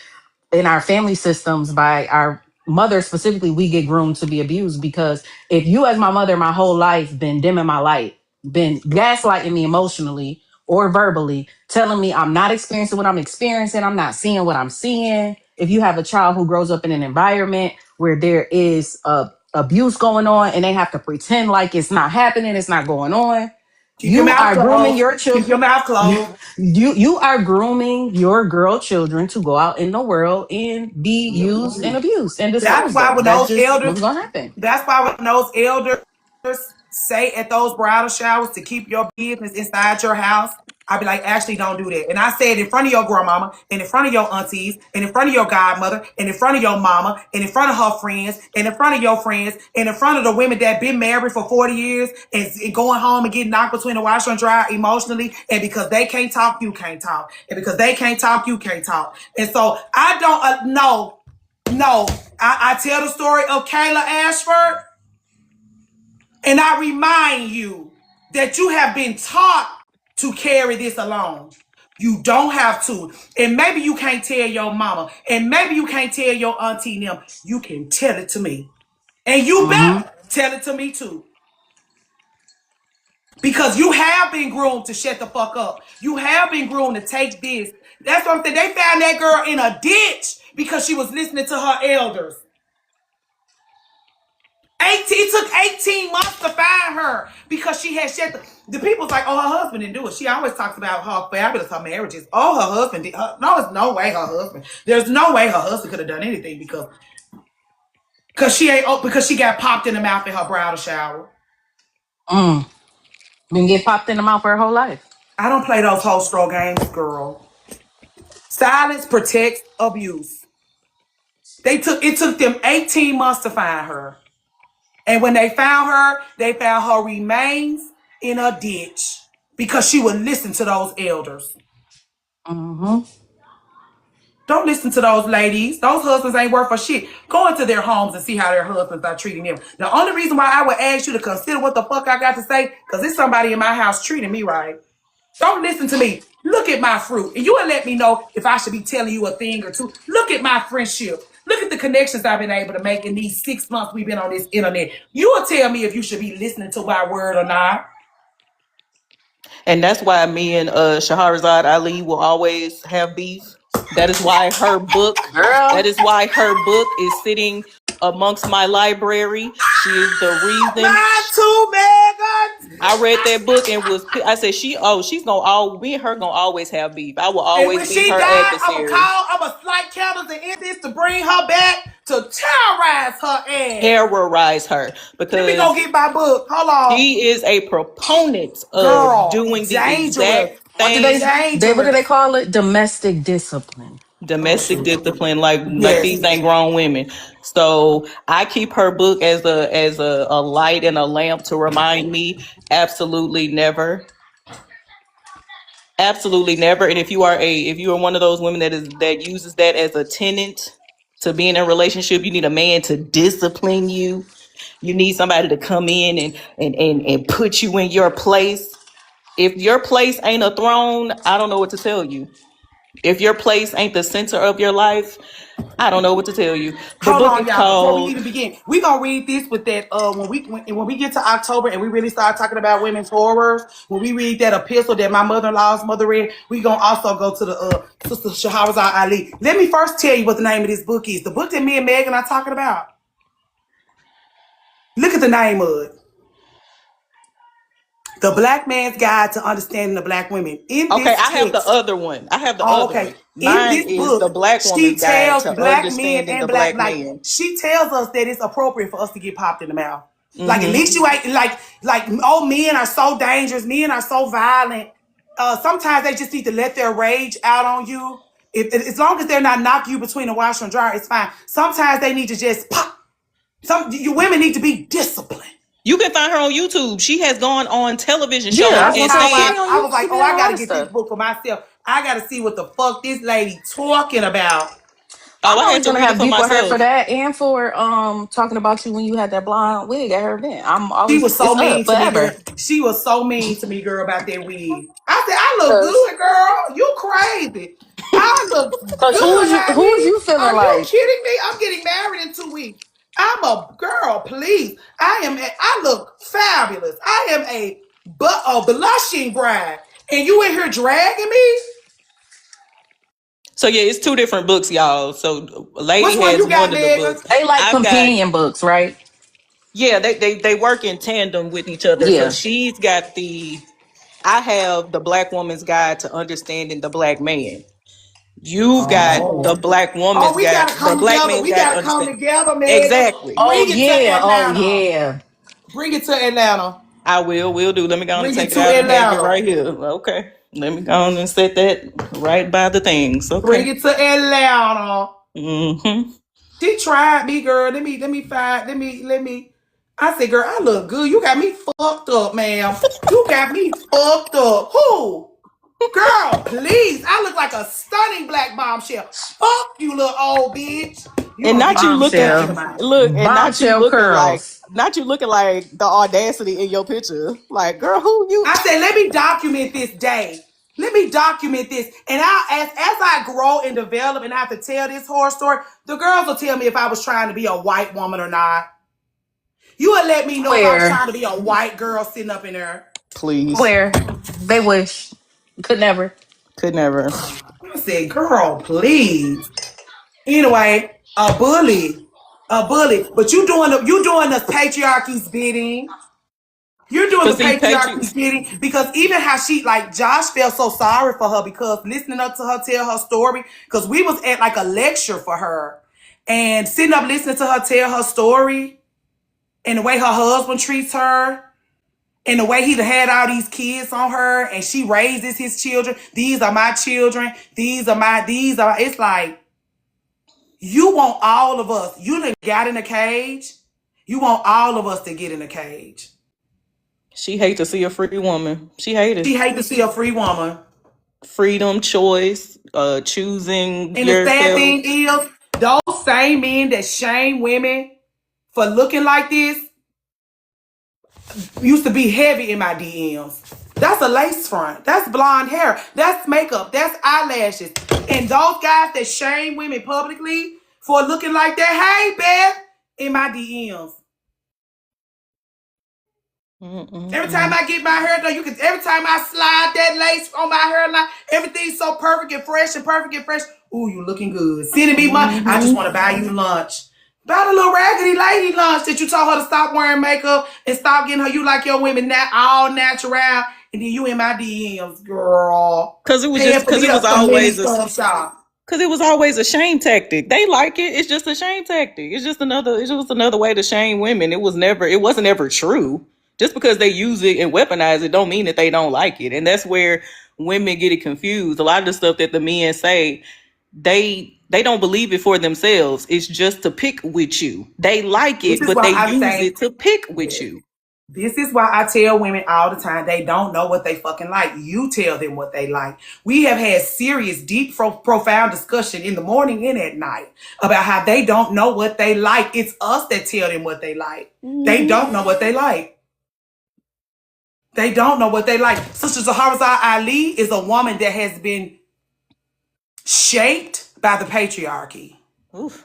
in our family systems, by our mother specifically, we get groomed to be abused. Because if you, as my mother, my whole life been dimming my light, been gaslighting me emotionally or verbally, telling me I'm not experiencing what I'm experiencing, I'm not seeing what I'm seeing. If you have a child who grows up in an environment where there is abuse going on, and they have to pretend like it's not happening, it's not going on, you are grooming your children. Keep your mouth closed. You are grooming your girl children to go out in the world and be used and abused and disposed. That's why when those elders, what's gonna happen. That's why when those elders say at those bridal showers to keep your business inside your house, I'd be like, Ashley, don't do that. And I say it in front of your grandmama, and in front of your aunties, and in front of your godmother, and in front of your mama, and in front of her friends, and in front of your friends, and in front of the women that been married for 40 years and going home and getting knocked between the washer and dryer emotionally. And because they can't talk, you can't talk. And because they can't talk, you can't talk. And so I don't know. No, I tell the story of Kayla Ashford, and I remind you that you have been taught to carry this alone. You don't have to. And maybe you can't tell your mama, and maybe you can't tell your auntie and them. You can tell it to me. And you better tell it to me too. Because you have been groomed to shut the fuck up. You have been groomed to take this. That's what I'm saying. They found that girl in a ditch because she was listening to her elders. It took 18 months to find her because she had shut the people's like, oh, her husband didn't do it. She always talks about how fabulous her marriage is. Oh, her husband did. No, there's no way her husband. There's no way her husband could have done anything because she got popped in the mouth in her bridal shower. Been get popped in the mouth for her whole life. I don't play those whole straw games, girl. Silence protects abuse. It took them 18 months to find her. And when they found her remains in a ditch because she would listen to those elders. Don't Don't listen to those ladies. Those husbands ain't worth a shit. Go into their homes and see how their husbands are treating them. The only reason why I would ask you to consider what the fuck I got to say, because it's somebody in my house treating me right. Don't listen to me. Look at my fruit. And you will let me know if I should be telling you a thing or two. Look at my friendship. Look at the connections I've been able to make in these 6 months we've been on this internet. You will tell me if you should be listening to my word or not. And that's why me and Shahrazad Ali will always have beef. That is why her book, Girl. is sitting amongst my library. She is the reason. Mine too, Megan. I read that book and I said she's gonna me and her gonna always have beef. I will And when always be she her died, adversary. I'ma light candles and end this to bring her back to terrorize her ass. Terrorize her because Let me go get my book. Hold on. she is a proponent of Girl, doing the dangerous. exact What do thing. they call it? Domestic discipline. Domestic discipline, like Yes. these ain't grown women. So I keep her book as a light and a lamp to remind me. Absolutely never. Absolutely never. And if you are one of those women that uses that as a tenant to be in a relationship, you need a man to discipline you. You need somebody to come in and put you in your place. If your place ain't a throne, I don't know what to tell you. If your place ain't the center of your life, I don't know what to tell you. The Hold book on, is y'all. Before we called. even begin, we gonna read this with that. When we get to October and we really start talking about women's horrors, when we read that epistle that my mother-in-law's mother read, we gonna also go to the Sister Shahrazad Ali. Let me first tell you what the name of this book is. The book that me and Megan are talking about. Look at the name of it. The Black Man's Guide to Understanding the Black Women. Okay, I have the other one. Okay. Mine In this is book, the Black she Woman's Guide tells to black men Understanding and the black Black Man. she tells us that it's appropriate for us to get popped in the mouth. Mm-hmm. Like at least you ain't like men are so dangerous, men are so violent. Sometimes they just need to let their rage out on you. As long as they're not knocking you between the washer and dryer, it's fine. Sometimes they need to just pop. You women need to be disciplined. You can find her on YouTube. She has gone on television Yeah, shows I was and gonna say, said, I was like, I gotta get this stuff. book for myself. I gotta see what the fuck this lady talking about. I'm I had always to gonna read it have for beef with her for myself. that and for talking about you when you had that blonde wig at her event. She was so It's mean up to me, girl. forever. She was so mean to me, girl, about that wig. I said, I look good, girl. You crazy. I look Cause good, who was honey. you feeling Are you like? kidding me? I'm getting married in 2 weeks. I'm a girl, please. I look fabulous. I am a blushing bride. And you in here dragging me? So yeah, it's 2 different books, y'all. So Lady Which one has you got, one of the Megan? books. They like I've got companion books, right? Yeah, they work in tandem with each other. So Yeah. she's got I have the Black Woman's Guide to Understanding the Black Man. You've got the Black Oh, Woman's we Guide, gotta the come Black together. Man's We Guide to gotta come Understand. together, Megan. Exactly. Oh Bring it to yeah. Oh Atlanta. yeah. Bring it to Atlanta. I will do. Let me go on and Bring it take it to out and have it Atlanta. right here. Okay. Let me go on and set that right by the things. Bring Okay. it to Atlanta. Mm-hmm. She tried me, girl. Let me. I said, girl, I look good. You got me fucked up, ma'am. You got me fucked up. Who? Girl, please. I look like a stunning black bombshell. Fuck you, little old bitch. You And gonna not get you me looking out of Bombshell. mine. Bombshell curls. not you looking like the audacity in your picture. Like, girl, who you? I said, let me document this day. Let me document this. And as I grow and develop and I have to tell this horror story, the girls will tell me if I was trying to be a white woman or not. You will let me know if I was trying to be a white girl sitting up in there. Please. Where they wish. Could never. Could never. I said, girl, please. Anyway, a bully. But you doing the patriarchy's bidding. You're doing But the see, patriarchy's bidding because even how she, like, Josh felt so sorry for her because listening up to her tell her story, because we was at like a lecture for her and sitting up listening to her tell her story and the way her husband treats her and the way he had all these kids on her and she raises his children. These are my children. It's like, you want all of us. You done got in a cage. You want all of us to get in a cage. she hate to see a free woman. She hate it. She hate to see a free woman. freedom, choice, choosing And the sad yourself. thing is, those same men that shame women for looking like this used to be heavy in my DMs. That's a lace front. That's blonde hair. That's makeup. That's eyelashes. And those guys that shame women publicly for looking like that, hey, Beth, in my DMs. Every time I get my hair done, every time I slide that lace on my hairline, everything's so perfect and fresh and perfect and fresh. Ooh, you looking good. Sending me money. I just want to buy you lunch. Buy the little raggedy lady lunch that you told her to stop wearing makeup and stop getting her. You like your women all natural, and then you in my DMs, girl. Because it was always a shame tactic. They like it. It's just a shame tactic. It's just another way to shame women. It wasn't ever true. Just because they use it and weaponize it don't mean that they don't like it. And that's where women get it confused. A lot of the stuff that the men say, they don't believe it for themselves. It's just to pick with you. They like it, but they use it to pick with you. This is why I tell women all the time, they don't know what they fucking like. You tell them what they like. We have had serious, deep, profound discussion in the morning and at night about how they don't know what they like. It's us that tell them what they like. They don't know what they like. They don't know what they like. Sister Zaharazad Ali is a woman that has been shaped by the patriarchy. Oof.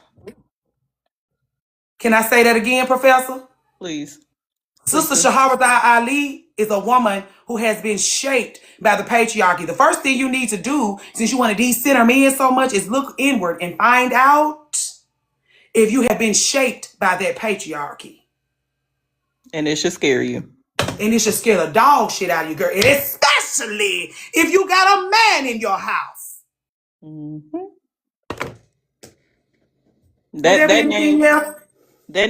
Can I say that again, Professor? Please. Sister Shaharazad Ali is a woman who has been shaped by the patriarchy. The first thing you need to do, since you want to decenter men so much, is look inward and find out if you have been shaped by that patriarchy. And it should scare you. And it should scare the dog shit out of you, girl. And especially if you got a man in your house. That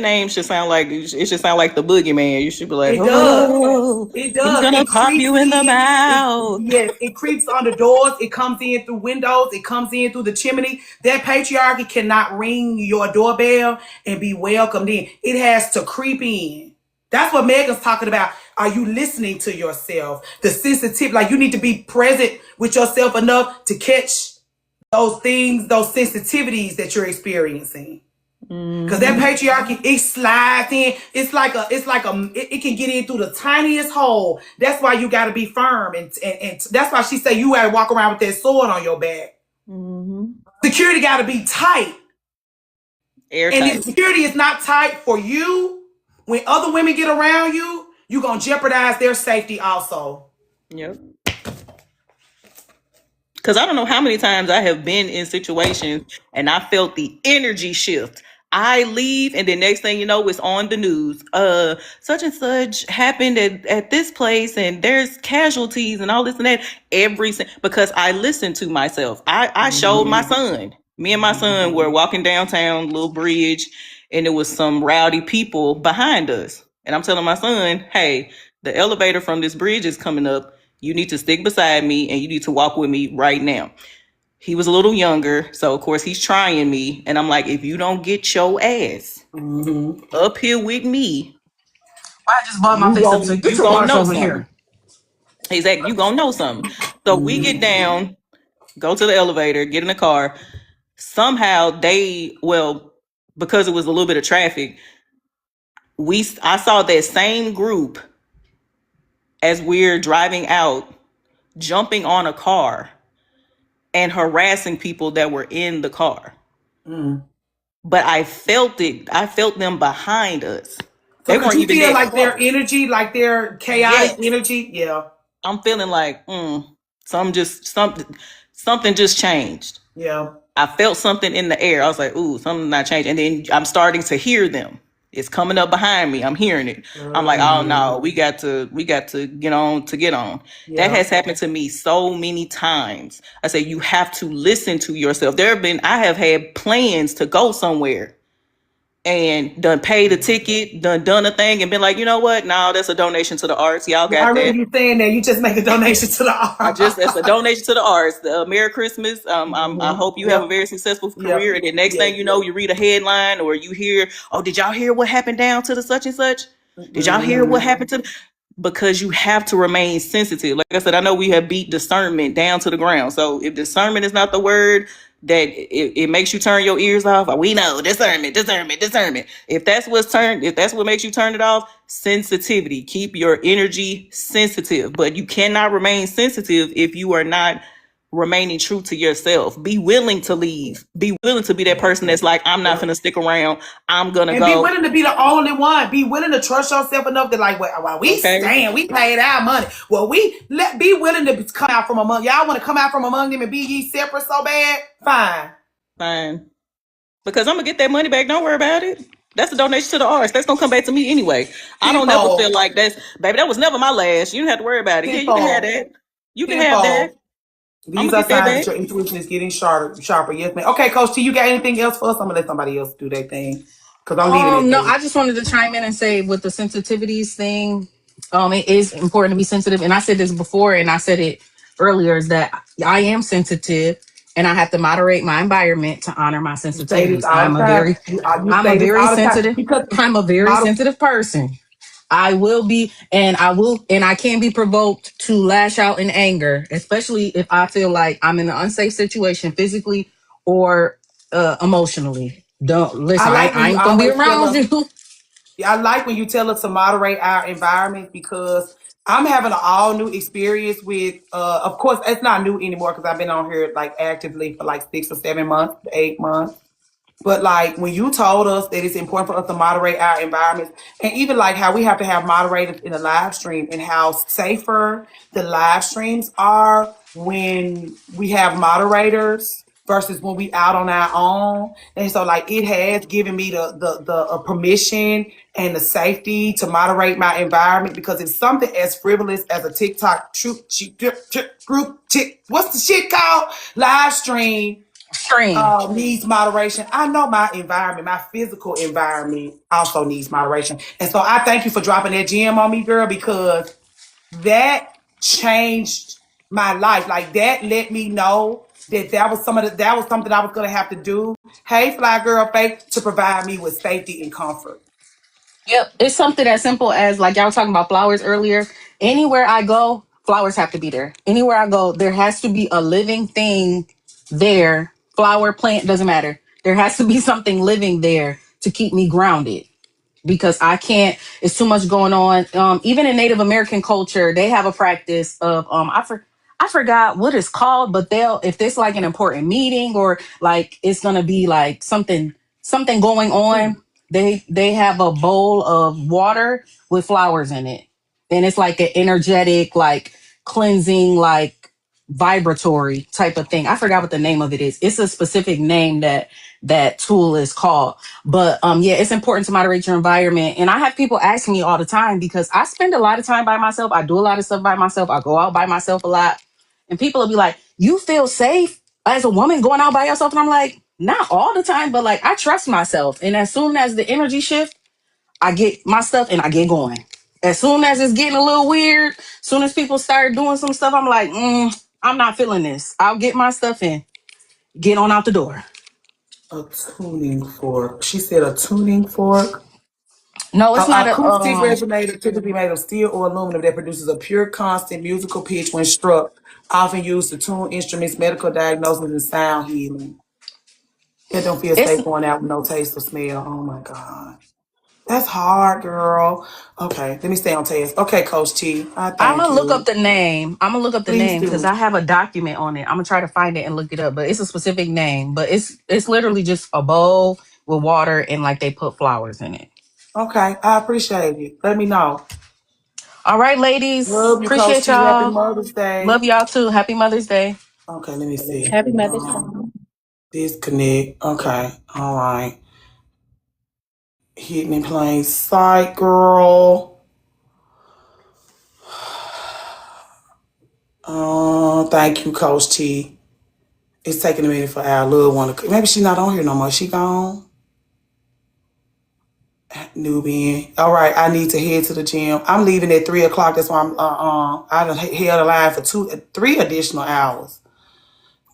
name should sound like the boogeyman. You should be like, it does. It does. He's gonna pop you in the mouth. Yes, it creeps under doors. It comes in through windows. It comes in through the chimney. That patriarchy cannot ring your doorbell and be welcomed in. It has to creep in. That's what Megan's talking about. Are you listening to yourself? The sensitivity, like you need to be present with yourself enough to catch those things, those sensitivities that you're experiencing. Because that patriarchy, it slides in. It can get in through the tiniest hole. That's why you got to be firm. And that's why she said you got to walk around with that sword on your back. Security got to be tight. Airtight. And if security is not tight for you, when other women get around you, you're going to jeopardize their safety also. Yep. Because I don't know how many times I have been in situations and I felt the energy shift. I leave and the next thing you know, it's on the news. Such and such happened at this place and there's casualties and all this and that. Because I listened to myself. I showed my son. Me and my son were walking downtown, little bridge, and there was some rowdy people behind us. And I'm telling my son, hey, the elevator from this bridge is coming up. You need to stick beside me and you need to walk with me right now. He was a little younger, so of course he's trying me. And I'm like, if you don't get your ass up here with me, I just bought my face up to get your arse over here. Exactly, you gonna know something. So we get down, go to the elevator, get in the car. Somehow because it was a little bit of traffic, I saw that same group as we're driving out, jumping on a car and harassing people that were in the car. But I felt it. I felt them behind us. So they weren't even feel like their energy, like their chaotic energy? Yeah. I'm feeling like something just changed. Yeah. I felt something in the air. I was like, ooh, something's not changing. And then I'm starting to hear them. It's coming up behind me. I'm hearing it. I'm like, oh no, we got to get on. Yeah. That has happened to me so many times. I say you have to listen to yourself. I have had plans to go somewhere and done paid a ticket, done a thing and been like, you know what? No, that's a donation to the arts. Y'all got that. You saying that you just make a donation to the arts. It's a donation to the arts. Merry Christmas. I hope you have a very successful career. And the next thing you know, you read a headline or you hear, oh, did y'all hear what happened down to the such and such? Did y'all hear what happened to because you have to remain sensitive. Like I said, I know we have beat discernment down to the ground. So if discernment is not the word that it makes you turn your ears off, we know discernment. If that's what makes you turn it off, sensitivity. Keep your energy sensitive. But you cannot remain sensitive if you are not remaining true to yourself. Be willing to leave. Be willing to be that person that's like, I'm not gonna stick around. I'm gonna And go. be willing to be the only one. Be willing to trust yourself enough to like, well, we stand, we paid our money. Well, be willing to come out from among y'all. Want to come out from among them and be ye separate so bad? Fine. Because I'm gonna get that money back. Don't worry about it. That's a donation to the arts. That's gonna come back to me anyway. I don't ever feel like baby, that was never my last. You don't have to worry about it. Yeah, you can have that. You can have that. These are signs that your intuition is getting sharper. Yes, ma'am. Okay, Coach T, you got anything else for us? I'm gonna let somebody else do their thing because I'm leaving it. No, I just wanted to chime in and say with the sensitivities thing, it is important to be sensitive. And I said this before, and I said it earlier, is that I am sensitive, and I have to moderate my environment to honor my sensitivities. I'm a very sensitive person. I will be, and I can be provoked to lash out in anger, especially if I feel like I'm in an unsafe situation, physically or emotionally. Don't listen. I ain't gonna be around you. I like when you tell us to moderate our environment because I'm having an all new experience with. Of course, it's not new anymore because I've been on here like actively for like 6 or 7 months, 8 months. But like when you told us that it's important for us to moderate our environments, and even like how we have to have moderators in the live stream, and how safer the live streams are when we have moderators versus when we out on our own. And so like it has given me the permission and the safety to moderate my environment, because it's something as frivolous as a TikTok group what's the shit called? Live stream needs moderation. I know my environment, my physical environment also needs moderation. And so I thank you for dropping that gem on me, girl, because that changed my life. Like that let me know that was something I was gonna have to do. Hey, Fly Girl Faith, to provide me with safety and comfort. Yep. It's something as simple as, like y'all were talking about flowers earlier. Anywhere I go, flowers have to be there. Anywhere I go, there has to be a living thing there. Flower, plant, doesn't matter. There has to be something living there to keep me grounded, because I can't, it's too much going on. Even in Native American culture, they have a practice of I forgot what it's called, but if there's like an important meeting or like it's gonna be like something going on, they have a bowl of water with flowers in it. And it's like an energetic, like cleansing, like vibratory type of thing. I forgot what the name of it is. It's a specific name that tool is called. But yeah, it's important to moderate your environment. And I have people ask me all the time, because I spend a lot of time by myself. I do a lot of stuff by myself. I go out by myself a lot. And people will be like, you feel safe as a woman going out by yourself? And I'm like, not all the time, but like I trust myself. And as soon as the energy shift, I get my stuff and I get going. As soon as it's getting a little weird, as soon as people start doing some stuff, I'm like, I'm not feeling this. I'll get my stuff in, get on out the door. A tuning fork. She said a tuning fork. No, it's not acoustic resonator, typically made of steel or aluminum, that produces a pure, constant musical pitch when struck, often used to tune instruments, medical diagnosis, and sound healing. It don't feel safe going out with no taste or smell. Oh my God. That's hard, girl. Okay, let me stay on task. Okay, Coach T. I'm gonna look up the name. I'm gonna look up the Please name do. because I have a document on it. I'm gonna try to find it and look it up. But it's a specific name. But it's literally just a bowl with water and like they put flowers in it. Okay, I appreciate it. Let me know. All right, ladies. Love you, Appreciate Coach T. y'all. Happy Mother's Day. Love y'all too. Happy Mother's Day. Okay, let me see. Happy Mother's Day. Disconnect. Okay, all right. Hidden in plain sight, girl. Thank you, Coach T. It's taking a minute for our little one to. Maybe she's not on here no more. She gone. Nubian. All right, I need to head to the gym. I'm leaving at 3:00. That's why I done held the line for 3 additional hours.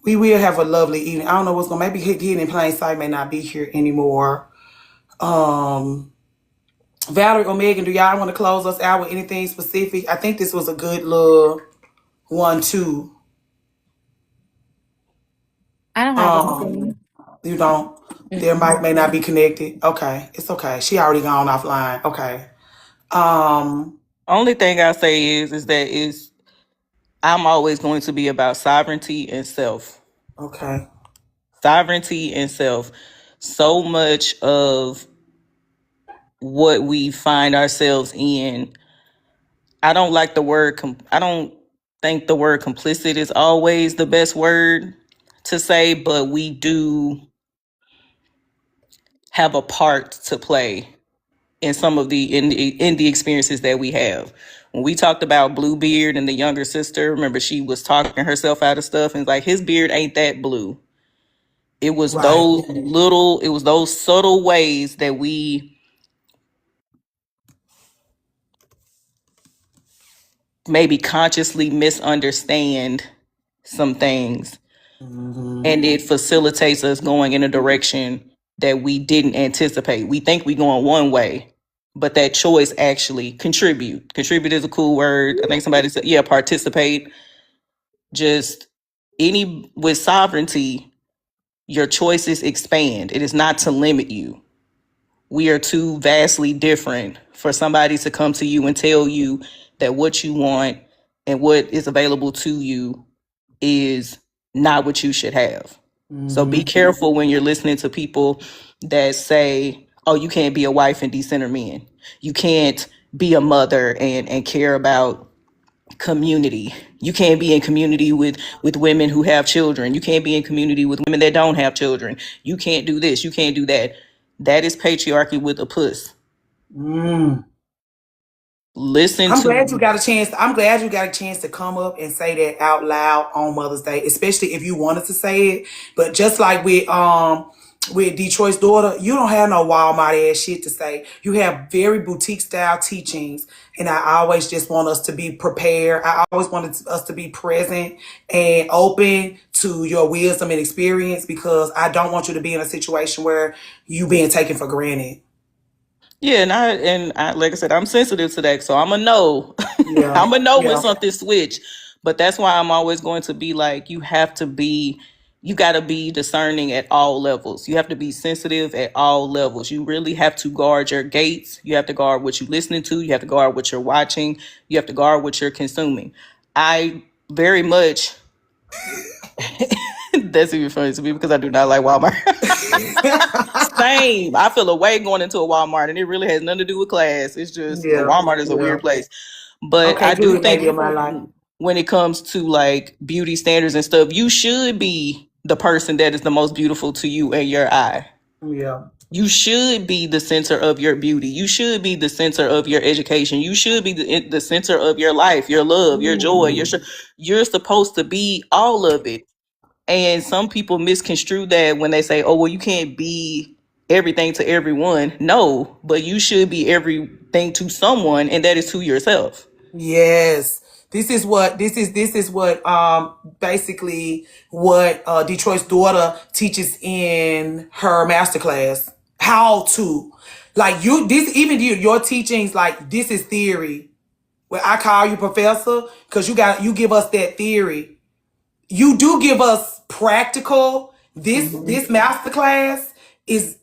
We will have a lovely evening. I don't know what's gonna. Maybe Hidden in Plain Sight may not be here anymore. Valerie or Megan, do y'all want to close us out with anything specific? I think this was a good little one too. I don't have anything. You don't. Their mic may not be connected. Okay, it's okay. She already gone offline. Okay. Only thing I say is that I'm always going to be about sovereignty and self. Okay. Sovereignty and self. So much of what we find ourselves in, I don't like the word. I don't think the word complicit is always the best word to say, but we do have a part to play in some of in the experiences that we have. When we talked about Bluebeard and the younger sister, remember she was talking herself out of stuff and like his beard ain't that blue. It was Right. those subtle ways that we maybe consciously misunderstand some things, and it facilitates us going in a direction that we didn't anticipate. We think we going one way, but that choice actually contribute is a cool word. I think somebody said, yeah, participate. Just with sovereignty, your choices expand. It is not to limit you. We are too vastly different for somebody to come to you and tell you that what you want and what is available to you is not what you should have. So be careful when you're listening to people that say, oh, you can't be a wife and decenter men. You can't be a mother and care about community. You can't be in community with women who have children. You can't be in community with women that don't have children. You can't do this. You can't do that. That is patriarchy with a puss. I'm glad you got a chance to come up and say that out loud on Mother's Day, especially if you wanted to say it. But just like with Detroit's daughter, you don't have no Walmart ass shit to say. You have very boutique style teachings, and I always just want us to be prepared. I always wanted us to be present and open to your wisdom and experience, because I don't want you to be in a situation where you being taken for granted. Yeah, and I like I said, I'm sensitive to that, so I'm gonna know. Yeah, I'm gonna know when yeah. something switch. But that's why I'm always going to be like, you gotta be discerning at all levels. You have to be sensitive at all levels. You really have to guard your gates. You have to guard what you're listening to. You have to guard what you're watching. You have to guard what you're consuming. I very much that's even funny to me because I do not like Walmart. Same. I feel a way going into a Walmart, and it really has nothing to do with class. It's just Yeah, Walmart is a yeah. weird place. But Okay, I do good think lady of my life. when it comes to like beauty standards and stuff, you should be the person that is the most beautiful to you and your eye. Yeah. You should be the center of your beauty. You should be the center of your education. You should be the center of your life, your love, your joy. You're supposed to be all of it. And some people misconstrue that when they say, oh, well, you can't be everything to everyone. No, but you should be everything to someone, and that is to yourself. Yes. This is what basically what Detroit's daughter teaches in her masterclass. How to, like, your teachings, like, this is theory. When I call you professor, because you give us that theory. You do give us practical. This masterclass is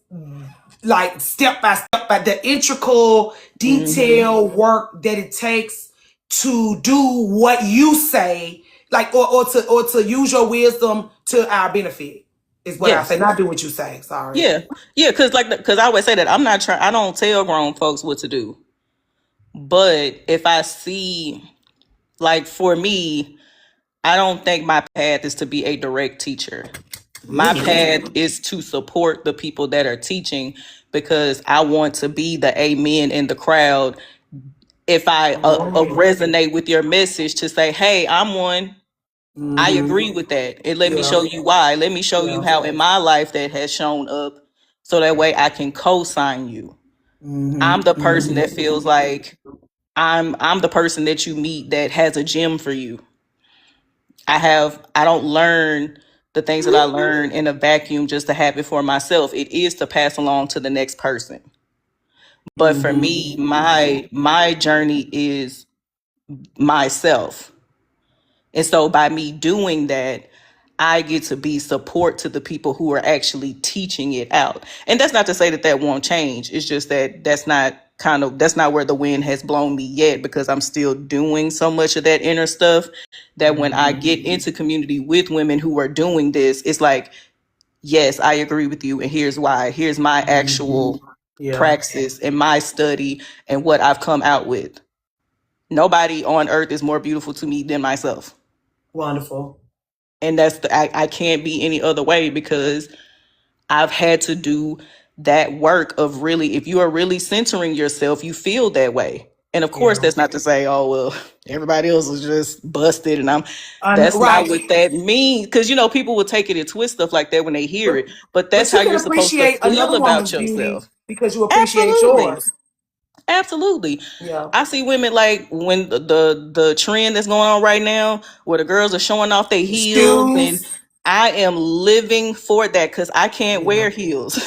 like step by step, by the integral detail work that it takes to do what you say, like, or to use your wisdom to our benefit, is what I Yes. say, not do what you say. Sorry. Yeah. Because I always say that I don't tell grown folks what to do. But if I see, like, for me, I don't think my path is to be a direct teacher. My path is to support the people that are teaching, because I want to be the amen in the crowd. If I resonate with your message, to say, hey, I'm one. I agree with that. And let me show you why. Let me show you how in my life that has shown up, so that way I can co-sign you. I'm the person that feels like I'm the person that you meet that has a gem for you. I don't learn the things that I learn in a vacuum just to have it for myself. It is to pass along to the next person. But for me, my journey is myself. And so by me doing that, I get to be support to the people who are actually teaching it out. And that's not to say that that won't change. It's just that that's not where the wind has blown me yet, because I'm still doing so much of that inner stuff that when I get into community with women who are doing this, it's like, yes, I agree with you. And here's why. Here's my actual praxis and my study and what I've come out with. Nobody on earth is more beautiful to me than myself. Wonderful. And that's I can't be any other way, because I've had to do that work of really, if you are really centering yourself, you feel that way. And of course, that's not to say, oh, well, everybody else is just busted. And that's right. not what that means. Because, people will take it and twist stuff like that when they hear it. But that's But how you're supposed to appreciate feel another about woman's beauty yourself. because you appreciate Absolutely. yours. Absolutely. Yeah. I see women like when the trend that's going on right now, where the girls are showing off their heels, and I am living for that, because I can't wear heels.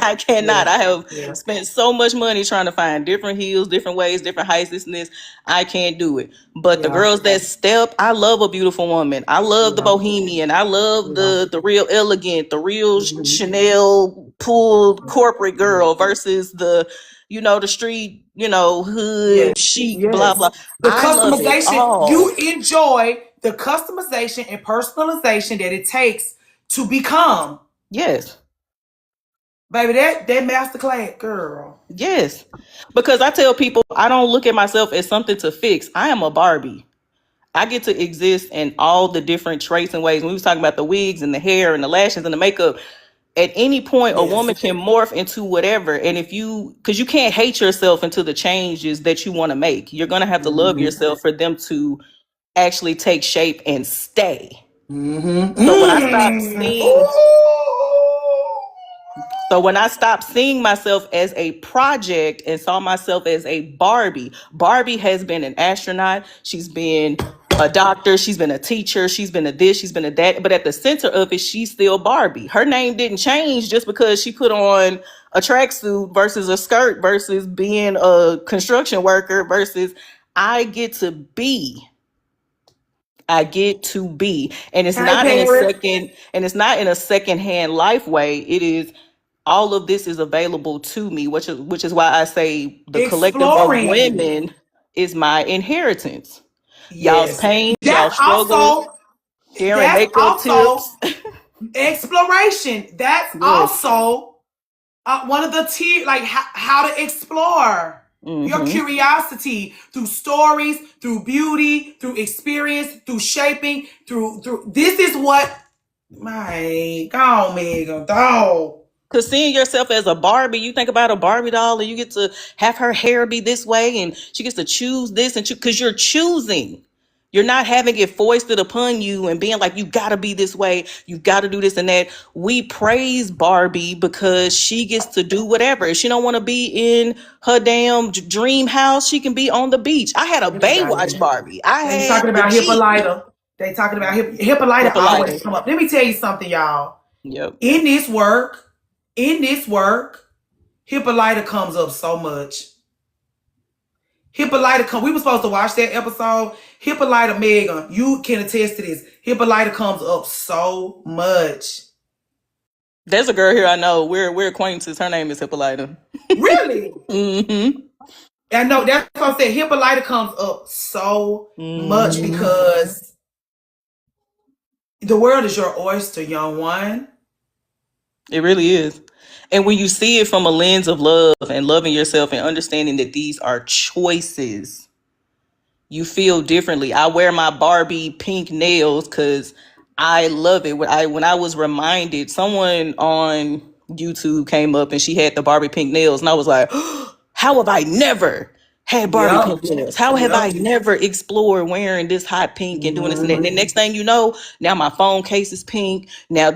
I cannot. I have spent so much money trying to find different heels, different ways, different heights, this and this. I can't do it. But the girls that step, I love a beautiful woman. I love the bohemian. I love the real elegant, the real Chanel pulled corporate girl versus the the street, hood, chic, blah, blah. The I love it customization, all. you enjoy the customization and personalization that it takes to become. Yes. Baby, that masterclass, girl. Yes. Because I tell people, I don't look at myself as something to fix. I am a Barbie. I get to exist in all the different traits and ways. When we was talking about the wigs and the hair and the lashes and the makeup, at any point, a woman can morph into whatever. And because you can't hate yourself into the changes that you want to make. You're going to have to love yourself for them to actually take shape and stay. So when I stopped seeing myself as a project and saw myself as a Barbie has been an astronaut. She's been a doctor. She's been a teacher. She's been a this. She's been a that. But at the center of it, she's still Barbie. Her name didn't change just because she put on a tracksuit versus a skirt versus being a construction worker versus I get to be. And it's not in a secondhand life way. It is, all of this is available to me, which is why I say the collective of women is my inheritance. Y'all's pain, y'all's struggles, sharing makeup tips. Exploration. That's also one of the tiers, like how to explore. Your curiosity through stories, through beauty, through experience, through shaping, through this is what my God, Megan, dog. Because seeing yourself as a Barbie, you think about a Barbie doll and you get to have her hair be this way and she gets to choose this and because you're choosing. You're not having it foisted upon you and being like, you got to be this way. You got to do this and that. We praise Barbie because she gets to do whatever. If she don't want to be in her damn dream house, she can be on the beach. I had a Baywatch Barbie. They talking about Hippolyta. They talking about Hippolyta always come up. Let me tell you something, y'all. Yep. In this work, Hippolyta comes up so much. We were supposed to watch that episode. Hippolyta, Megan, you can attest to this. Hippolyta comes up so much. There's a girl here I know. We're acquaintances. Her name is Hippolyta. Really? I know, that's what I said. Hippolyta comes up so much because the world is your oyster, young one. It really is. And when you see it from a lens of love and loving yourself and understanding that these are choices, you feel differently. I wear my Barbie pink nails because I love it. When I was reminded, someone on YouTube came up and she had the Barbie pink nails. And I was like, how have I never had Barbie pink nails? How have I never explored wearing this hot pink and doing this and that? And the next thing you know, now my phone case is pink. Now,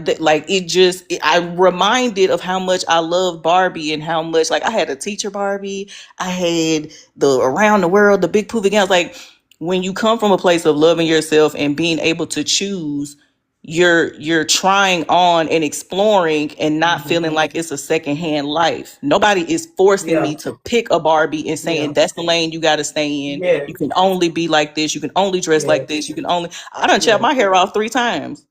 I'm reminded of how much I love Barbie and how much, like, I had a teacher Barbie. I had the Around the World, the big poofy gowns. Like, when you come from a place of loving yourself and being able to choose, you're trying on and exploring and not feeling like it's a secondhand life. Nobody is forcing me to pick a Barbie and saying that's the lane you got to stay in. You can only be like this. You can only dress like this. You can only. I done chopped my hair off 3 times.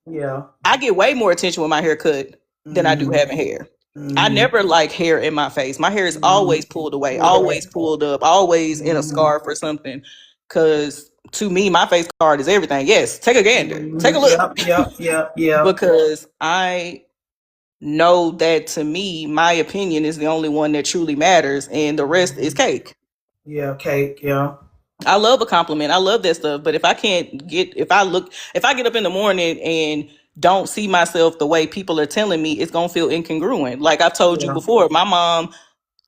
I get way more attention with my hair cut than I do having hair. I never like hair in my face. My hair is always pulled away, always pulled up, always in a scarf or something. Cause to me, my face card is everything. Yes, take a gander, take a look. Yeah. Because I know that to me, my opinion is the only one that truly matters, and the rest is cake. Yeah, cake. Yeah. I love a compliment. I love that stuff. But if I get up in the morning and don't see myself the way people are telling me, it's gonna feel incongruent. Like I've told you before, my mom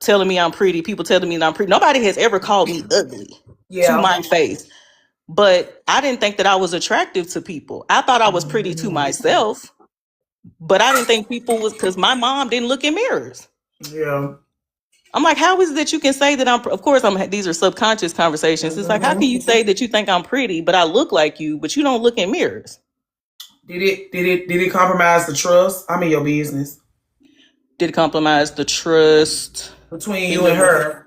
telling me I'm pretty, people telling me that I'm pretty. Nobody has ever called me ugly to my face. But I didn't think that I was attractive to people. I thought I was pretty to myself, but I didn't think people was, because my mom didn't look in mirrors. Yeah. I'm like, how is it that you can say that of course, these are subconscious conversations. It's like, how can you say that you think I'm pretty, but I look like you, but you don't look in mirrors? Did it compromise the trust? I'm in your business. Did it compromise the trust between you and her?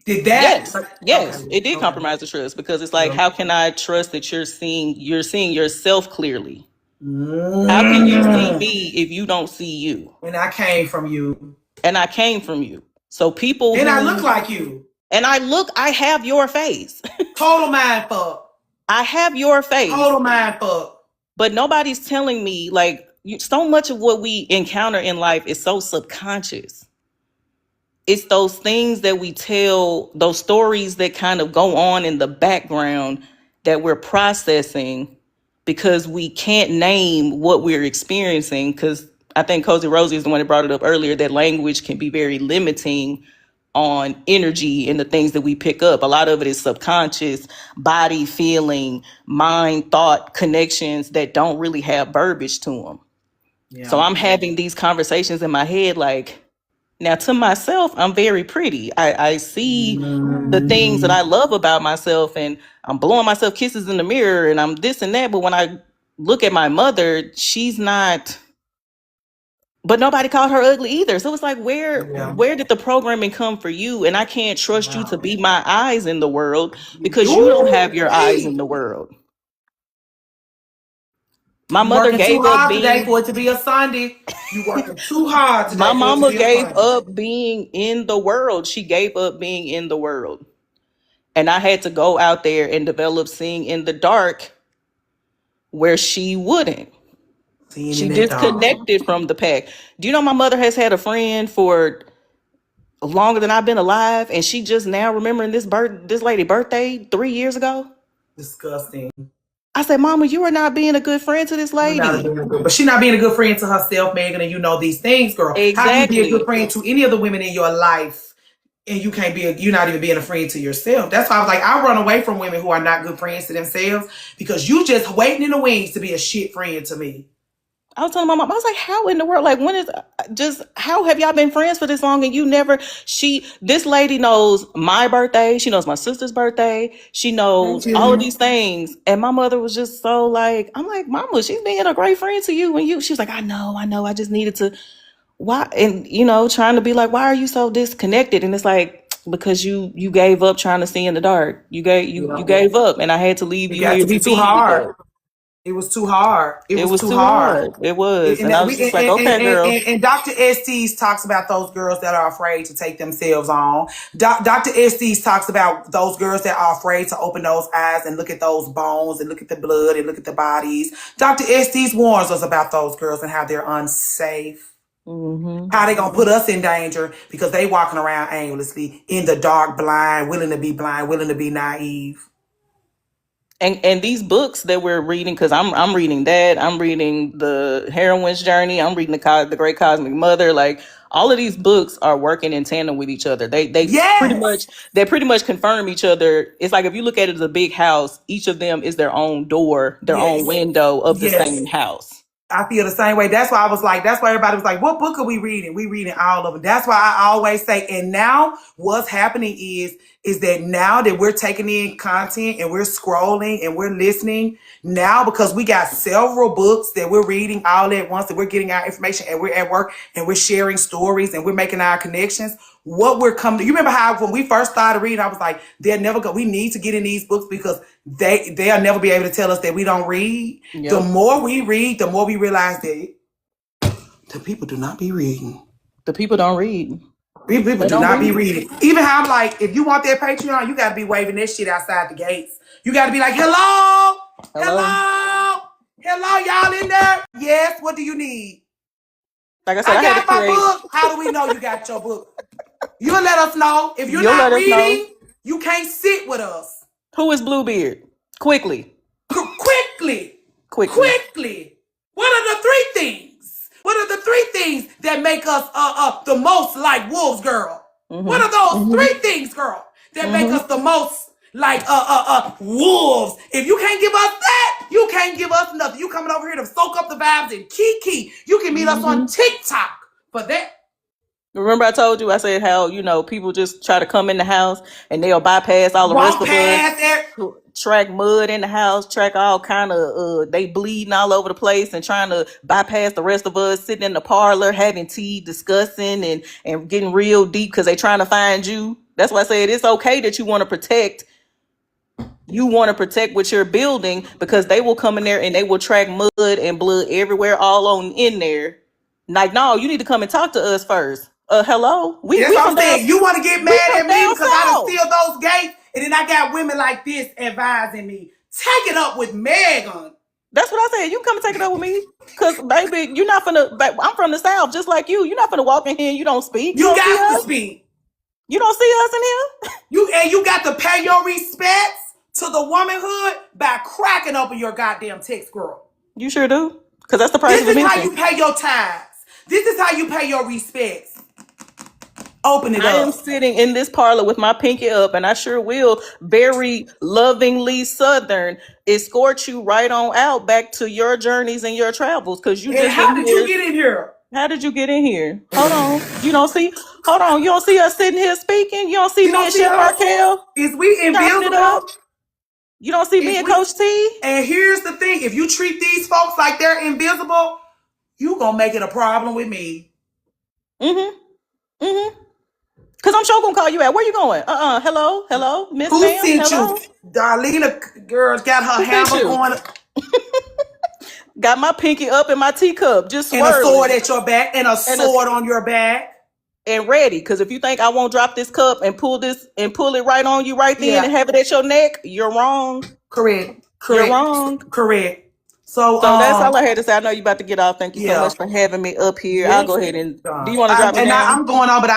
Did that? Yes, it did compromise the trust, because it's like, how can I trust that you're seeing yourself clearly? How can you see me if you don't see you? And I came from you. So people I look like you. And I have your face. Total mind fuck. I have your face. Total mind fuck. But nobody's telling me, like, so much of what we encounter in life is so subconscious. It's those things that we tell, those stories that kind of go on in the background that we're processing because we can't name what we're experiencing. Because I think Cozy Rosie is the one that brought it up earlier, that language can be very limiting on energy and the things that we pick up. A lot of it is subconscious, body feeling, mind, thought connections that don't really have verbiage to them. Yeah. So I'm having these conversations in my head like, now to myself, I'm very pretty. I see the things that I love about myself, and I'm blowing myself kisses in the mirror and I'm this and that. But when I look at my mother, she's not, but nobody called her ugly either. So it's like, where did the programming come for you? And I can't trust you to be my eyes in the world because you don't have your eyes in the world. My mother gave up being today for it to be a Sunday. You working too hard today. My mama gave up being in the world. She gave up being in the world. And I had to go out there and develop seeing in the dark where she wouldn't. She disconnected from the pack. Do you know my mother has had a friend for longer than I've been alive, and she just now remembering this lady's birthday 3 years ago? Disgusting. I said, Mama, you are not being a good friend to this lady. But she's not being a good friend to herself, Megan, and you know these things, girl. Exactly. How can you be a good friend to any of the women in your life and you can't you're not even being a friend to yourself? That's why I was like, I run away from women who are not good friends to themselves because you just waiting in the wings to be a shit friend to me. I was telling my mom, I was like, how in the world, like, how have y'all been friends for this long? And this lady knows my birthday. She knows my sister's birthday. She knows all of these things. And my mother was just so like, I'm like, Mama, she's being a great friend to you. And she was like, I know. I just needed to, why? And, trying to be like, why are you so disconnected? And it's like, because you gave up trying to see in the dark. You gave up, and I had to leave you here to be too hard. It was too hard. It was too hard. It was. And I was just like, okay, girl. And Dr. Estes talks about those girls that are afraid to take themselves on. Dr. Estes talks about those girls that are afraid to open those eyes and look at those bones and look at the blood and look at the bodies. Dr. Estes warns us about those girls and how they're unsafe. Mm-hmm. How they gonna put us in danger because they walking around aimlessly in the dark, blind, willing to be naive. And these books that we're reading, because I'm reading that, I'm reading The Heroine's Journey, I'm reading the Great Cosmic Mother. Like, all of these books are working in tandem with each other. They pretty much confirm each other. It's like if you look at it as a big house, each of them is their own door, their own window of the same house. I feel the same way. That's why that's why everybody was like, what book are we reading? We reading all of them. That's why I always say, and now what's happening is that now that we're taking in content and we're scrolling and we're listening now, because we got several books that we're reading all at once, and we're getting our information, and we're at work and we're sharing stories and we're making our connections. What we're coming to, you remember how when we first started reading, I was like, they'll never go. We need to get in these books because they'll never be able to tell us that we don't read. Yep. The more we read, the more we realize that the people do not be reading. The people don't read. People do not be reading. Even how I'm like, if you want that Patreon, you got to be waving that shit outside the gates. You got to be like, hello, y'all in there? Yes, what do you need? Like I said, I I had got to my create. book. How do we know you got your book? You'll let us know. If you're You'll not let us know. reading, you can't sit with us. Who is Bluebeard? Quickly. Quickly. What are the three things? What are the three things that make us the most like wolves, girl? What are those three things, girl, that make us the most like wolves? If you can't give us that, you can't give us nothing. You coming over here to soak up the vibes and kiki. You can meet us on TikTok for that. Remember I told you, I said how, people just try to come in the house and they'll bypass all the rest of us. Track mud in the house, track all kind of, they bleeding all over the place and trying to bypass the rest of us, sitting in the parlor, having tea, discussing and getting real deep because they trying to find you. That's why I said it's okay that you want to protect. You want to protect what you're building because they will come in there and they will track mud and blood everywhere, all on in there. Like, no, you need to come and talk to us first. Hello? That's what I'm saying. You want to get mad at me because I done south. steal those gates, and then I got women like this advising me. Take it up with Megan. That's what I said. You come and take it up with me. Because, baby, you're not finna, I'm from the South, just like you. You're not finna walk in here and you don't speak. You got to speak. You don't see us in here? You got to pay your respects to the womanhood by cracking open your goddamn text, girl. You sure do. Because that's the price of admission. This is how you pay your tithes. This is how you pay your respects. Open it up. I am sitting in this parlor with my pinky up, and I sure will very lovingly Southern escort you right on out back to your journeys and your travels. Because you just how did you get in here? How did you get in here? Hold on. You don't see us sitting here speaking? You don't see me and Chef Raquel? Is we invisible? You don't see me and Coach T? And here's the thing. If you treat these folks like they're invisible, you gonna make it a problem with me. Because I'm sure gonna call you out. Where you going? Hello, Miss Who Ma'am? sent hello? you? Darlena girl's got her hammer going. Got my pinky up in my teacup, just swirling. And a sword at your back, and a sword on your back. And ready. Because if you think I won't drop this cup and pull it right on you right then and have it at your neck, you're wrong. Correct. You're wrong. Correct. So that's all I had to say. I know you about to get off. Thank you so much for having me up here. I'll go ahead and do you want to drop me down? I'm going on, but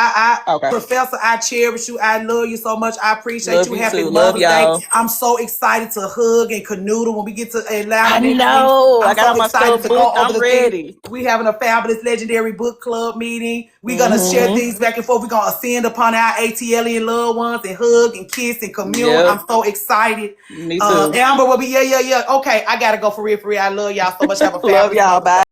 okay. Professor, I cherish you. I love you so much. I appreciate you. Happy Mother's Day. I'm so excited to hug and canoodle when we get to Atlanta. I know. I got so my stuff booked. I'm ready. We having a fabulous legendary book club meeting. We're gonna share things back and forth. We're gonna ascend upon our ATLian loved ones and hug and kiss and commune. Yep. I'm so excited. Me too. Amber will be yeah. Okay, I gotta go for real. I love y'all so much. Have a fabulous love y'all. Bye.